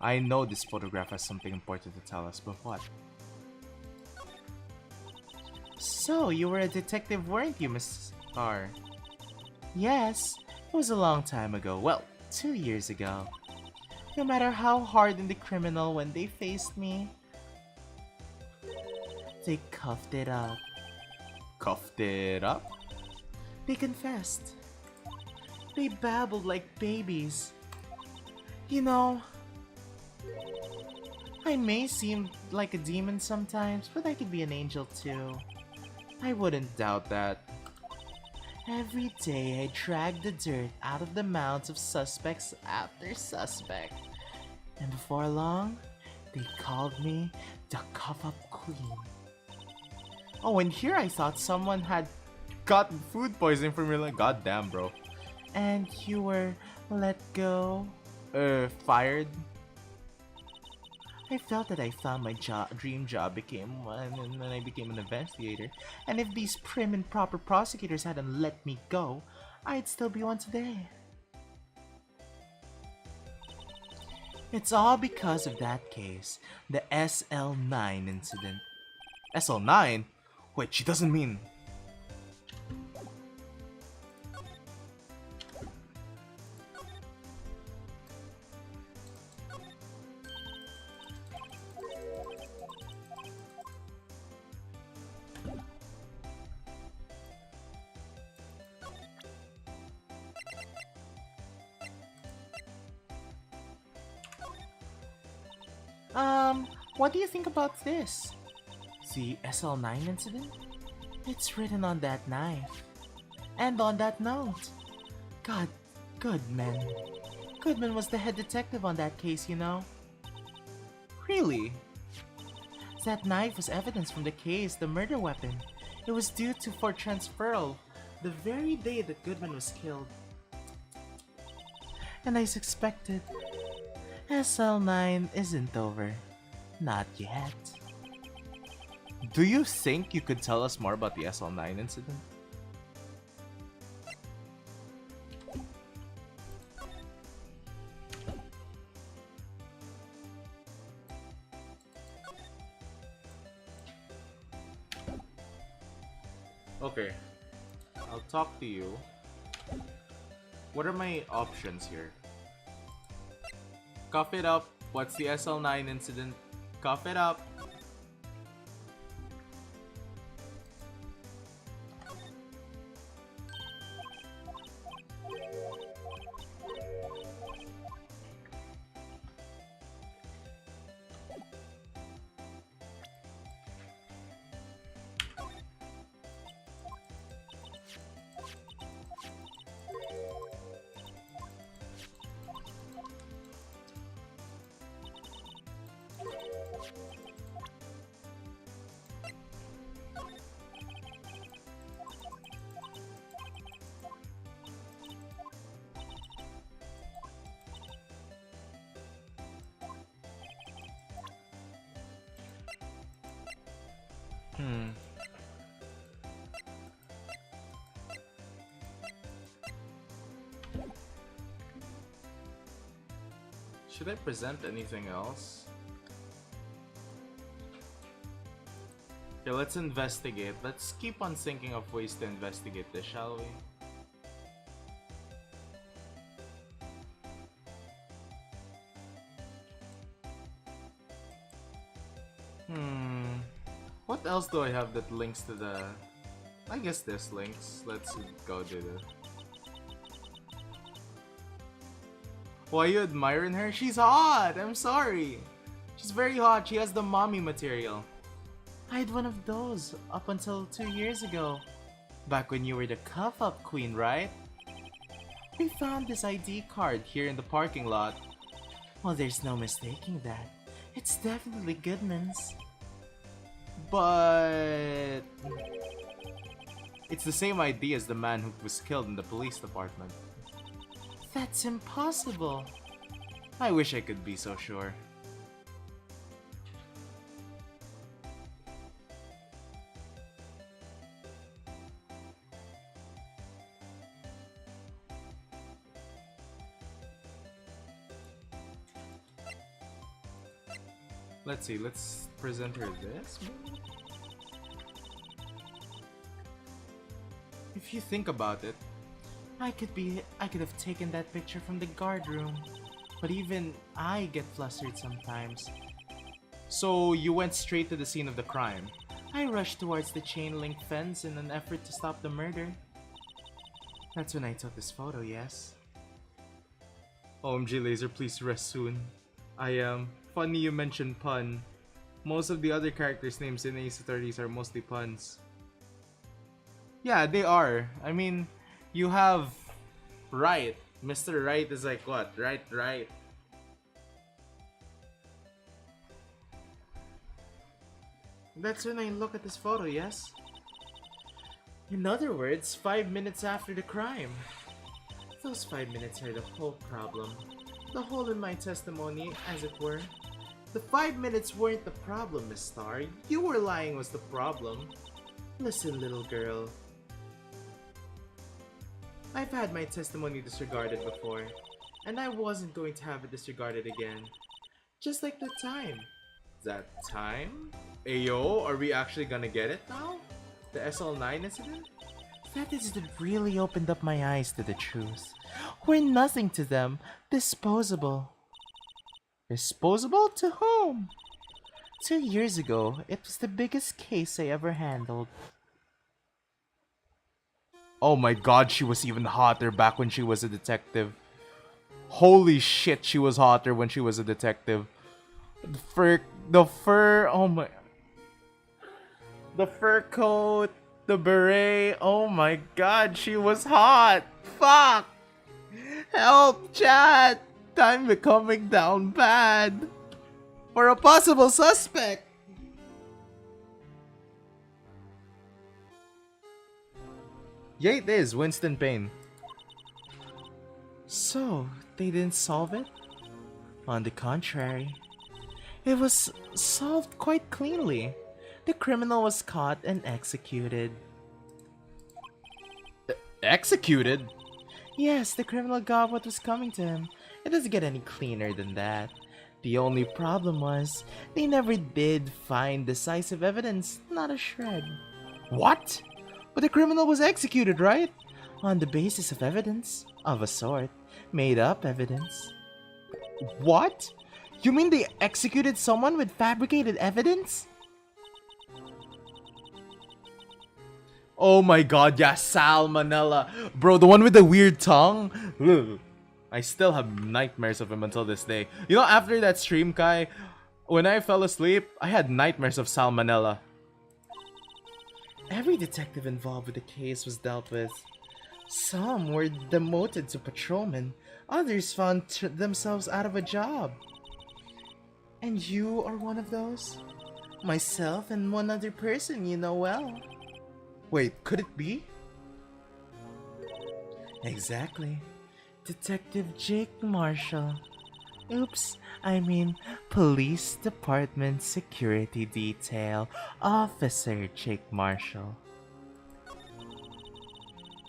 I know this photograph has something important to tell us, but what? So, you were a detective, weren't you, Miss Star? Yes, it was a long time ago. Well, 2 years ago. No matter how hardened the criminal when they faced me, they cuffed it up. Cuffed it up? They confessed. They babbled like babies. You know, I may seem like a demon sometimes, but I could be an angel too. I wouldn't doubt that. Every day I drag the dirt out of the mouths of suspects after suspect. And before long, they called me the Cuff-Up Queen. Oh, and here I thought someone had gotten food poisoning from your like, goddamn, bro. And you were let go. Fired? I felt that I found my dream job became one, and then I became an investigator. And if these prim and proper prosecutors hadn't let me go, I'd still be one today. It's all because of that case, the SL9 incident. SL9? Wait, she doesn't mean... What do you think about this? The SL9 incident? It's written on that knife. And on that note. God, Goodman. Goodman was the head detective on that case, you know? Really? That knife was evidence from the case, the murder weapon. It was due to for transferal the very day that Goodman was killed. And I suspected SL9 isn't over. Not yet. Do you think you could tell us more about the SL9 incident? Okay, I'll talk to you. What are my options here? Cough it up. What's the SL9 incident? Cough it up. Should I present anything else? Okay, let's investigate. Let's keep on thinking of ways to investigate this, shall we? What else do I have that links to the... I guess this links. Let's go do this. Why are you admiring her? She's hot! I'm sorry! She's very hot. She has the mommy material. I had one of those up until 2 years ago. Back when you were the cuff-up queen, right? We found this ID card here in the parking lot. Well, there's no mistaking that. It's definitely Goodman's. But... it's the same ID as the man who was killed in the police department. That's impossible. I wish I could be so sure. Let's see, let's present her this. If you think about it, I could have taken that picture from the guard room. But even I get flustered sometimes. So you went straight to the scene of the crime. I rushed towards the chain link fence in an effort to stop the murder. That's when I took this photo, yes. OMG Lazer, please rest soon. I am. Funny you mentioned pun. Most of the other characters' names in Ace Attorneys are mostly puns. Yeah, they are. I mean, you have Wright. Mr. Wright is like what? Right. That's when I look at this photo, yes? In other words, 5 minutes after the crime. Those 5 minutes are the whole problem. The hole in my testimony, as it were. The 5 minutes weren't the problem, Miss Star. You were lying was the problem. Listen, little girl. I've had my testimony disregarded before, and I wasn't going to have it disregarded again. Just like that time. That time? Ayo, are we actually gonna get it now? The SL9 incident? That incident really opened up my eyes to the truth. We're nothing to them. Disposable. Disposable to whom? 2 years ago, it was the biggest case I ever handled. Oh my god, she was even hotter back when she was a detective. Holy shit, she was hotter when she was a detective. The fur, oh my... The fur coat, the beret, oh my god, she was hot! Fuck! Help, chat! I'm becoming down bad! For a possible suspect! Yeah, it is, Winston Payne. So, they didn't solve it? On the contrary, it was solved quite cleanly. The criminal was caught and executed. Executed? Yes, the criminal got what was coming to him. It doesn't get any cleaner than that. The only problem was, they never did find decisive evidence, not a shred. What? But the criminal was executed, right? On the basis of evidence, of a sort. Made up evidence. What? You mean they executed someone with fabricated evidence? Oh my god, yeah, salmonella. Bro, the one with the weird tongue? Ugh. I still have nightmares of him until this day. You know, after that stream, Kai, when I fell asleep, I had nightmares of salmonella. Every detective involved with the case was dealt with. Some were demoted to patrolmen. Others found themselves out of a job. And you are one of those? Myself and one other person you know well. Wait, could it be? Exactly. Detective Jake Marshall. Oops, I mean Police Department Security Detail Officer Jake Marshall.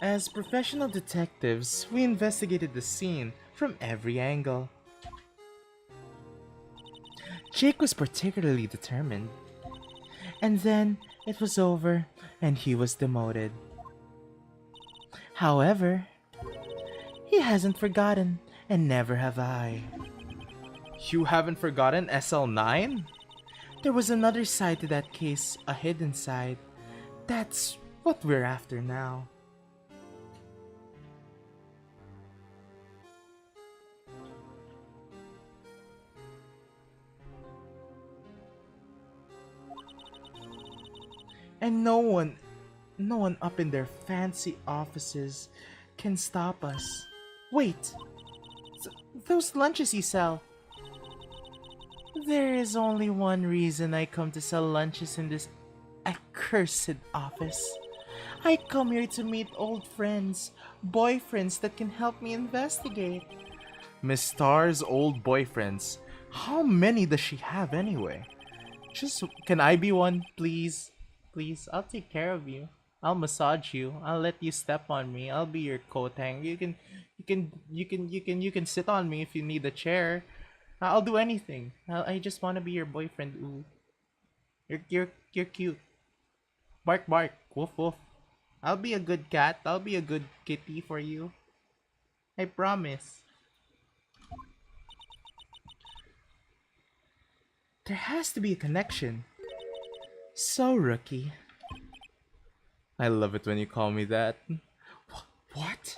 As professional detectives, we investigated the scene from every angle. Jake was particularly determined. And then it was over and he was demoted. However, he hasn't forgotten, and never have I. You haven't forgotten SL9? There was another side to that case, a hidden side. That's what we're after now. And no one up in their fancy offices can stop us. Wait, those lunches you sell. There is only one reason I come to sell lunches in this accursed office. I come here to meet old friends, boyfriends that can help me investigate. Miss Star's old boyfriends. How many does she have anyway? Just can I be one, please? Please, I'll take care of you. I'll massage you. I'll let you step on me. I'll be your coat hang. You can sit on me if you need a chair. I'll do anything. I just want to be your boyfriend. Ooh, you're cute. Bark bark. Woof woof. I'll be a good cat. I'll be a good kitty for you. I promise. There has to be a connection. So rookie. I love it when you call me that. What?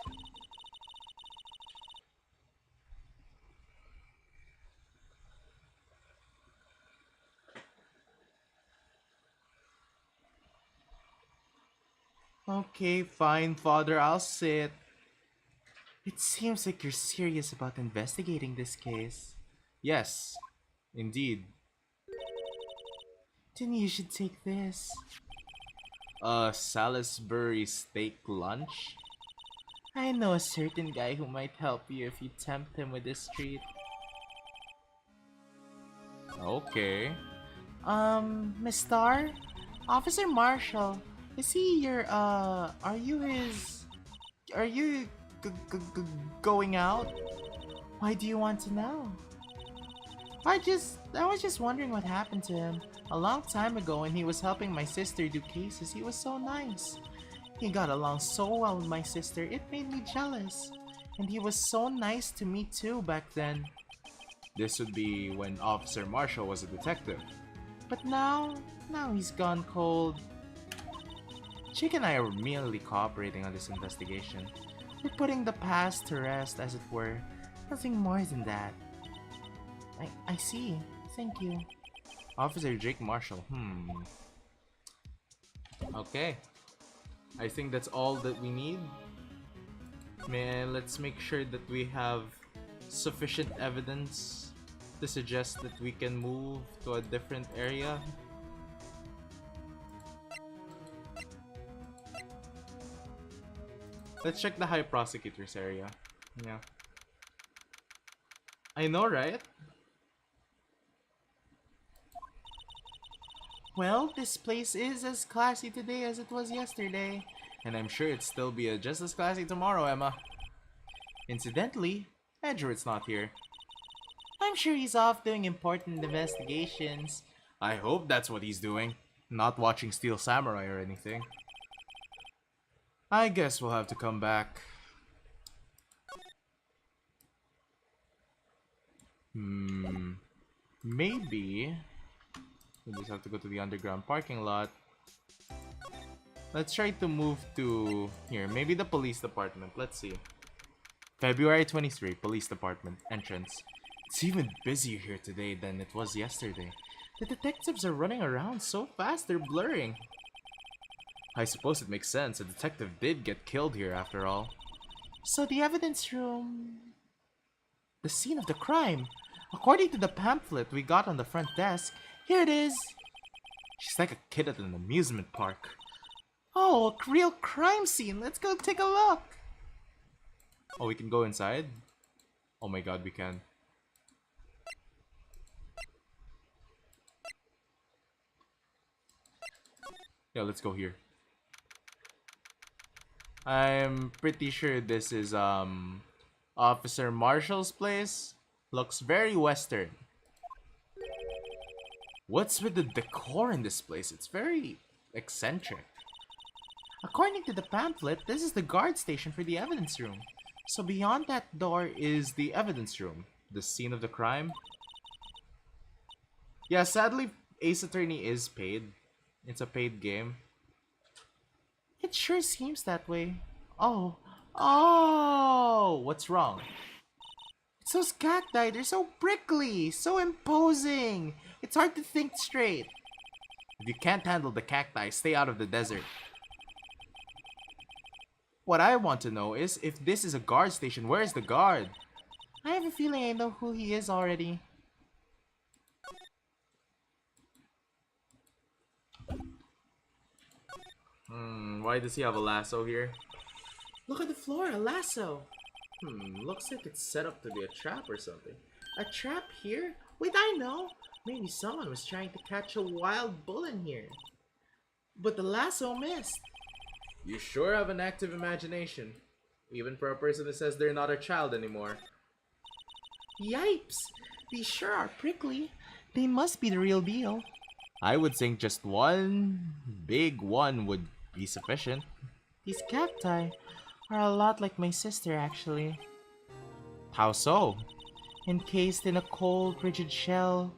Okay, fine, father, I'll sit. It seems like you're serious about investigating this case. Yes, indeed. Then you should take this. A Salisbury steak lunch? I know a certain guy who might help you if you tempt him with this treat. Okay. Miss Star? Officer Marshall, is he your, are you going out? Why do you want to know? I was just wondering what happened to him. A long time ago when he was helping my sister do cases, he was so nice. He got along so well with my sister, it made me jealous. And he was so nice to me too back then. This would be when Officer Marshall was a detective. But now he's gone cold. Jake and I are merely cooperating on this investigation. We're putting the past to rest, as it were. Nothing more than that. I see. Thank you. Officer Jake Marshall. Okay. I think that's all that we need. Man, let's make sure that we have sufficient evidence to suggest that we can move to a different area. Let's check the High Prosecutor's area. Yeah. I know, right? Well, this place is as classy today as it was yesterday. And I'm sure it'd still be just as classy tomorrow, Emma. Incidentally, Edgeworth's not here. I'm sure he's off doing important investigations. I hope that's what he's doing. Not watching Steel Samurai or anything. I guess we'll have to come back. Maybe we just have to go to the underground parking lot. Let's try to move to here. Maybe the police department. Let's see. February 23, police department entrance. It's even busier here today than it was yesterday. The detectives are running around so fast they're blurring. I suppose it makes sense. A detective did get killed here after all. So the evidence room... The scene of the crime. According to the pamphlet we got on the front desk, here it is. She's like a kid at an amusement park. Oh, a real crime scene. Let's go take a look. Oh, we can go inside? Oh my god, we can. Yeah, let's go here. I'm pretty sure this is Officer Marshall's place. Looks very western. What's with the decor in this place? It's very eccentric. According to the pamphlet, this is the guard station for the evidence room. So beyond that door is the evidence room. The scene of the crime? Yeah, sadly, Ace Attorney is paid. It's a paid game. It sure seems that way. Oh, what's wrong? It's those cacti, they're so prickly, so imposing. It's hard to think straight. If you can't handle the cacti, stay out of the desert. What I want to know is, If this is a guard station, where is the guard? I have a feeling I know who he is already. Why does he have a lasso here? Look at the floor, a lasso. Looks like it's set up to be a trap or something. A trap here? Wait, I know. Maybe someone was trying to catch a wild bull in here. But the lasso missed. You sure have an active imagination. Even for a person who says they're not a child anymore. Yipes! These sure are prickly. They must be the real deal. I would think just one big one would be sufficient. These cacti are a lot like my sister, actually. How so? Encased in a cold, rigid shell,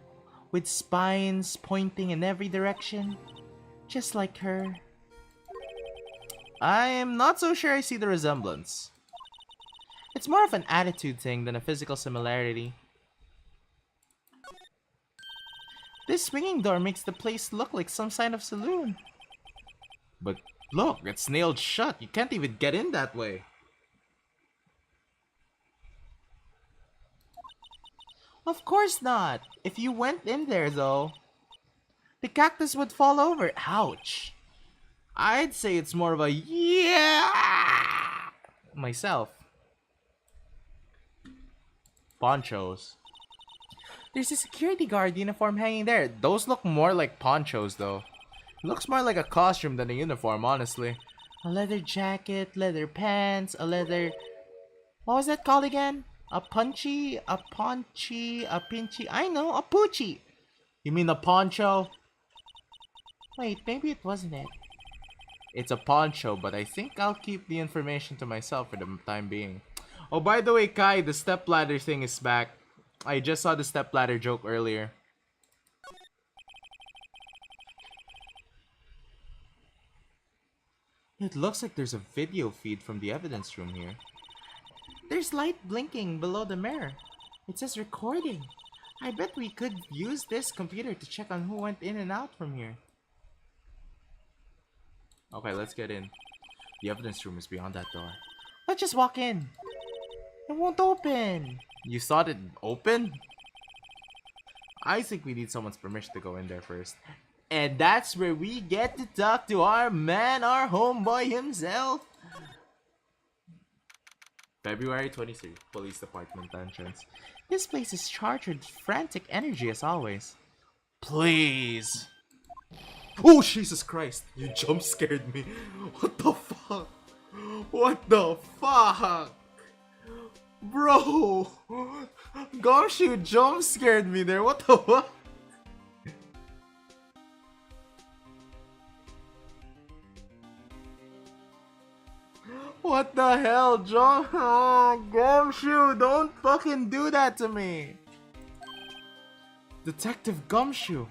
with spines pointing in every direction, just like her. I'm not so sure I see the resemblance. It's more of an attitude thing than a physical similarity. This swinging door makes the place look like some kind of saloon. But look, it's nailed shut. You can't even get in that way. Of course not. If you went in there, though, the cactus would fall over. Ouch. I'd say it's more of a yeah Myself. ponchos. There's a security guard uniform hanging there. Those look more like ponchos though. It looks more like a costume than a uniform, honestly. A leather jacket, leather pants, a leather... What was that called again? A punchy, a paunchy, a pinchy... I know, a poochie! You mean a poncho? Wait, maybe it wasn't it. It's a poncho, but I think I'll keep the information to myself for the time being. Oh, by the way, Kai, the stepladder thing is back. I just saw the stepladder joke earlier. It looks like there's a video feed from the evidence room here. There's light blinking below the mirror. It says recording. I bet we could use this computer to check on who went in and out from here. Okay, let's get in. The evidence room is beyond that door. Let's just walk in. It won't open. You thought it open? I think we need someone's permission to go in there first. And that's where we get to talk to our man, our homeboy himself. February 23, Police Department entrance. This place is charged with frantic energy as always. Please. Oh, Jesus Christ. You jump scared me. What the fuck? What the fuck? Bro. Gumshoe jump scared me there. What the fuck? What the hell, John? Oh, Gumshoe, don't fucking do that to me. Detective Gumshoe.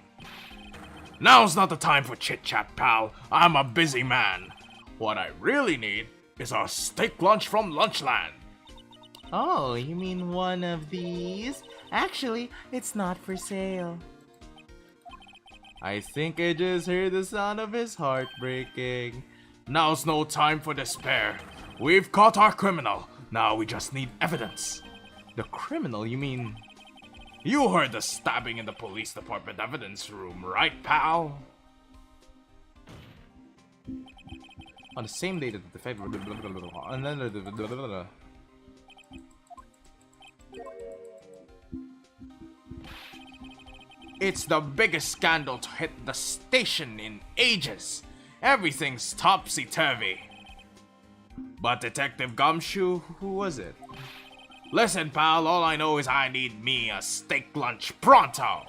Now's not the time for chit-chat, pal. I'm a busy man. What I really need is a steak lunch from Lunchland. Oh, you mean one of these? Actually, it's not for sale. I think I just heard the sound of his heart breaking. Now's no time for despair. We've caught our criminal. Now we just need evidence. The criminal, you mean? You heard the stabbing in the police department evidence room, right, pal? On the same day that the February... It's the biggest scandal to hit the station in ages. Everything's topsy-turvy. But Detective Gumshoe, Who was it? listen, pal, all I know is I need me a steak lunch pronto.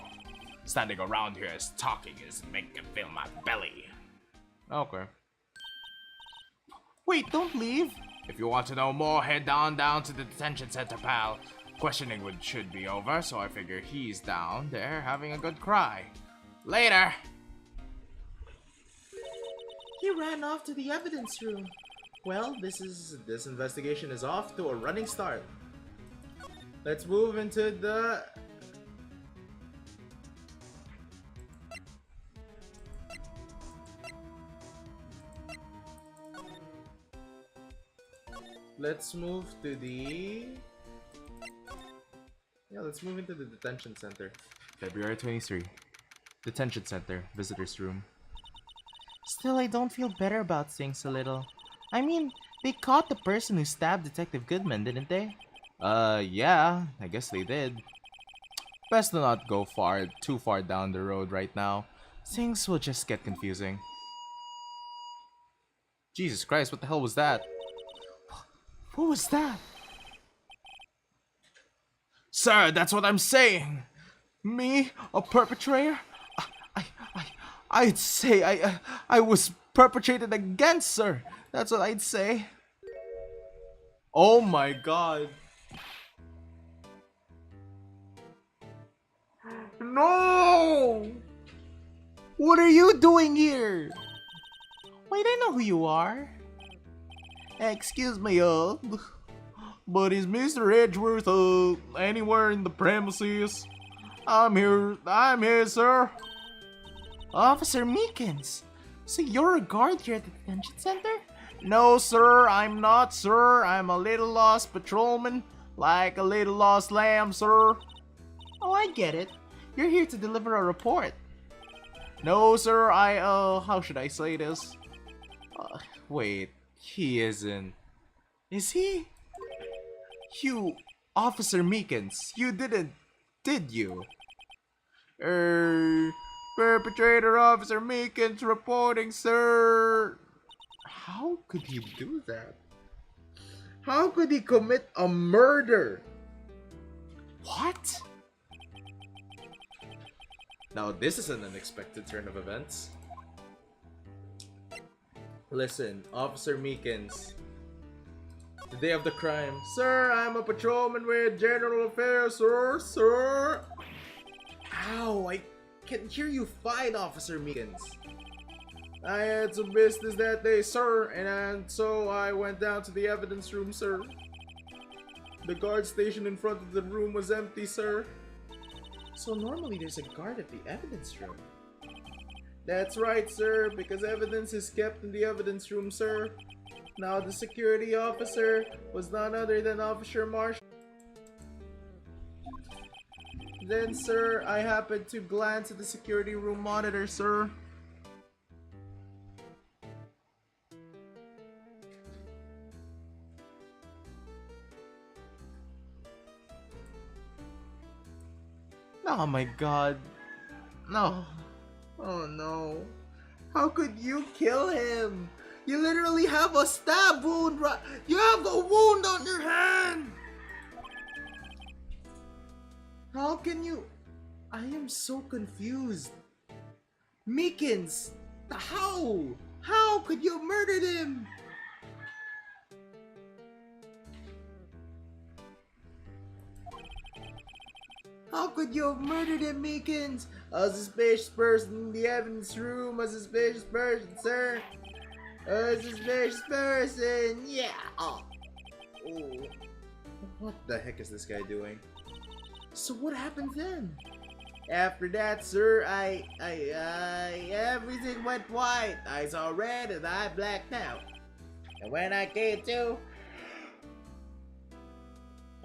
Standing around here as talking is making me feel my belly. Okay. Wait, don't leave. If you want to know more, head on down to the detention center, pal. Questioning should be over, so I figure he's down there having a good cry. Later! He ran off to the evidence room. Well, this investigation is off to a running start. Let's move into the... Let's move to the... Yeah, let's move into the detention center. February 23. Detention center, visitor's room. Still, I don't feel better about things a little. I mean, they caught the person who stabbed Detective Goodman, didn't they? Yeah, I guess they did. Best to not go too far down the road right now. Things will just get confusing. Jesus Christ, what the hell was that? What was that? Sir, that's what I'm saying! Me? A perpetrator? I'd say I was perpetrated against, sir. That's what I'd say. Oh my god. No! What are you doing here? Wait, I know who you are. Excuse me, but is Mr. Edgeworth, anywhere in the premises? I'm here, sir. Officer Meekins, so you're a guard here at the detention center? No, sir, I'm not, sir. I'm a little lost patrolman, like a little lost lamb, sir. Oh, I get it. You're here to deliver a report. No, sir, how should I say this? Wait, he isn't. Is he? You, Officer Meekins, you didn't, did you? Perpetrator Officer Meekins reporting, sir. How could he do that? How could he commit a murder? What? Now this is an unexpected turn of events. Listen, Officer Meekins. The day of the crime. Sir, I'm a patrolman with General Affairs, sir. Ow, I can hear you fine, Officer Meekins. I had some business that day, sir, and so I went down to the evidence room, sir. The guard station in front of the room was empty, sir. So normally there's a guard at the evidence room. That's right, sir, because evidence is kept in the evidence room, sir. Now the security officer was none other than Officer Marshall. Then, sir, I happened to glance at the security room monitor, sir. Oh my god. No. Oh no. How could you kill him? You literally have a stab wound. You have a wound on your hand. How can you? I am so confused. Meekins, how? How could you murder him? How could you have murdered him, Meekins? A suspicious person in the evidence room. A suspicious person, sir. A suspicious person. Yeah. Oh. Ooh. What the heck is this guy doing? So what happened then? After that, sir, everything went white. I saw red and I blacked out. And when I came to,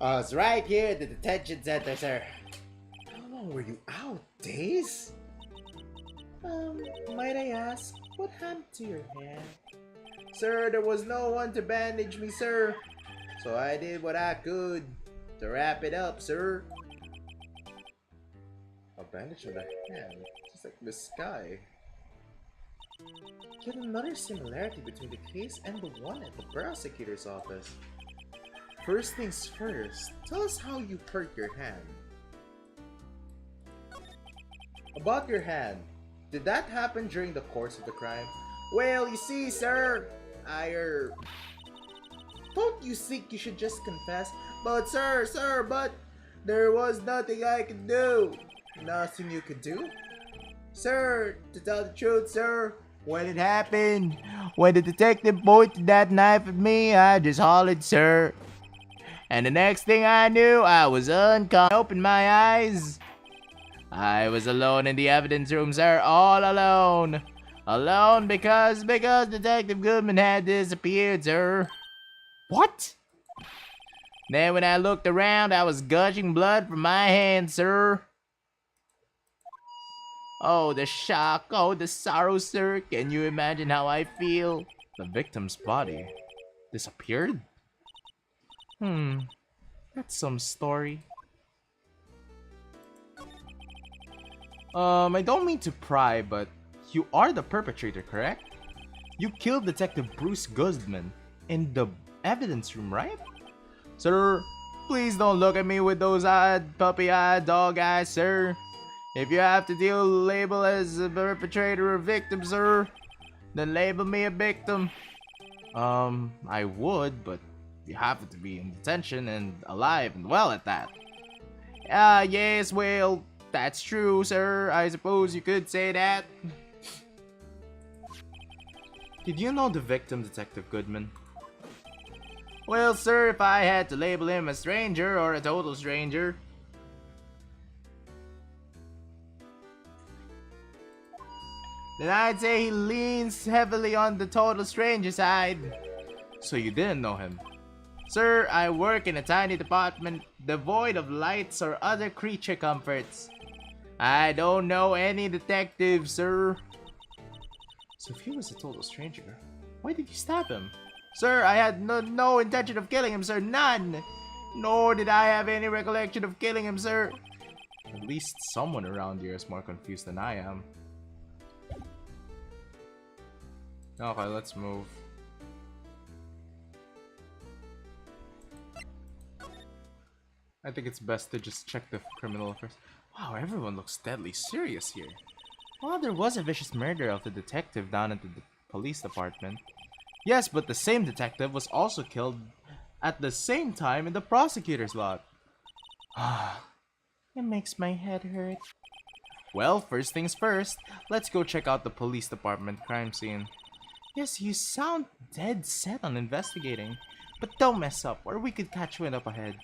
I was right here at the detention center, sir. How long were you out? Days? Might I ask, what happened to your hand? Sir, there was no one to bandage me, sir. So I did what I could to wrap it up, sir. A bandage on the hand, just like this guy. Yet another similarity between the case and the one at the prosecutor's office. First things first, tell us how you hurt your hand. About your hand, did that happen during the course of the crime? Well, you see, sir, don't you think you should just confess? But but there was nothing I could do. Nothing you could do? Sir, to tell the truth, sir, when it happened, when the detective pointed that knife at me, I just hollered, sir. And the next thing I knew, I was unconscious. I opened my eyes. I was alone in the evidence room, sir, all alone. Alone because Detective Goodman had disappeared, sir. What? Then when I looked around, I was gushing blood from my hand, sir. Oh, the shock, oh, the sorrow, sir. Can you imagine how I feel? The victim's body disappeared? That's some story. I don't mean to pry, but you are the perpetrator, correct? You killed Detective Bruce Guzman in the evidence room, right? Sir, please don't look at me with those puppy dog eyes, sir. If you have to label as a perpetrator or victim, sir, then label me a victim. I would, but you happen to be in detention and alive and well at that. Yes, well, that's true, sir. I suppose you could say that. Did you know the victim, Detective Goodman? Well, sir, if I had to label him a stranger or a total stranger, then I'd say he leans heavily on the total stranger side. So you didn't know him? Sir, I work in a tiny department devoid of lights or other creature comforts. I don't know any detectives, sir. So if he was a total stranger, why did you stab him? Sir, I had no intention of killing him, sir. None! Nor did I have any recollection of killing him, sir. At least someone around here is more confused than I am. Okay, let's move. I think it's best to just check the criminal first. Wow, everyone looks deadly serious here. Well, there was a vicious murder of the detective down at the police department. Yes, but the same detective was also killed at the same time in the prosecutor's lot. It makes my head hurt. Well, first things first, let's go check out the police department crime scene. Yes, you sound dead set on investigating, but don't mess up or we could catch wind up ahead.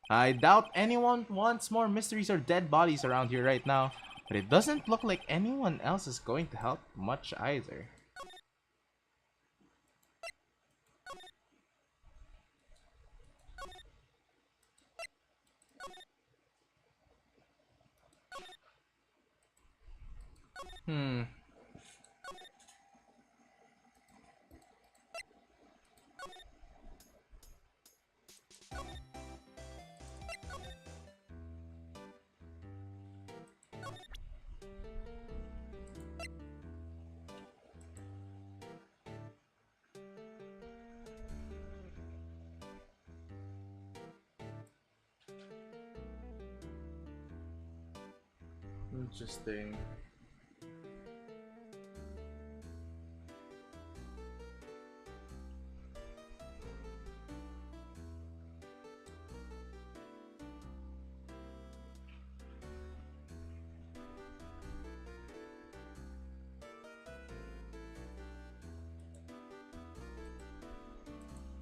I doubt anyone wants more mysteries or dead bodies around here right now, but it doesn't look like anyone else is going to help much either. Interesting.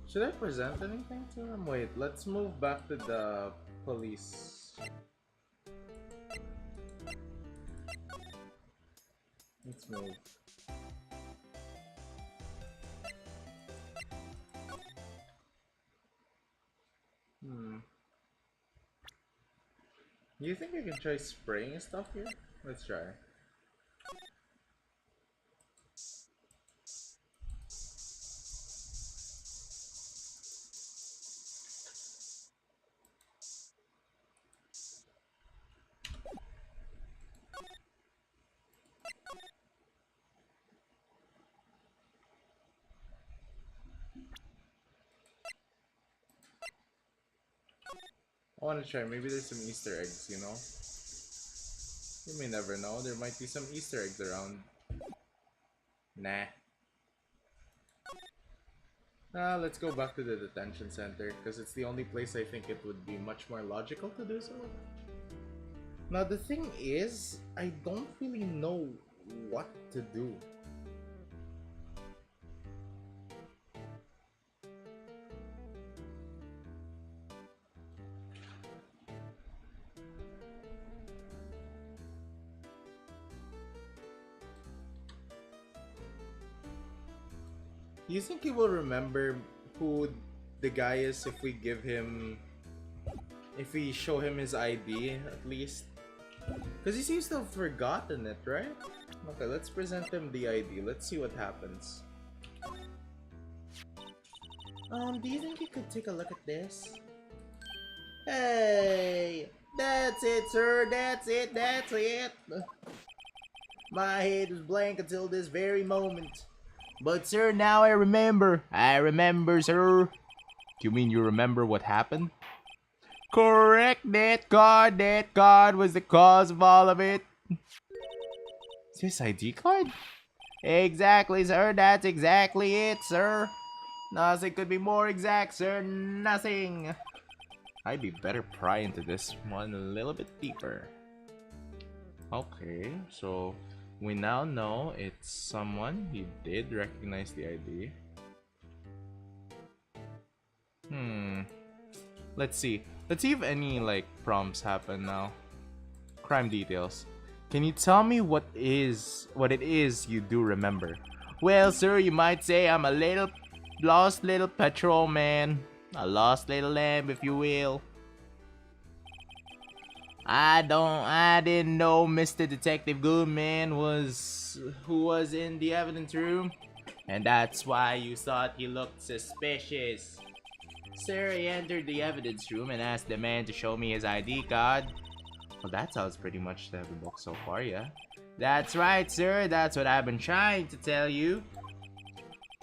Should I present anything to him? Wait, let's move back to the police. Let's move. Do you think I can try spraying stuff here? Let's try. I want to try. Maybe there's some Easter eggs, you know? You may never know, there might be some Easter eggs around. Nah. Let's go back to the detention center, because it's the only place I think it would be much more logical to do so. Now the thing is, I don't really know what to do. Do you think he will remember who the guy is if we give him... if we show him his ID, at least? Because he seems to have forgotten it, right? Okay, let's present him the ID. Let's see what happens. Do you think you could take a look at this? Hey! That's it, sir! That's it! That's it! My head was blank until this very moment. But sir, now I remember. I remember, sir. Do you mean you remember what happened? Correct, that card was the cause of all of it. Is this ID card? Exactly, sir, that's exactly it, sir. Nothing could be more exact, sir, nothing. I'd be better pry into this one a little bit deeper. Okay, so we now know it's someone. He did recognize the ID. Let's see. Let's see if any like prompts happen now. Crime details. Can you tell me what it is you do remember? Well, sir, you might say I'm a lost little patrolman. A lost little lamb, if you will. I didn't know Mr. Detective Goodman was who was in the evidence room. And that's why you thought he looked suspicious. Seri entered the evidence room and asked the man to show me his ID card. Well, that sounds pretty much the book so far, yeah? That's right, sir. That's what I've been trying to tell you.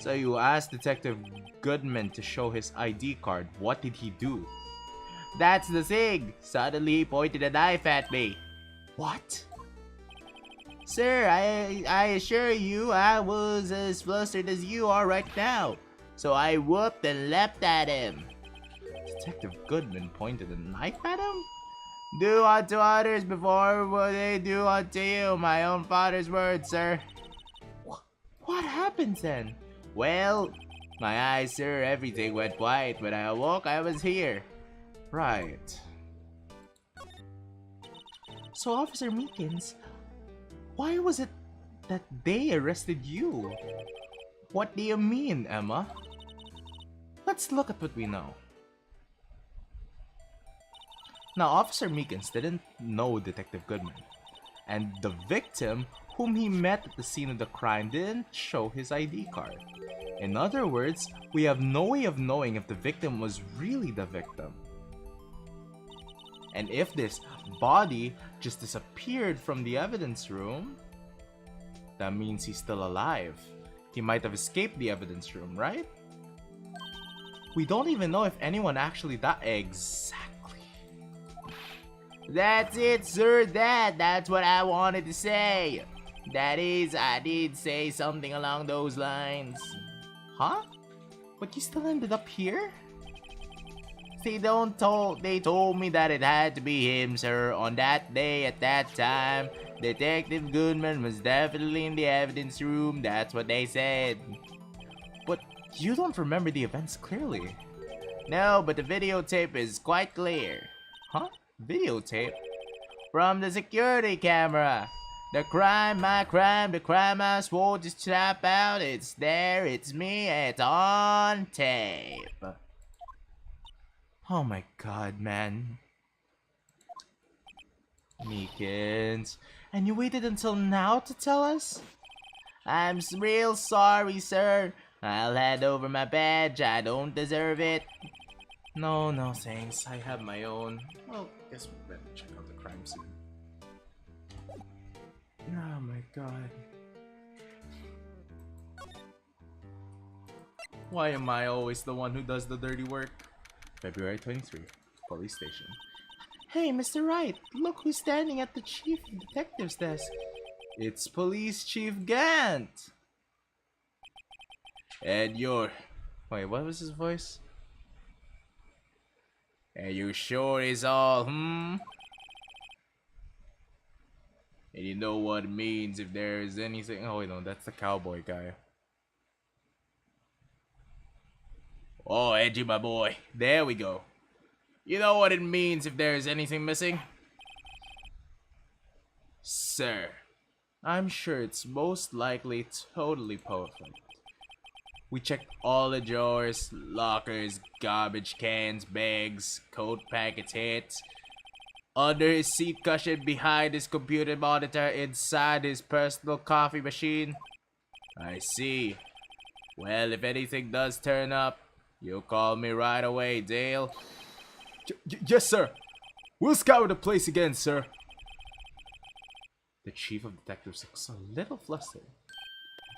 So you asked Detective Goodman to show his ID card. What did he do? That's the thing. Suddenly he pointed a knife at me. What? Sir, I assure you I was as flustered as you are right now. So I whooped and leapt at him. Detective Goodman pointed a knife at him? Do unto others before what they do unto you. My own father's words, sir. What happened then? Well, my eyes, sir, everything went white. When I awoke, I was here. Right. So, Officer Meekins, why was it that they arrested you? What do you mean, Emma? Let's look at what we know. Now, Officer Meekins didn't know Detective Goodman, and the victim whom he met at the scene of the crime didn't show his ID card. In other words, we have no way of knowing if the victim was really the victim. And if this body just disappeared from the evidence room, that means he's still alive. He might have escaped the evidence room, right? We don't even know if anyone actually died. Exactly. That's it, sir. That's what I wanted to say. That is, I did say something along those lines. Huh? But you still ended up here? They told me that it had to be him, sir. On that day, at that time, Detective Goodman was definitely in the evidence room. That's what they said. But you don't remember the events clearly. No, but the videotape is quite clear. Huh? Videotape? From the security camera. The crime, my crime, the crime I swore to stop out. It's there, it's me, it's on tape. Oh my god, man. Meekins. And you waited until now to tell us? I'm real sorry, sir. I'll hand over my badge. I don't deserve it. No, thanks. I have my own. Well, guess we better check out the crime scene. Oh my god. Why am I always the one who does the dirty work? February 23, police station. Hey, Mr. Wright, look who's standing at the chief of detective's desk. It's Police Chief Gant. And you're... Wait, what was his voice? And you sure is all, And you know what it means if there is anything... Oh, wait, no, that's the cowboy guy. Oh, Edgy, my boy. There we go. You know what it means if there is anything missing? Sir, I'm sure it's most likely totally perfect. We checked all the drawers, lockers, garbage cans, bags, coat packets, hits, under his seat cushion, behind his computer monitor, inside his personal coffee machine. I see. Well, if anything does turn up, you'll call me right away, Dale. Yes, sir. We'll scour the place again, sir. The chief of detectives looks a little flustered.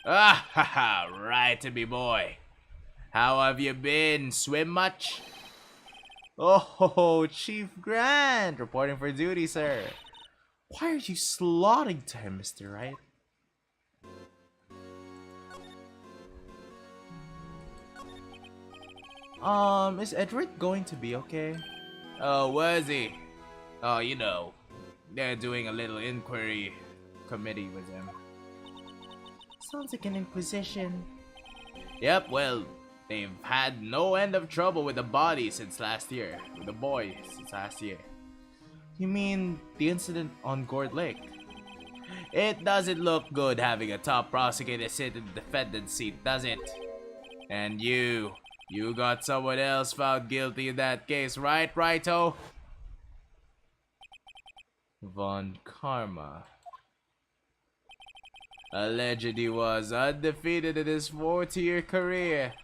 Ah, haha, right to me, boy. How have you been? Swim much? Oh, Chief Grant, reporting for duty, sir. Why are you slotting to him, Mr. Wright? Is Edward going to be okay? Oh, was he? Oh, you know, they're doing a little inquiry committee with him. Sounds like an inquisition. Yep, well, they've had no end of trouble with the body since last year. With the boy since last year. You mean the incident on Gourd Lake? It doesn't look good having a top prosecutor sit in the defendant's seat, does it? And you got someone else found guilty in that case, right, Righto? Von Karma. Alleged he was undefeated in his 4-year career.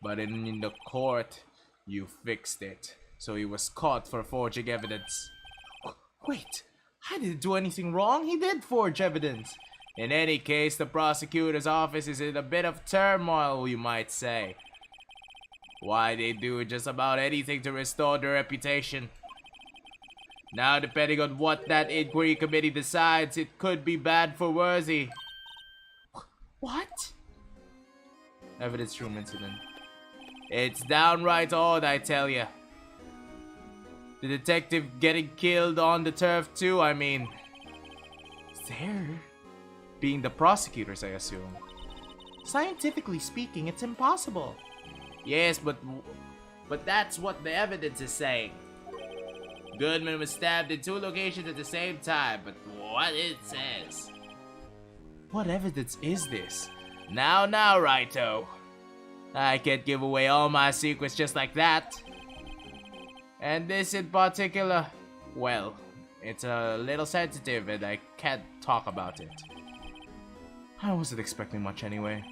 But in the court, you fixed it. So he was caught for forging evidence. Wait, I didn't do anything wrong. He did forge evidence. In any case, the prosecutor's office is in a bit of turmoil, you might say. Why, they do just about anything to restore their reputation. Now, depending on what that inquiry committee decides, it could be bad for Worthy. What? Evidence room incident. It's downright odd, I tell ya. The detective getting killed on the turf too, I mean. There? Being the prosecutors, I assume. Scientifically speaking, it's impossible. Yes, but that's what the evidence is saying. Goodman was stabbed in 2 locations at the same time, but what it says. What evidence is this? Now, Righto. I can't give away all my secrets just like that. And this in particular, well, it's a little sensitive and I can't talk about it. I wasn't expecting much anyway.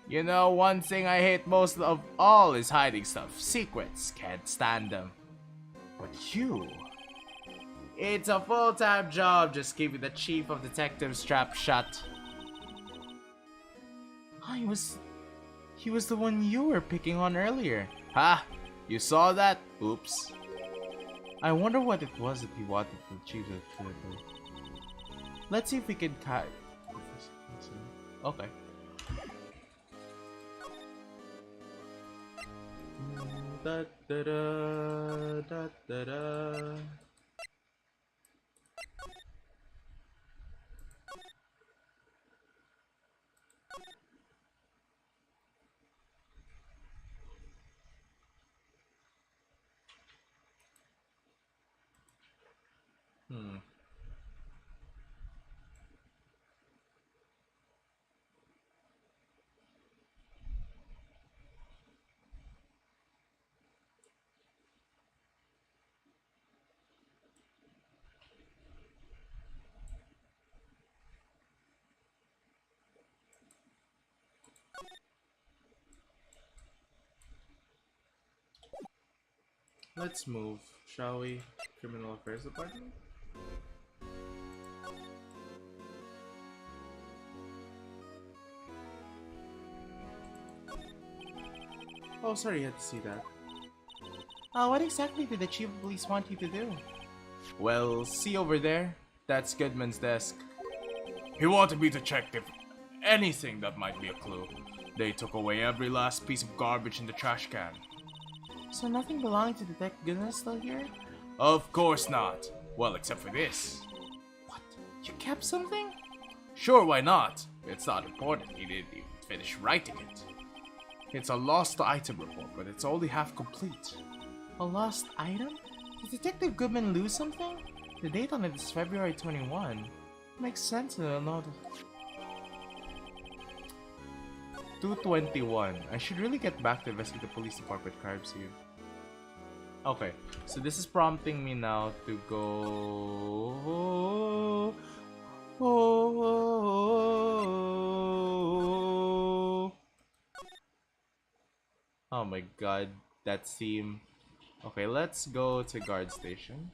You know, one thing I hate most of all is hiding stuff. Secrets, can't stand them. But you... It's a full-time job just keeping the chief of detectives trapped shut. He was the one you were picking on earlier. Ha! You saw that? Oops. I wonder what it was that he wanted the chief to do. Let's see if we can Okay. Da, da, da, da, da, da. Let's move, shall we? Criminal Affairs Department? Oh, sorry, you had to see that. What exactly did the chief of police want you to do? Well, see over there? That's Goodman's desk. He wanted me to check if anything that might be a clue. They took away every last piece of garbage in the trash can. So nothing belonging to Detective Goodman is still here? Of course not. Well, except for this. What? You kept something? Sure, why not? It's not important. He didn't even finish writing it. It's a lost item report, but it's only half complete. A lost item? Did Detective Goodman lose something? The date on it is February 21. Makes sense in a lot of... 221. I should really get back to investigate the police department crime scene. Okay, so this is prompting me now to go... Oh my god, that theme. Okay, let's go to guard station.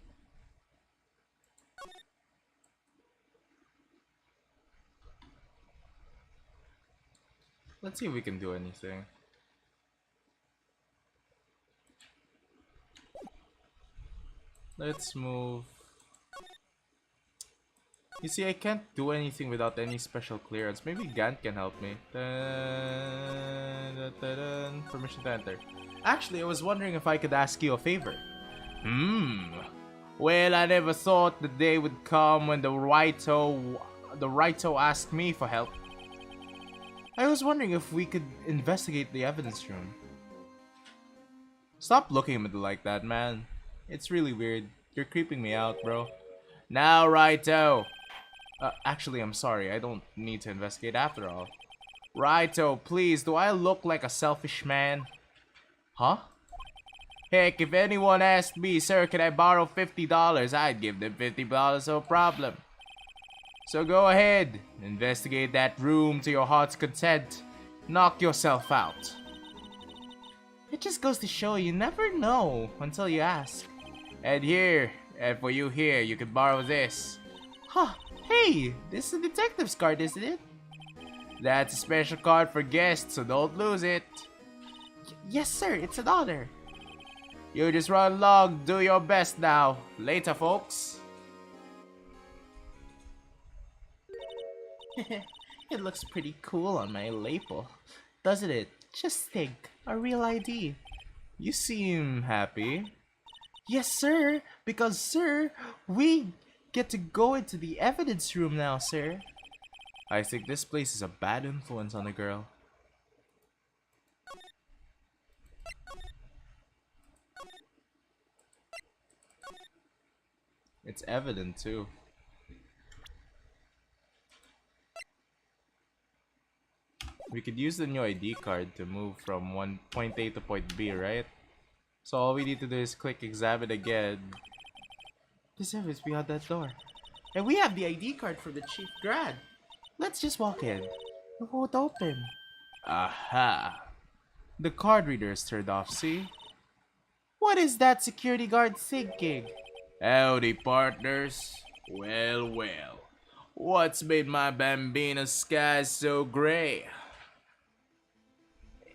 Let's see if we can do anything. Let's move. You see, I can't do anything without any special clearance. Maybe Gant can help me. Permission to enter. Actually, I was wondering if I could ask you a favor. Well, I never thought the day would come when the Raito asked me for help. I was wondering if we could investigate the evidence room. Stop looking at me like that, man. It's really weird. You're creeping me out, bro. Now, Raito. Actually, I'm sorry. I don't need to investigate after all. Raito, please, do I look like a selfish man? Huh? Heck, if anyone asked me, sir, can I borrow $50? I'd give them $50, no problem. So go ahead, investigate that room to your heart's content. Knock yourself out. It just goes to show you never know until you ask. And here, and for you here, you can borrow this. Huh, hey, this is a detective's card, isn't it? That's a special card for guests, so don't lose it. Yes, sir, it's an honor. You just run along, do your best now. Later, folks. It looks pretty cool on my label, doesn't it? Just think, a real ID. You seem happy. Yes, sir, because, sir, we get to go into the evidence room now, sir. I think this place is a bad influence on the girl. It's evident, too. We could use the new ID card to move from point A to point B, right? So all we need to do is click examine again. The service beyond that door. And we have the ID card for the chief grad. Let's just walk in. It won't open. Aha! The card reader is turned off, see? What is that security guard thinking? Howdy, partners. Well, well. What's made my bambina's sky so gray?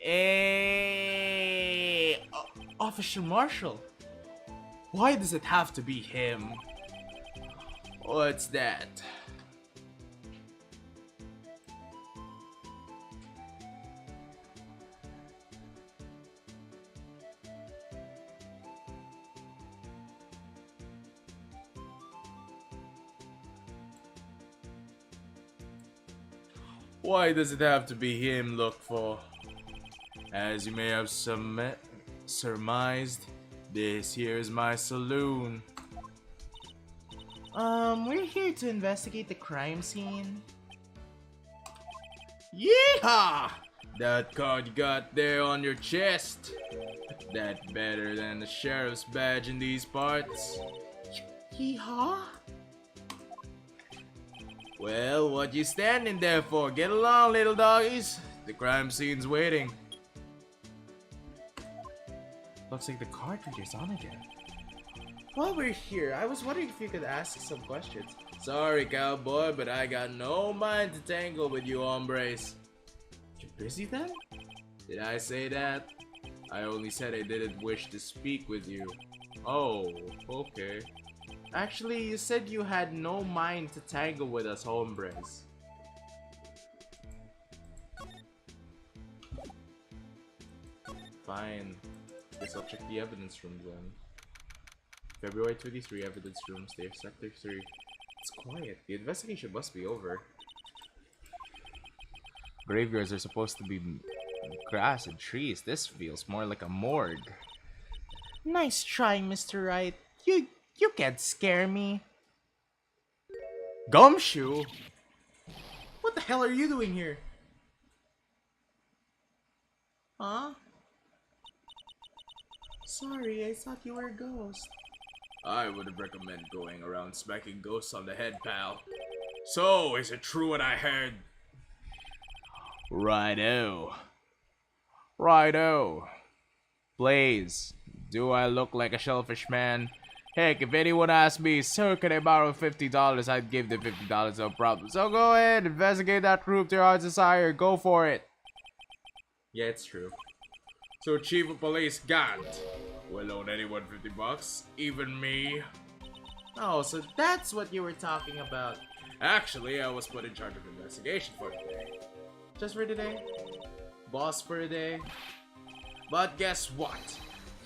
Hey, Officer Marshall. why does it have to be him? What's that? Why does it have to be him look for? As you may have surmised, this here is my saloon. We're here to investigate the crime scene. Yeehaw! That card you got there on your chest. That better than the sheriff's badge in these parts. Yeehaw? Well, what you standing there for? Get along, little doggies. The crime scene's waiting. Looks like the card reader's on again. While we're here, I was wondering if you could ask some questions. Sorry, cowboy, but I got no mind to tangle with you hombres. You're busy then? Did I say that? I only said I didn't wish to speak with you. Oh, okay. Actually, you said you had no mind to tangle with us hombres. Fine. Guess I'll check the evidence room then. February 23, evidence room, stay sector 3. It's quiet. The investigation must be over. Graveyards are supposed to be grass and trees. This feels more like a morgue. Nice trying, Mr. Wright. You can't scare me. Gumshoe? What the hell are you doing here? Huh? Sorry, I thought you were a ghost. I would recommend going around smacking ghosts on the head, pal. So, is it true what I heard? Righto. Righto. Blaze, do I look like a shellfish man? Heck, if anyone asked me, sir, can I borrow $50? I'd give them $50, no problem. So go ahead, investigate that group to your heart's desire. Go for it. Yeah, it's true. So Chief of Police Gant will loan anyone $50, even me. Oh, so that's what you were talking about. Actually, I was put in charge of investigation for today. Just for today? Boss for a day? But guess what?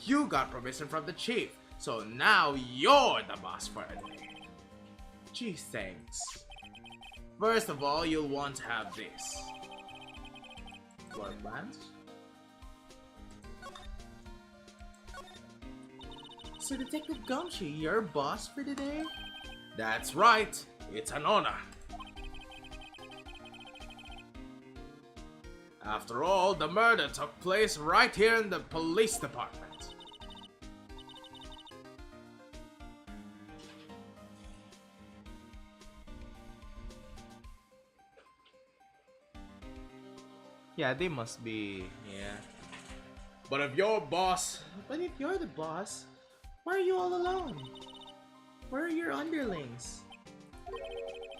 You got permission from the chief, so now you're the boss for a day. Gee, thanks. First of all, you'll want to have this. Floor plans? So Detective Gumshoe, you're boss for today? That's right. It's an honor. After all, the murder took place right here in the police department. Yeah, they must be. Yeah. But if you're boss, But if you're the boss, why are you all alone? Where are your underlings?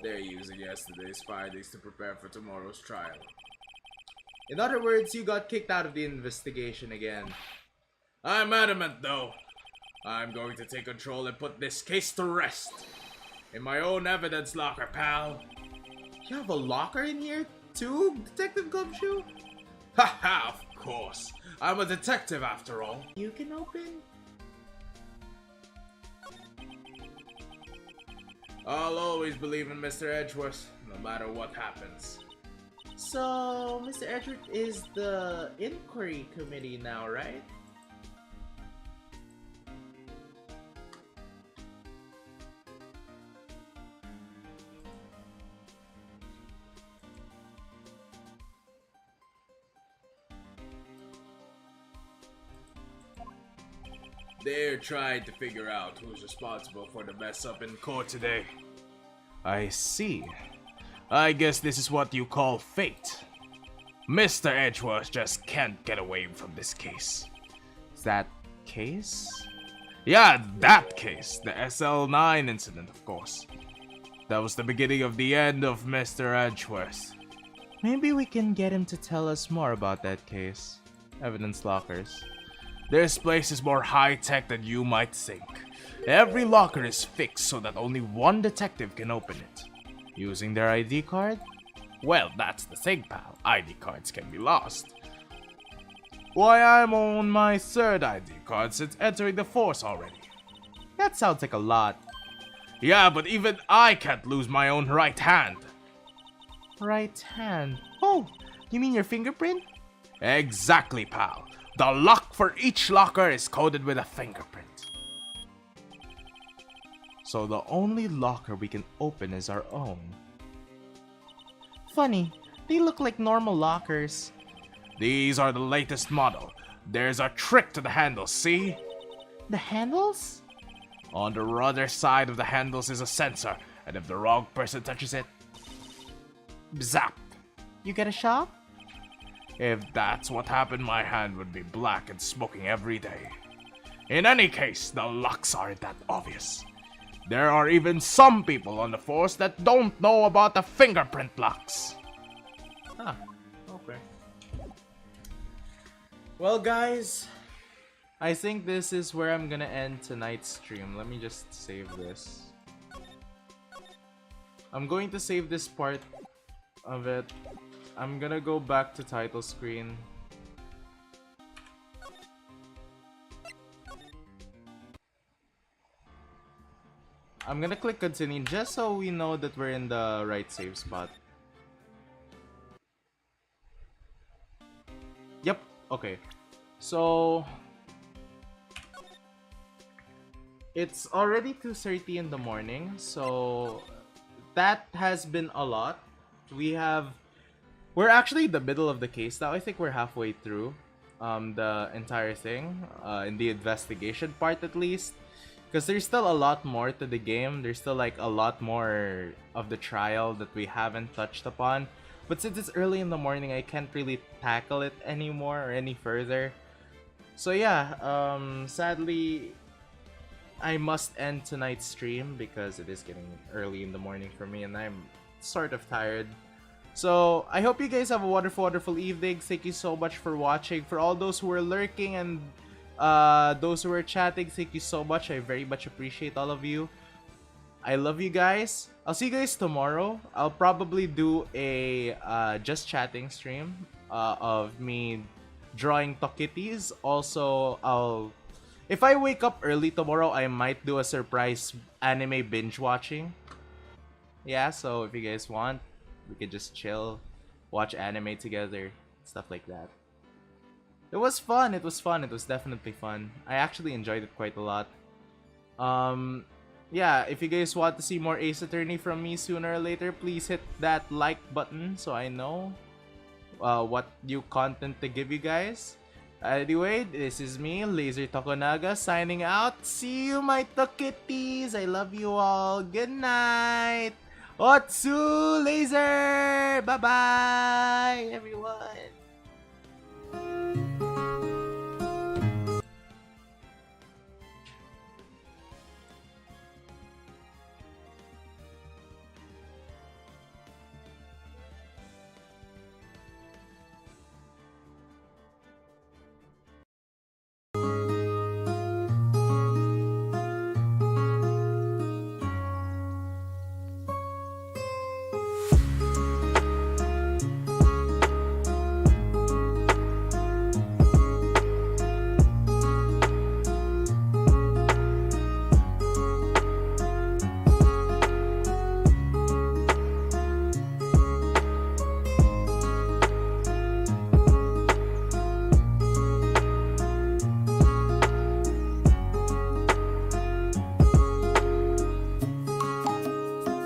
they're using yesterday's findings to prepare for tomorrow's trial. In other words, you got kicked out of the investigation again. I'm adamant though. I'm going to take control and put this case to rest. In my own evidence locker, pal. You have a locker in here too, Detective Gumshoe? Haha, of course. I'm a detective after all. You can open? I'll always believe in Mr. Edgeworth, no matter what happens. So, Mr. Edgeworth is the inquiry committee now, right? They're trying to figure out who's responsible for the mess up in court today. I see. I guess this is what you call fate. Mr. Edgeworth just can't get away from this case. Is that case? Yeah, that case. The SL9 incident, of course. That was the beginning of the end of Mr. Edgeworth. Maybe we can get him to tell us more about that case. Evidence lockers. This place is more high-tech than you might think. Every locker is fixed so that only one detective can open it. Using their ID card? Well, that's the thing, pal. ID cards can be lost. Why, I'm on my third ID card since entering the force already. That sounds like a lot. Yeah, but even I can't lose my own right hand. Right hand? Oh, you mean your fingerprint? Exactly, pal. The lock for each locker is coded with a fingerprint. So the only locker we can open is our own. Funny, they look like normal lockers. These are the latest model. There's a trick to the handles, see? The handles? On the other side of the handles is a sensor, and if the wrong person touches it, zap. You get a shock? If that's what happened, my hand would be black and smoking every day. In any case, the locks aren't that obvious. There are even some people on the force that don't know about the fingerprint locks. Ah, okay. Well, guys, I think this is where I'm gonna end tonight's stream. Let me just save this. I'm going to save this part of it. I'm gonna go back to title screen. I'm gonna click continue just so we know that we're in the right save spot. Yep, okay. So it's already 2:30 in the morning, so that has been a lot. We're actually in the middle of the case now. I think we're halfway through the entire thing, in the investigation part at least. Because there's still a lot more to the game. There's still like a lot more of the trial that we haven't touched upon. But since it's early in the morning, I can't really tackle it anymore or any further. So yeah, sadly, I must end tonight's stream because it is getting early in the morning for me and I'm sort of tired. So I hope you guys have a wonderful, wonderful evening. Thank you so much for watching. For all those who are lurking and those who are chatting, thank you so much. I very much appreciate all of you. I love you guys. I'll see you guys tomorrow. I'll probably do a just chatting stream of me drawing Tokitties. Also, if I wake up early tomorrow, I might do a surprise anime binge watching. Yeah, so if you guys want, we could just chill, watch anime together, stuff like that. It was fun. It was fun. It was definitely fun. I actually enjoyed it quite a lot. Yeah, if you guys want to see more Ace Attorney from me sooner or later, please hit that like button so I know what new content to give you guys. Anyway, this is me, Lazer Tokunaga, signing out. See you, my Tokitties. I love you all. Good night. Otsu Lazer. Bye bye, everyone.